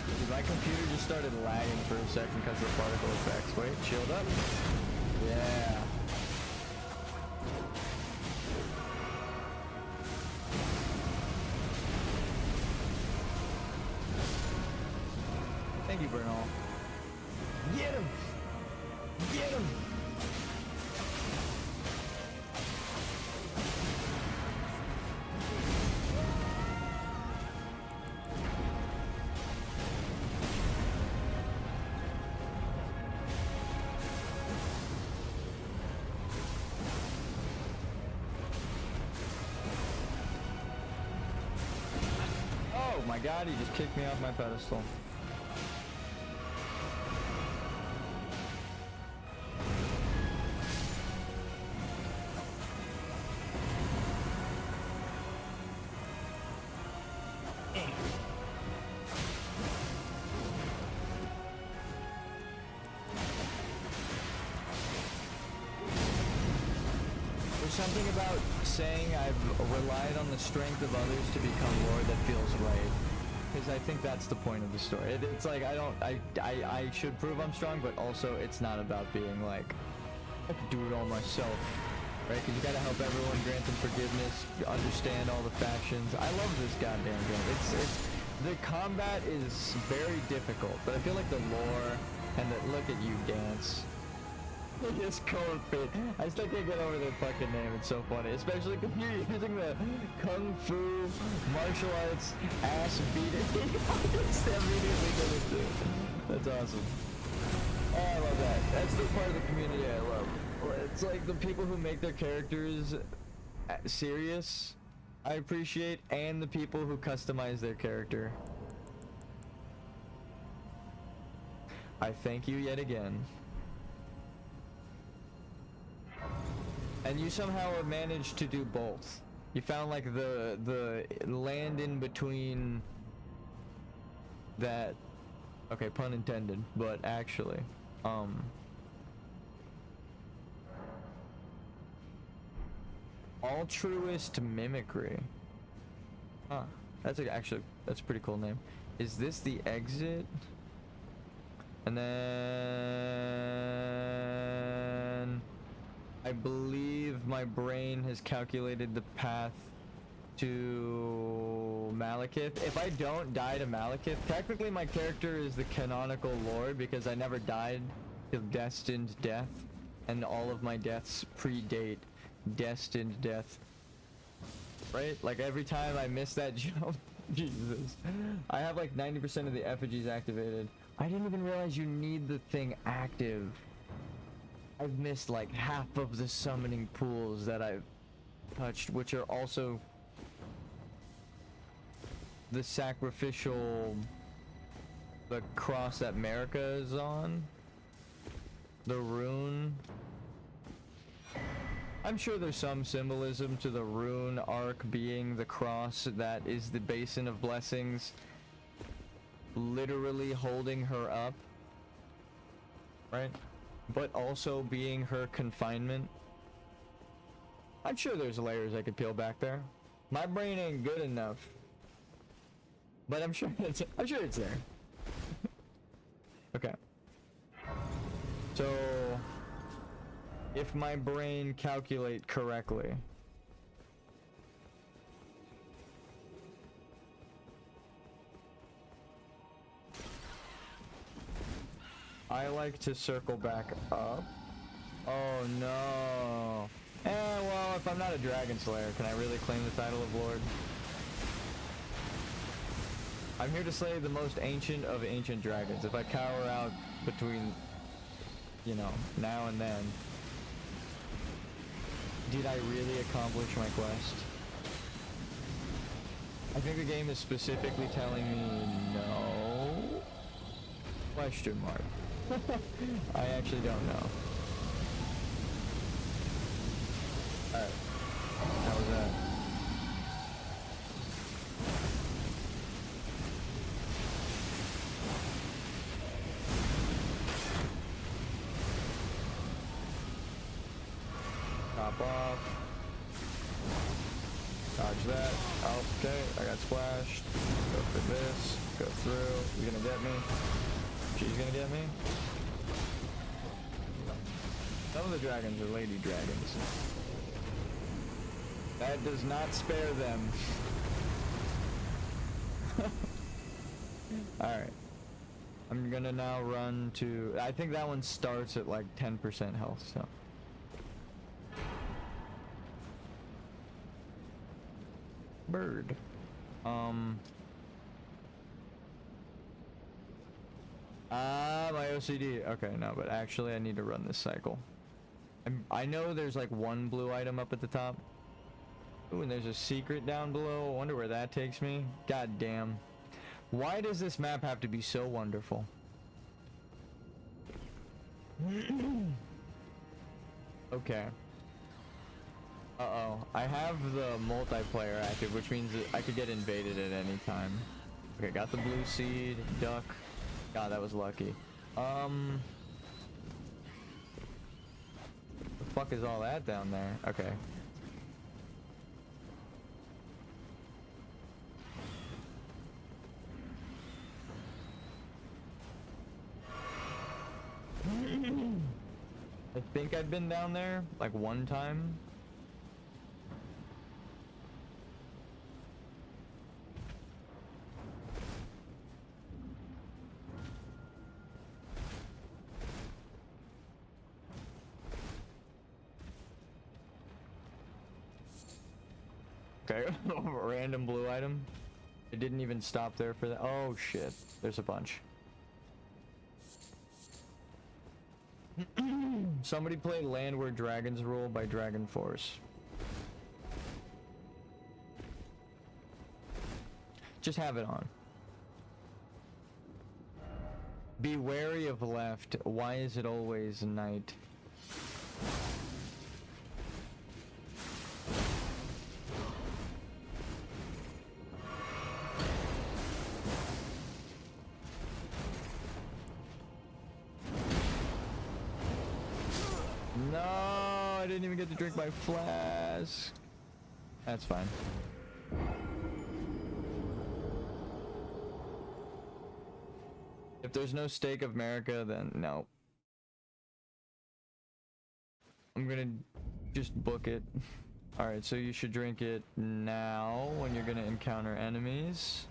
Speaker 1: Dude, my computer just started lagging for a second because of the particle effects. Wait, shield up. Yeah. Thank you, Bernal. Get him! Get him! Oh my god, he just kicked me off my pedestal. There's something about saying I've relied on the strength of others to become Lord that feels right. Because I think that's the point of the story. It's like I should prove I'm strong, but also it's not about being like, I can do it all myself. Right? Because you gotta help everyone, grant them forgiveness, understand all the factions. I love this goddamn game. The combat is very difficult, but I feel like the lore and the look at you dance. His cold fit. I still can't get over their fucking name. It's so funny, especially because you're using the kung fu martial arts ass beating. It's immediately gonna do. That's awesome. Oh, I love that. That's the part of the community I love. It's like the people who make their characters serious, I appreciate, and the people who customize their character. I thank you yet again. And you somehow have managed to do both. You found like the land in between that. Okay, pun intended, but actually, altruist mimicry. Huh. That's actually that's a pretty cool name. Is this the exit? And then I believe my brain has calculated the path to Malekith. If I don't die to Malekith, technically my character is the canonical lord because I never died to destined death, and all of my deaths predate destined death. Right? Like every time I miss that jump, Jesus. I have like 90% of the effigies activated. I didn't even realize you need the thing active. I've missed like half of the summoning pools that I've touched, which are also the sacrificial, the cross that Marika is on, the rune. I'm sure there's some symbolism to the rune arc being the cross that is the basin of blessings, literally holding her up, right? But also being her confinement. I'm sure there's layers I could peel back there. My brain ain't good enough, but I'm sure it's there. Okay. So, if my brain calculate correctly, I like to circle back up. Oh no. Well, if I'm not a Dragon Slayer, can I really claim the title of Lord? I'm here to slay the most ancient of ancient dragons. If I cower out between, you know, now and then, did I really accomplish my quest? I think the game is specifically telling me no? Question mark. I actually don't know. Alright. How was that? Pop off. Dodge that. Okay, I got splashed. Go for this. Go through. You gonna get me? She's gonna get me? Some of the dragons are lady dragons. That does not spare them. Alright. I'm gonna now run to... I think that one starts at like 10% health, so... Bird. My OCD. Okay, no, but actually I need to run this cycle. I know there's like one blue item up at the top. Ooh, and there's a secret down below. I wonder where that takes me. God damn. Why does this map have to be so wonderful? Okay. Uh-oh. I have the multiplayer active, which means that I could get invaded at any time. Okay, got the blue seed, duck. God, that was lucky. The fuck is all that down there? Okay. I think I've been down there like one time. Okay, random blue item. It didn't even stop there for that. Oh shit, there's a bunch. Somebody play Land Where Dragons Rule by Dragon Force. Just have it on. Be wary of left. Why is it always night? No, I didn't even get to drink my flask. That's fine. If there's no Stake of America, then no. I'm gonna just book it. Alright, so you should drink it now when you're gonna encounter enemies.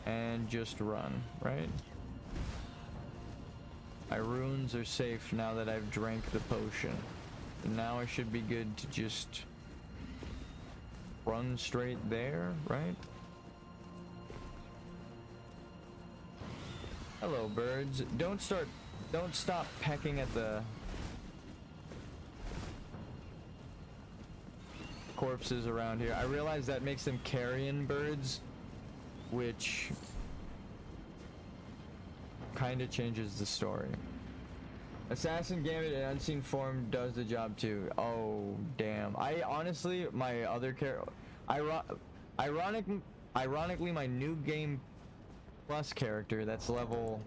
Speaker 1: And just run, right? My runes are safe now that I've drank the potion. And now I should be good to just run straight there, right? Hello, birds. Don't stop pecking at the corpses around here. I realize that makes them carrion birds, which kind of changes the story. Assassin Gambit in Unseen Form does the job too. Oh damn. I honestly, my other character, ironically my new game plus character that's level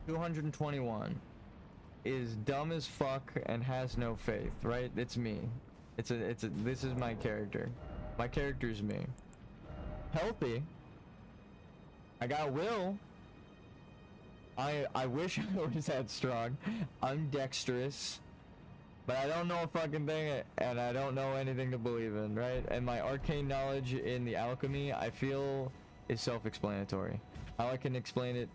Speaker 1: 221 is dumb as fuck and has no faith, right? It's me. This is my character. My character's me. Healthy. I got will. I wish I was that strong. I'm dexterous, but I don't know a fucking thing, and I don't know anything to believe in, right? And my arcane knowledge in the alchemy, I feel, is self-explanatory. How I can explain it,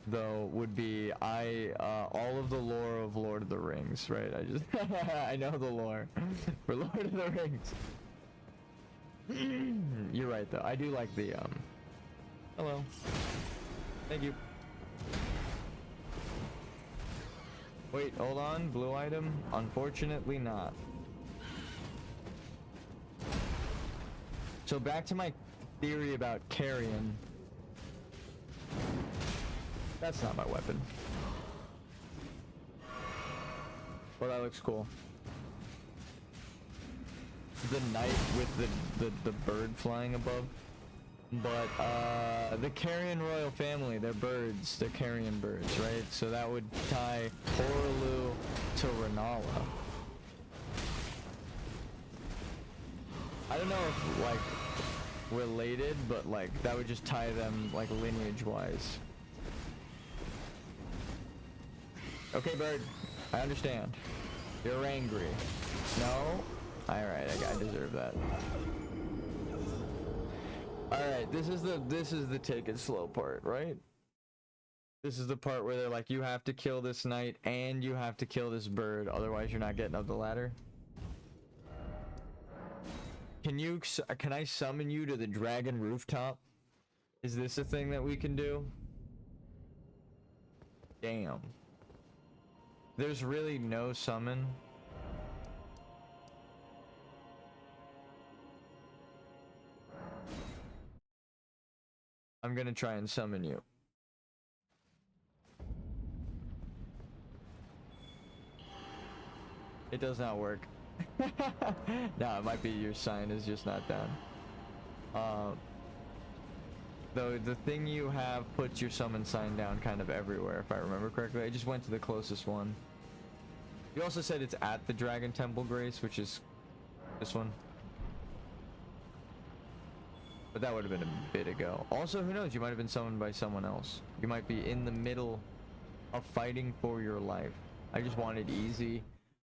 Speaker 1: though, would be all of the lore of Lord of the Rings, right? I know the lore for Lord of the Rings. You're right, though. I do like the hello. Thank you. Wait, hold on. Blue item? Unfortunately not. So back to my theory about carrion. That's not my weapon. Well, that looks cool. The knight with the bird flying above. But the carrion royal family, they're birds. They're carrion birds, right? So that would tie Horaloo to Renala. I don't know if like related, but like that would just tie them like lineage wise. Okay, bird, I understand. You're angry. No? Alright, I deserve that. Alright, this is the take it slow part, right? This is the part where they're like, you have to kill this knight and you have to kill this bird, otherwise you're not getting up the ladder. Can I summon you to the dragon rooftop? Is this a thing that we can do? Damn. There's really no summon. I'm gonna try and summon you. It does not work. No, it might be your sign is just not down. Though the thing you have puts your summon sign down kind of everywhere, if I remember correctly. I just went to the closest one. You also said it's at the Dragon Temple Grace, which is this one. But that would have been a bit ago. Also, who knows? You might have been summoned by someone else. You might be in the middle of fighting for your life. I just wanted easy.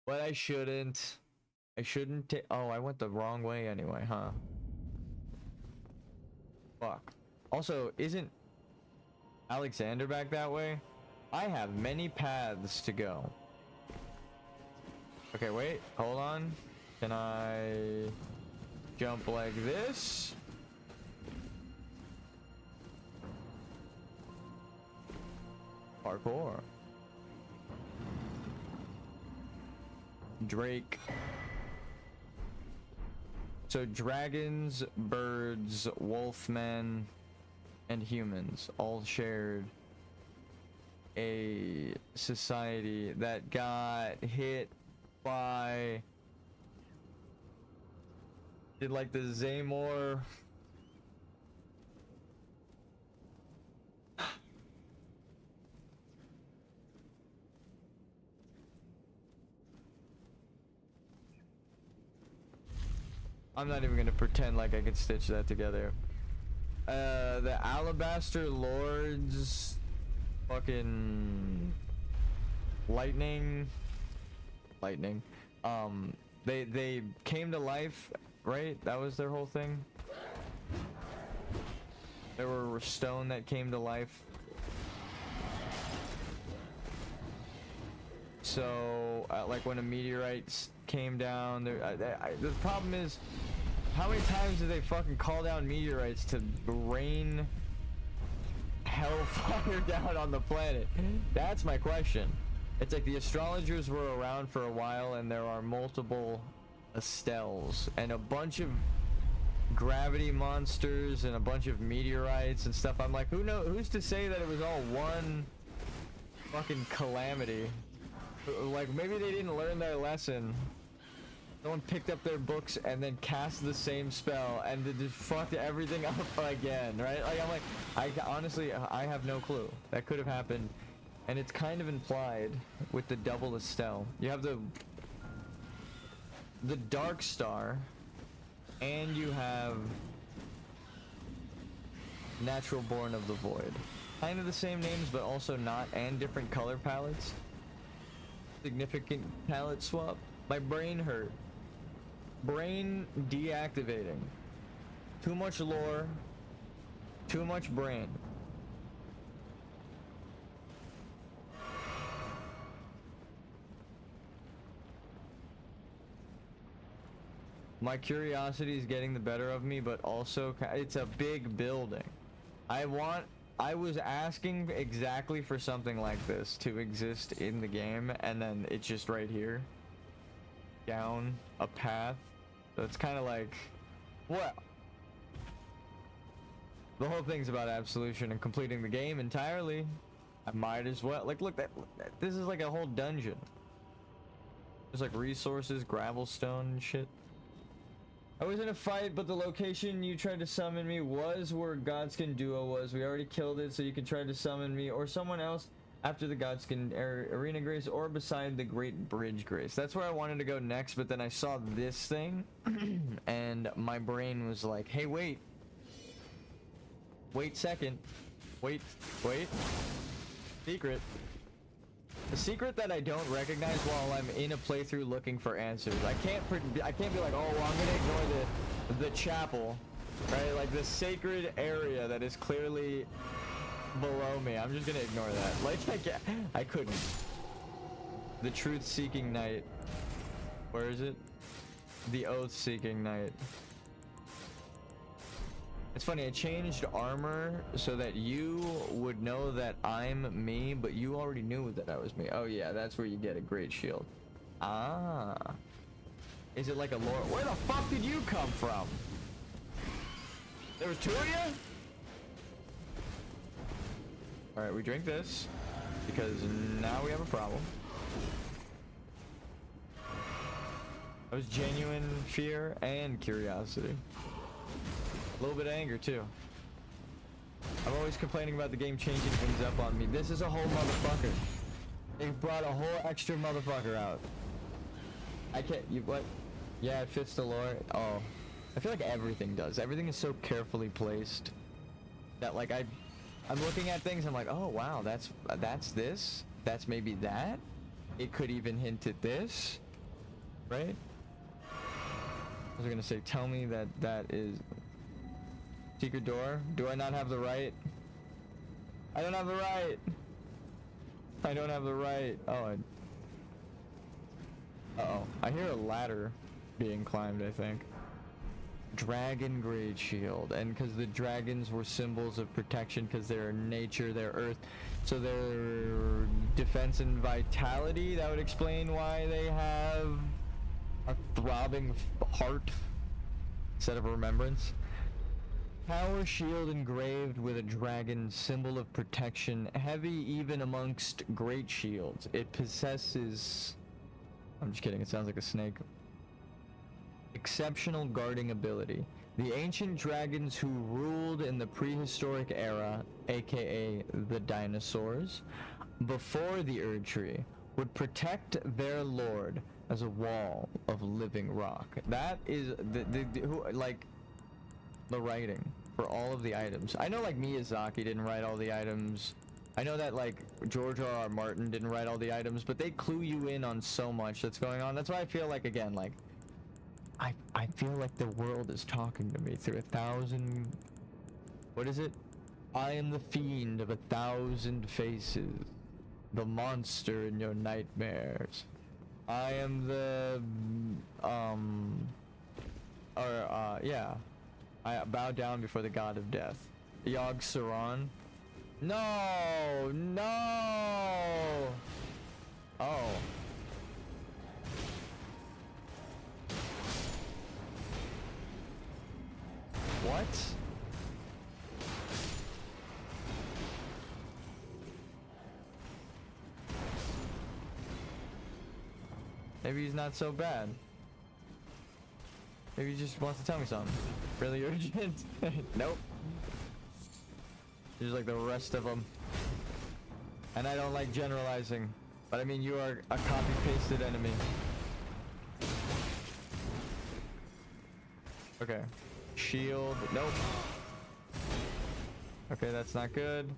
Speaker 1: But I shouldn't. I shouldn't take. Oh, I went the wrong way anyway, huh? Fuck. Also, isn't Alexander back that way? I have many paths to go. Okay, wait. Hold on. Can I jump like this? Parkour. Drake. So dragons, birds, wolfmen, and humans all shared a society that got hit by, did like the Zaymor I'm not even gonna pretend like I can stitch that together. The Alabaster Lords, fucking lightning. They came to life, right? That was their whole thing. There were stone that came to life. So, like when a meteorite came down, the problem is, how many times do they fucking call down meteorites to rain hellfire down on the planet? That's my question. It's like the astrologers were around for a while, and there are multiple Estelles and a bunch of gravity monsters and a bunch of meteorites and stuff. I'm like, who's to say that it was all one fucking calamity? Like, maybe they didn't learn their lesson. Someone picked up their books and then cast the same spell and they just fucked everything up again, right? Like, I'm like, honestly, I have no clue. That could have happened. And it's kind of implied with the double Estelle. You have the Dark Star, and you have Natural Born of the Void. Kind of the same names, but also not, and different color palettes. Significant palette swap. My brain hurt. Brain deactivating. Too much lore. Too much brain. My curiosity is getting the better of me, but also it's a big building. I was asking exactly for something like this to exist in the game, and then it's just right here. Down a path. So it's kind of like, well, the whole thing's about absolution and completing the game entirely. I might as well, like, look, this is like a whole dungeon. There's like resources, gravel stone and shit. I was in a fight, but the location you tried to summon me was where Godskin Duo was. We already killed it, so you can try to summon me or someone else. After the Godskin Arena Grace or beside the Great Bridge Grace. That's where I wanted to go next, but then I saw this thing and my brain was like, hey, wait second, wait, secret. The secret that I don't recognize while I'm in a playthrough looking for answers. I can't be like, oh, well, I'm gonna ignore the chapel, right? Like the sacred area that is clearly below me. I'm just gonna ignore that. Like I couldn't. The truth-seeking knight. Where is it? The oath-seeking knight. It's funny, I changed armor so that you would know that I'm me, but you already knew that I was me. Oh yeah, that's where you get a great shield. Ah. Is it like a lore? Where the fuck did you come from? There was two of you? Alright, we drink this because now we have a problem. That was genuine fear and curiosity. A little bit of anger too. I'm always complaining about the game changing things up on me. This is a whole motherfucker. They brought a whole extra motherfucker out. I can't, what? Yeah, it fits the lore. Oh, I feel like everything does. Everything is so carefully placed that like I'm looking at things, I'm like, oh wow, that's this, that's maybe that. It could even hint at this, right? I was gonna say, tell me that is secret door. Do I not have the right? I don't have the right. I don't have the right. Oh, uh-oh. I hear a ladder being climbed, I think. Dragon Great Shield, and because the dragons were symbols of protection because they're nature, they're earth, so their defense and vitality, that would explain why they have a throbbing heart instead of a remembrance. Power shield engraved with a dragon, symbol of protection, heavy even amongst great shields. It possesses, I'm just kidding, it sounds like a snake. Exceptional guarding ability. The ancient dragons who ruled in the prehistoric era, aka the dinosaurs, before the Erd Tree, would protect their lord as a wall of living rock. That is the writing for all of the items. I know like Miyazaki didn't write all the items. I know that like George R.R. Martin didn't write all the items, but they clue you in on so much that's going on. That's why I feel like, again, like I feel like the world is talking to me through 1,000... What is it? I am the fiend of 1,000 faces. The monster in your nightmares. I am the... yeah. I bow down before the god of death. Yogg Saron. No! No! Oh. What? Maybe he's not so bad. Maybe he just wants to tell me something. Really urgent? Nope. Just like the rest of them. And I don't like generalizing. But I mean, you are a copy-pasted enemy. Okay. Shield. Nope. Okay, that's not good.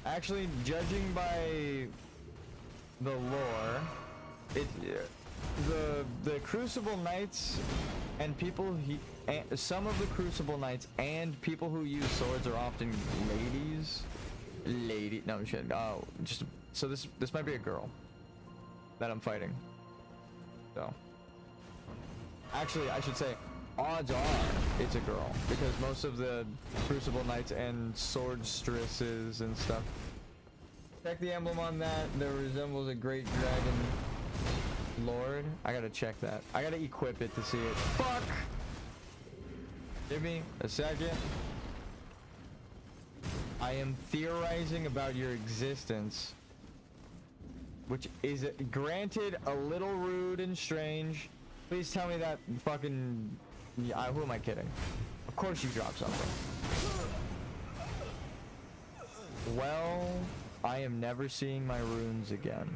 Speaker 1: Actually, judging by the lore, the Crucible Knights and people some of the Crucible Knights and people who use swords are often ladies. No, I'm kidding. Oh, just so this might be a girl that I'm fighting. So, actually, I should say, odds are it's a girl because most of the Crucible Knights and swordstresses and stuff. Check the emblem on that. That resembles a great dragon lord. I gotta check that. I gotta equip it to see it. Fuck! Give me a second. I am theorizing about your existence, which is granted a little rude and strange. Please tell me that fucking... who am I kidding? Of course you dropped something. Well, I am never seeing my runes again.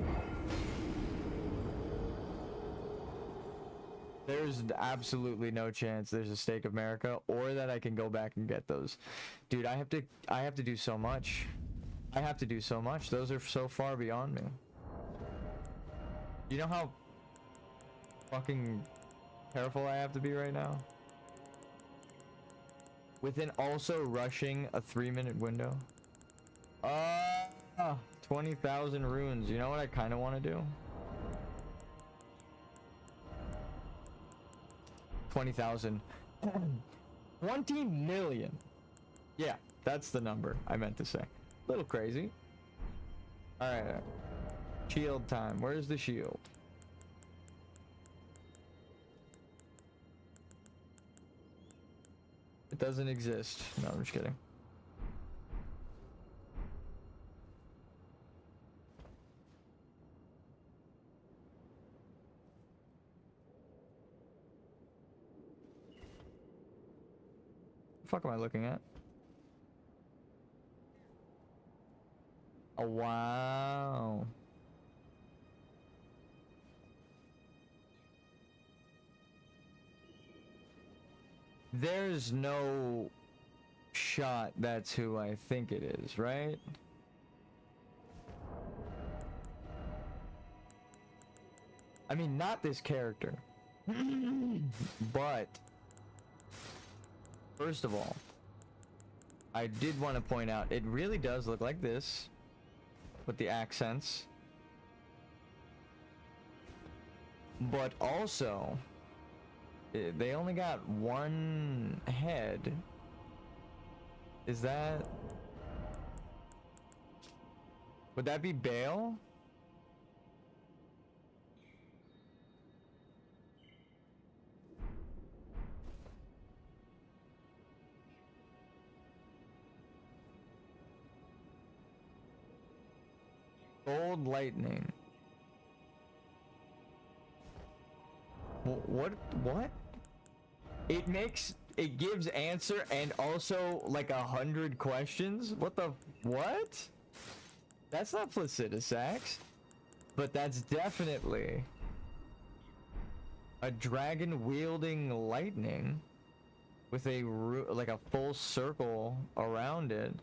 Speaker 1: There's absolutely no chance there's a Stake of America or that I can go back and get those. Dude, I have to do so much. I have to do so much. Those are so far beyond me. You know how fucking careful I have to be right now? Within also rushing a 3-minute window. 20,000 runes. You know what I kind of want to do? 20,000. 20 million. Yeah, that's the number I meant to say. A little crazy. Alright. Shield time. Where's the shield? It doesn't exist. No, I'm just kidding. The fuck am I looking at? Oh, wow. There's no shot that's who I think it is, right? I mean, not this character. But first of all, I did want to point out it really does look like this with the accents. But also, they only got one head. Is that... Would that be Bale? Gold lightning. What? It gives answer and also like 100 questions? What? That's not Placidusax. But that's definitely a dragon wielding lightning with like a full circle around it.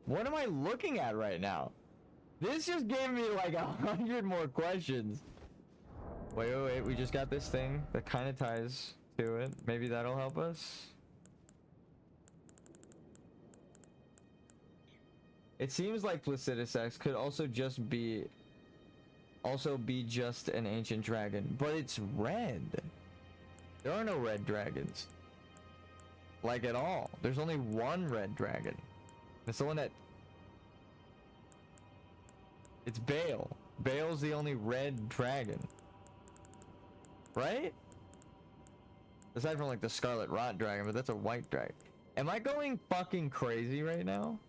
Speaker 1: What am I looking at right now? This just gave me like 100 more questions. Wait, we just got this thing that kind of ties to it. Maybe that'll help us. It seems like Placidusax could also be just an ancient dragon, but it's red. There are no red dragons. Like at all. There's only one red dragon. It's the one that... It's Bale. Bale's the only red dragon. Right? Aside from like the Scarlet Rot dragon, but that's a white dragon. Am I going fucking crazy right now?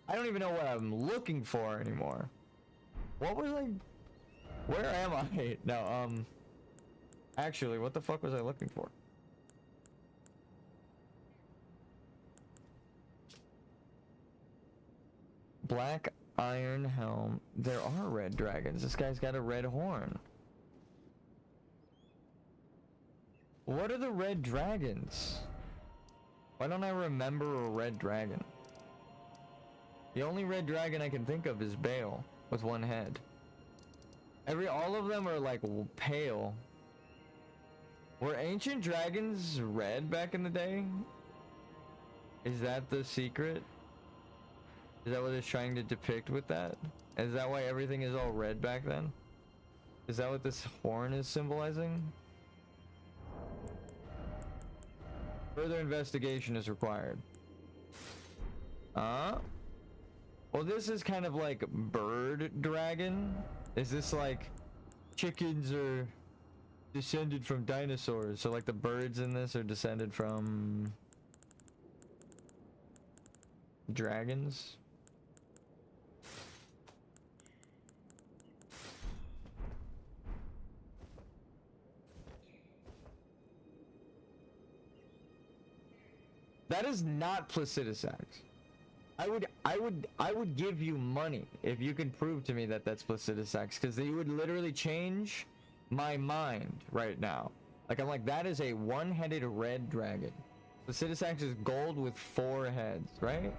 Speaker 1: I don't even know what I'm looking for anymore. What was I... Where am I? No, actually, what the fuck was I looking for? Black iron helm. There are red dragons. This guy's got a red horn. What are the red dragons? Why don't I remember a red dragon? The only red dragon I can think of is Bale with one head. All of them are like pale. Were ancient dragons red back in the day? Is that the secret? Is that what it's trying to depict with that? Is that why everything is all red back then? Is that what this horn is symbolizing? Further investigation is required. Well, this is kind of like bird dragon. Is this like chickens are descended from dinosaurs? So like the birds in this are descended from dragons? That is not Placidusax. I would give you money if you could prove to me that that's Placidusax, because you would literally change my mind right now. Like, I'm like, that is a one-headed red dragon. Placidusax is gold with 4 heads, right?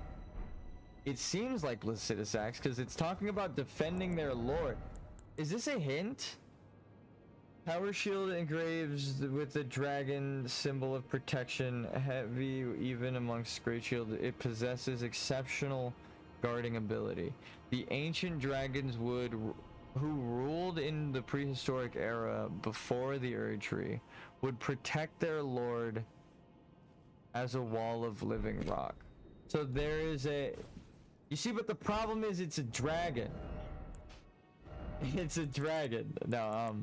Speaker 1: It seems like Placidusax because it's talking about defending their lord. Is this a hint? Power shield engraves with the dragon symbol of protection, heavy even amongst great shield. It possesses exceptional guarding ability. The ancient dragons who ruled in the prehistoric era before the Erd Tree would protect their lord as a wall of living rock. So there is a, you see, but the problem is it's a dragon. It's a dragon. No,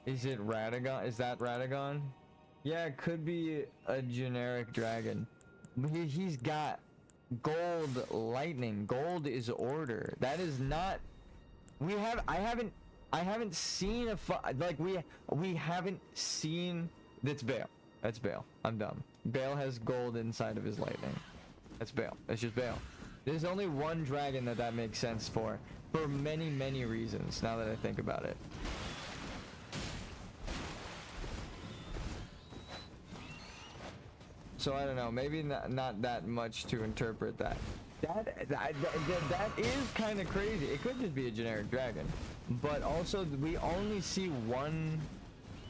Speaker 1: is it Radagon? Is that Radagon? Yeah, it could be a generic dragon. But he's got gold lightning. Gold is order. That is not. I haven't seen we haven't seen. That's Bale. That's Bale. I'm dumb. Bale has gold inside of his lightning. That's Bale. It's just Bale. There's only one dragon that makes sense for many, many reasons. Now that I think about it. So I don't know, maybe not that much to interpret that. That is kind of crazy. It could just be a generic dragon, but also we only see one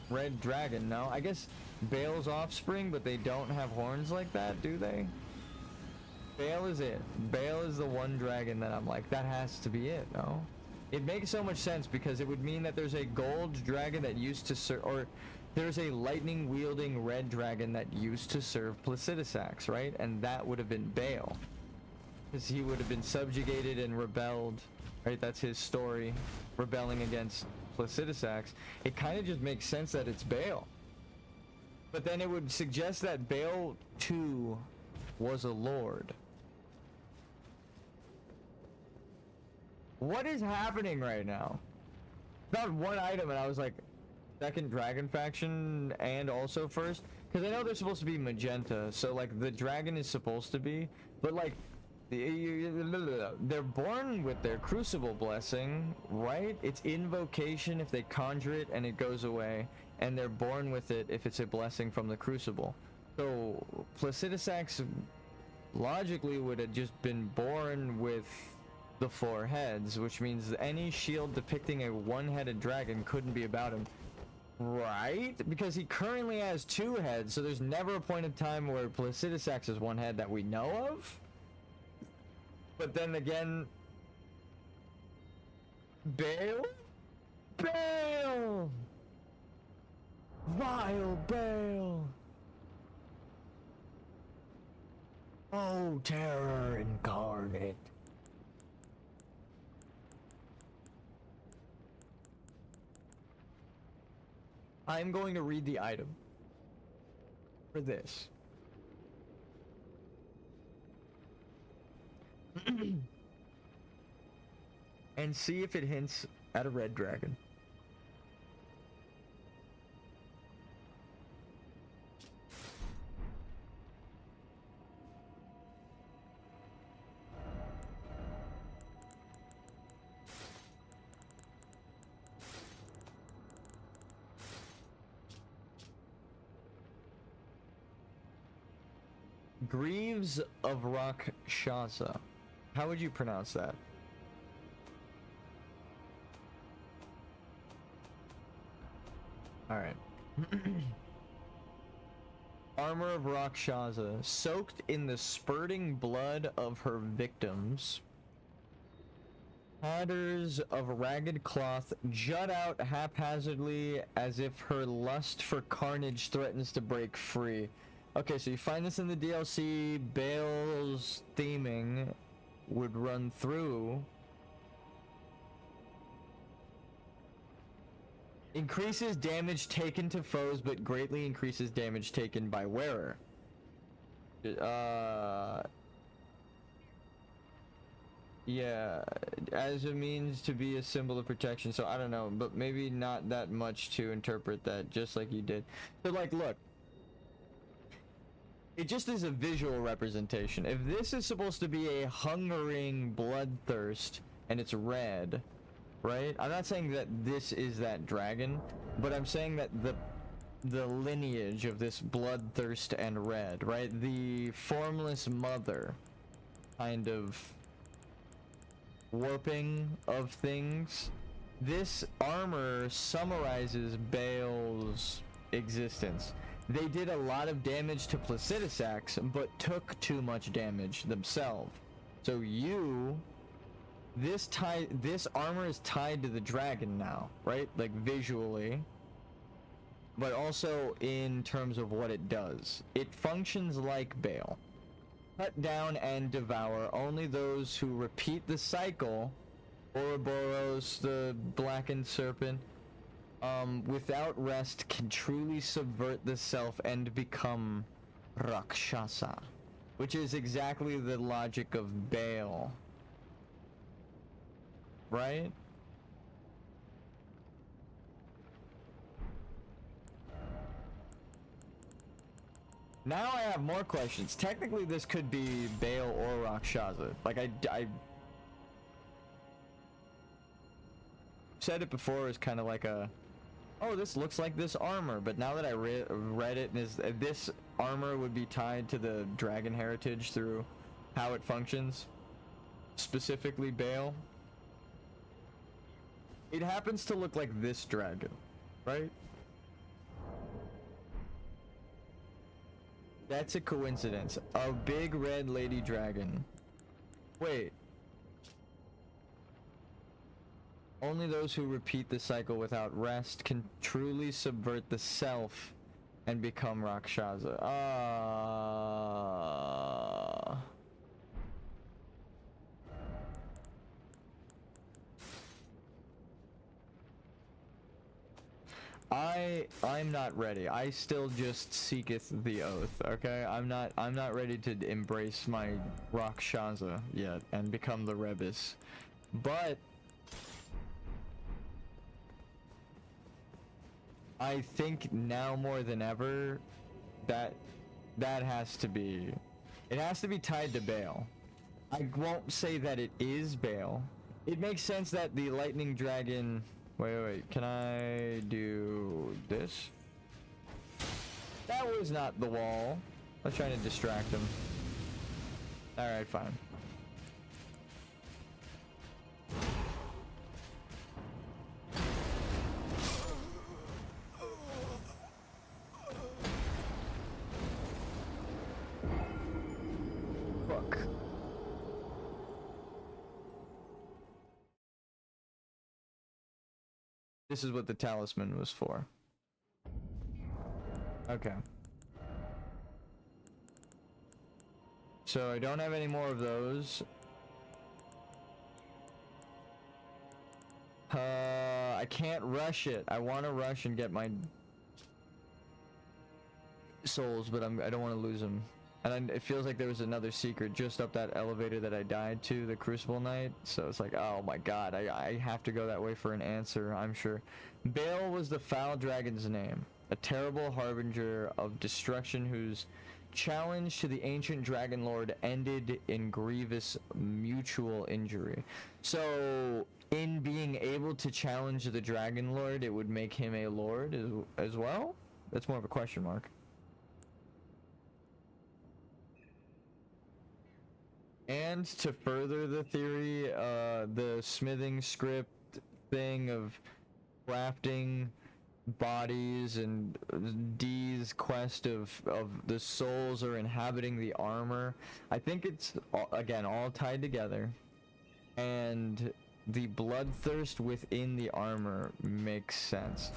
Speaker 1: red dragon. No, I guess Bale's offspring, but they don't have horns like that, do they? Bale is it. Bale is the one dragon that I'm like, that has to be it. No, it makes so much sense because it would mean that there's a gold dragon that used to serve, or there's a lightning-wielding red dragon that used to serve Placidusax, right? And that would have been Bale. Because he would have been subjugated and rebelled, right? That's his story, rebelling against Placidusax. It kind of just makes sense that it's Bale. But then it would suggest that Bale, too, was a lord. What is happening right now? Found one item and I was like, second dragon faction and also first, because I know they're supposed to be magenta, so like the dragon is supposed to be, but like they're born with their crucible blessing, right? It's invocation if they conjure it and it goes away, and they're born with it if it's a blessing from the crucible. So Placidusax logically would have just been born with the 4 heads, which means any shield depicting a one-headed dragon couldn't be about him. Right? Because he currently has 2 heads, so there's never a point in time where Placidusax has 1 head that we know of. But then again, Bale? Bale! Vile Bale! Oh, terror incarnate. I'm going to read the item for this. And see if it hints at a red dragon. Greaves of Rakshasa. How would you pronounce that? Alright. Armor of Rakshasa. Soaked in the spurting blood of her victims. Tatters of ragged cloth jut out haphazardly as if her lust for carnage threatens to break free. Okay, so you find this in the DLC. Bale's theming would run through. Increases damage taken to foes, but greatly increases damage taken by wearer. Yeah. as a means to be a symbol of protection. So I don't know, but maybe not that much to interpret that, just like you did. So like, look, it just is a visual representation. If this is supposed to be a hungering bloodthirst and it's red, right? I'm not saying that this is that dragon, but I'm saying that the lineage of this bloodthirst and red, right? The formless mother kind of warping of things. This armor summarizes Bale's existence. They did a lot of damage to Placidusax, but took too much damage themselves. So this armor is tied to the dragon now, right? Like visually, but also in terms of what it does. It functions like Bale. Cut down and devour only those who repeat the cycle. Ouroboros, the blackened serpent, without rest can truly subvert the self and become Rakshasa, which is exactly the logic of Bale, right? Now I have more questions. Technically, this could be Bale or Rakshasa. Like, I said it before as kind of like a, oh, this looks like this armor, but now that I read it, this armor would be tied to the dragon heritage through how it functions, specifically Bale. It happens to look like this dragon, right? That's a coincidence. A big red lady dragon. Wait. Only those who repeat the cycle without rest can truly subvert the self and become Rakshasa. I'm not ready. I still just seeketh the oath, okay? I'm not ready to embrace my Rakshasa yet and become the Rebus. But I think now more than ever that has to be, it has to be tied to Bale. I won't say that it is Bale. It makes sense that the lightning dragon, wait, can I do this? That was not the wall. I was trying to distract him. Alright, fine. Fuck. This is what the talisman was for. Okay. So I don't have any more of those. I can't rush it. I want to rush and get my souls, but I don't want to lose them. And it feels like there was another secret just up that elevator that I died to, the Crucible Knight. So it's like, oh my god, I have to go that way for an answer, I'm sure. Bale was the foul dragon's name, a terrible harbinger of destruction whose challenge to the ancient dragon lord ended in grievous mutual injury. So in being able to challenge the dragon lord, it would make him a lord as well? That's more of a question mark. And to further the theory, the smithing script thing of crafting bodies and D's quest of the souls are inhabiting the armor, I think it's again all tied together, and the bloodthirst within the armor makes sense.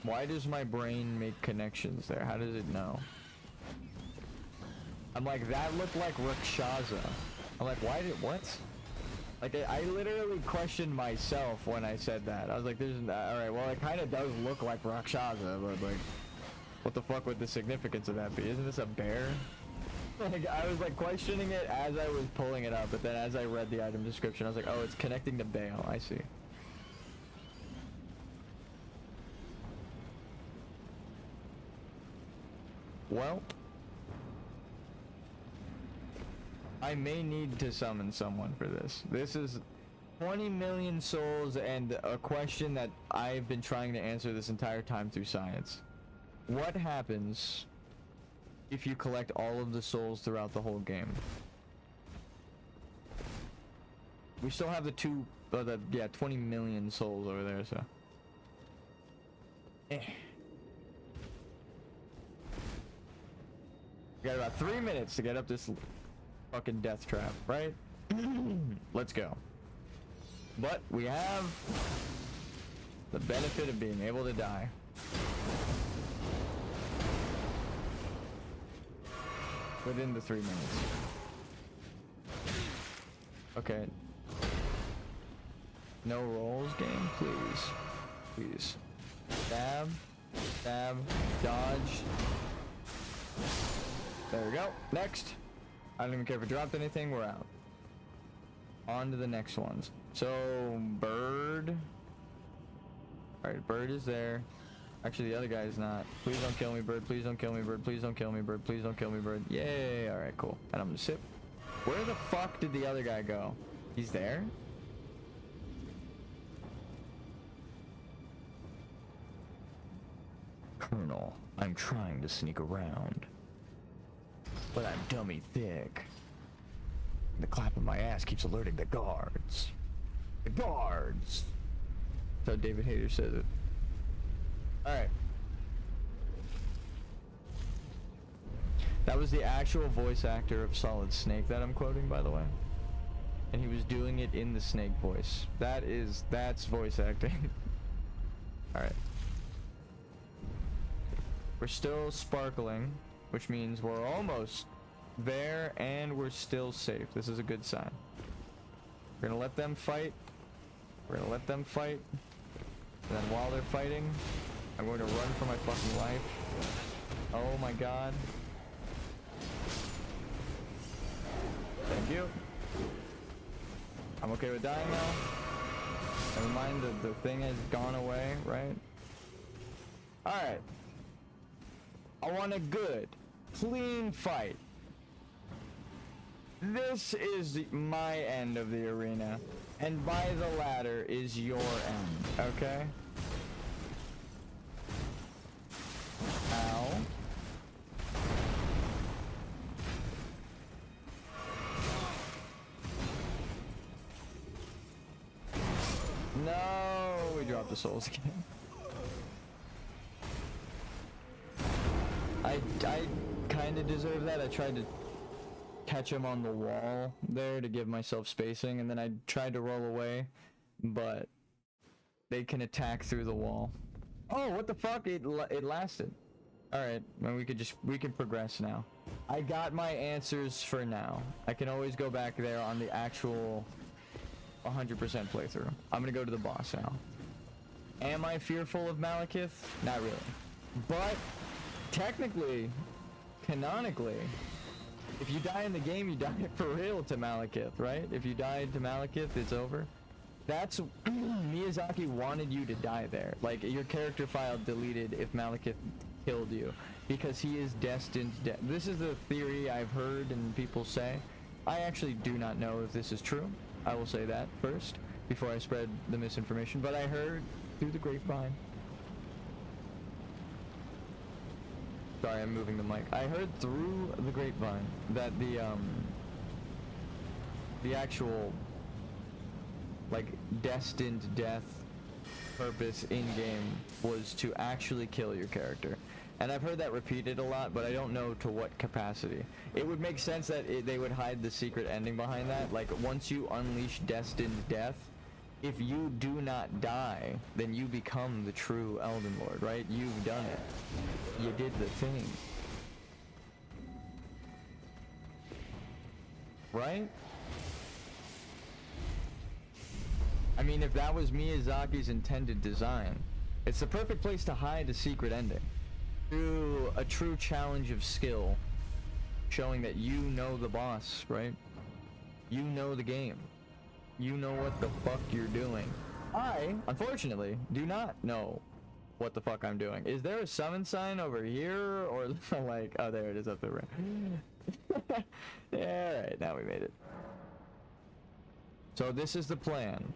Speaker 1: Why does my brain make connections there? How does it know? I'm like, that looked like Rakshasa. I'm like, why did, what? Like, I literally questioned myself when I said that. I was like, alright, well, it kind of does look like Rakshasa, but, like, what the fuck would the significance of that be? Isn't this a bear? Like, I was, like, questioning it as I was pulling it up, but then as I read the item description, I was like, oh, it's connecting to Bale. I see. Well, I may need to summon someone for this. This is 20 million souls and a question that I've been trying to answer this entire time through science. What happens if you collect all of the souls throughout the whole game? We still have the 20 million souls over there, so. We got about 3 minutes to get up this fucking death trap, right? Let's go. But we have the benefit of being able to die. Within the 3 minutes. Okay. No rolls game, please. Please. Stab. Stab. Dodge. There we go. Next. I don't even care if it dropped anything. We're out. On to the next ones. So, bird. Alright, bird is there. Actually, the other guy is not. Please don't kill me, bird. Please don't kill me, bird. Please don't kill me, bird. Please don't kill me, bird. Yay. Alright, cool. And I'm gonna sip. Where the fuck did the other guy go? He's there? Colonel, I'm trying to sneak around. But I'm dummy thick. The clap of my ass keeps alerting the guards. The guards! That's how David Hayter says it. Alright. That was the actual voice actor of Solid Snake that I'm quoting, by the way. And he was doing it in the Snake voice. That's voice acting. Alright. We're still sparkling, which means we're almost there and we're still safe. This is a good sign. We're gonna let them fight. We're gonna let them fight. And then while they're fighting, I'm going to run for my fucking life. Oh my god. Thank you. I'm okay with dying now. Never mind, the thing has gone away, right? Alright. I want a good, clean fight. This is my end of the arena, and by the ladder is your end, okay? Ow. No, we dropped the souls again. I kind of deserve that. I tried to catch him on the wall there to give myself spacing, and then I tried to roll away, but they can attack through the wall. Oh, what the fuck? It lasted. Alright, well, we can progress now. I got my answers for now. I can always go back there on the actual 100% playthrough. I'm gonna go to the boss now. Am I fearful of Malekith? Not really. But technically, canonically, if you die in the game, you die for real to Malekith, right? If you died to Malekith, it's over. That's Miyazaki wanted you to die there. Like, your character file deleted if Malekith killed you, because he is destined to death. This is the theory I've heard and people say. I actually do not know if this is true. I will say that first before I spread the misinformation, but I heard through the grapevine. Sorry, I'm moving the mic. I heard through the grapevine that the actual, like, destined death purpose in-game was to actually kill your character. And I've heard that repeated a lot, but I don't know to what capacity. It would make sense that they would hide the secret ending behind that. Like, once you unleash destined death, if you do not die, then you become the true Elden Lord, right? You've done it. You did the thing. Right? I mean, if that was Miyazaki's intended design, it's the perfect place to hide a secret ending. Through a true challenge of skill, showing that you know the boss, right? You know the game. You know what the fuck you're doing. I, unfortunately, do not know what the fuck I'm doing. Is there a summon sign over here? Or like, oh, there it is up there. Yeah, alright, now we made it. So this is the plan.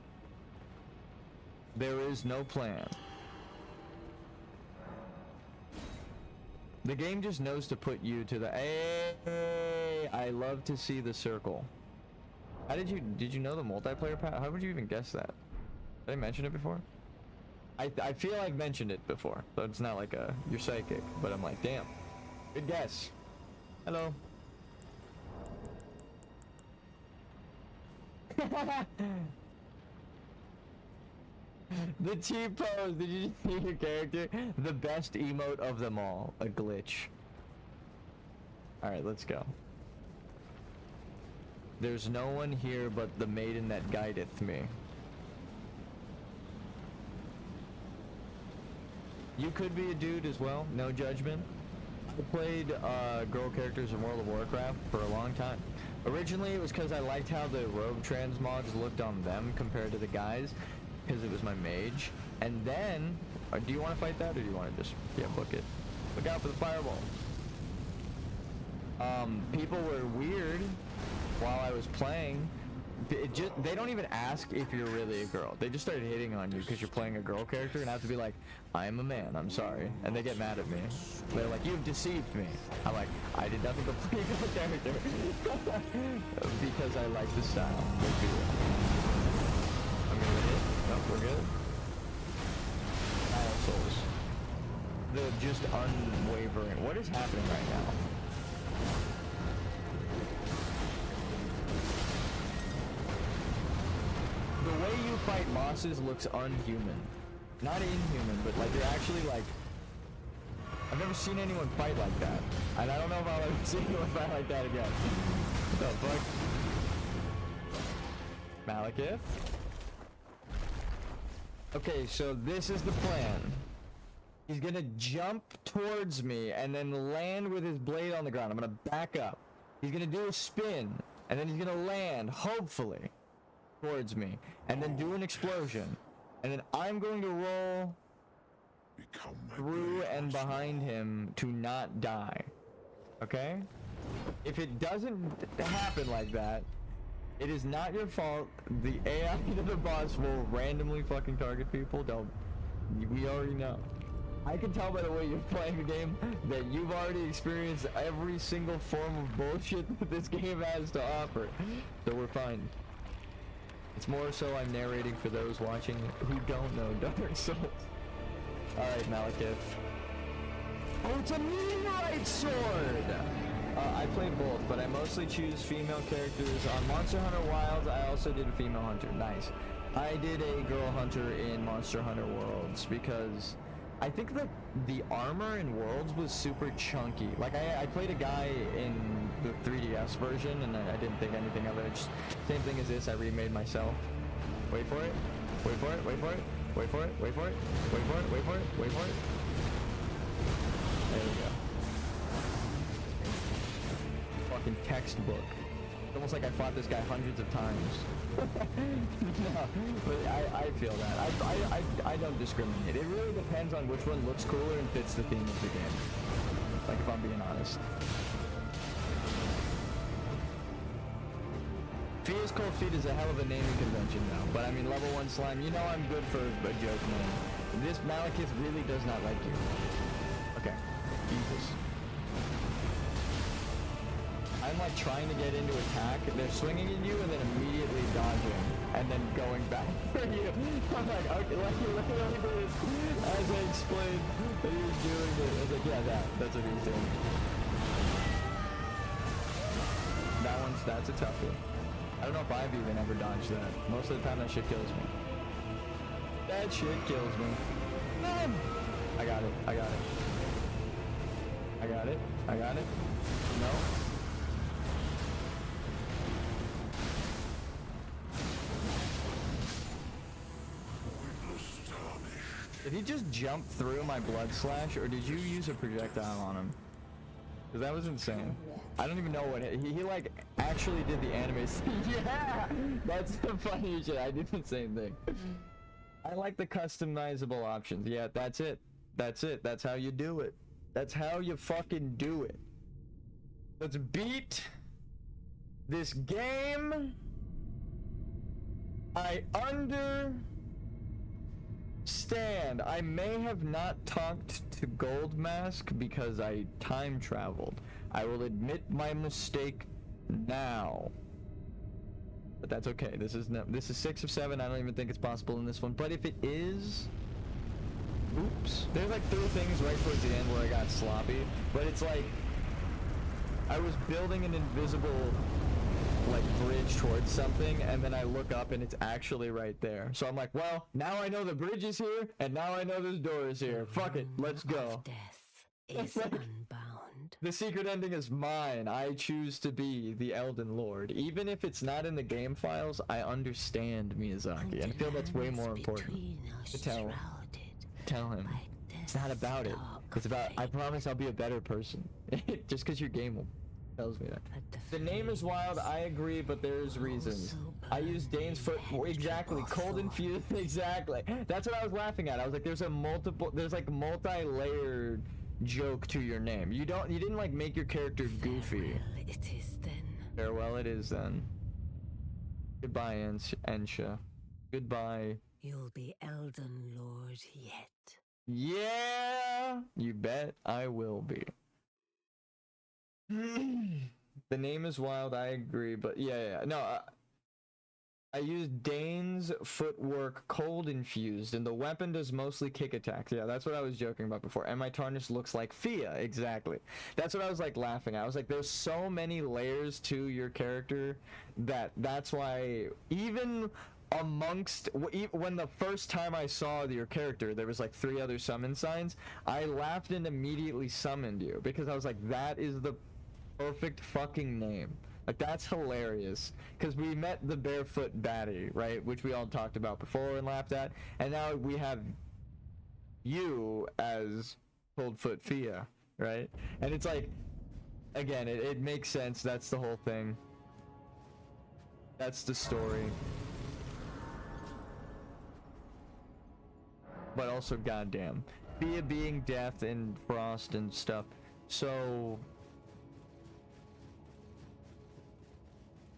Speaker 1: There is no plan. The game just knows to put you to the... Hey, I love to see the circle. How did you know the multiplayer path? How would you even guess that? Did I mention it before? I feel I've mentioned it before, so it's not like a you're psychic, but I'm like, damn, good guess. Hello. The T-pose, did you see your character? The best emote of them all, a glitch. Alright, let's go. There's no one here but the maiden that guideth me. You could be a dude as well, no judgment. I played girl characters in World of Warcraft for a long time. Originally it was because I liked how the robe transmogs looked on them compared to the guys, because it was my mage. And then, do you want to fight that, or do you want to just, yeah, book it? Look out for the fireball. People were weird while I was playing. They don't even ask if you're really a girl. They just started hitting on you because you're playing a girl character, and I have to be like, I am a man, I'm sorry. And they get mad at me. They're like, you've deceived me. I'm like, I did nothing but play a girl character. Because I like the style. I'm gonna hit. Nope, we're good. All souls. The just unwavering. What is happening right now? The way you fight bosses looks unhuman. Not inhuman, but like you're actually like... I've never seen anyone fight like that. And I don't know if I'll ever see anyone fight like that again. What the fuck? Malekith? Okay, so this is the plan. He's gonna jump towards me and then land with his blade on the ground. I'm gonna back up. He's gonna do a spin, and then he's gonna land, hopefully, towards me, and then do an explosion. And then I'm going to roll through and behind him to not die. Okay? If it doesn't happen like that, it is not your fault. The AI to the boss will randomly fucking target people. We already know. I can tell by the way you're playing the game that you've already experienced every single form of bullshit that this game has to offer. So we're fine. It's more so I'm narrating for those watching who don't know Dark Souls. Alright, Malekith. Oh, it's a meteorite sword! I play both, but I mostly choose female characters. On Monster Hunter Wilds, I also did a female hunter. Nice. I did a girl hunter in Monster Hunter Worlds because I think that the armor in Worlds was super chunky. Like, I played a guy in the 3DS version, and I didn't think anything of it. Just, same thing as this, I remade myself. Wait for it. Wait for it. Wait for it. Wait for it. Wait for it. Wait for it. Wait for it. Wait for it. There we go. Fucking textbook. It's almost like I fought this guy hundreds of times. No, but I feel that. I don't discriminate. It really depends on which one looks cooler and fits the theme of the game. Like, if I'm being honest. Fia's Cold Feet is a hell of a naming convention now, but I mean, level 1 slime, you know I'm good for a joke, man. This Malekith really does not like you. Okay. Jesus. I'm like trying to get into attack, they're swinging at you and then immediately dodging, and then going back for you. I'm like, okay, let me do this. As I explained that he was doing it, I was like, yeah, that's what he was doing. That's a toughie. I don't know if I've even ever dodged that. Most of the time that shit kills me. That shit kills me. I got it. I got it. I got it. I got it. No. Did he just jump through my blood slash, or did you use a projectile on him? Cause that was insane. I don't even know what he like actually did the anime. Yeah, that's the funny shit. I did the same thing. I like the customizable options. Yeah, that's it. That's it. That's how you do it. That's how you fucking do it. Let's beat this game. I understand. I may have not talked to Goldmask because I time traveled. I will admit my mistake now. But that's okay. This is 6 of 7. I don't even think it's possible in this one. But if it is, oops. There's like 3 things right towards the end where I got sloppy. But it's like I was building an invisible like bridge towards something, and then I look up and it's actually right there. So I'm like, well, now I know the bridge is here, and now I know this door is here. Fuck it, let's go.
Speaker 4: Death is unbound.
Speaker 1: The secret ending is mine. I choose to be the Elden Lord. Even if it's not in the game files, I understand Miyazaki, and I feel that's way more important to tell him. It's not about it. It's about, I promise I'll be a better person. Just because your game tells me that. The name is wild, I agree, but there's reasons. I use Dane's foot, exactly, cold infused, exactly. That's what I was laughing at. I was like, there's like multi-layered joke to your name. You didn't like make your character goofy.
Speaker 4: Farewell it is then.
Speaker 1: Farewell it is then. Goodbye, Ensha. Goodbye.
Speaker 4: You'll be Elden Lord yet.
Speaker 1: Yeah, you bet I will be. The name is wild, I agree, but yeah. No, I used Dane's footwork cold infused, and the weapon does mostly kick attacks. Yeah, that's what I was joking about before. And my tarnish looks like Fia, exactly. That's what I was like laughing at. I was like, there's so many layers to your character that's why even amongst when the first time I saw your character, there was like 3 other summon signs. I laughed and immediately summoned you because I was like, that is the perfect fucking name. Like, that's hilarious, because we met the barefoot baddie, right, which we all talked about before and laughed at, and now we have you as Coldfoot Fia, right? And it's like, again, it makes sense. That's the whole thing. That's the story. But also, goddamn, Fia being death and frost and stuff. So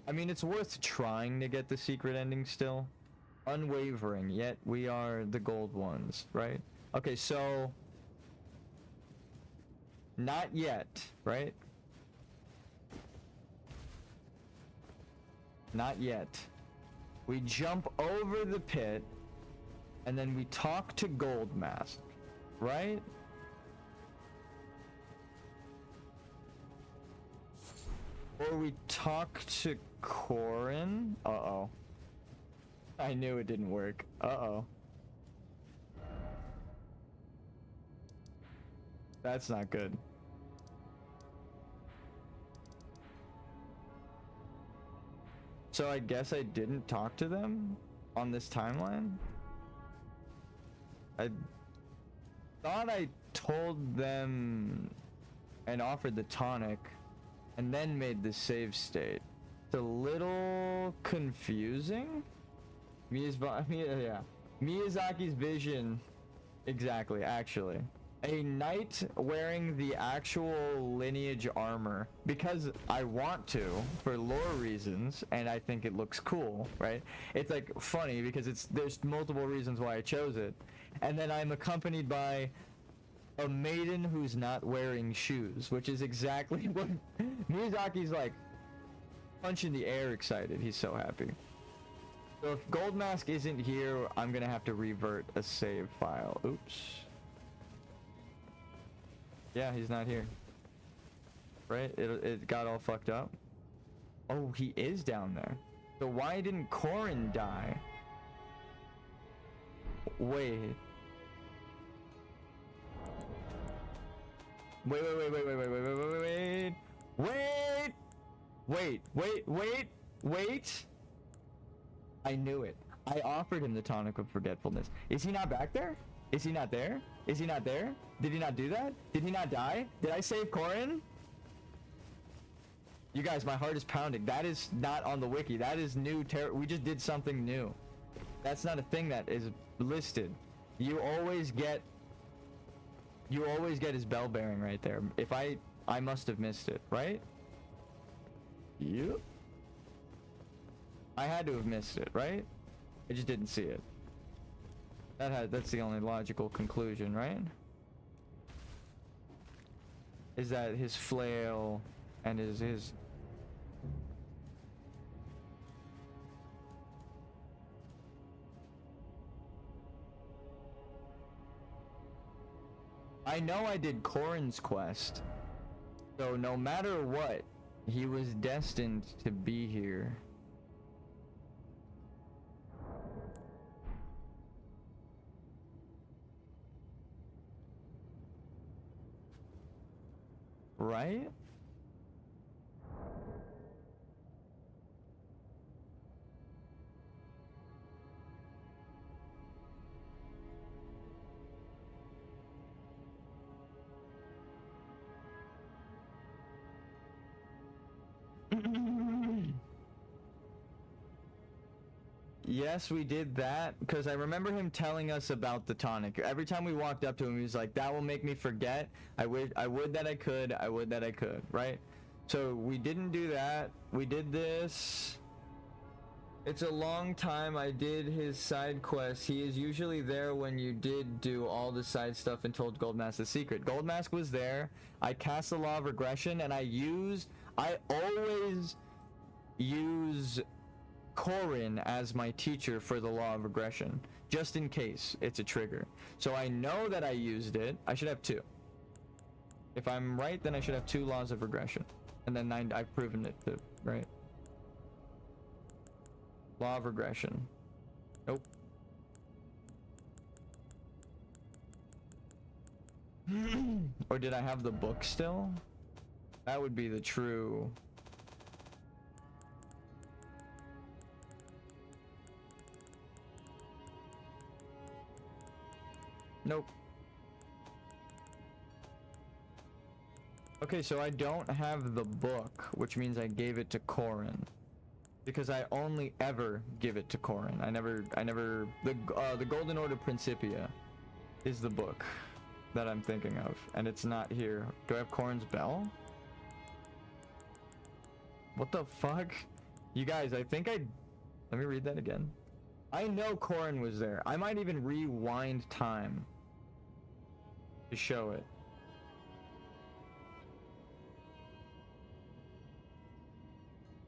Speaker 1: I mean, it's worth trying to get the secret ending still. Unwavering, yet we are the gold ones, right? Okay, so not yet, right? Not yet. We jump over the pit, and then we talk to Goldmask, right? Or we talk to Corin. Uh-oh. I knew it didn't work. Uh-oh. That's not good. So I guess I didn't talk to them on this timeline? I thought I told them and offered the tonic and then made the save state. It's a little confusing. Miyazaki's vision. Exactly, actually. A knight wearing the actual lineage armor, because I want to, for lore reasons, and I think it looks cool, right? It's like funny because there's multiple reasons why I chose it. And then I'm accompanied by a maiden who's not wearing shoes, which is exactly what Miyazaki's like punching the air excited. He's so happy. So if Goldmask isn't here, I'm gonna have to revert a save file. Oops. Yeah, he's not here. Right? It got all fucked up. Oh, he is down there. So why didn't Corin die? Wait. Wait. I knew it. I offered him the tonic of forgetfulness. Is he not back there? Is he not there? Is he not there? Did he not do that? Did he not die? Did I save Corin? You guys, my heart is pounding. That is not on the wiki. That is new we just did something new. That's not a thing that is listed. You always get his bell bearing right there. If I must have missed it, right? Yep. I had to have missed it, right? I just didn't see it. That's the only logical conclusion, right? Is that his flail and his I know I did Corin's quest, so no matter what, he was destined to be here. Right? Yes, we did that because I remember him telling us about the tonic. Every time we walked up to him, he was like, "That will make me forget. I would that I could. I would that I could." Right? So we didn't do that. We did this. It's a long time. I did his side quests. He is usually there when you did do all the side stuff and told Goldmask the secret. Goldmask was there. I cast the law of regression, and I always use Corin as my teacher for the law of regression, just in case it's a trigger. So I know that I used it. I should have 2. If I'm right, then I should have 2 laws of regression, and then 9. I've proven it to, right? Law of regression. Nope. Or did I have the book still? That would be the true. Nope. Okay, so I don't have the book, which means I gave it to Corin. Because I only ever give it to Corin. I never, the Golden Order Principia is the book that I'm thinking of, and it's not here. Do I have Corin's bell? What the fuck? You guys, let me read that again. I know Corin was there. I might even rewind time to show it.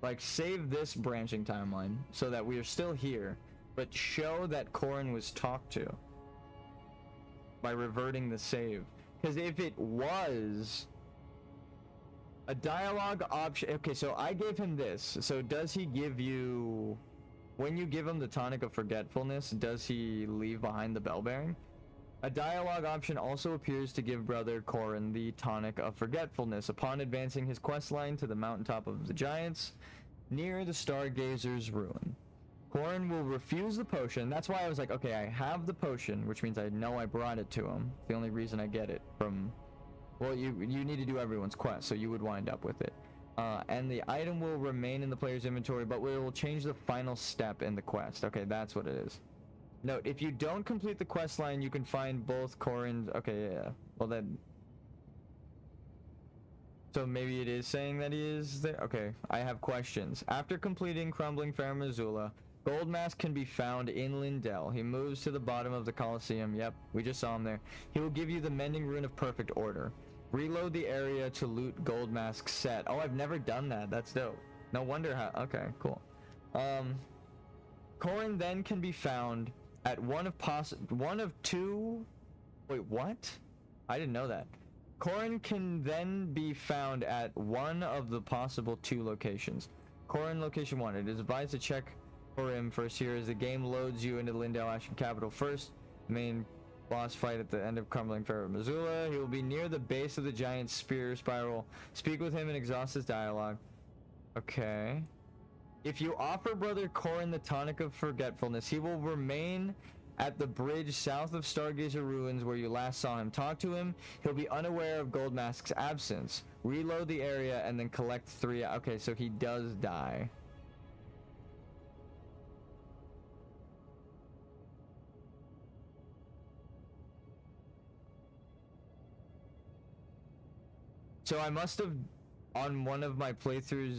Speaker 1: Like, save this branching timeline so that we are still here, but show that Corin was talked to by reverting the save. Because if it was a dialogue option, okay, so I gave him this. So does he give you, when you give him the tonic of forgetfulness, does he leave behind the bell bearing? A dialogue option also appears to give Brother Corin the tonic of forgetfulness upon advancing his quest line to the mountaintop of the giants near the Stargazer's ruin. Corin will refuse the potion. That's why I was like, okay, I have the potion, which means I know I brought it to him. The only reason I get it from, well, you need to do everyone's quest, so you would wind up with it. And the item will remain in the player's inventory, but we will change the final step in the quest. Okay, that's what it is. Note, if you don't complete the quest line, you can find both Corin's. Okay, yeah. Well then, so maybe it is saying that he is there. Okay, I have questions. After completing Crumbling Fair Missoula, Goldmask can be found in Lindell. He moves to the bottom of the Colosseum. Yep, we just saw him there. He will give you the Mending Rune of Perfect Order. Reload the area to loot Goldmask's set. Oh, I've never done that. That's dope. No wonder how. Okay, cool. Corin then can be found at one of 2. Wait, what? I didn't know that. Corin can then be found at one of the possible 2 locations. Corin location 1. It is advised to check for him first here as the game loads you into Lindell Ashen Capital first. Main boss fight at the end of Crumbling Fair of Missoula. He will be near the base of the giant spear spiral. Speak with him and exhaust his dialogue. Okay. If you offer Brother Corin the tonic of forgetfulness, he will remain at the bridge south of Stargazer Ruins where you last saw him. Talk to him. He'll be unaware of Goldmask's absence. Reload the area and then collect 3. Okay, so he does die. So I must have, on one of my playthroughs,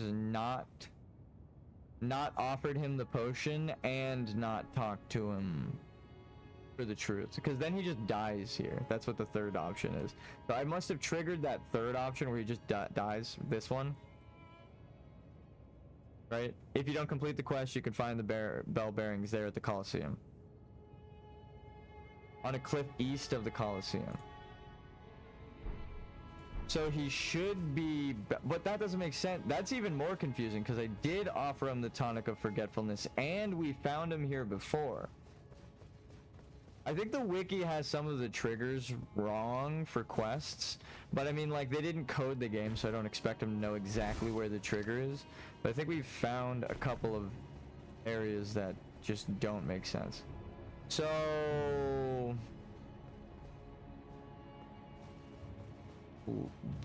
Speaker 1: not offered him the potion and not talked to him for the truth, because then he just dies here. That's what the third option is. So I must have triggered that third option where he just dies. This one, right? If you don't complete the quest, you can find the bell bearings there at the Colosseum, on a cliff east of the Colosseum. So he should be, but that doesn't make sense. That's even more confusing, because I did offer him the Tonic of Forgetfulness and we found him here before. I think the wiki has some of the triggers wrong for quests, but I mean, like, they didn't code the game, so I don't expect them to know exactly where the trigger is. But I think we found a couple of areas that just don't make sense. So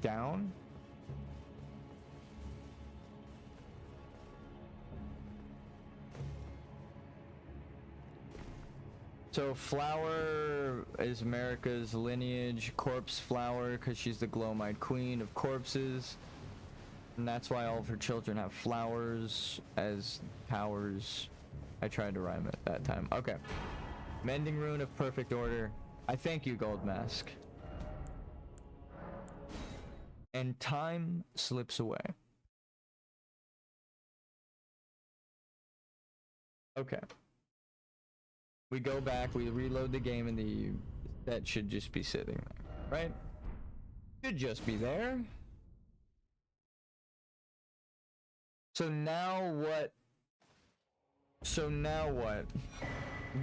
Speaker 1: down. So Flower is America's lineage, corpse flower because she's the Glowmite queen of corpses, and that's why all of her children have flowers as powers. I tried to rhyme it that time. Okay. Mending rune of perfect order. I thank you, Goldmask. And time slips away. Okay. We go back, we reload the game, and the set should just be sitting there, right? Should just be there. So now what?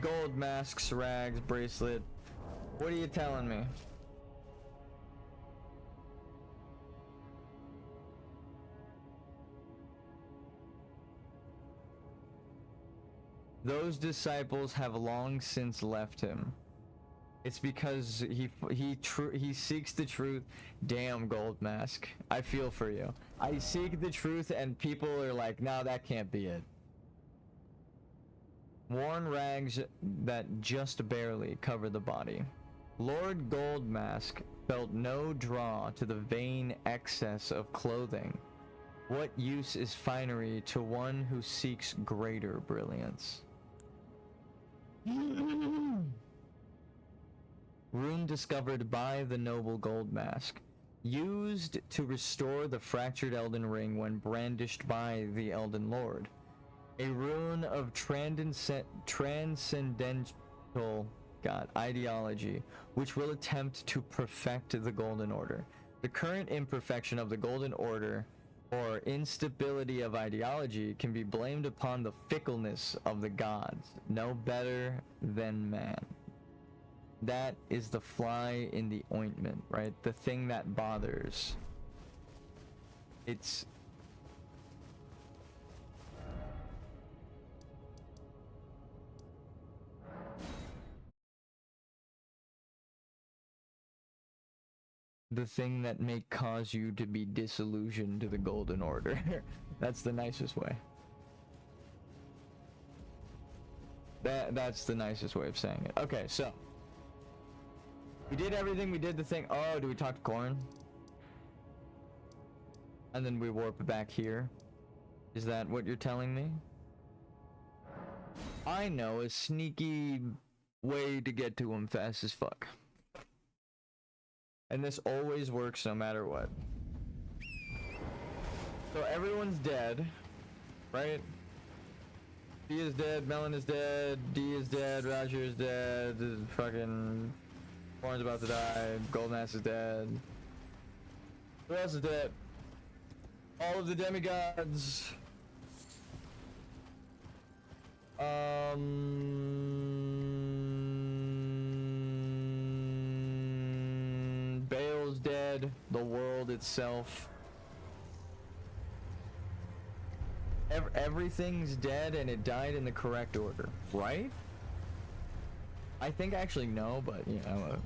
Speaker 1: Gold masks, rags, bracelet. What are you telling me? Those disciples have long since left him. It's because he seeks the truth. Damn, Gold Mask. I feel for you. I seek the truth and people are like, no, that can't be it. Worn rags that just barely cover the body. Lord Gold Mask felt no draw to the vain excess of clothing. What use is finery to one who seeks greater brilliance? Rune discovered by the noble Gold Mask, used to restore the fractured Elden Ring when brandished by the Elden Lord. A rune of transcendental ideology, which will attempt to perfect the Golden Order. The current imperfection of the Golden Order, or instability of ideology, can be blamed upon the fickleness of the gods, no better than man. That is the fly in the ointment, right? The thing that bothers. It's the thing that may cause you to be disillusioned to the Golden Order. That's the nicest way. That's the nicest way of saying it. Okay, so we did everything. We did the thing. Oh, do we talk to Corn? And then we warp back here. Is that what you're telling me? I know a sneaky way to get to him fast as fuck. And this always works no matter what. So everyone's dead, right? B is dead, Melon is dead, D is dead, Roger is dead, fucking Warren's about to die, Goldmask is dead. Who else is dead? All of the demigods. Bale's dead, the world itself. Everything's dead and it died in the correct order, right? I think actually no, but you know,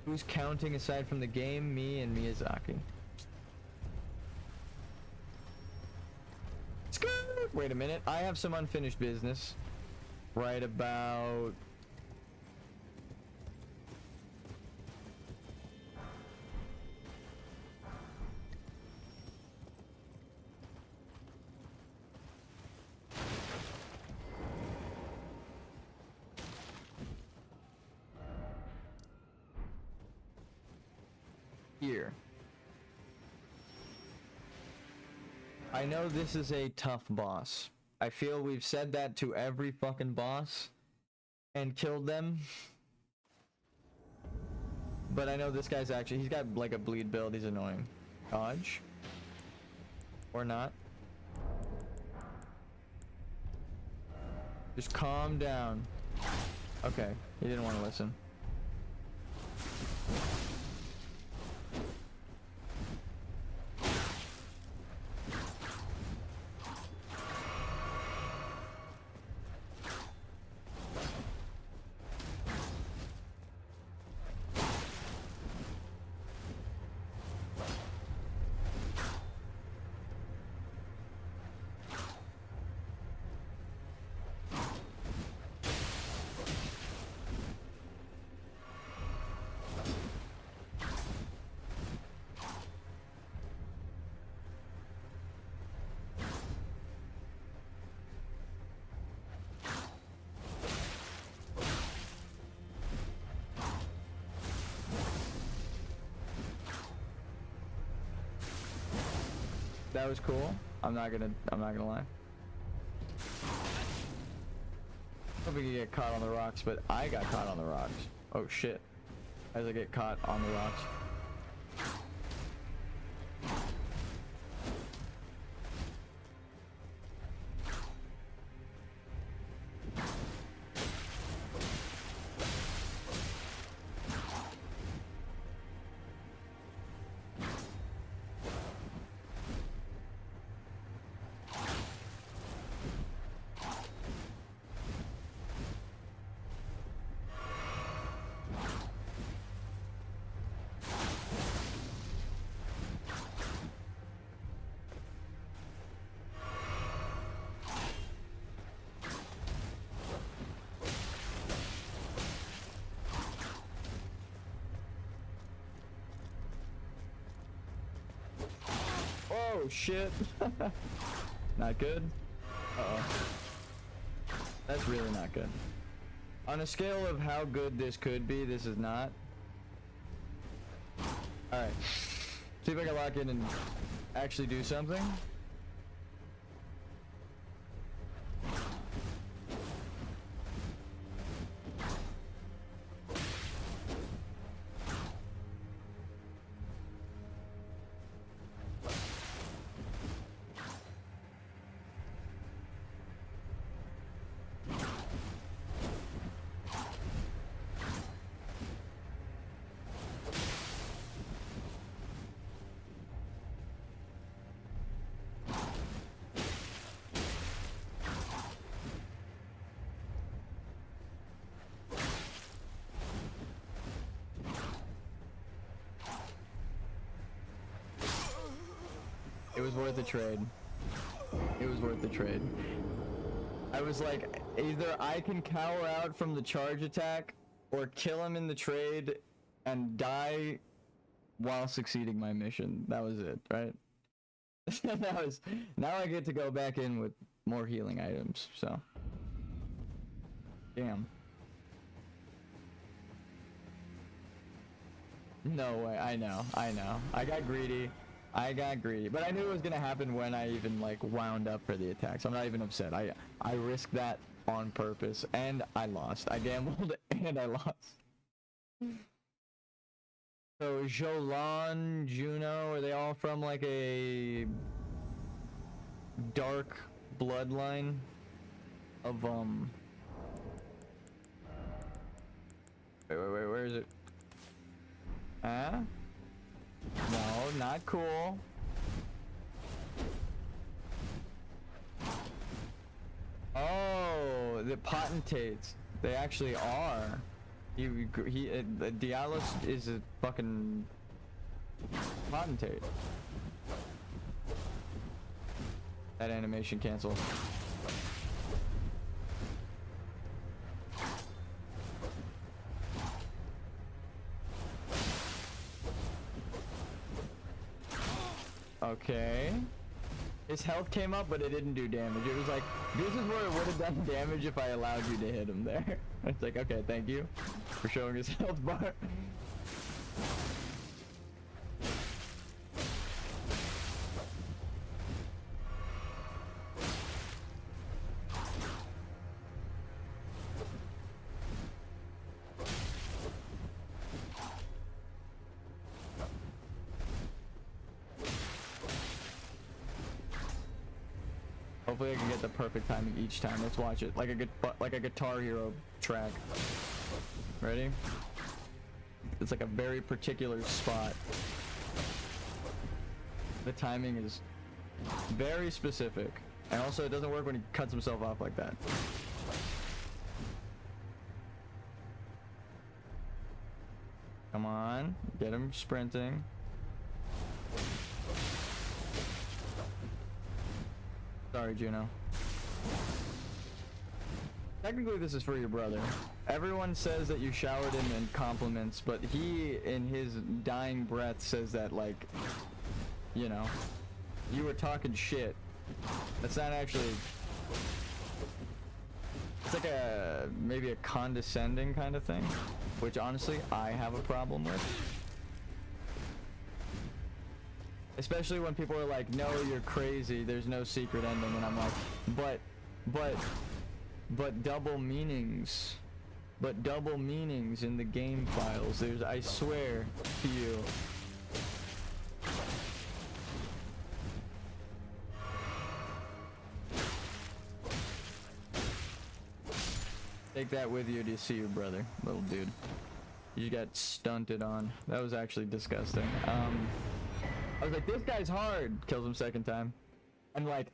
Speaker 1: who's counting aside from the game? Me and Miyazaki. Wait a minute, I have some unfinished business. Right about... here. I know this is a tough boss. I feel we've said that to every fucking boss and killed them. But I know this guy's actually, he's got like a bleed build, he's annoying. Dodge? Or not? Just calm down. Okay, he didn't want to listen. That was cool. I'm not gonna lie. Hope we can get caught on the rocks, but I got caught on the rocks. Oh shit. As I get caught on the rocks. Oh shit. Not good. Uh-oh. That's really not good. On a scale of how good this could be, this is not. Alright. See if I can lock in and actually do something. It was worth the trade. It was worth the trade. I was like, either I can cower out from the charge attack or kill him in the trade and die while succeeding my mission. That was it, right? Now I get to go back in with more healing items, so. Damn. No way, I know. I got greedy, but I knew it was gonna happen when I even like wound up for the attack, so I'm not even upset. I risked that on purpose, and I lost. I gambled, and I lost. So Jolan, Juno, are they all from like a dark bloodline of Wait, where is it? Huh? No, not cool. Oh, the potentates. They actually are. Dialos is a fucking potentate. That animation cancel. Okay. His health came up, but it didn't do damage. It was like, this is where it would have done damage if I allowed you to hit him there. It's like, okay, thank you for showing his health bar. Hopefully I can get the perfect timing each time. Let's watch it. Like a Guitar Hero track. Ready? It's like a very particular spot. The timing is very specific. And also it doesn't work when he cuts himself off like that. Come on. Get him sprinting. Sorry, Juno. Technically, this is for your brother. Everyone says that you showered him in compliments, but he, in his dying breath, says that, like, you know, you were talking shit. That's not actually... It's like a, maybe a condescending kind of thing, which honestly, I have a problem with. Especially when people are like, no, you're crazy, there's no secret ending, and I'm like, but double meanings. But double meanings in the game files. There's, I swear to you. Take that with you to see your brother, little dude. You got stunted on. That was actually disgusting. I was like, this guy's hard. Kills him second time. And like,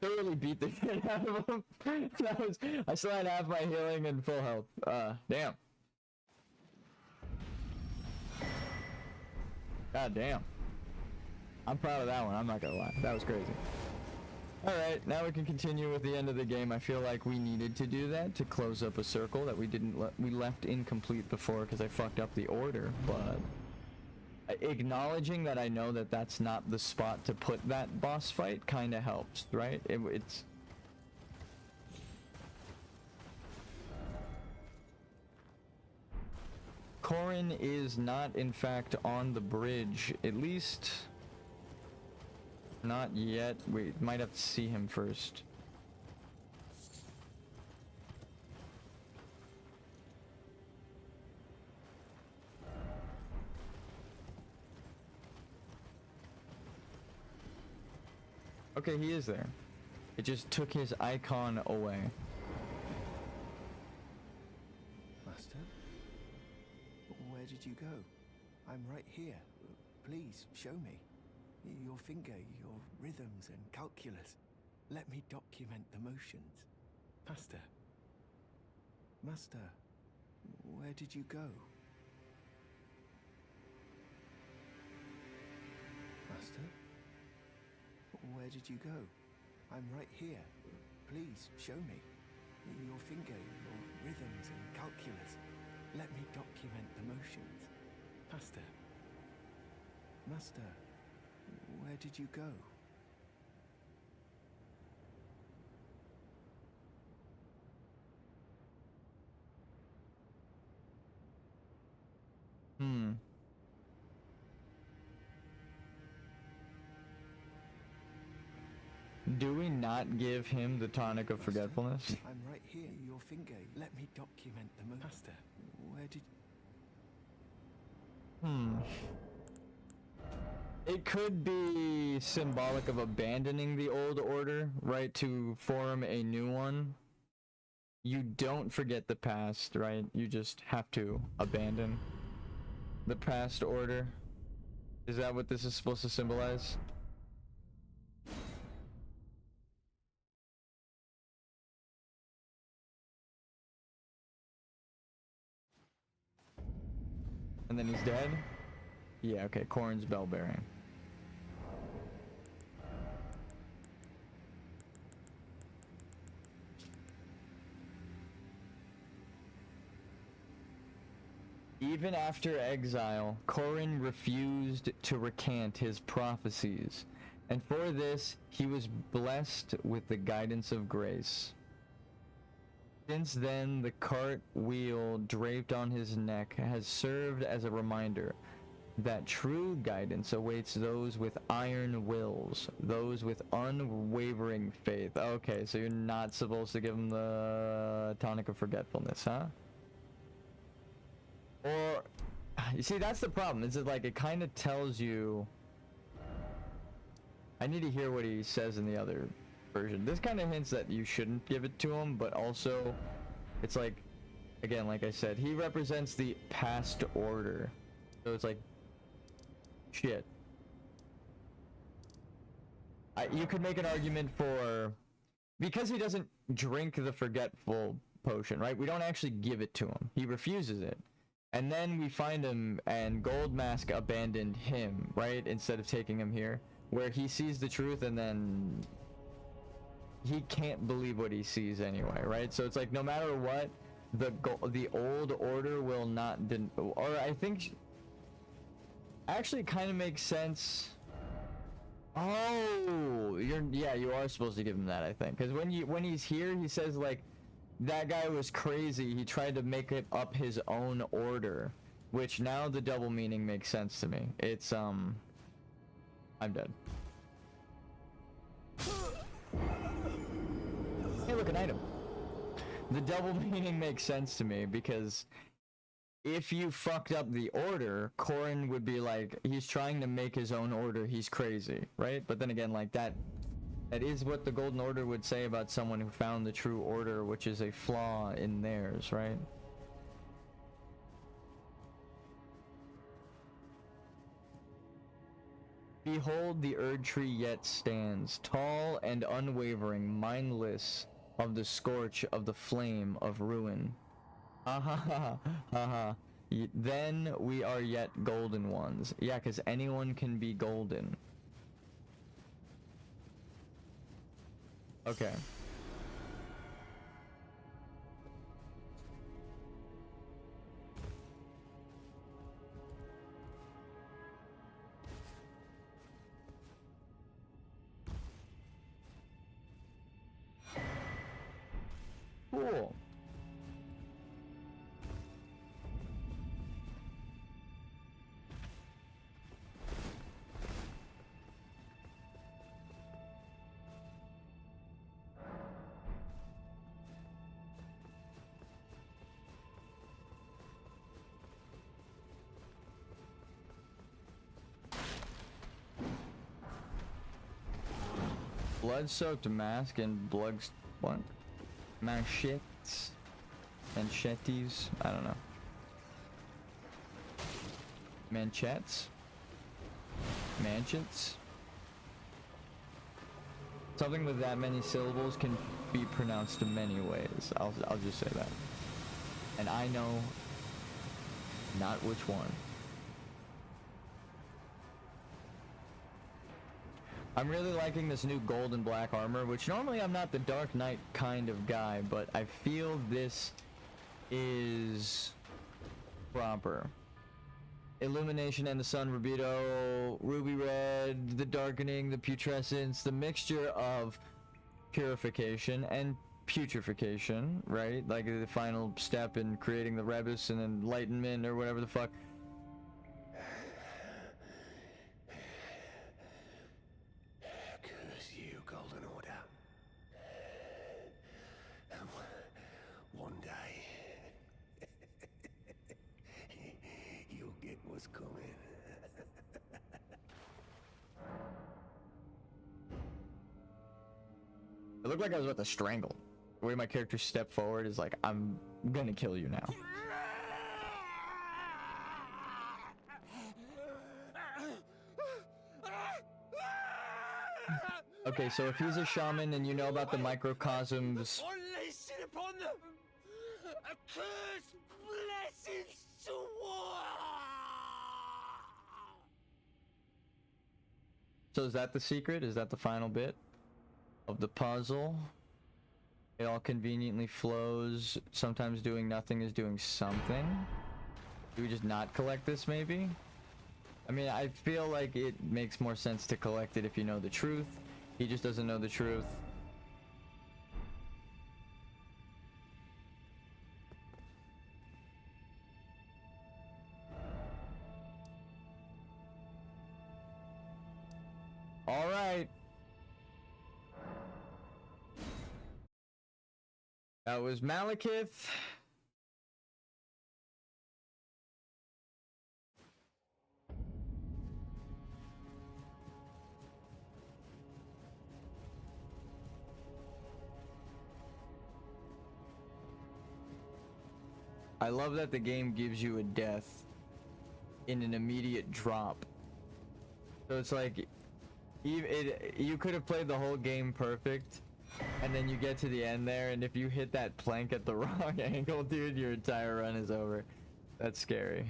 Speaker 1: thoroughly beat the shit out of him. That was, I still had half my healing and full health. Damn. God damn. I'm proud of that one, I'm not gonna lie. That was crazy. Alright, now we can continue with the end of the game. I feel like we needed to do that to close up a circle that we didn't we left incomplete before because I fucked up the order, but... acknowledging that I know that that's not the spot to put that boss fight kind of helps, right? It's... Corin is not, in fact, on the bridge. At least... not yet. We might have to see him first. Okay, he is there. It just took his icon away.
Speaker 7: Master? Where did you go? I'm right here. Please, show me. Your finger, your rhythms and calculus. Let me document the motions. Master? Master, where did you go? Master? Where did you go? I'm right here. Please, show me. Your finger, your rhythms and calculus. Let me document the motions. Master. Master, where did you go?
Speaker 1: Do we not give him the tonic of forgetfulness?
Speaker 7: I'm right here. Your finger. Let me document the master. Where did...
Speaker 1: It could be symbolic of abandoning the old order, right, to form a new one. You don't forget the past, right? You just have to abandon the past order. Is that what this is supposed to symbolize? And then he's dead? Yeah, okay, Corrin's bell bearing. Even after exile, Corrin refused to recant his prophecies, and for this he was blessed with the guidance of grace. Since then, the cart wheel draped on his neck has served as a reminder that true guidance awaits those with iron wills, those with unwavering faith. Okay, so you're not supposed to give him the tonic of forgetfulness, huh? Or, you see, that's the problem. Is it like it kind of tells you... I need to hear what he says in the other version. This kind of hints that you shouldn't give it to him, but also, it's like, again, like I said, he represents the past order. So it's like, shit. You could make an argument for... Because he doesn't drink the forgetful potion, right? We don't actually give it to him. He refuses it. And then we find him, and Goldmask abandoned him, right? Instead of taking him here, where he sees the truth, and then he can't believe what he sees anyway, right? So it's like, no matter what, the old order will not, or I think, actually kind of makes sense. Oh, yeah, you are supposed to give him that, I think, because when he's here, he says like, that guy was crazy. He tried to make it up his own order, which now the double meaning makes sense to me. It's I'm dead. Hey, look, an item. The double meaning makes sense to me because if you fucked up the order, Corrin would be like, he's trying to make his own order. He's crazy, right? But then again, like that is what the Golden Order would say about someone who found the true order, which is a flaw in theirs, right? Behold, the Erd tree yet stands, tall and unwavering, mindless of the scorch of the flame of ruin. Ha ha ha ha ha. Then we are yet golden ones. Yeah, because anyone can be golden. Okay. Cool. Blood-soaked mask and what? Manchettes? Manchettes? I don't know. Manchettes? Manchets? Something with that many syllables can be pronounced in many ways. I'll just say that. And I know not which one. I'm really liking this new gold and black armor, which normally I'm not the Dark Knight kind of guy, but I feel this is proper. Illumination and the sun, rubido, ruby red, the darkening, the putrescence, the mixture of purification and putrefaction, right? Like the final step in creating the rebus and enlightenment or whatever the fuck.
Speaker 7: Curse you, Golden Order. One day, you'll get what's coming.
Speaker 1: It looked like I was about to strangle. The way my character stepped forward is like, I'm gonna kill you now. Okay, so if he's a shaman and you know about the microcosms...
Speaker 7: Unleash it upon them! A curse blessings to war!
Speaker 1: So is that the secret? Is that the final bit of the puzzle? It all conveniently flows. Sometimes doing nothing is doing something. Do we just not collect this, maybe? I mean, I feel like it makes more sense to collect it if you know the truth. He just doesn't know the truth. All right. That was Malekith. I love that the game gives you a death in an immediate drop. So it's like, you could have played the whole game perfect, and then you get to the end there, and if you hit that plank at the wrong angle, dude, your entire run is over. That's scary.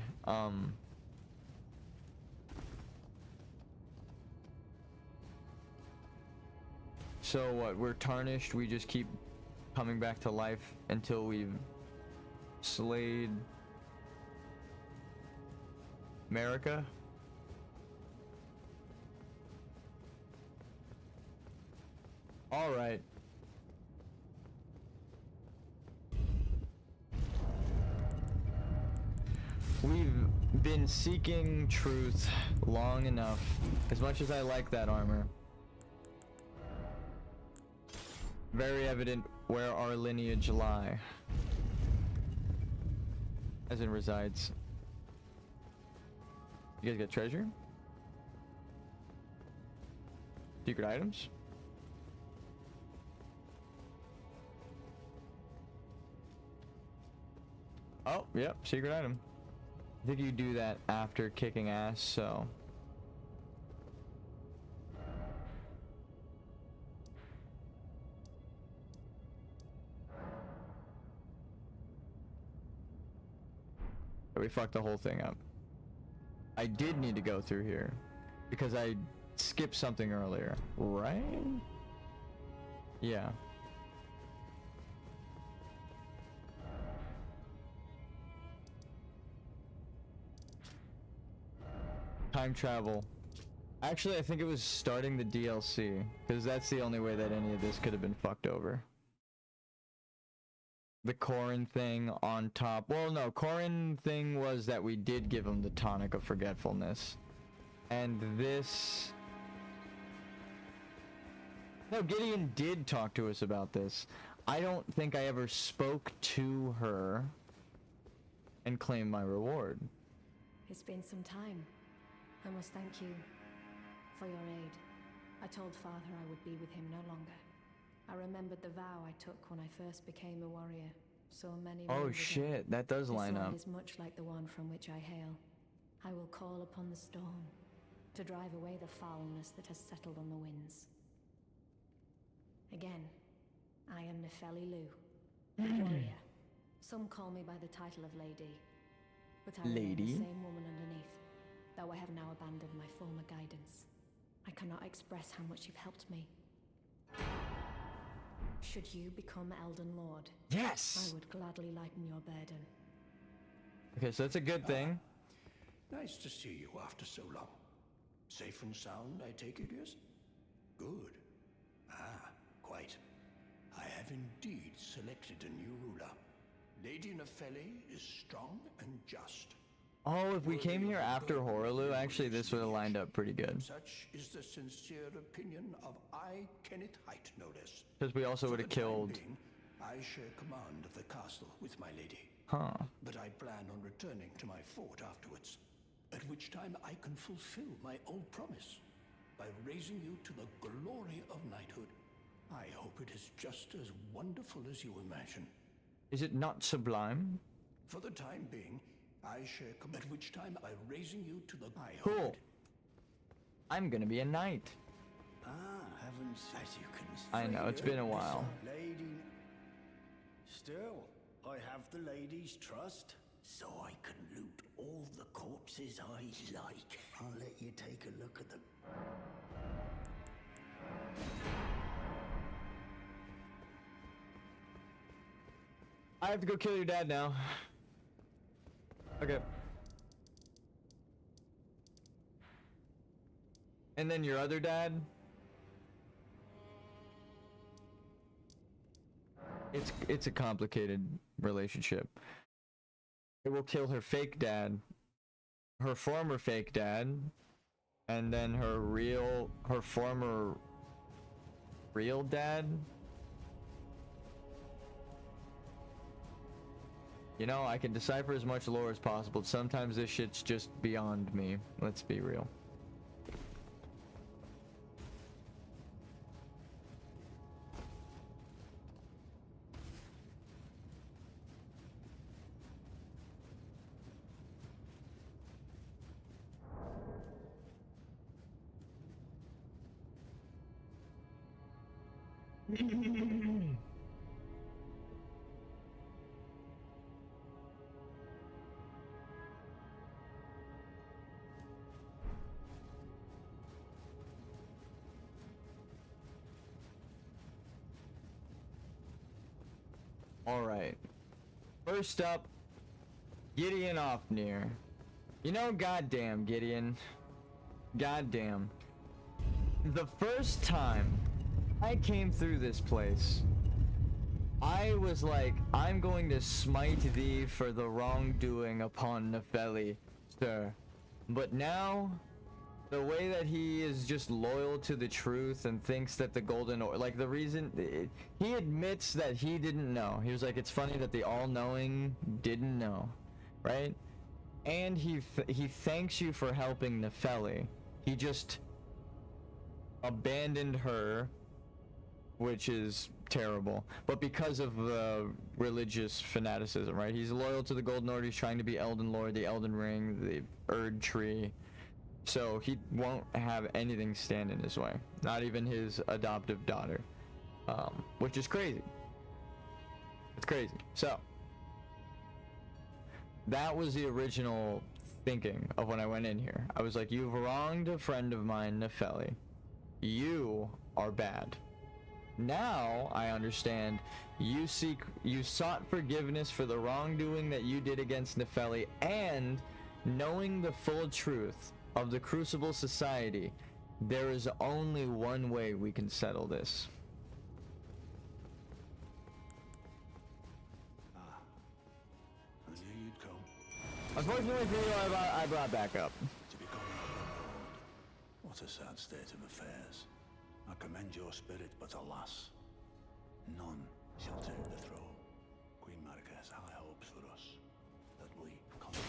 Speaker 1: So what, we're tarnished, we just keep coming back to life until we've slayed America? All right. We've been seeking truth long enough. As much as I like that armor. Very evident where our lineage lie. As in resides. You guys got treasure? Secret items? Oh, yep, secret item. I think you do that after kicking ass, so. We fucked the whole thing up. I did need to go through here because I skipped something earlier, right? Yeah. Time travel. Actually, I think it was starting the DLC, because that's the only way that any of this could have been fucked over. The Corrin thing on top. Well, no, Corrin thing was that we did give him the tonic of forgetfulness. And this... No, Gideon did talk to us about this. I don't think I ever spoke to her and claimed my reward.
Speaker 8: It's been some time. I must thank you for your aid. I told Father I would be with him no longer. I remembered the vow I took when I first became a warrior, so many moons
Speaker 1: Oh
Speaker 8: ago.
Speaker 1: shit, that does line
Speaker 8: This
Speaker 1: up.
Speaker 8: land is much like the one from which I hail. I will call upon the storm to drive away the foulness that has settled on the winds. Again, I am Nefeli Lu, warrior. Some call me by the title of Lady, but I remain the same woman underneath, though I have now abandoned my former guidance. I cannot express how much you've helped me. Should you become Elden Lord,
Speaker 1: Yes!
Speaker 8: I would gladly lighten your burden.
Speaker 1: Okay, so that's a good thing.
Speaker 2: Nice to see you after so long. Safe and sound, I take it, yes? Good. Ah, quite. I have indeed selected a new ruler. Lady Nefeli is strong and just.
Speaker 1: Oh, if we came here after Horaloo, actually this would have lined up pretty good.
Speaker 2: Such is the sincere opinion of I, Kenneth Height, no less.
Speaker 1: Because we also would have killed...
Speaker 2: Being, I share command of the castle with my lady.
Speaker 1: Huh.
Speaker 2: But I plan on returning to my fort afterwards, at which time I can fulfill my old promise by raising you to the glory of knighthood. I hope it is just as wonderful as you imagine.
Speaker 1: Is it not sublime?
Speaker 2: For the time being, I share at which time by raising you to the
Speaker 1: Cool. I'm gonna be a knight.
Speaker 9: Ah, haven't as you can see.
Speaker 1: I know, it's been a while.
Speaker 9: Lady. Still, I have the lady's trust, so I can loot all the corpses I like. I'll let you take a look at them.
Speaker 1: I have to go kill your dad now. Okay. And then your other dad? It's a complicated relationship. It will kill her fake dad, her former fake dad, and then her former real dad. You know, I can decipher as much lore as possible. Sometimes this shit's just beyond me. Let's be real. Alright. First up, Gideon Ofnir. You know, goddamn, Gideon. Goddamn. The first time I came through this place, I was like, I'm going to smite thee for the wrongdoing upon Nefeli, sir. But now, the way that he is just loyal to the truth and thinks that the golden or like the reason he admits that he didn't know. He was like, it's funny that the all-knowing didn't know, right? And he thanks you for helping Nefeli. He just abandoned her, which is terrible, but because of religious fanaticism, right? He's loyal to the Golden Order. He's trying to be Elden Lord, the Elden Ring, the Erd Tree. So he won't have anything stand in his way, not even his adoptive daughter, which is crazy. It's crazy. So that was the original thinking of when I went in here. I was like, you've wronged a friend of mine, Nefeli. You are bad. Now I understand you sought forgiveness for the wrongdoing that you did against Nefeli, and knowing the full truth of the Crucible Society, there is only one way we can settle this.
Speaker 2: I knew you'd come.
Speaker 1: Unfortunately for you, I brought back up.
Speaker 2: To become our lord. What a sad state of affairs. I commend your spirit, but alas, none shall take the throne. Queen Marika has high hopes for us, that we continue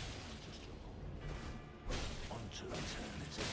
Speaker 2: to struggle unto eternity.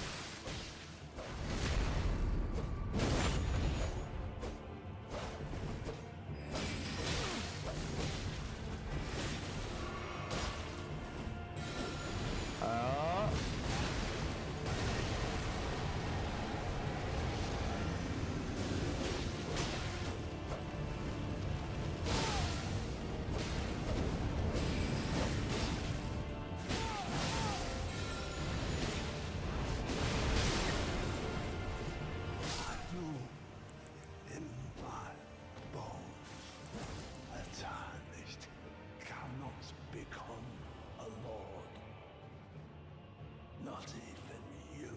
Speaker 2: Not even you.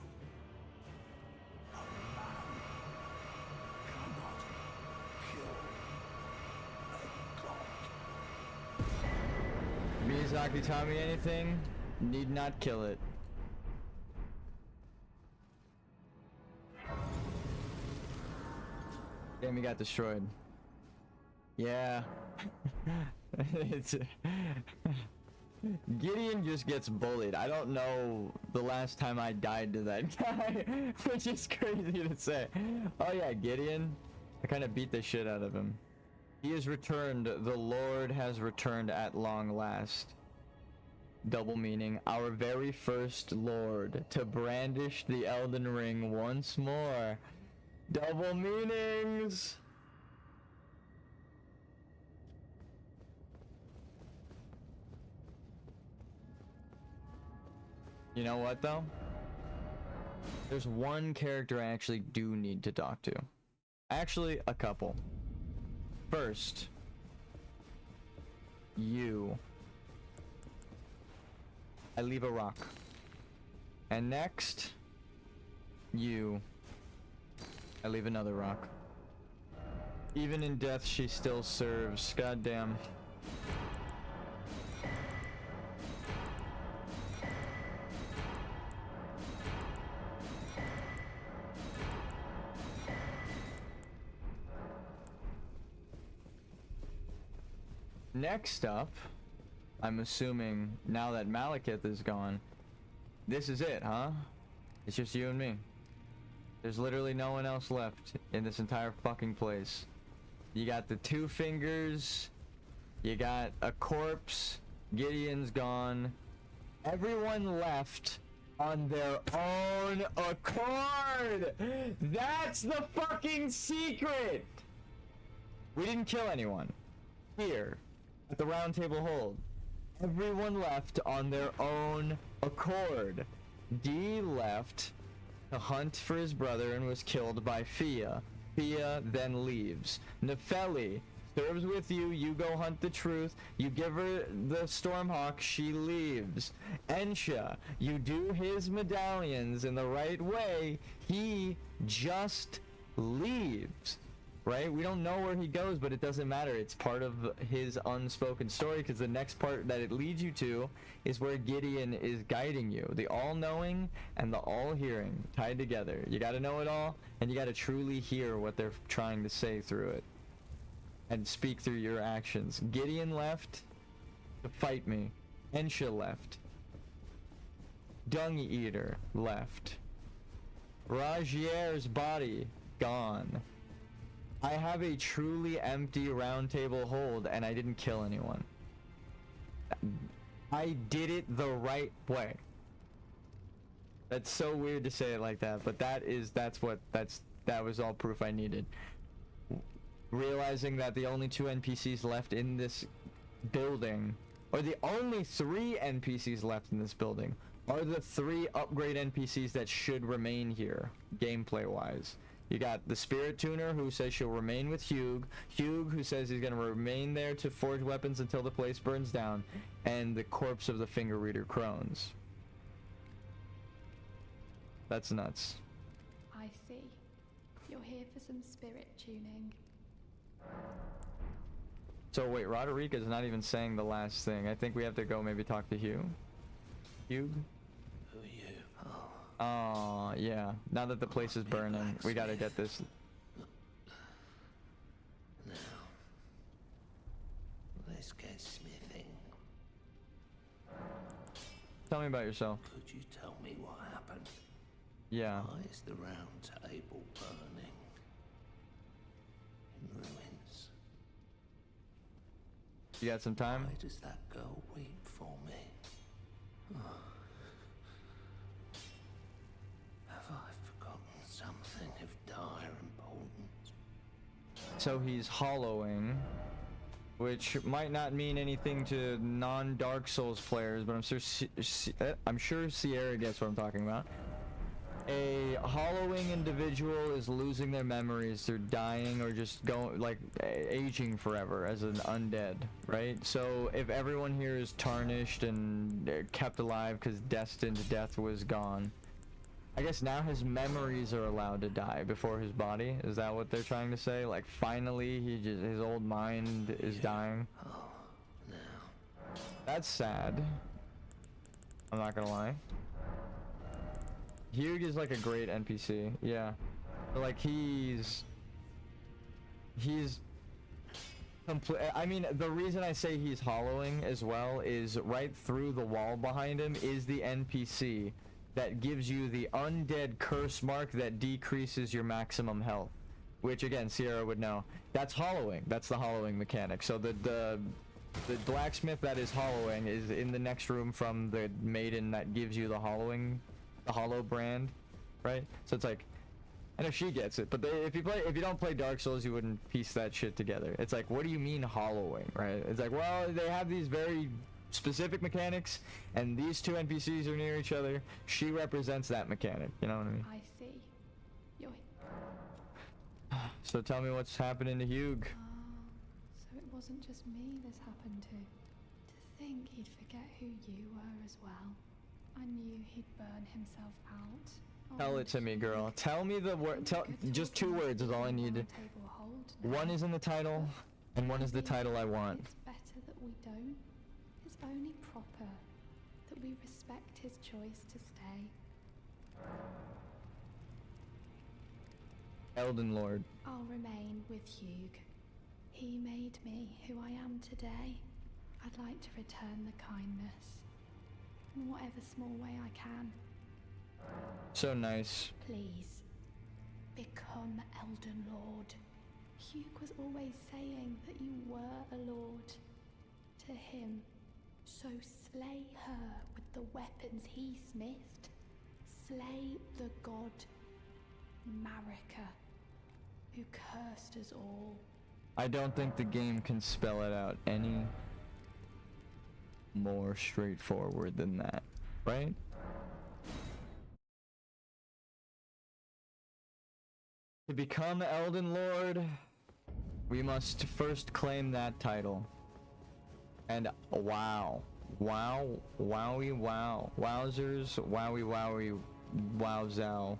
Speaker 2: A man cannot kill a god.
Speaker 1: Miyazaki taught me anything, need not kill it. Damn, he got destroyed. Yeah. It's Gideon just gets bullied. I don't know the last time I died to that guy, which is crazy to say. Oh yeah, Gideon. I kind of beat the shit out of him. He has returned. The Lord has returned at long last. Double meaning. Our very first Lord to brandish the Elden Ring once more. Double meanings. You know what though? There's one character I actually do need to talk to. Actually, a couple. First, you. I leave a rock. And next, you. I leave another rock. Even in death, she still serves. Goddamn. Next up, I'm assuming now that Malekith is gone, this is it, huh? It's just you and me. There's literally no one else left in this entire fucking place. You got the two fingers, you got a corpse, Gideon's gone. Everyone left on their own accord! That's the fucking secret! We didn't kill anyone. Here, at the round table hold. Everyone left on their own accord. D left to hunt for his brother and was killed by Fia. Fia then leaves. Nefeli serves with you, you go hunt the truth, you give her the Stormhawk, she leaves. Ensha, you do his medallions in the right way, he just leaves. Right? We don't know where he goes, but it doesn't matter. It's part of his unspoken story, because the next part that it leads you to is where Gideon is guiding you. The all-knowing and the all-hearing tied together. You gotta know it all, and you gotta truly hear what they're trying to say through it. And speak through your actions. Gideon left to fight me. Ensha left. Dung Eater left. Rajier's body gone. I have a truly empty round table hold and I didn't kill anyone. I did it the right way. That's so weird to say it like that, but that was all proof I needed. Realizing that the only 2 NPCs left in this building, or the only 3 NPCs left in this building, are the 3 upgrade NPCs that should remain here, gameplay wise. You got the Spirit Tuner, who says she'll remain with Hugh. Hugh, who says he's going to remain there to forge weapons until the place burns down. And the corpse of the Finger Reader Crones. That's nuts.
Speaker 10: I see. You're here for some spirit tuning.
Speaker 1: So wait, Roderica's not even saying the last thing. I think we have to go maybe talk to Hugh. Hugh?
Speaker 2: Who are you?
Speaker 1: Oh, yeah. Now that the place is burning, we gotta get this.
Speaker 2: Now, let's get smithing.
Speaker 1: Tell me about yourself.
Speaker 2: Could you tell me what happened?
Speaker 1: Yeah.
Speaker 2: Why is the round table burning? In ruins.
Speaker 1: You got some time?
Speaker 2: Why does that girl weep for me? Have I forgotten something of dire importance?
Speaker 1: So he's hollowing, which might not mean anything to non-Dark Souls players, but I'm sure Sierra gets what I'm talking about. A hollowing individual is losing their memories, they're dying or just going, like, aging forever as an undead, right? So if everyone here is tarnished and kept alive because destined death was gone, I guess now his memories are allowed to die before his body. Is that what they're trying to say? Like, finally his old mind is dying.
Speaker 2: Oh, now.
Speaker 1: That's sad. I'm not gonna lie. Hugh is like a great NPC, yeah. But like he's I mean, the reason I say he's hollowing as well is right through the wall behind him is the NPC that gives you the undead curse mark that decreases your maximum health, which again Sierra would know. That's hollowing. That's the hollowing mechanic. So the blacksmith that is hollowing is in the next room from the maiden that gives you the hollowing. Hollow brand, right? So it's like, I know she gets it, but if you don't play Dark Souls, you wouldn't piece that shit together. It's like, what do you mean hollowing, right? It's like, well, they have these very specific mechanics, and these 2 NPCs are near each other. She represents that mechanic, you know what I mean?
Speaker 10: I see. You're...
Speaker 1: So tell me what's happening to Hugh.
Speaker 10: So it wasn't just me this happened to. think he'd forget who you were as well. I knew he'd burn himself out.
Speaker 1: Tell it to me, girl. Tell me the word. Tell just 2 words is all I need. One is in the title, and one is the title I want.
Speaker 10: It's better that we don't. It's only proper that we respect his choice to stay.
Speaker 1: Elden Lord.
Speaker 10: I'll remain with Hugh. He made me who I am today. I'd like to return the kindness in whatever small way I can.
Speaker 1: So nice.
Speaker 10: Please, become Elden Lord. Hugh was always saying that you were a lord to him. So slay her with the weapons he smithed. Slay the god Marika, who cursed us all.
Speaker 1: I don't think the game can spell it out any more straightforward than that, right? To become Elden Lord, we must first claim that title. And wow. Wow. Wowie wow. Wowzers. Wowie wowie. Wowzow.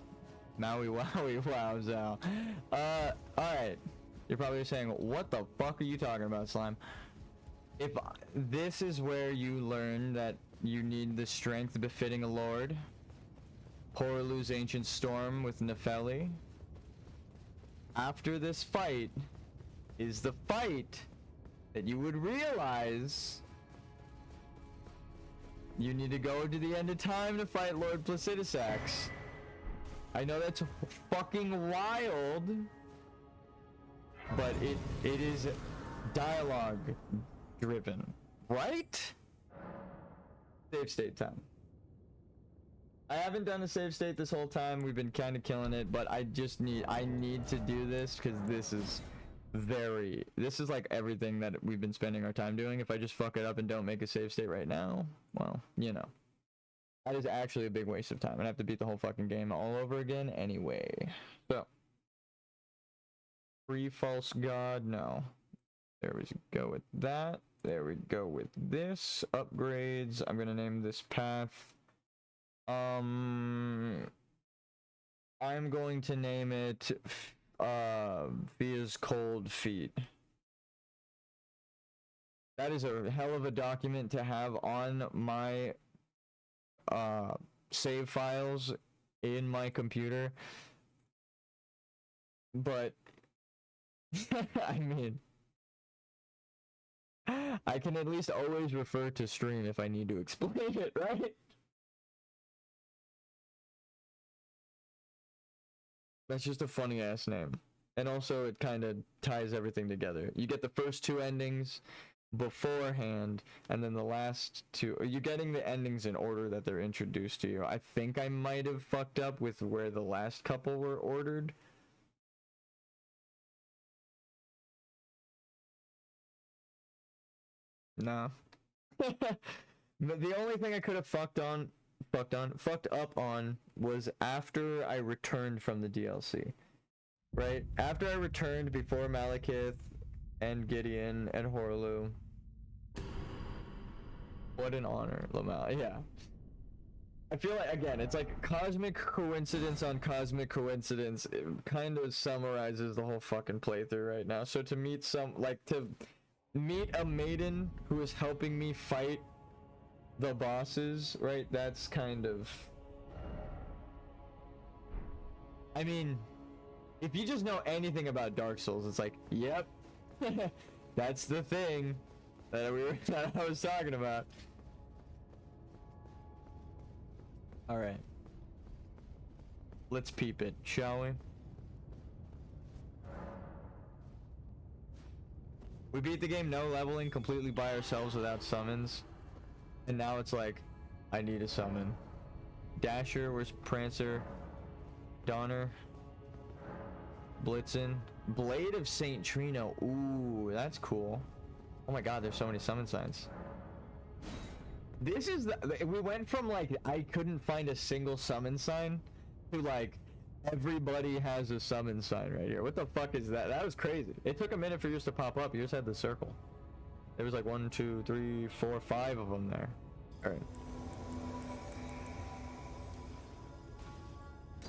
Speaker 1: Maui wowie wowzow. Alright. You're probably saying, what the fuck are you talking about, Slime? If this is where you learn that you need the strength befitting a lord, Horalu's ancient storm with Nefeli, after this fight is the fight that you would realize you need to go to the end of time to fight Lord Placidusax. I know that's fucking wild, but it is dialogue driven, right? Save state time. I haven't done a save state this whole time. We've been kind of killing it, but I need to do this because this is like everything that we've been spending our time doing. If I just fuck it up and don't make a save state right now, well, you know, that is actually a big waste of time, and I have to beat the whole fucking game all over again anyway. So, free false god, no. There we go with that. There we go with this. Upgrades. I'm gonna name this path. I'm going to name it Via's Cold Feet. That is a hell of a document to have on my save files in my computer. But I mean, I can at least always refer to stream if I need to explain it, right? That's just a funny ass name. And also it kind of ties everything together. You get the first 2 endings beforehand, and then the last 2, you're getting the endings in order that they're introduced to you. I think I might have fucked up with where the last couple were ordered. No. The only thing I could have fucked up on was after I returned from the DLC. Right? After I returned before Malekith and Gideon and Horalu. What an honor, Lamal. Yeah. I feel like, again, it's like cosmic coincidence on cosmic coincidence. It kind of summarizes the whole fucking playthrough right now. So to meet to meet a maiden who is helping me fight the bosses, right? That's kind of... I mean, if you just know anything about Dark Souls, it's like, yep, that's the thing that I was talking about. Alright. Let's peep it, shall we? We beat the game no leveling, completely by ourselves without summons. And now it's like, I need a summon. Dasher, where's Prancer? Donner. Blitzen. Blade of St. Trino. Ooh, that's cool. Oh my god, there's so many summon signs. This is we went from like, I couldn't find a single summon sign to like, everybody has a summon sign right here. What the fuck is that? That was crazy. It took a minute for yours to pop up. Yours had the circle. There was like 1, 2, 3, 4, 5 of them there. All right.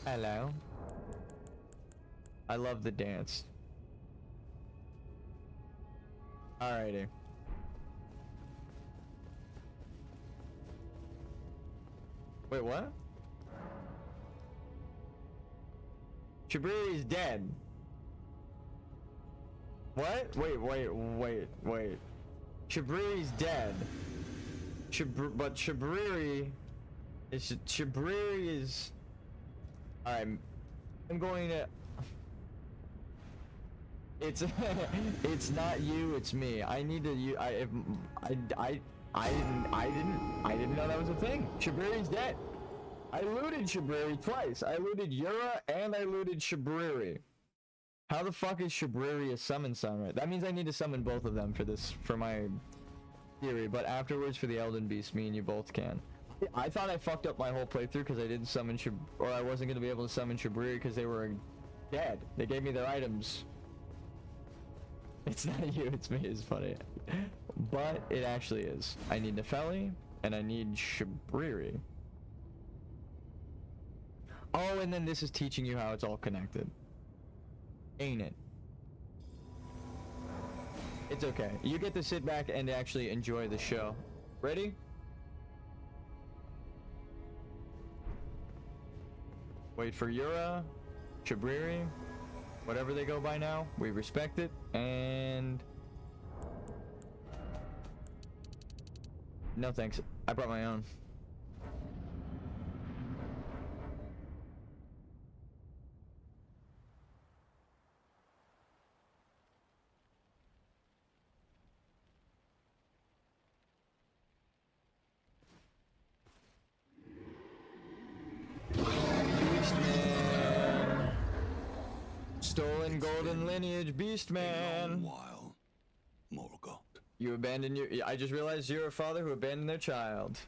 Speaker 1: Hello. I love the dance. Alrighty. Wait, what? Shabriri's dead. What? Wait. Shabriri's dead. But Shabriri is. I'm going to. It's it's not you, it's me. I need to. I didn't know that was a thing. Shabriri's dead. I looted Shabriri twice. I looted Yura and I looted Shabriri. How the fuck is Shabriri a summon right? That means I need to summon both of them for my theory. But afterwards, for the Elden Beast, me and you both can. I thought I fucked up my whole playthrough because I didn't summon or I wasn't gonna be able to summon Shabriri because they were dead. They gave me their items. It's not you, it's me. It's funny, but it actually is. I need Nefeli and I need Shabriri. Oh, and then this is teaching you how it's all connected. Ain't it? It's okay. You get to sit back and actually enjoy the show. Ready? Wait for Yura, Shabriri, whatever they go by now. We respect it, and... No thanks. I brought my own. Beastman. Stolen golden lineage, Beastman.
Speaker 2: While, Morgoth.
Speaker 1: You abandoned your. I just realized you're a father who abandoned their child.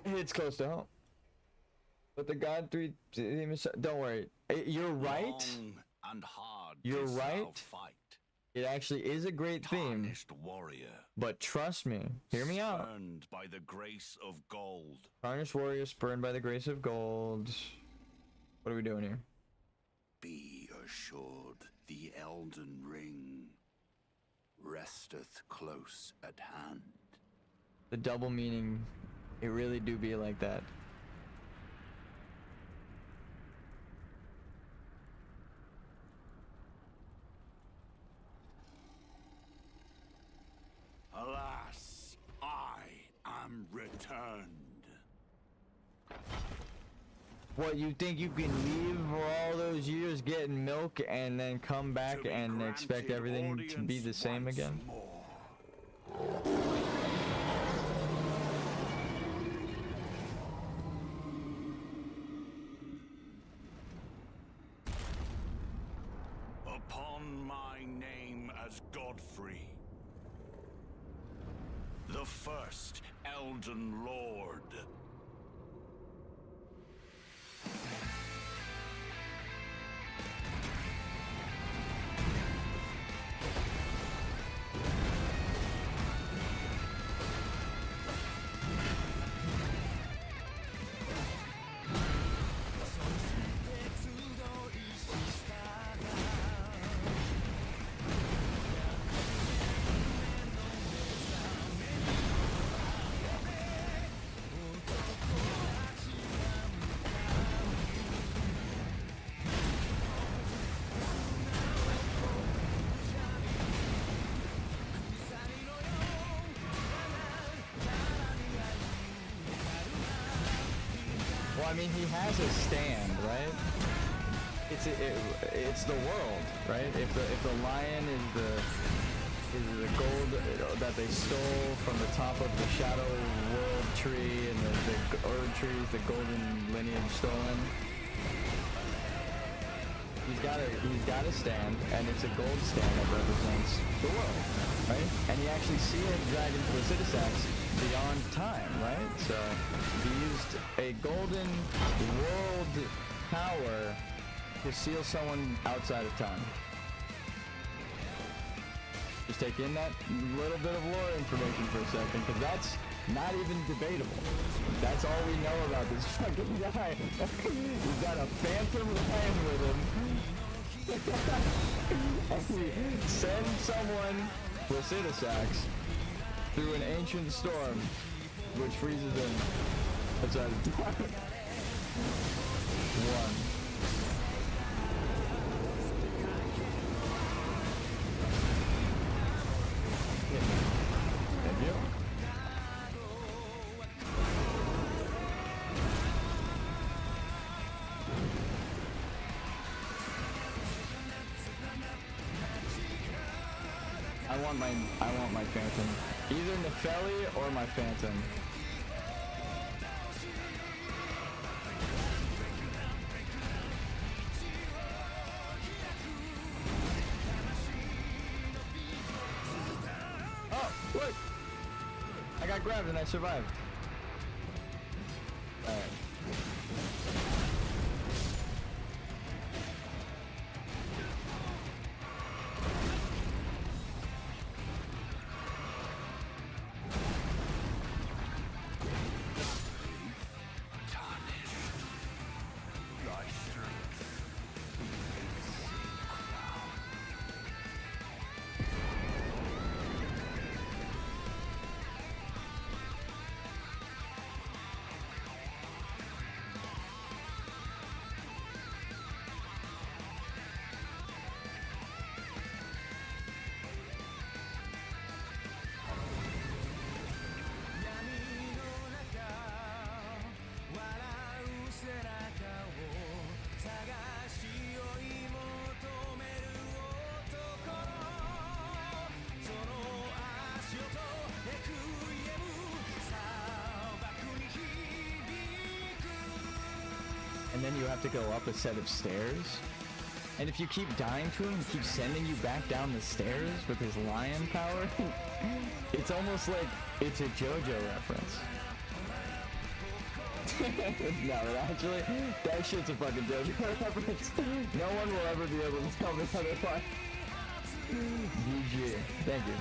Speaker 1: It's close to home. But the God 3 don't worry. You're right.
Speaker 2: Long and hard.
Speaker 1: You're right.
Speaker 2: Fight.
Speaker 1: It actually is a great theme.
Speaker 2: Tarnished warrior.
Speaker 1: But trust me, hear me out.
Speaker 2: Spurned by the grace of gold.
Speaker 1: Tarnished warrior spurned by the grace of gold. What are we doing here?
Speaker 2: Be assured, the Elden Ring resteth close at hand.
Speaker 1: The double meaning, it really do be like that.
Speaker 2: Alas, I am returned.
Speaker 1: What, you think you can leave for all those years getting milk and then come back and expect everything to be the same again?
Speaker 2: Upon my name as Godfrey, the first Elden Lord.
Speaker 1: Well, I mean, he has a stand, right? It's the world, right? If the lion is the gold that they stole from the top of the Shadow World tree, and the Erd tree is the golden lineage stolen. He's got a stand, and it's a gold stand that represents the world, right? And you actually see a dragon Placiduous axe beyond time, right? So he used a golden world power to seal someone outside of time. Just take in that little bit of lore information for a second, because that's not even debatable. That's all we know about this fucking guy. He's got a phantom land with him. And he sends someone, Placidusax, through an ancient storm, which freezes him outside of time. One. Thank you. I want my phantom. Either Nefeli or my phantom. Oh, look! I got grabbed and I survived. Alright. And then you have to go up a set of stairs. And if you keep dying to him, he keeps sending you back down the stairs with his lion power. It's almost like it's a JoJo reference. No, but actually, that shit's a fucking JoJo reference. No one will ever be able to tell me otherwise. GG. Thank you.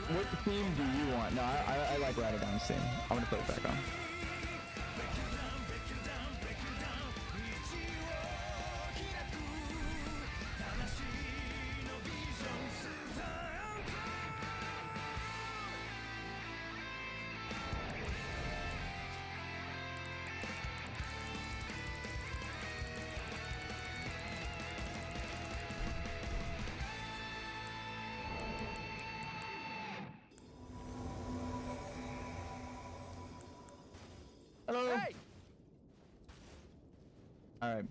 Speaker 1: What theme do you want? No, I like Radagon's theme. I'm gonna put it back on. Hello. Hey. All right.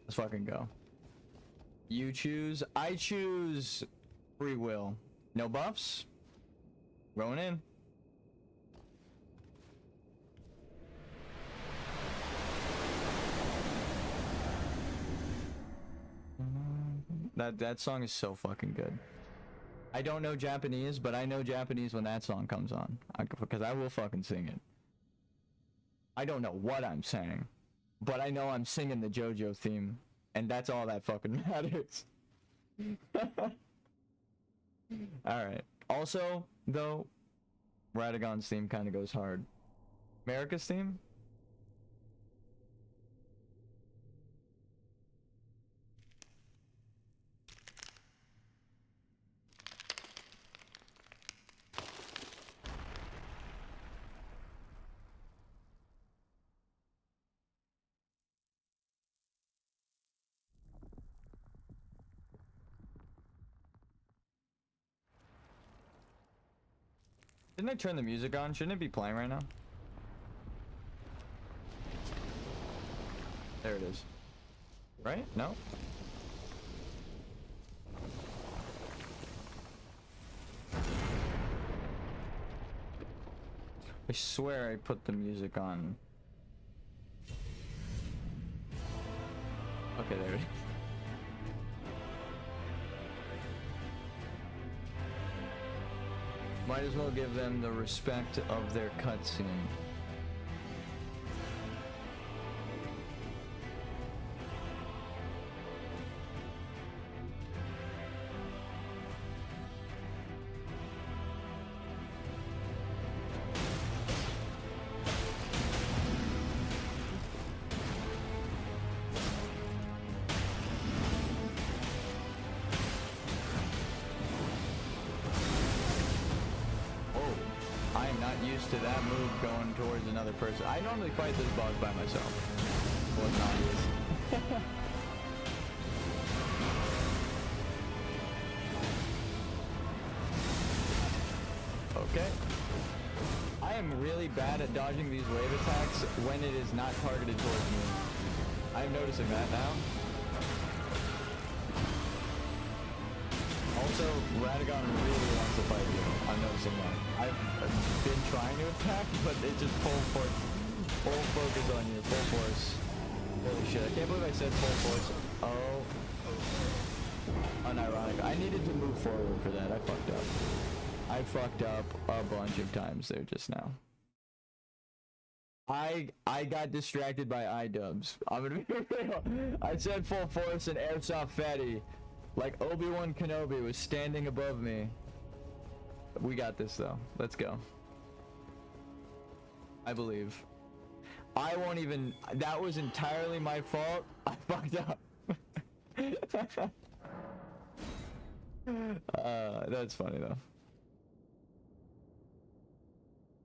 Speaker 1: Let's fucking go. You choose. I choose free will. No buffs. Going in. That song is so fucking good. I don't know Japanese, but I know Japanese when that song comes on. Because I will fucking sing it. I don't know what I'm saying, but I know I'm singing the JoJo theme, and that's all that fucking matters. Alright. Also, though, Radagon's theme kind of goes hard. America's theme? Didn't I turn the music on? Shouldn't it be playing right now? There it is. Right? No? I swear I put the music on. Okay, there it is. Might as well give them the respect of their cutscene. To that move going towards another person. I normally fight this boss by myself. Well, not. Okay. I am really bad at dodging these wave attacks when it is not targeted towards me. I'm noticing that now. Also, Radagon really wants to fight you. I'm noticing that. I've been trying to attack, but it just full focus on you, full force. Holy shit, I can't believe I said full force. Oh. Unironic. I needed to move forward for that. I fucked up. I fucked up a bunch of times there just now. I got distracted by iDubbbz. I'm gonna be real. I said full force and airsoft fatty. Like Obi-Wan Kenobi was standing above me. We got this though. Let's go. I believe. I won't even... That was entirely my fault. I fucked up. That's funny though.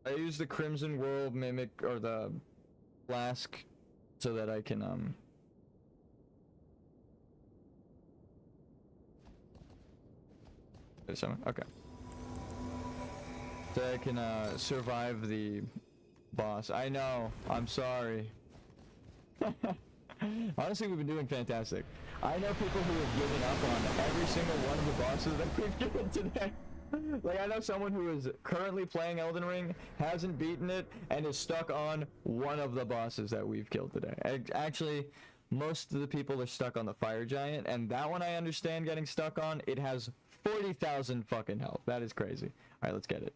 Speaker 1: I used the Crimson World Mimic, or the Flask, so that I can, okay. So I can, survive the boss. I know, I'm sorry. Honestly, we've been doing fantastic. I know people who have given up on every single one of the bosses that we've given today. Like, I know someone who is currently playing Elden Ring, hasn't beaten it, and is stuck on one of the bosses that we've killed today. Actually, most of the people are stuck on the Fire Giant, and that one I understand getting stuck on. It has 40,000 fucking health. That is crazy. Alright, let's get it.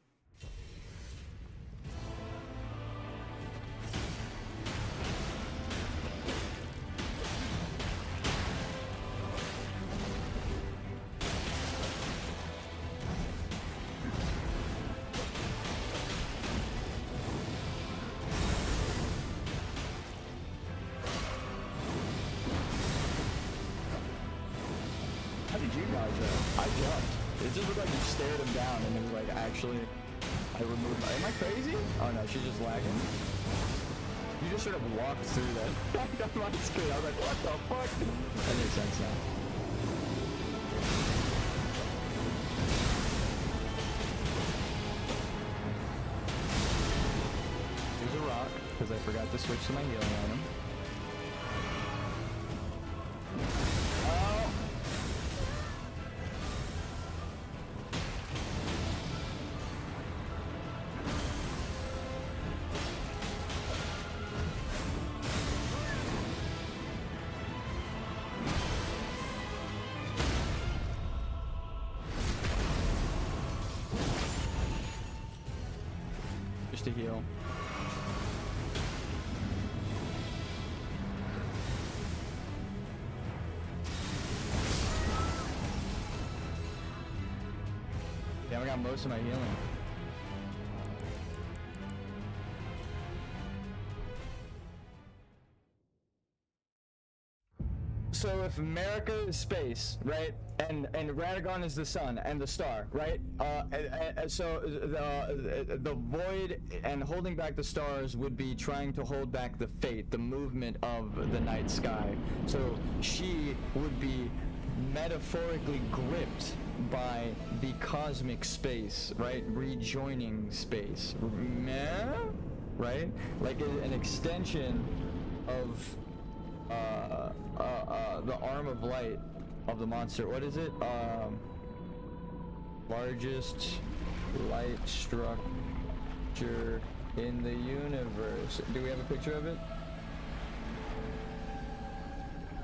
Speaker 1: I removed. Am I crazy? Oh no, she's just lagging. You just sort of walked through that. On my screen, I was like, what the fuck? That makes sense now. Here's a rock, because I forgot to switch to my healing item. To heal. Yeah, I got most of my healing. So if America is space, right, and Radagon is the sun and the star, right, so the void and holding back the stars would be trying to hold back the fate, the movement of the night sky. So she would be metaphorically gripped by the cosmic space, right, rejoining space, right, like an extension of the arm of light of the monster. What is it? Largest light structure in the universe. Do we have a picture of it?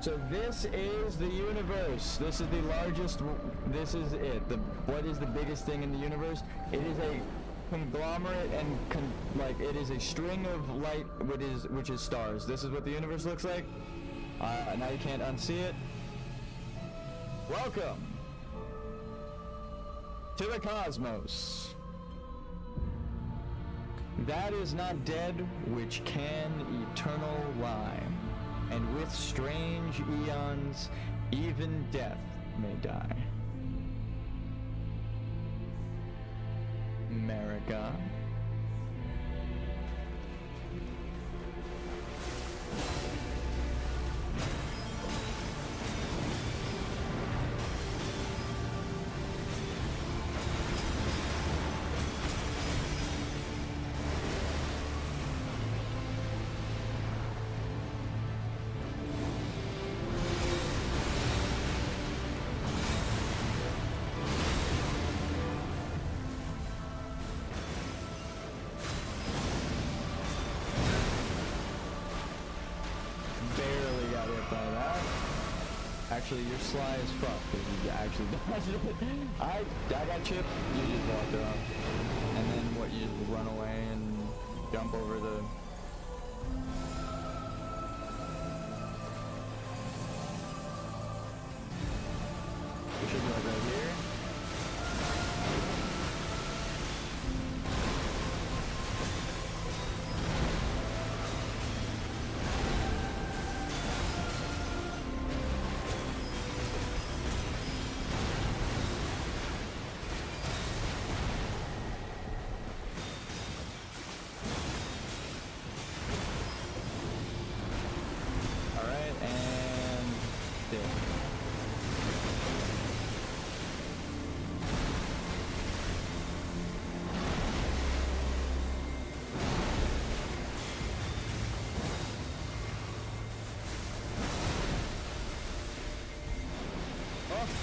Speaker 1: So this is the universe. This is the largest. This is it. What is the biggest thing in the universe? It is a conglomerate and like it is a string of light, which is stars. This is what the universe looks like. Now you can't unsee it. Welcome to the cosmos. That is not dead, which can eternal lie. And with strange eons, even death may die. America. Actually, you're sly as fuck because you actually dodged it. I got chipped. You just walked it off, and then what? You just run away and jump over the. We should be like right here.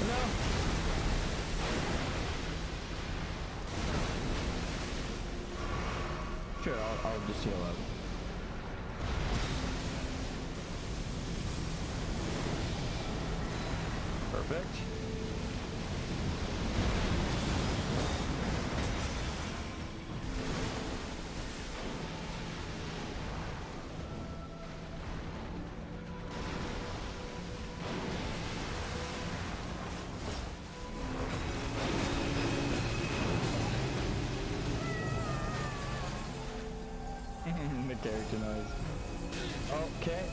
Speaker 1: No. Sure, I'll just heal up. Perfect. The character noise. Okay.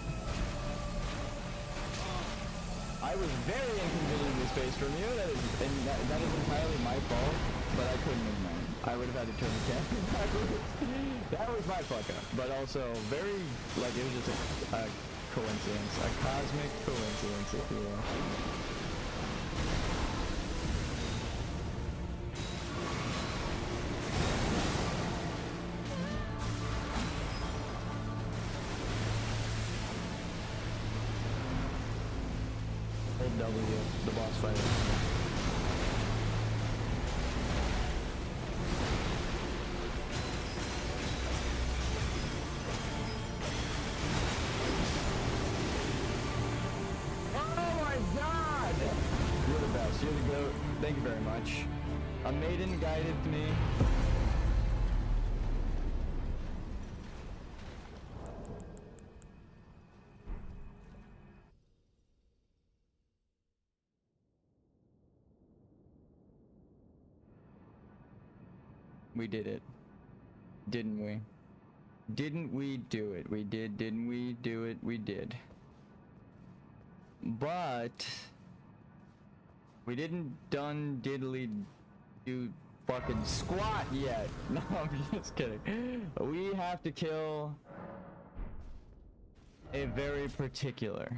Speaker 1: I was very inconveniently spaced from you. That is entirely my fault, but I couldn't have known. I would have had to turn the camera backwards. That was my fuck up, but also very, like, it was just a coincidence, a cosmic coincidence, if you will. W, the boss fight. Oh my god! You're the best. You're the GOAT. Thank you very much. A maiden guided me. We did it. Didn't we? Didn't we do it? We did, didn't we do it? We did. But we didn't done diddly do fucking squat yet. No, I'm just kidding. We have to kill a very particular.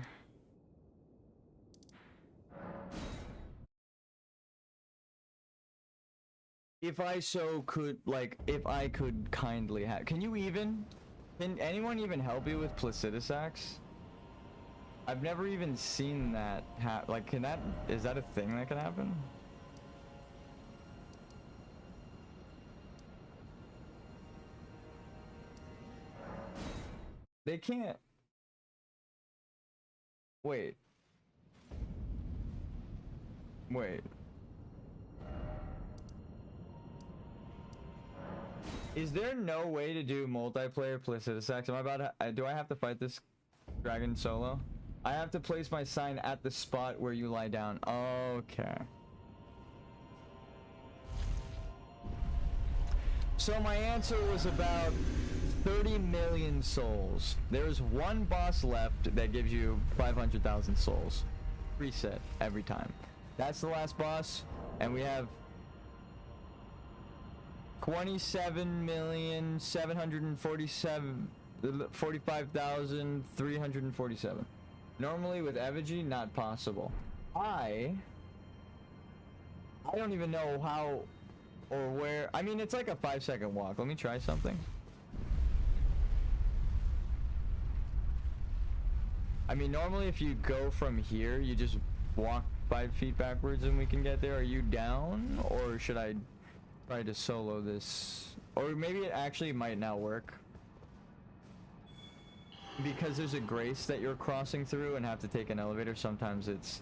Speaker 1: If I so could, like, if I could kindly have, can anyone even help you with Placidusax? I've never even seen that like, is that a thing that can happen? They can't. Wait. Wait. Is there no way to do multiplayer Placidusax? Am I about to, do I have to fight this dragon solo? I have to place my sign at the spot where you lie down. Okay. So my answer was about 30 million souls. There's one boss left that gives you 500,000 souls. Reset every time. That's the last boss, and we have 27,745,347. Normally with effigy, not possible. I don't even know how or where. I mean, it's like a 5-second walk. Let me try something. I mean, normally if you go from here, you just walk 5 feet backwards and we can get there. Are you down, or should I try to solo this? Or maybe it actually might not work, because there's a grace that you're crossing through and have to take an elevator. Sometimes it's...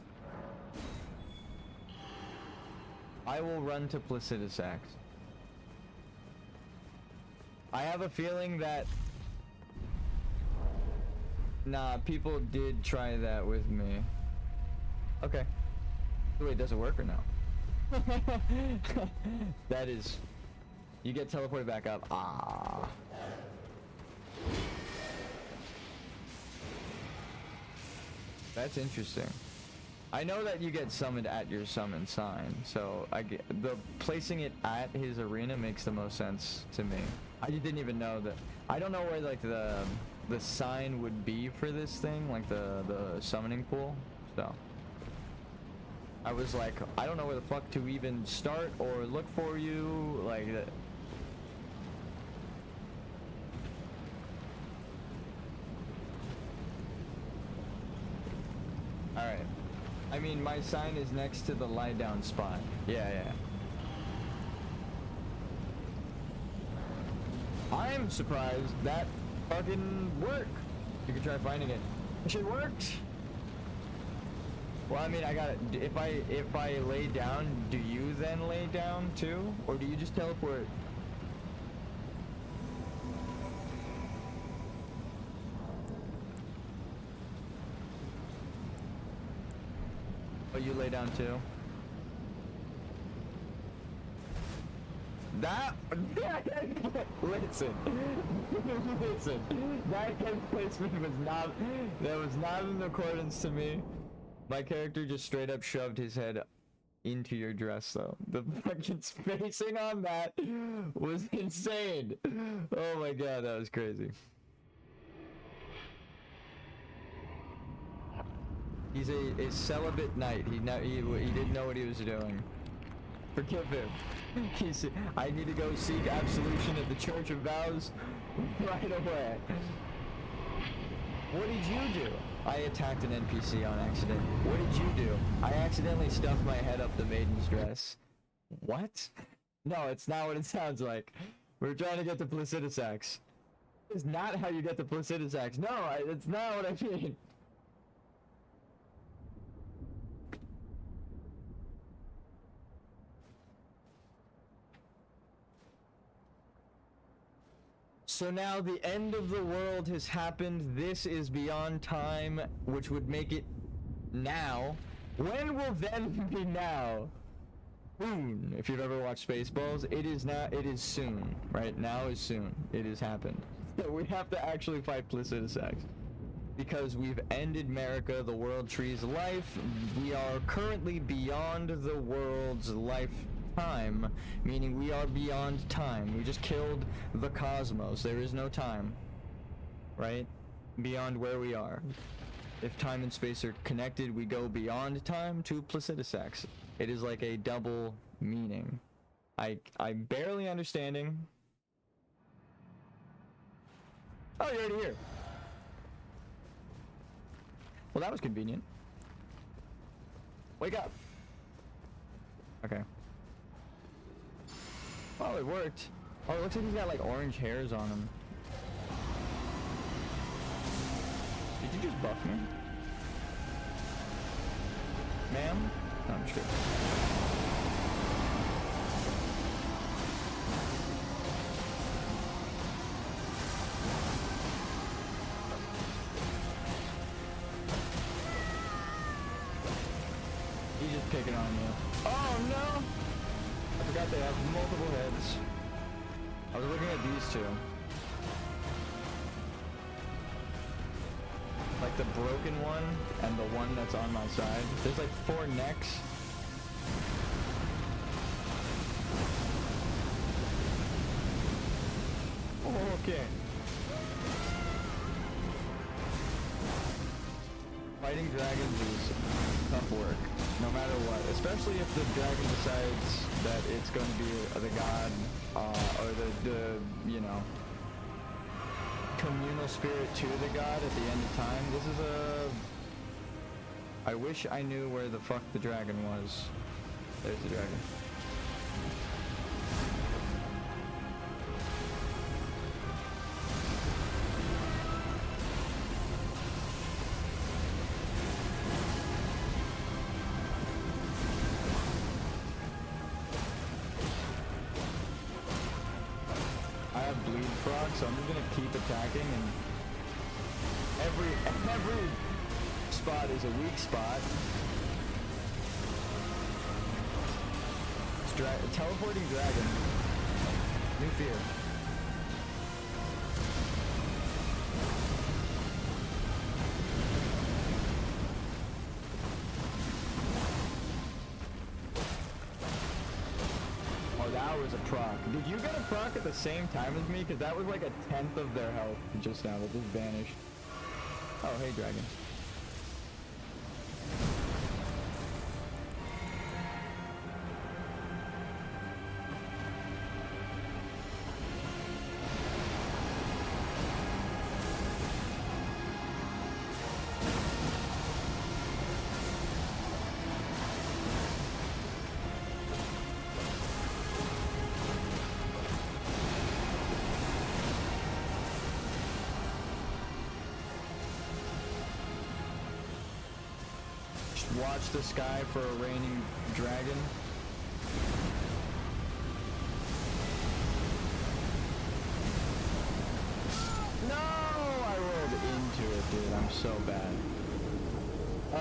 Speaker 1: I will run to Placidusax. I have a feeling that... Nah, people did try that with me. Okay. Wait, does it work or no? That is... You get teleported back up. Ah. That's interesting. I know that you get summoned at your summon sign, so the placing it at his arena makes the most sense to me. I didn't even know that. I don't know where like the sign would be for this thing, like the summoning pool. So I was like, I don't know where the fuck to even start or look for you, like that. Alright. I mean, my sign is next to the lie down spot. Yeah. I'm surprised that fucking worked. You can try finding it. It should work. Well, I mean, I gotta, if I lay down, do you then lay down too? Or do you just teleport? Oh, you lay down too? That listen, that head placement was not in accordance to me. My character just straight up shoved his head into your dress, though. The fucking spacing on that was insane. Oh my god, that was crazy. He's a celibate knight. He didn't know what he was doing. Forgive him. I need to go seek absolution at the Church of Vows right away. What did you do? I attacked an NPC on accident. What did you do? I accidentally stuffed my head up the maiden's dress. What? No, it's not what it sounds like. We're trying to get to Placidusax. It's not how you get to Placidusax. No, it's not what I mean. So now the end of the world has happened. This is beyond time, which would make it now. When will then be now? Soon. If you've ever watched Spaceballs, it is now. It is soon. Right now is soon. It has happened. So we have to actually fight Placidusax, because we've ended America, the world tree's life. We are currently beyond the world's lifetime, meaning we are beyond time. We just killed the cosmos. There is no time, right? Beyond where we are. If time and space are connected, we go beyond time to Placidusax. It is like a double meaning. I'm barely understanding. Oh, you're already here. Well, that was convenient. Wake up. Okay. Oh, it worked. Oh, it looks like he's got like orange hairs on him. Did you just buff me? Ma'am? No, I'm just kidding. He's just picking on you. Oh no! I forgot they have multiple heads. I was looking at these two. Like the broken one and the one that's on my side. There's like 4 necks. Okay. Fighting dragons is tough work, no matter what. Especially if the dragon decides that it's going to be the god, or the you know, communal spirit to the god at the end of time. This is a... I wish I knew where the fuck the dragon was. There's the dragon. So I'm just gonna keep attacking, and every spot is a weak spot. Teleporting dragon. New fear. Was a proc. Did you get a proc at the same time as me? Because that was like 1/10 of their health just now that just vanished. Oh, hey, dragon. Watch the sky for a raining dragon. No! I rolled into it, dude. I'm so bad. I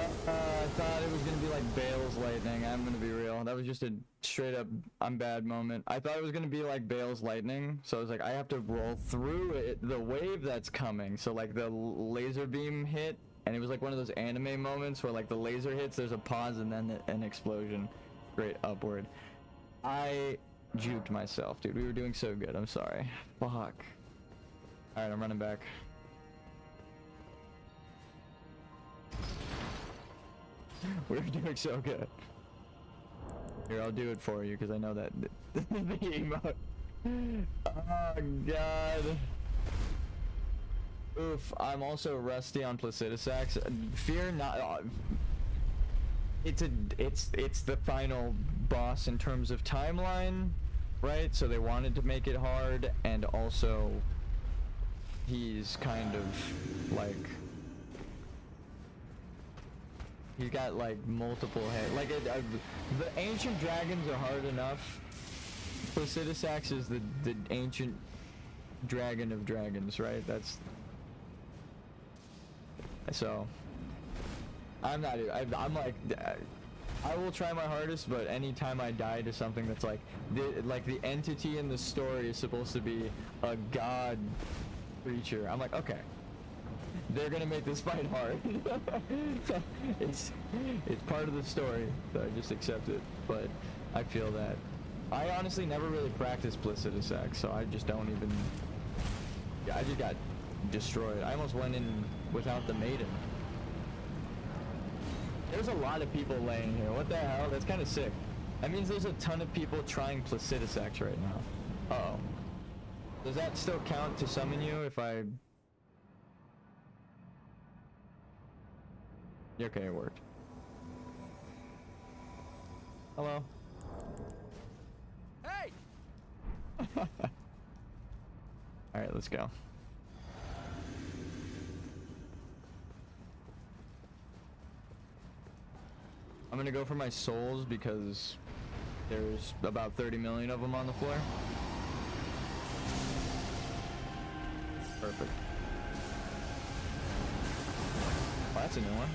Speaker 1: thought it was gonna be like Bale's lightning. I'm gonna be real. That was just a straight up I'm bad moment. I thought it was gonna be like Bale's lightning. So I was like, I have to roll through it, the wave that's coming. So like the laser beam hit. And it was like one of those anime moments where like the laser hits, there's a pause, and then an explosion straight upward. I juked myself, dude. We were doing so good. I'm sorry. Fuck. Alright, I'm running back. We were doing so good. Here, I'll do it for you because I know that the emote. Oh, God. Oof, I'm also rusty on Placidusax. Fear not. It's the final boss in terms of timeline, right? So they wanted to make it hard, and also he's kind of like he's got like multiple heads. Like the ancient dragons are hard enough. Placidusax is the ancient dragon of dragons, right? That's so I'm like I will try my hardest, but anytime I die to something that's like the entity in the story is supposed to be a god creature, I'm like, okay, they're gonna make this fight hard. it's part of the story, so I just accept it. But I feel that I honestly never really practiced Placidusax, so I just don't even. Yeah, I just got destroyed. I almost went in without the maiden. There's a lot of people laying here. What the hell? That's kind of sick. That means there's a ton of people trying Placidusax right now. Uh-oh. Does that still count to summon you if I... Okay, it worked. Hello? Hey! Alright, let's go. I'm gonna go for my souls because there's about 30 million of them on the floor. Perfect. Oh, that's a new one.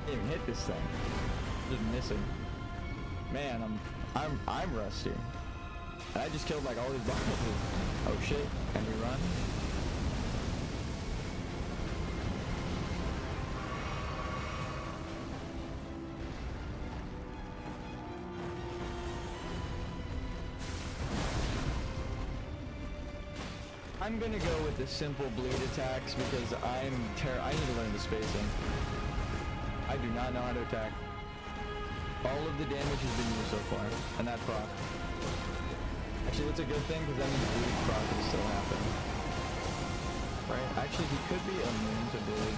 Speaker 1: Didn't even hit this thing. Just missing. Man, I'm rusty. I just killed like all these bosses. Oh shit, and we run. I'm gonna go with the simple bleed attacks because I need to learn the spacing. I do not know how to attack. All of the damage has been used so far, and that proc. Actually, that's a good thing because that means bleed proc is still happening. Right? Actually, he could be immune to bleed.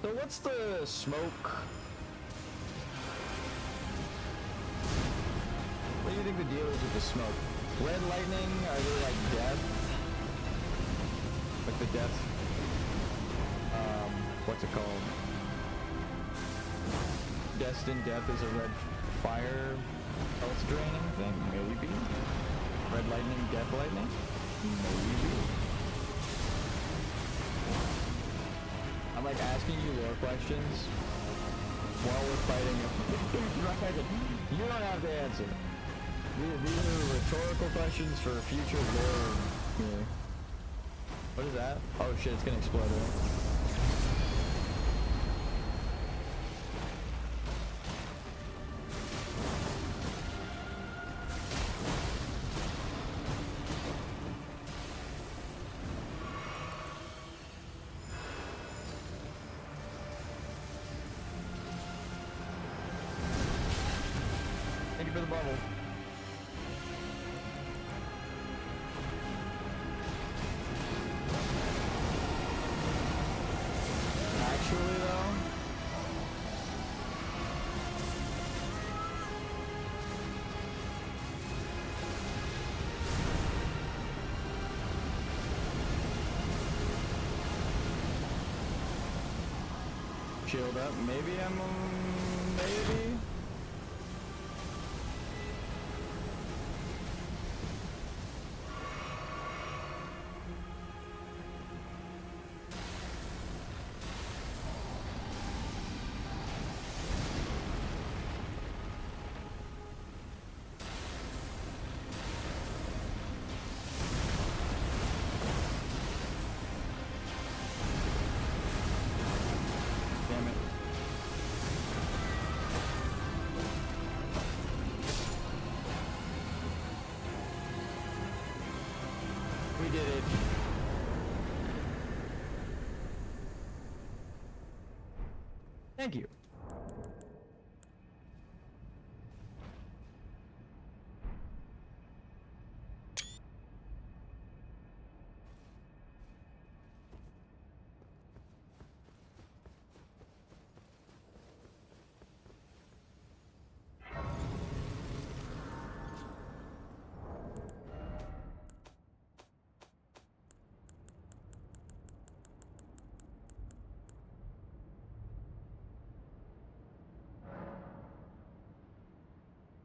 Speaker 1: So what's the smoke? What do you think the deal is with the smoke? Red lightning, are they like death? Like the death, what's it called? Destined death is a red fire health draining thing? Maybe. Red lightning, death lightning? Maybe. I'm like asking you lore questions while we're fighting. You don't have to answer. These are rhetorical questions for future lore. Yeah. What is that? Oh shit, it's gonna explode. Right? Thank you for the bubble. Actually though, shield up. Maybe I'm maybe. Damn it. We did it. Thank you.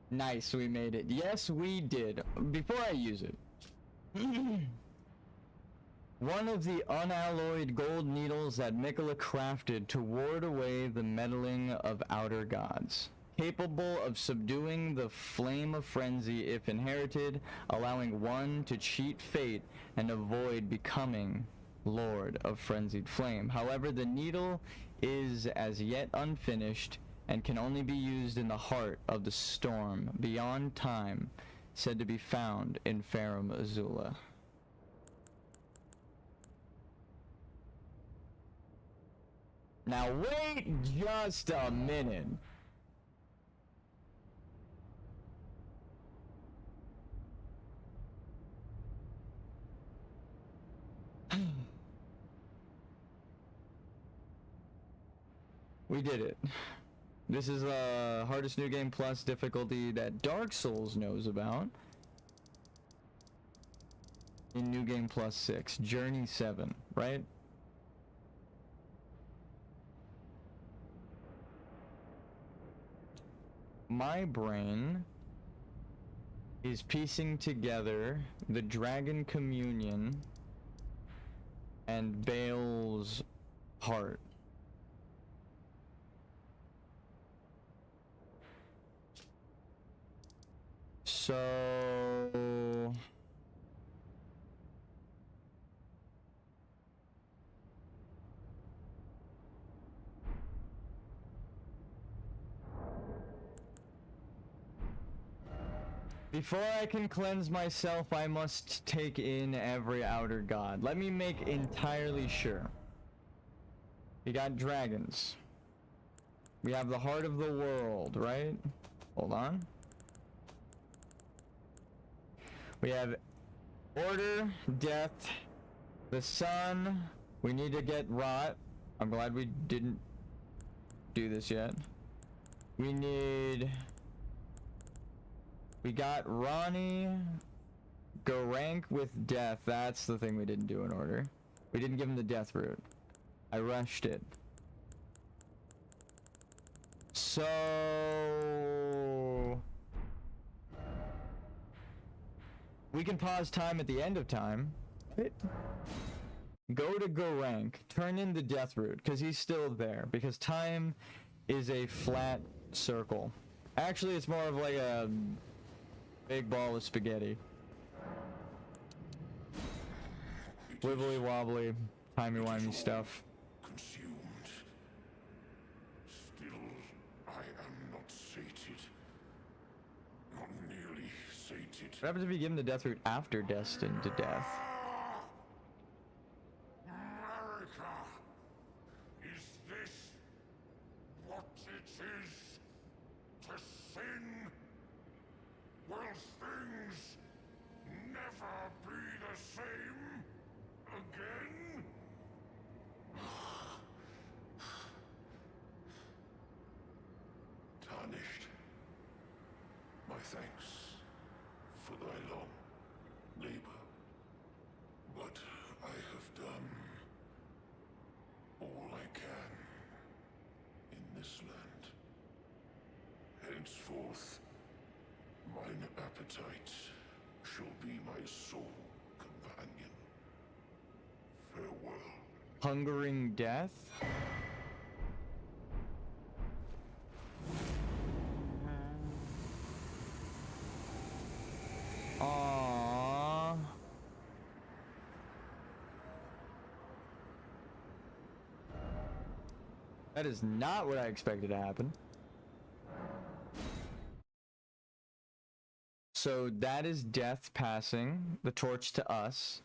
Speaker 1: Nice, we made it. Yes, we did. Before I use it. One of the unalloyed gold needles that Mikola crafted to ward away the meddling of outer gods. Capable of subduing the flame of frenzy if inherited, allowing one to cheat fate and avoid becoming Lord of Frenzied Flame. However, the needle is as yet unfinished and can only be used in the heart of the storm, beyond time, said to be found in Farum Azula. Now wait just a minute. We did it. This is the hardest new game plus difficulty that Dark Souls knows about. In New Game Plus 6, Journey 7, right? My brain is piecing together the Dragon Communion and Bale's heart. So before I can cleanse myself, I must take in every outer god. Let me make entirely sure. We got dragons. We have the heart of the world, right? Hold on. We have order, death, the sun. We need to get rot. I'm glad we didn't do this yet. We got Ronnie. Go rank with death. That's the thing we didn't do in order. We didn't give him the death route. I rushed it. So we can pause time at the end of time. Go to go rank. Turn in the death route because he's still there. Because time is a flat circle. Actually, it's more of like a big ball of spaghetti. Wibbly wobbly, timey-wimey stuff.
Speaker 11: Consumed. Still, I am not sated. Not nearly sated.
Speaker 1: What happens if you give him the death route after destined to death?
Speaker 11: America! Is this what it is to sin? Will things never be the same again? Tarnished. My thanks for thy long labor. But I have done all I can in this land. Henceforth, mine appetite shall be my sole companion. Farewell.
Speaker 1: Hungering death? Aww. That is not what I expected to happen. So that is death passing the torch to us.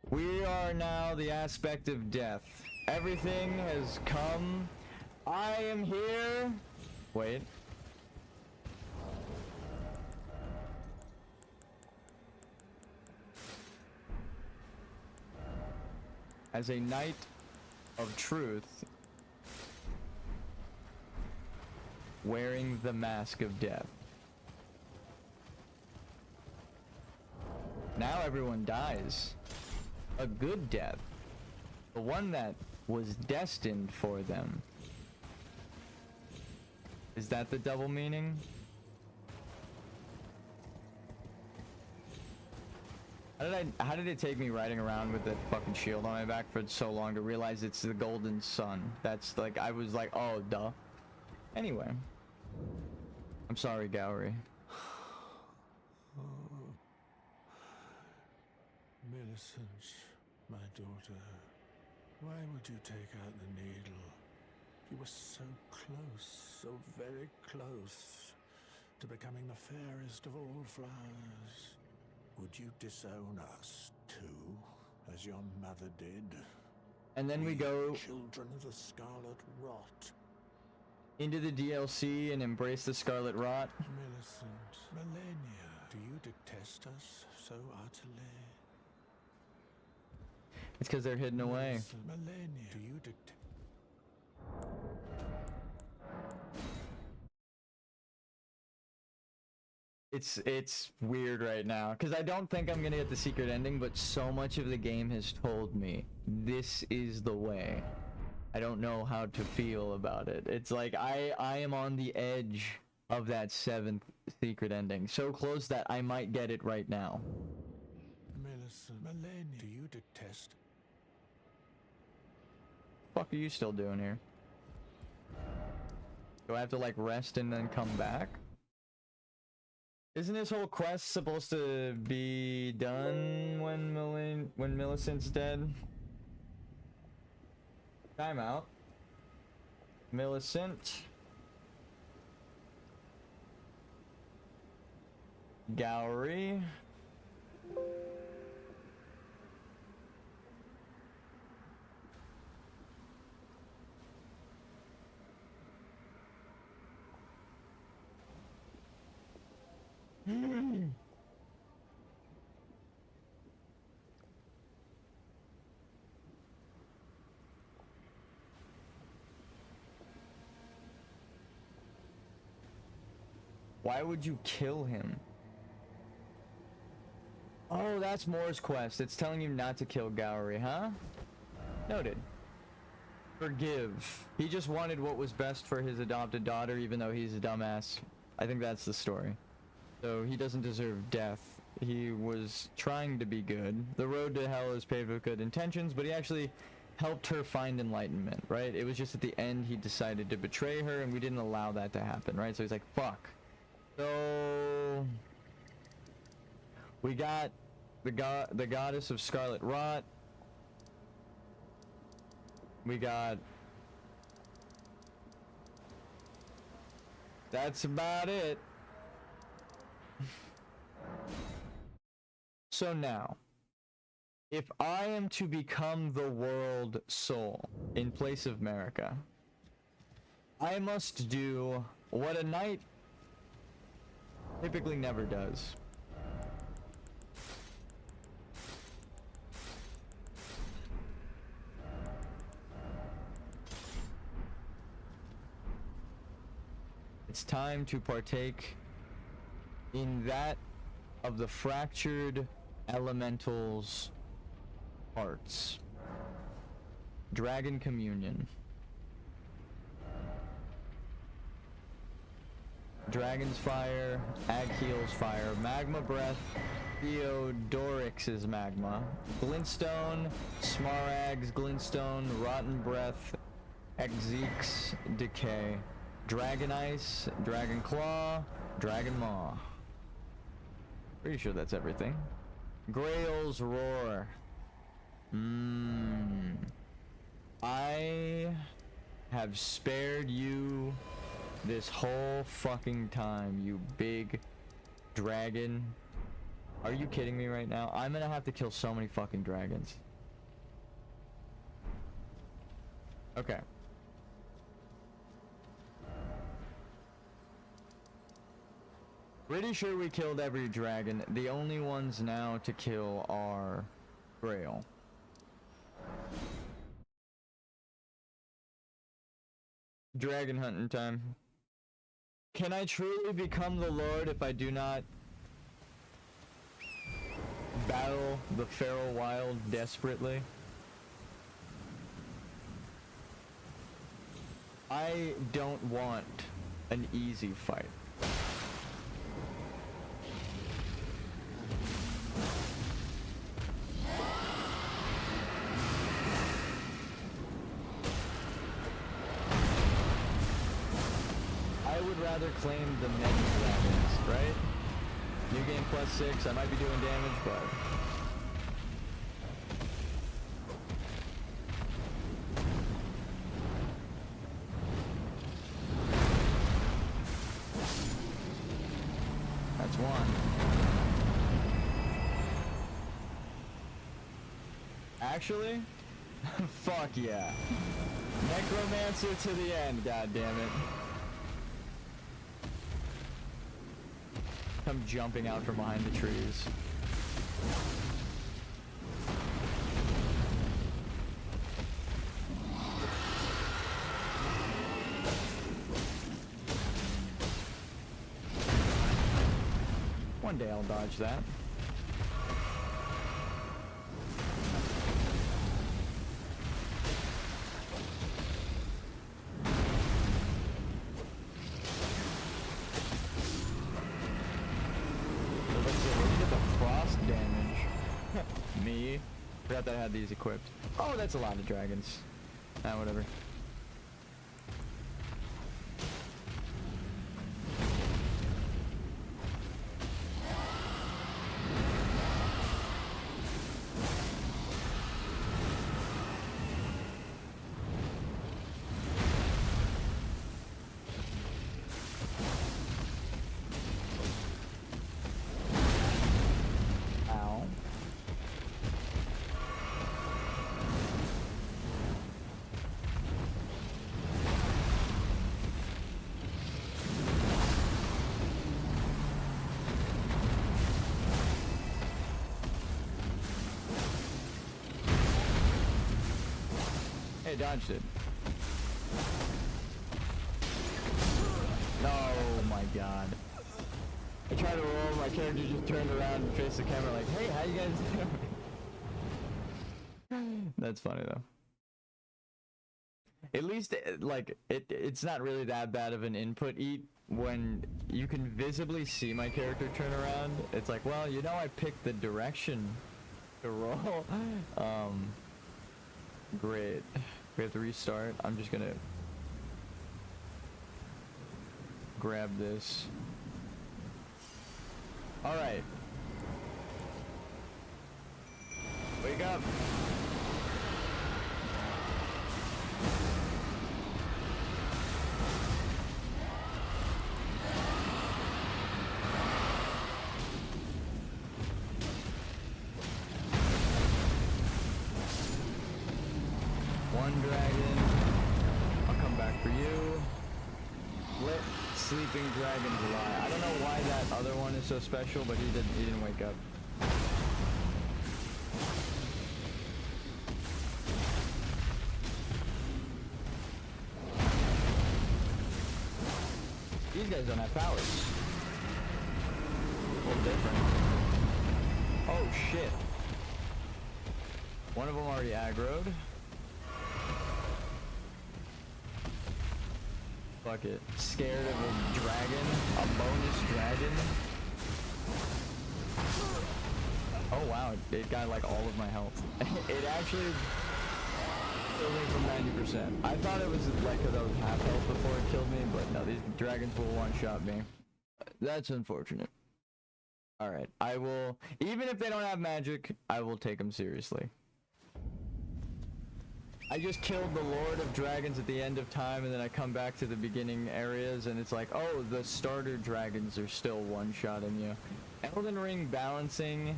Speaker 1: We are now the aspect of death. Everything has come. I am here. Wait. As a knight of truth, wearing the mask of death. Now everyone dies. A good death. The one that was destined for them. Is that the double meaning? How did it take me riding around with that fucking shield on my back for so long to realize it's the golden sun? That's like, I was like, oh, duh. Anyway. I'm sorry, Gowry.
Speaker 2: Millicent, my daughter, why would you take out the needle? You were so close, so very close. to becoming the fairest of all flowers. Would you disown us too, as your mother did?
Speaker 1: And then we go
Speaker 2: children of the Scarlet Rot.
Speaker 1: into the DLC and embrace the Scarlet Rot.
Speaker 2: Millicent, Melania, do you detest us so utterly?
Speaker 1: It's because they're hidden away.
Speaker 2: Millicent, Melania, do you detest...
Speaker 1: It's weird right now because I don't think I'm gonna get the secret ending, but so much of the game has told me this is the way. I don't know how to feel about it. It's like I am on the edge of that 7th secret ending, so close that I might get it right now.
Speaker 2: Millicent, Melania, do you detest...
Speaker 1: What the fuck are you still doing here? Do I have to like rest and then come back? Isn't this whole quest supposed to be done when Millicent's dead? Time out. Millicent. Gallery. Why would you kill him? Oh, that's Moore's quest. It's telling you not to kill Gowry, huh? Noted. Forgive. He just wanted what was best for his adopted daughter, even though he's a dumbass. I think that's the story. So he doesn't deserve death. He was trying to be good. The road to hell is paved with good intentions, but he actually helped her find enlightenment, right? It was just at the end he decided to betray her, and we didn't allow that to happen, right? So he's like, fuck. So we got the goddess of Scarlet Rot. We got... That's about it. So now, if I am to become the world soul in place of Marika, I must do what a knight typically never does. It's time to partake in that of the fractured elemental's hearts. Dragon Communion. Dragon's Fire, Agheel's Fire, Magma Breath, Theodorix's Magma, Glintstone, Smaragd's Glintstone, Rotten Breath, Exeek's Decay, Dragon Ice, Dragon Claw, Dragon Maw. Pretty sure that's everything. Grail's Roar. I have spared you this whole fucking time, you big dragon. Are you kidding me right now? I'm gonna have to kill so many fucking dragons. Okay. Pretty sure we killed every dragon. The only ones now to kill are Grail. Dragon hunting time. Can I truly become the Lord if I do not battle the feral wild desperately? I don't want an easy fight. I would rather claim the many dragons, right? New game +6, I might be doing damage, but... That's one. Actually, fuck yeah. Necromancer to the end, god damn it. Come jumping out from behind the trees. One day I'll dodge that. Me? Forgot that I had these equipped. Oh, that's a lot of dragons. Ah, whatever. Hey, dodged it. Oh my god. I tried to roll, my character just turned around and faced the camera like, hey, how you guys doing? That's funny though. At least, like, it's not really that bad of an input eat when you can visibly see my character turn around. It's like, well, you know I picked the direction to roll. Great. We have to restart. I'm just gonna grab this. Alright. Wake up. One dragon. I'll come back for you. Let sleeping dragons lie. I don't know why that other one is so special, but he didn't wake up. These guys don't have powers. A little different. Oh shit. One of them already aggroed. Fuck it. Scared of a dragon? A bonus dragon? Oh wow, it got like all of my health. It actually killed me from 90%. I thought it was like because I was half health before it killed me, but no, these dragons will one-shot me. That's unfortunate. Alright, I will, even if they don't have magic, I will take them seriously. I just killed the Lord of Dragons at the end of time, and then I come back to the beginning areas, and it's like, oh, the starter dragons are still one-shotting you. Elden Ring balancing,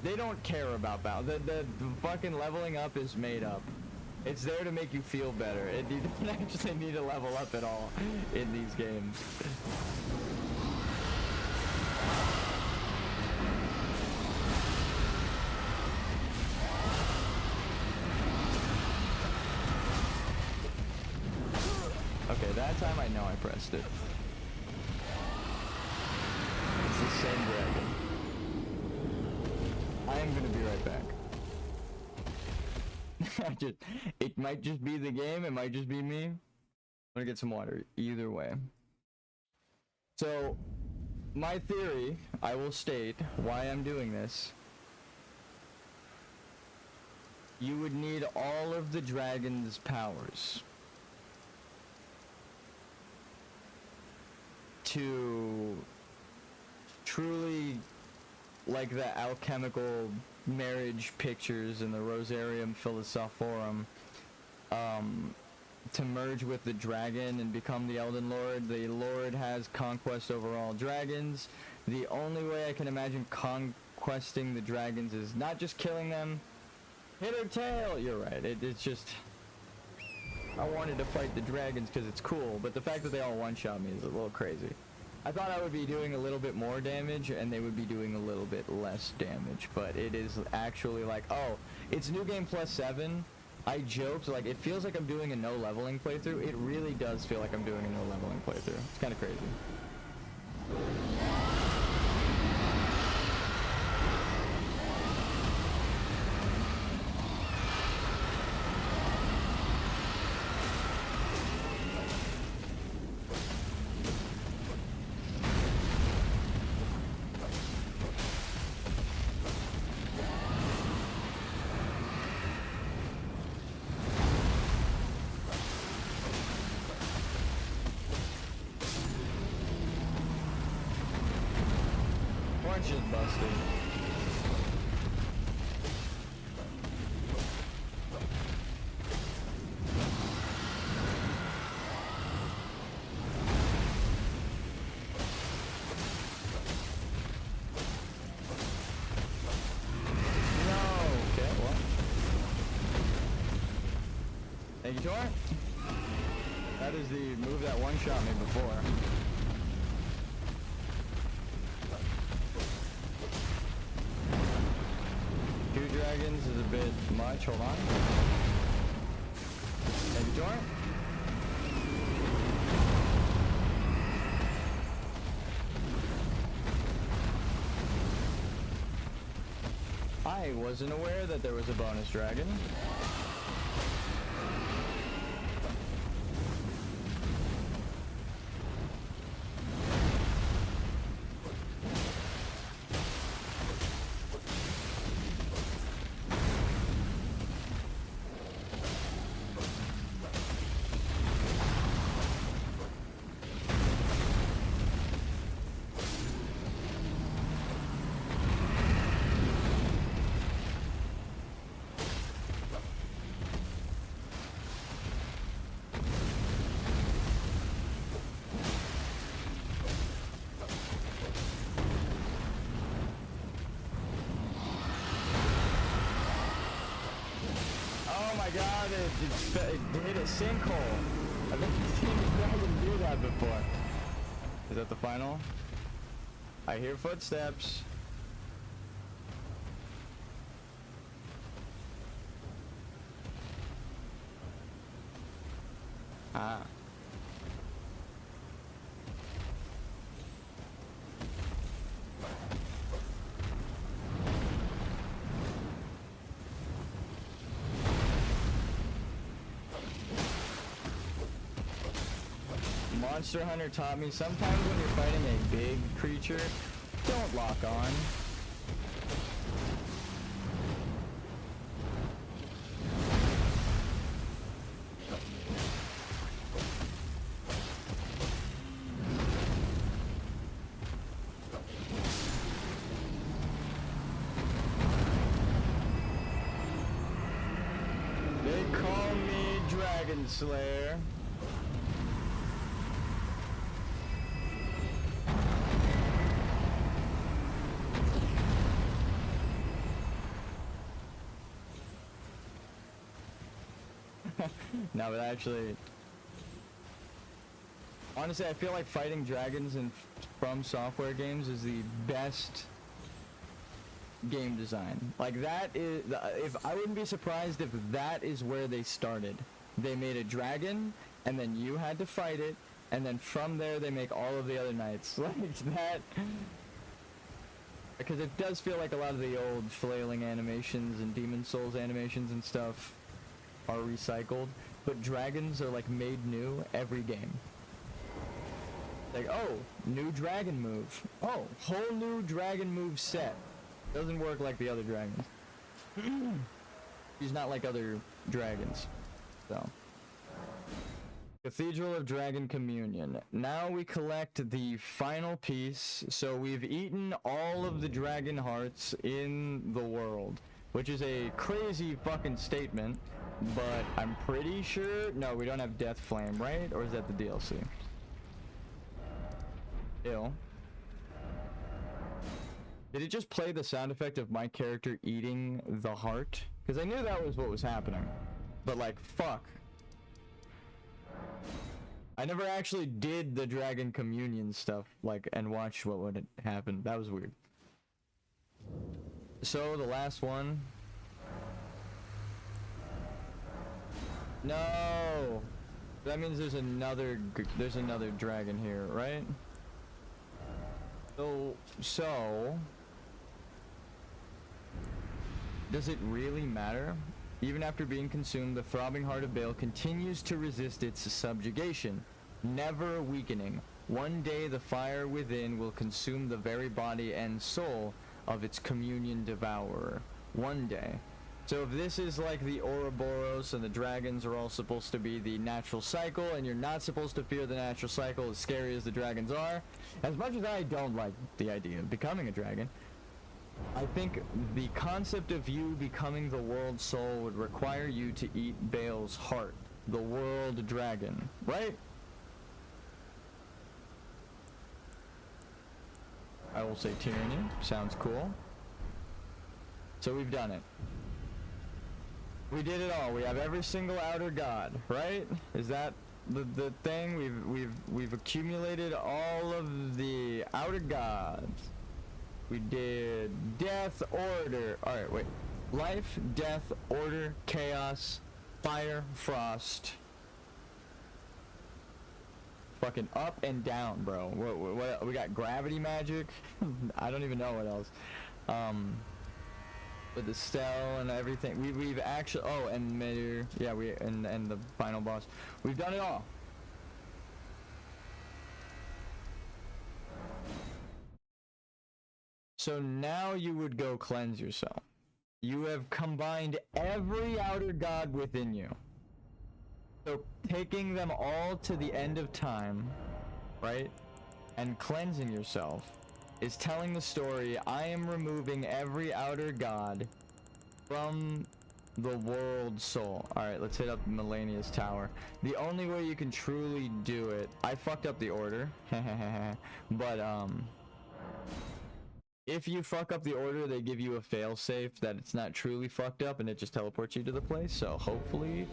Speaker 1: they don't care about balance. The fucking leveling up is made up. It's there to make you feel better. You don't actually need to level up at all in these games. Okay, that time I know I pressed it. It's the same dragon. I am gonna be right back. It might just be the game, it might just be me. I'm gonna get some water, either way. So, my theory, I will state why I'm doing this. You would need all of the dragon's powers to truly, like the alchemical marriage pictures in the Rosarium Philosophorum, to merge with the dragon and become the Elden Lord. The Lord has conquest over all dragons. The only way I can imagine conquesting the dragons is not just killing them. Hit her tail! You're right. It's just... I wanted to fight the dragons because it's cool, but the fact that they all one-shot me is a little crazy. I thought I would be doing a little bit more damage and they would be doing a little bit less damage, but it is actually like, oh, it's New Game Plus 7. I joked, like, it feels like I'm doing a no leveling playthrough. It really does feel like I'm doing a no leveling playthrough. It's kind of crazy. Orange is busted. Thank you, Tor. That is the move that one-shot me before. Two dragons is a bit much. Hold on. Thank you, Tor. I wasn't aware that there was a bonus dragon. God, it hit a sinkhole. I think you've seen the dragon do that before. Is that the final? I hear footsteps. Ah. Monster Hunter taught me sometimes when you're fighting a big creature, don't lock on. They call me Dragon Slayer. No, but actually, honestly, I feel like fighting dragons in From Software games is the best game design. Like, that is, if I wouldn't be surprised if that is where they started. They made a dragon, and then you had to fight it, and then from there they make all of the other knights. Like that, because it does feel like a lot of the old flailing animations and Demon Souls animations and stuff are recycled, but dragons are like made new every game. Like, oh, new dragon move. Oh, whole new dragon move set. Doesn't work like the other dragons. He's not like other dragons. So. Cathedral of Dragon Communion. Now we collect the final piece. So we've eaten all of the dragon hearts in the world. which is a crazy fucking statement, but I'm pretty sure... No, we don't have Death Flame, right? Or is that the DLC? Ew. Did it just play the sound effect of my character eating the heart? Because I knew that was what was happening. But like, fuck. I never actually did the dragon communion stuff, like, and watched what would happen. That was weird. So, the last one. No! That means there's another dragon here, right? So... Does it really matter? Even after being consumed, the throbbing heart of Bale continues to resist its subjugation, never weakening. One day the fire within will consume the very body and soul of its communion devourer. One day. So if this is like the Ouroboros and the dragons are all supposed to be the natural cycle, and you're not supposed to fear the natural cycle as scary as the dragons are, as much as I don't like the idea of becoming a dragon, I think the concept of you becoming the world soul would require you to eat Bale's heart, the world dragon, right? I will say tyranny. Sounds cool. So we've done it. We did it all. We have every single outer god, right? Is that the thing? We've accumulated all of the outer gods. We did death, order. Alright, wait. Life, death, order, chaos, fire, frost. Fucking up and down, bro. What we got gravity magic. I don't even know what else. With the stell and everything. We've actually... Oh, and Meteor. Yeah, and the final boss. We've done it all. So now you would go cleanse yourself. You have combined every outer god within you. So taking them all to the end of time, right? And cleansing yourself is telling the story, I am removing every outer god from the world soul. Alright, let's hit up Melania's tower. The only way you can truly do it... I fucked up the order. But, if you fuck up the order, they give you a failsafe that it's not truly fucked up and it just teleports you to the place. So hopefully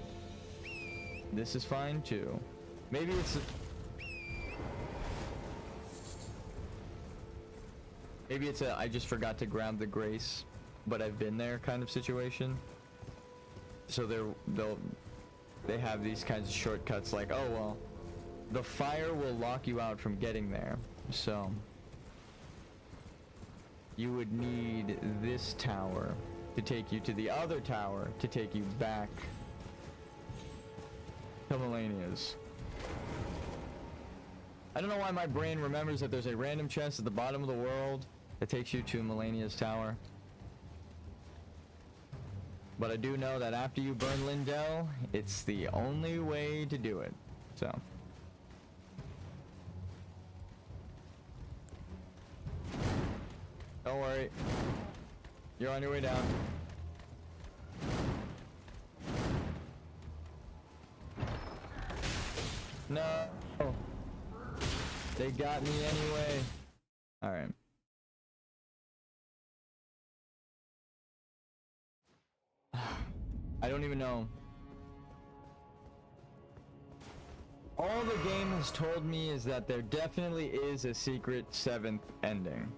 Speaker 1: this is fine too. Maybe it's a I just forgot to grab the grace, but I've been there kind of situation. So they have these kinds of shortcuts like, oh well, the fire will lock you out from getting there. So you would need this tower to take you to the other tower to take you back to Melania's. I don't know why my brain remembers that there's a random chest at the bottom of the world that takes you to Melania's tower. But I do know that after you burn Lindell, it's the only way to do it. So... don't worry. You're on your way down. No. They got me anyway. Alright. I don't even know. All the game has told me is that there definitely is a secret 7th ending.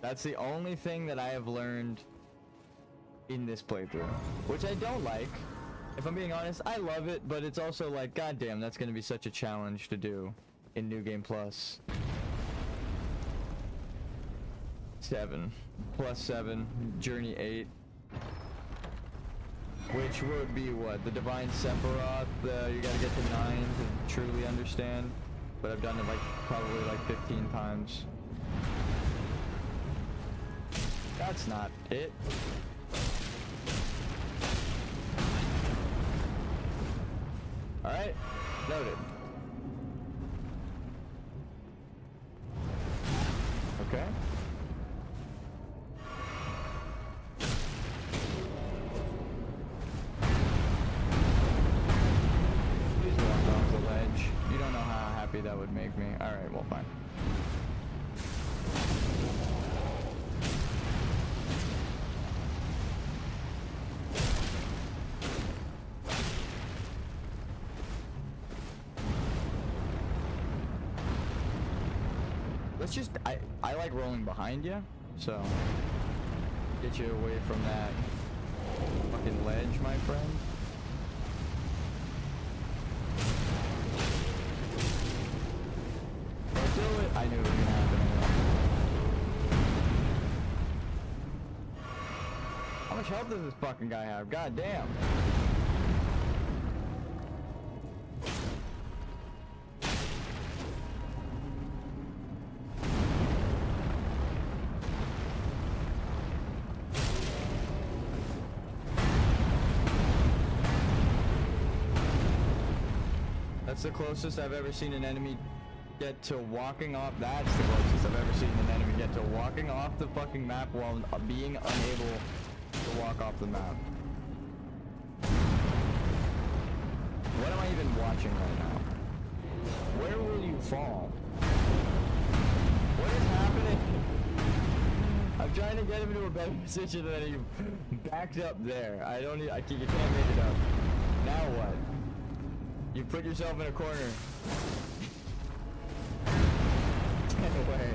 Speaker 1: That's the only thing that I have learned in this playthrough, which I don't like. If I'm being honest, I love it, but it's also like, goddamn, that's gonna be such a challenge to do in New Game Plus. 7 plus 7, Journey 8, which would be what, the Divine Sephiroth. You gotta get to 9 to truly understand, but I've done it like probably like 15 times. That's not it. Alright, noted. Okay. would make me. Alright, well, fine. Let's just, I like rolling behind you, so get you away from that fucking ledge, my friend. Don't do it. I knew it was gonna happen anyway. How much health does this fucking guy have? God damn. That's the closest I've ever seen an enemy get to walking off. That's the closest I've ever seen an enemy get to walking off the fucking map while being unable to walk off the map. What am I even watching right now? Where will you fall? What is happening? I'm trying to get him into a better position than he backed up there. You can't make it up. Now what? You put yourself in a corner. Get away.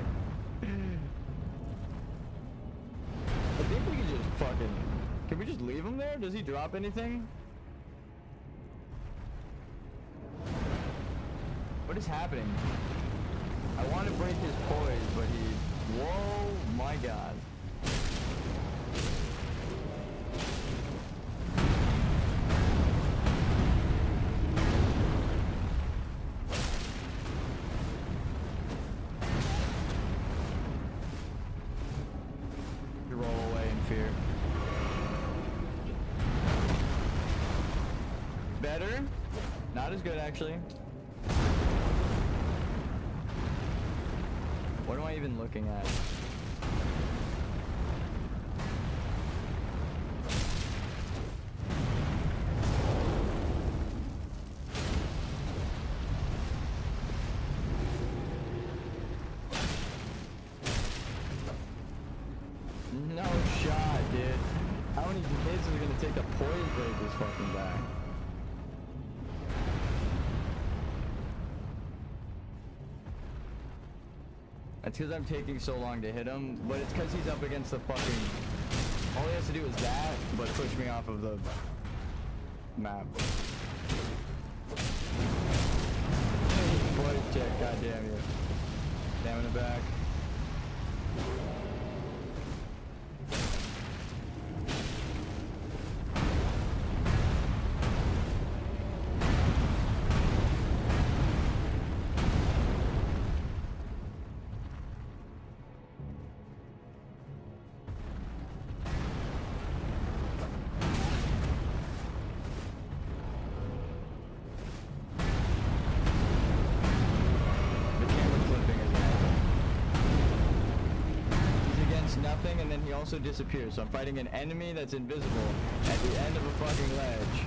Speaker 1: I think we can just fucking... Can we just leave him there? Does he drop anything? What is happening? I want to break his poise, but he... Whoa, my god. Better? Not as good, actually. What am I even looking at? No shot, dude. How many hits are we gonna take to poise break this fucking guy? It's because I'm taking so long to hit him, but it's because he's up against the fucking... All he has to do is that, but push me off of the map. What a check, goddamn you. Damn in the back. Nothing, and then he also disappears. So I'm fighting an enemy that's invisible at the end of a fucking ledge.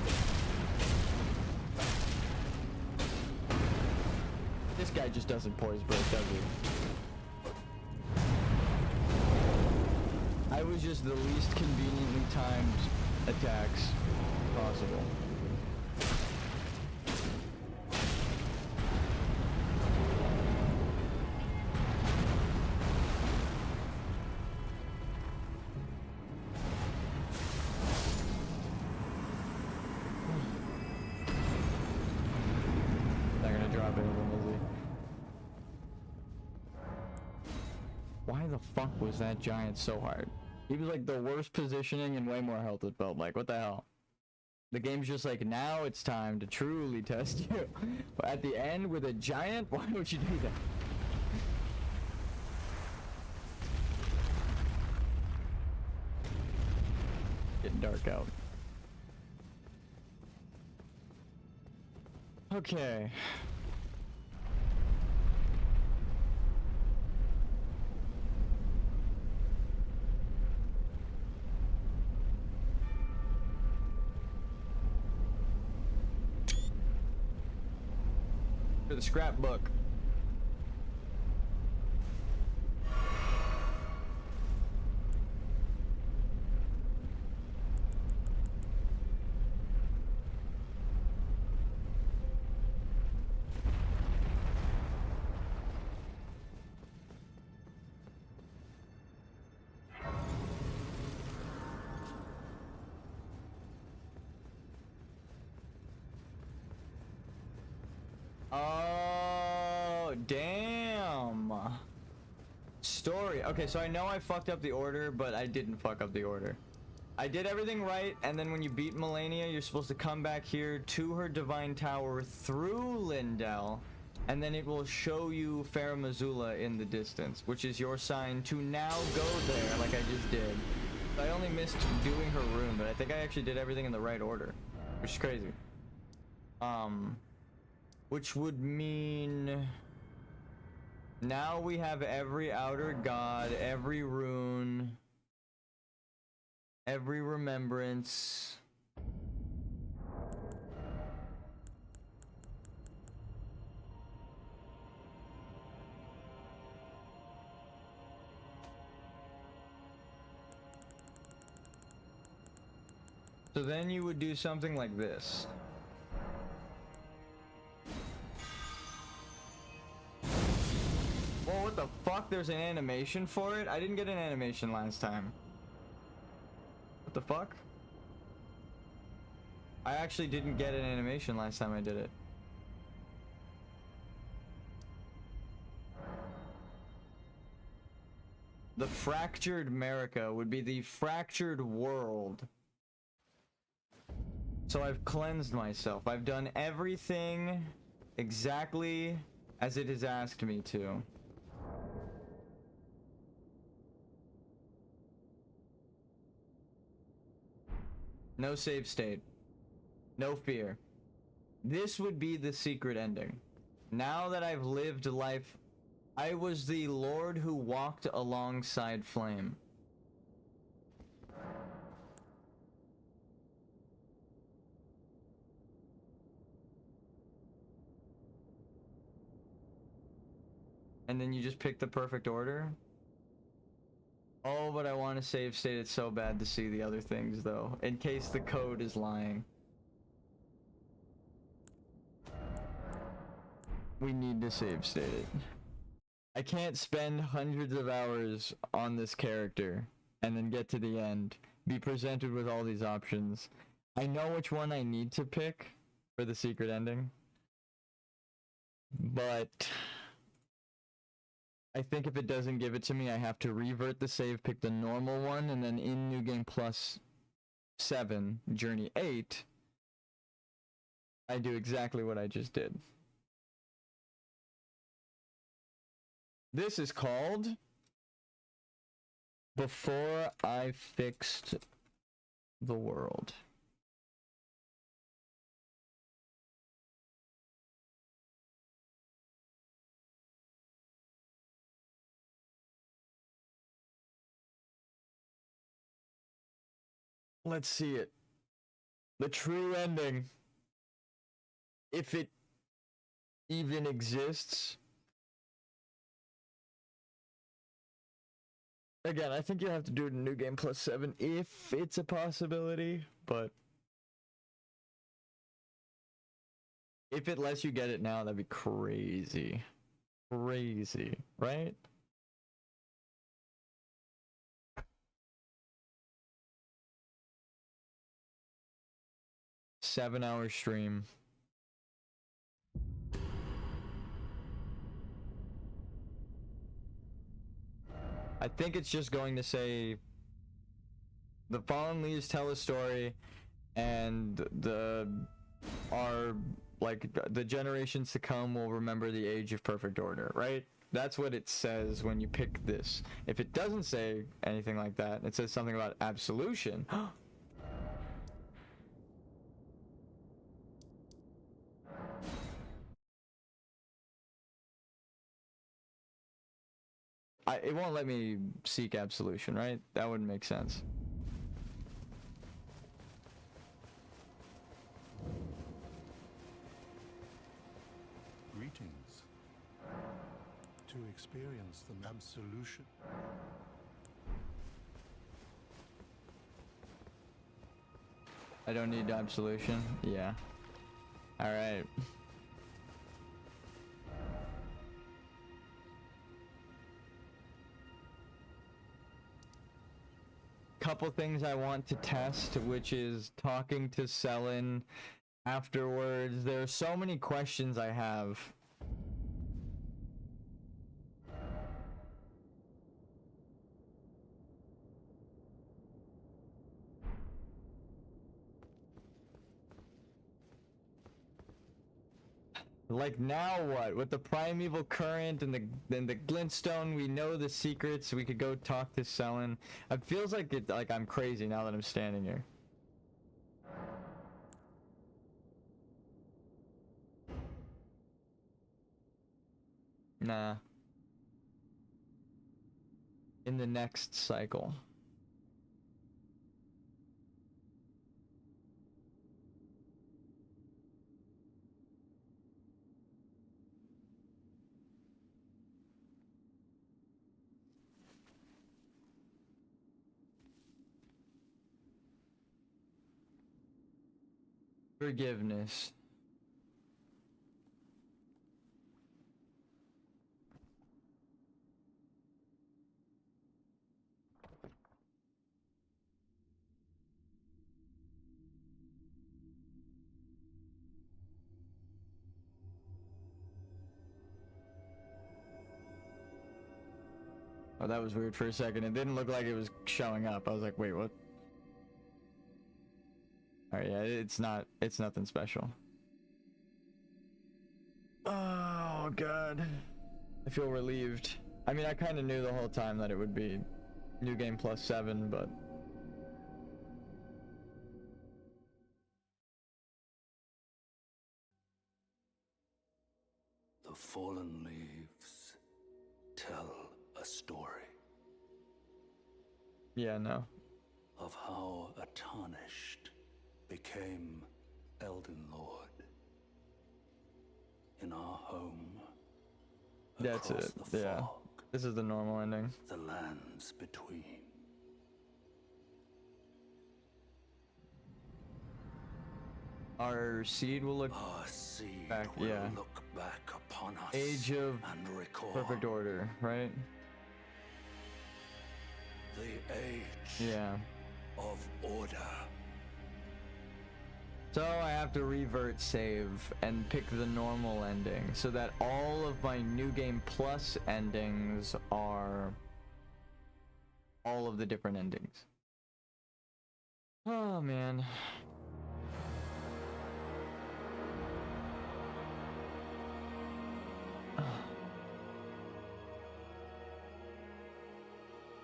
Speaker 1: This guy just doesn't poise break, does he? I was just the least conveniently timed attacks possible. Why the fuck was that giant so hard? He was like the worst positioning and way more health, it felt like. What the hell? The game's just like, now it's time to truly test you. But at the end with a giant? Why would you do that? Getting dark out. Okay. The scrapbook. Oh, damn. Story. Okay, so I know I fucked up the order, but I didn't fuck up the order. I did everything right, and then when you beat Melania, you're supposed to come back here to her divine tower through Lindell, and then it will show you Farah Missoula in the distance, which is your sign to now go there, like I just did. I only missed doing her room, but I think I actually did everything in the right order, which is crazy. Which would mean now we have every outer god, every rune, every remembrance. So then you would do something like this. Whoa, what the fuck? There's an animation for it? I didn't get an animation last time. What the fuck? I actually didn't get an animation last time I did it. The fractured America would be the fractured world. So I've cleansed myself. I've done everything exactly as it has asked me to. No save state. No fear. This would be the secret ending. Now that I've lived life, I was the Lord who walked alongside Flame. And then you just pick the perfect order. Oh, but I want to save state it so bad to see the other things, though, in case the code is lying. We need to save state it. I can't spend hundreds of hours on this character and then get to the end, be presented with all these options. I know which one I need to pick for the secret ending, but I think if it doesn't give it to me, I have to revert the save, pick the normal one, and then in New Game Plus 7, Journey 8, I do exactly what I just did. This is called Before I Fixed the World. Let's see it. The true ending. If it even exists. Again, I think you have to do it in New Game Plus 7 if it's a possibility, but if it lets you get it now, that'd be crazy. Crazy, right? Seven-hour stream. I think it's just going to say the fallen leaves tell a story, and the generations to come will remember the age of perfect order, right? That's what it says when you pick this. If it doesn't say anything like that, it says something about absolution. It won't let me seek absolution, right? That wouldn't make sense.
Speaker 2: Greetings. To experience the absolution.
Speaker 1: I don't need absolution? Yeah. Alright. Couple things I want to test, which is talking to Selin afterwards. There are so many questions I have. Like, now what? With the primeval current and the glintstone, we know the secrets. We could go talk to Selin. It feels like I'm crazy now that I'm standing here. Nah. In the next cycle. Forgiveness. Oh, that was weird for a second. It didn't look like it was showing up. I was like, wait, what? Alright, yeah, it's nothing special. Oh, God. I feel relieved. I mean, I kind of knew the whole time that it would be New Game Plus 7, but...
Speaker 2: The fallen leaves tell a story.
Speaker 1: Yeah, no.
Speaker 2: Of how a tarnished became Elden Lord. In our home.
Speaker 1: That's it. Yeah. This is the normal ending.
Speaker 2: The lands between.
Speaker 1: Our seed will look back. Yeah.
Speaker 2: Look back upon us.
Speaker 1: Age of
Speaker 2: and recall
Speaker 1: perfect order, right?
Speaker 2: the age.
Speaker 1: Yeah.
Speaker 2: Of order.
Speaker 1: So I have to revert save and pick the normal ending so that all of my New Game Plus endings are all of the different endings. Oh man.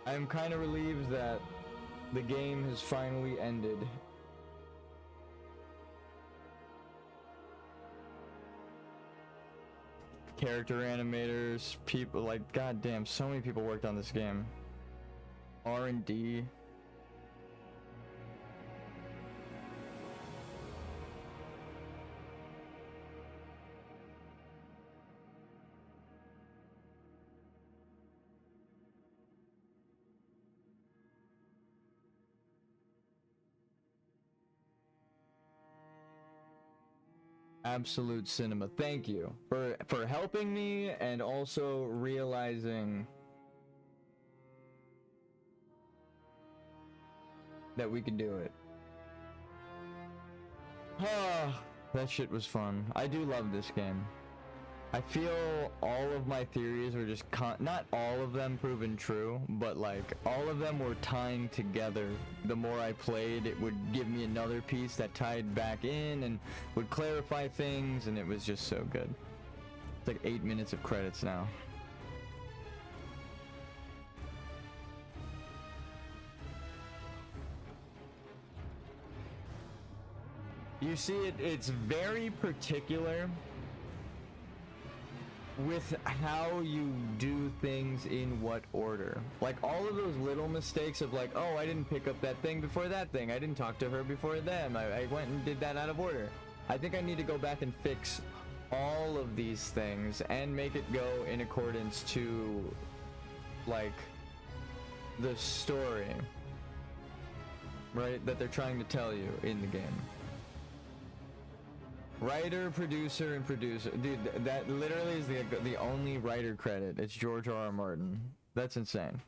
Speaker 1: I am kind of relieved that the game has finally ended. Character animators, people, like, goddamn, so many people worked on this game. R&D. Absolute cinema. Thank you for helping me and also realizing that we could do it. Ah, that shit was fun. I do love this game. I feel all of my theories were just not all of them proven true, but like all of them were tying together. The more I played, it would give me another piece that tied back in and would clarify things, and it was just so good. It's like 8 minutes of credits now. You see, it's very particular with how you do things in what order. Like all of those little mistakes of like, oh, I didn't pick up that thing before that thing. I didn't talk to her before them. I went and did that out of order. I think I need to go back and fix all of these things and make it go in accordance to like the story, right, that they're trying to tell you in the game. Writer, producer, and producer. Dude, that literally is the only writer credit. It's George R.R. Martin. That's insane.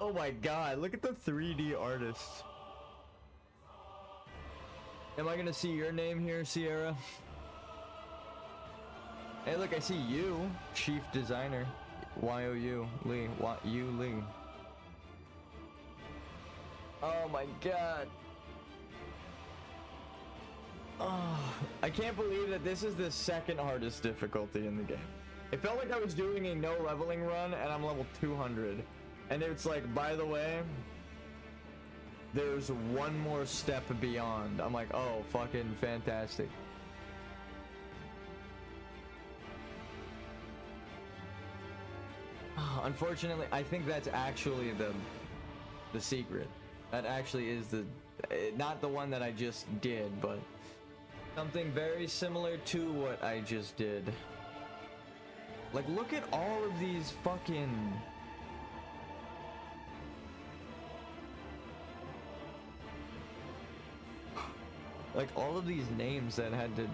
Speaker 1: Oh my god, look at the 3D artists. Am I gonna see your name here, Sierra? Hey, look, I see you, Chief Designer. Y-O-U, Lee. Y-U Lee. Oh my god. Oh, I can't believe that this is the second hardest difficulty in the game. It felt like I was doing a no leveling run and I'm level 200. And it's like, by the way, there's one more step beyond. I'm like, oh, fucking fantastic. Unfortunately, I think that's actually the secret. That actually is the, not the one that I just did, but something very similar to what I just did. Like, look at all of these fucking... like, all of these names that had to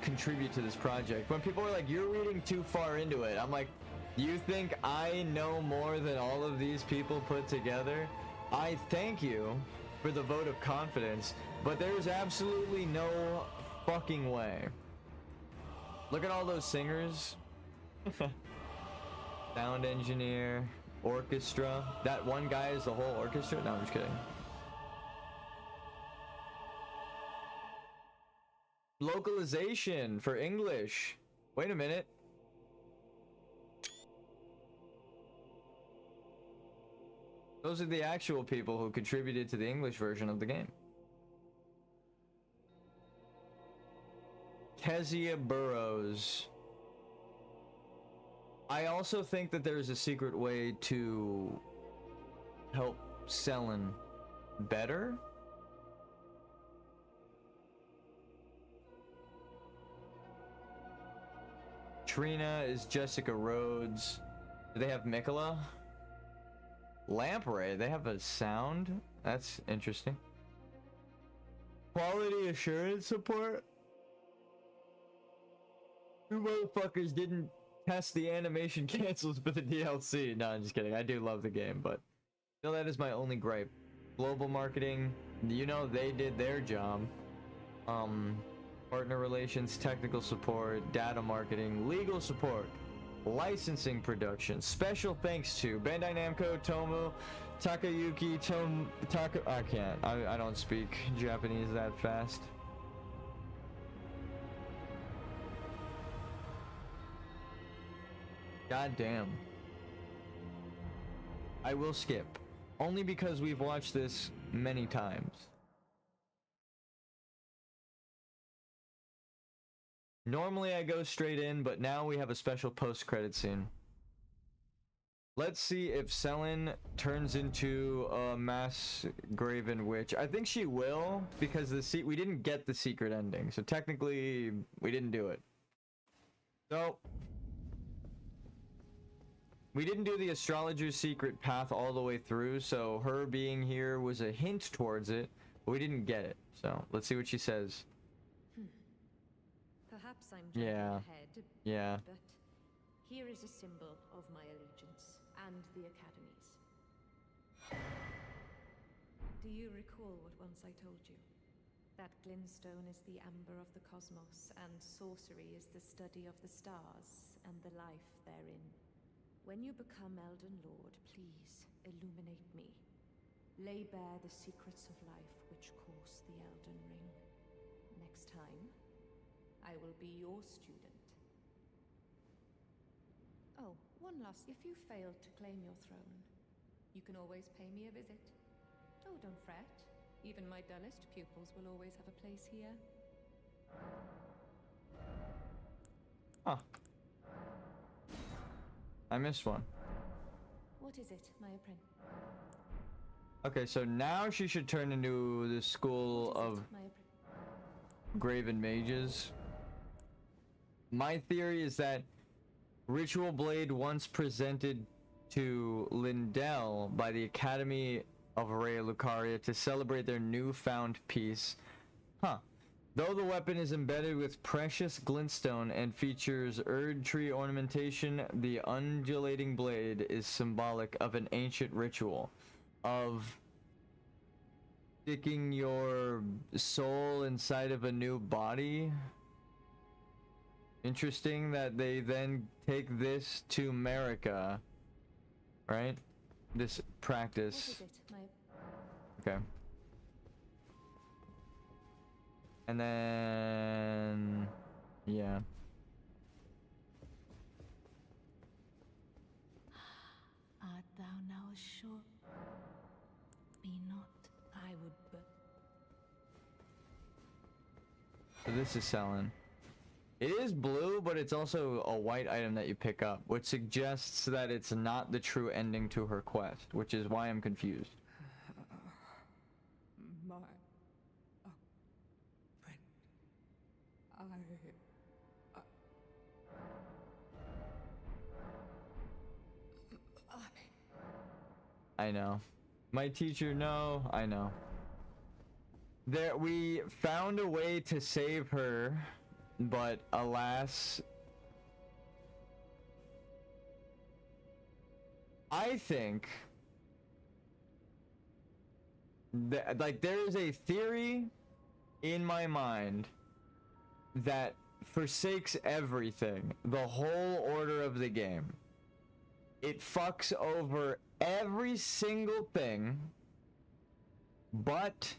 Speaker 1: contribute to this project. When people are like, you're reading too far into it, I'm like, you think I know more than all of these people put together? I thank you for the vote of confidence, but there's absolutely no fucking way. Look at all those singers. Sound engineer, orchestra. That one guy is the whole orchestra? No, I'm just kidding. Localization for English. Wait a minute. Those are the actual people who contributed to the English version of the game. Kezia Burrows. I also think that there's a secret way to help Selen better. Trina is Jessica Rhodes. Do they have Mikola? Lamprey, they have a sound? That's interesting. Quality assurance support? You motherfuckers didn't test the animation cancels for the DLC. No, I'm just kidding. I do love the game, but no, that is my only gripe. Global marketing, you know, they did their job. Partner relations, technical support, data marketing, legal support, licensing production. Special thanks to Bandai Namco, Tomu, Takayuki, I can't. I don't speak Japanese that fast. God damn. I will skip. Only because we've watched this many times. Normally I go straight in, but now we have a special post-credit scene. Let's see if Selen turns into a mass graven witch. I think she will, because we didn't get the secret ending, so technically we didn't do it. So we didn't do the astrologer's secret path all the way through, so her being here was a hint towards it, but we didn't get it. So let's see what she says.
Speaker 12: Perhaps I'm jumping ahead,
Speaker 1: yeah.
Speaker 12: But here is a symbol of my allegiance and the Academy's. Do you recall what once I told you? That glintstone is the amber of the cosmos, and sorcery is the study of the stars and the life therein. When you become Elden Lord, please illuminate me. Lay bare the secrets of life which course the Elden Ring. Next time, I will be your student. Oh, one last. If you fail to claim your throne, you can always pay me a visit. Oh, don't fret. Even my dullest pupils will always have a place here.
Speaker 1: Huh. I missed one.
Speaker 12: What is it, my apprentice?
Speaker 1: Okay, so now she should turn into the school of Graven Mages. My theory is that Ritual Blade once presented to Lindell by the Academy of Raya Lucaria to celebrate their newfound peace. Huh. Though the weapon is embedded with precious glintstone and features Erd tree ornamentation, the undulating blade is symbolic of an ancient ritual of sticking your soul inside of a new body. Interesting that they then take this to America, right? This practice. Okay. And then, yeah.
Speaker 4: Art thou now sure? Be not, I would but.
Speaker 1: So this is selling. It is blue, but it's also a white item that you pick up, which suggests that it's not the true ending to her quest, which is why I'm confused.
Speaker 6: My...
Speaker 1: I know. My teacher, no, I know. There, we found a way to save her, but alas, I think that, like, there is a theory in my mind that forsakes everything, the whole order of the game. It fucks over every single thing, but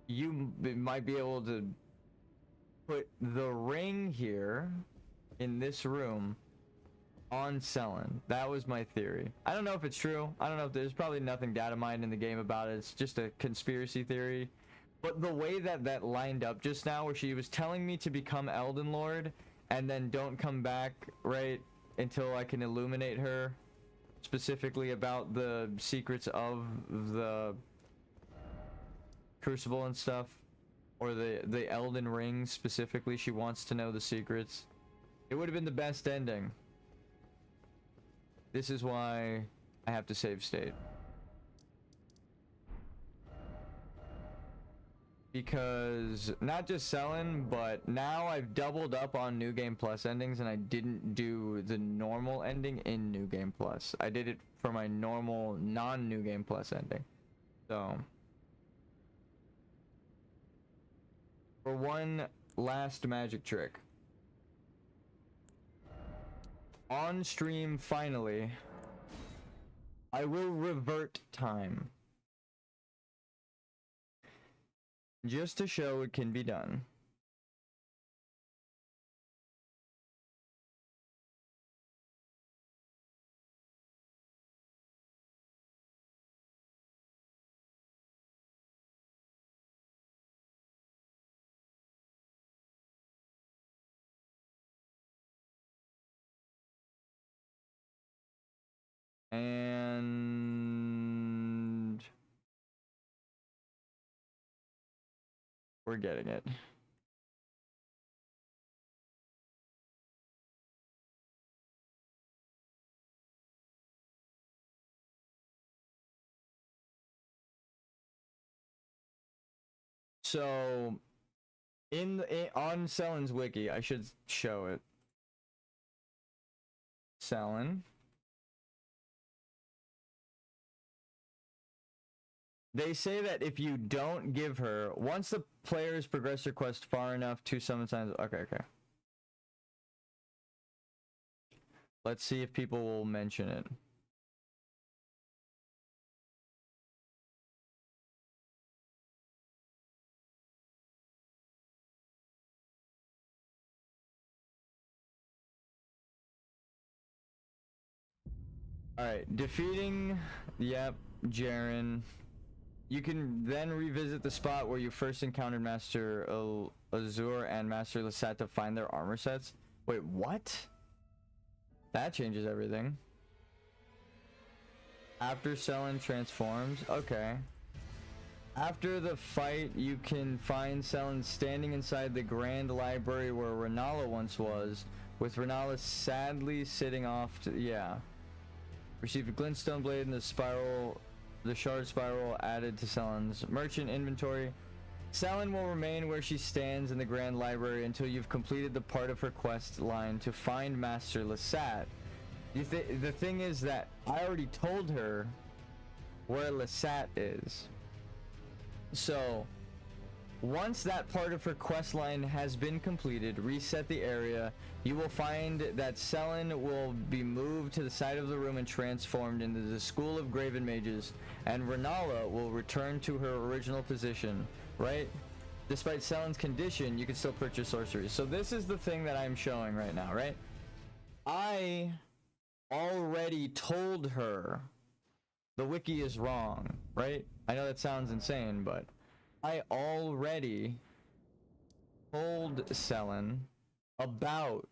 Speaker 1: you might be able to put the ring here in this room on Selen. That was my theory. I don't know if it's true. I don't know if there's probably nothing data mined in the game about it. It's just a conspiracy theory. But the way that that lined up just now, where she was telling me to become Elden Lord and then don't come back, right, until I can illuminate her specifically about the secrets of the Crucible and stuff, or the Elden Ring specifically. She wants to know the secrets. It would have been the best ending. This is why I have to save state. Because not just Selen, but now I've doubled up on New Game Plus endings, and I didn't do the normal ending in New Game Plus. I did it for my normal non-New Game Plus ending. So for one last magic trick. On stream, finally, I will revert time. Just to show it can be done. And we're getting it. So on Selen's wiki, I should show it. Selen. They say that if you don't give her, once the players progress their quest far enough to summon signs. Okay. Let's see if people will mention it. Alright, defeating, yep, Jaren. You can then revisit the spot where you first encountered Master Azur and Master Lasat to find their armor sets. Wait, what? That changes everything. After Selen transforms, okay. After the fight, you can find Selen standing inside the Grand Library where Renala once was, with Renala sadly sitting off to, yeah. Receive a glintstone blade in the spiral The shard spiral added to Selen's merchant inventory. Selen will remain where she stands in the Grand Library until you've completed the part of her quest line to find Master Lestat. The thing is that I already told her where Lestat is. So, once that part of her quest line has been completed, reset the area, you will find that Selen will be moved to the side of the room and transformed into the School of Graven Mages, and Renala will return to her original position, right? Despite Selen's condition, you can still purchase sorceries. So this is the thing that I'm showing right now, right? I already told her the wiki is wrong, right? I know that sounds insane, but I already told Selen about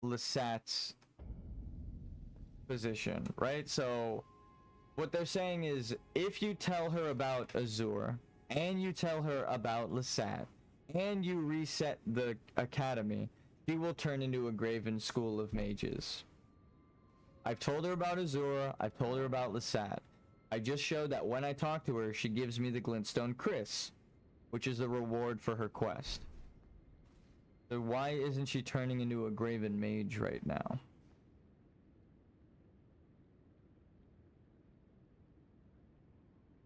Speaker 1: Lestat's position, right? So what they're saying is if you tell her about Azure and you tell her about Lestat and you reset the academy, she will turn into a Graven School of Mages. I've told her about Azure, I've told her about Lestat. I just showed that when I talk to her, she gives me the Glintstone Chris, which is a reward for her quest. So why isn't she turning into a Graven Mage right now?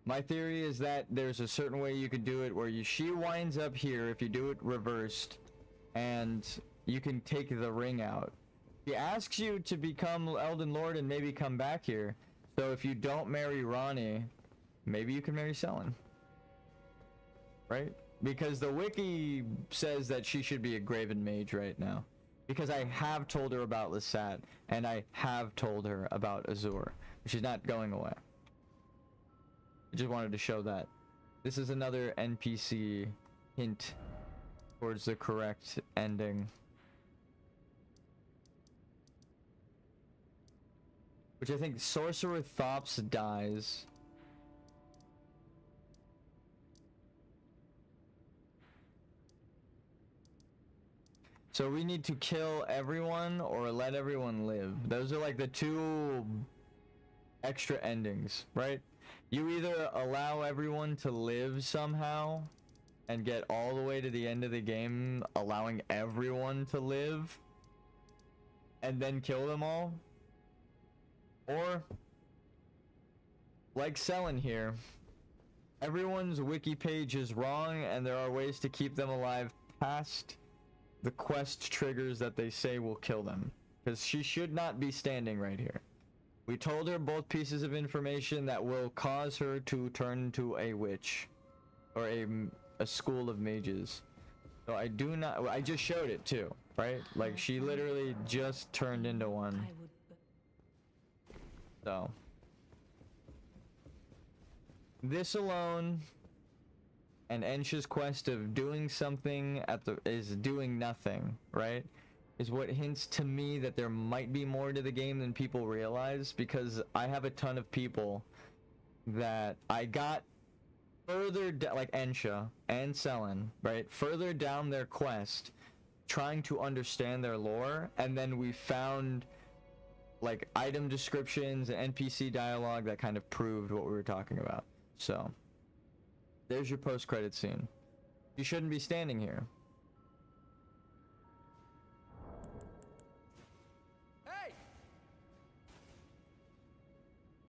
Speaker 1: My theory is that there's a certain way you could do it where she winds up here if you do it reversed, and you can take the ring out. She asks you to become Elden Lord and maybe come back here. So if you don't marry Ronnie, maybe you can marry Selen. Right? Because the wiki says that she should be a Graven Mage right now. Because I have told her about Lestat, and I have told her about Azure. She's not going away. I just wanted to show that. This is another NPC hint towards the correct ending. Which I think Sorcerer Thops dies. So we need to kill everyone or let everyone live. Those are like the two extra endings, right? You either allow everyone to live somehow and get all the way to the end of the game, allowing everyone to live, and then kill them all. Or, like Selen here, everyone's wiki page is wrong and there are ways to keep them alive past the quest triggers that they say will kill them. Because she should not be standing right here. We told her both pieces of information that will cause her to turn into a witch. Or a school of mages. So I do not... I just showed it too, right? Like she literally just turned into one. So this alone and Ensha's quest of doing something is doing nothing, right? Is what hints to me that there might be more to the game than people realize, because I have a ton of people that I got further like Ensha and Selen, right? Further down their quest trying to understand their lore, and then we found like item descriptions and NPC dialogue that kind of proved what we were talking about. So there's your post-credit scene. You shouldn't be standing here.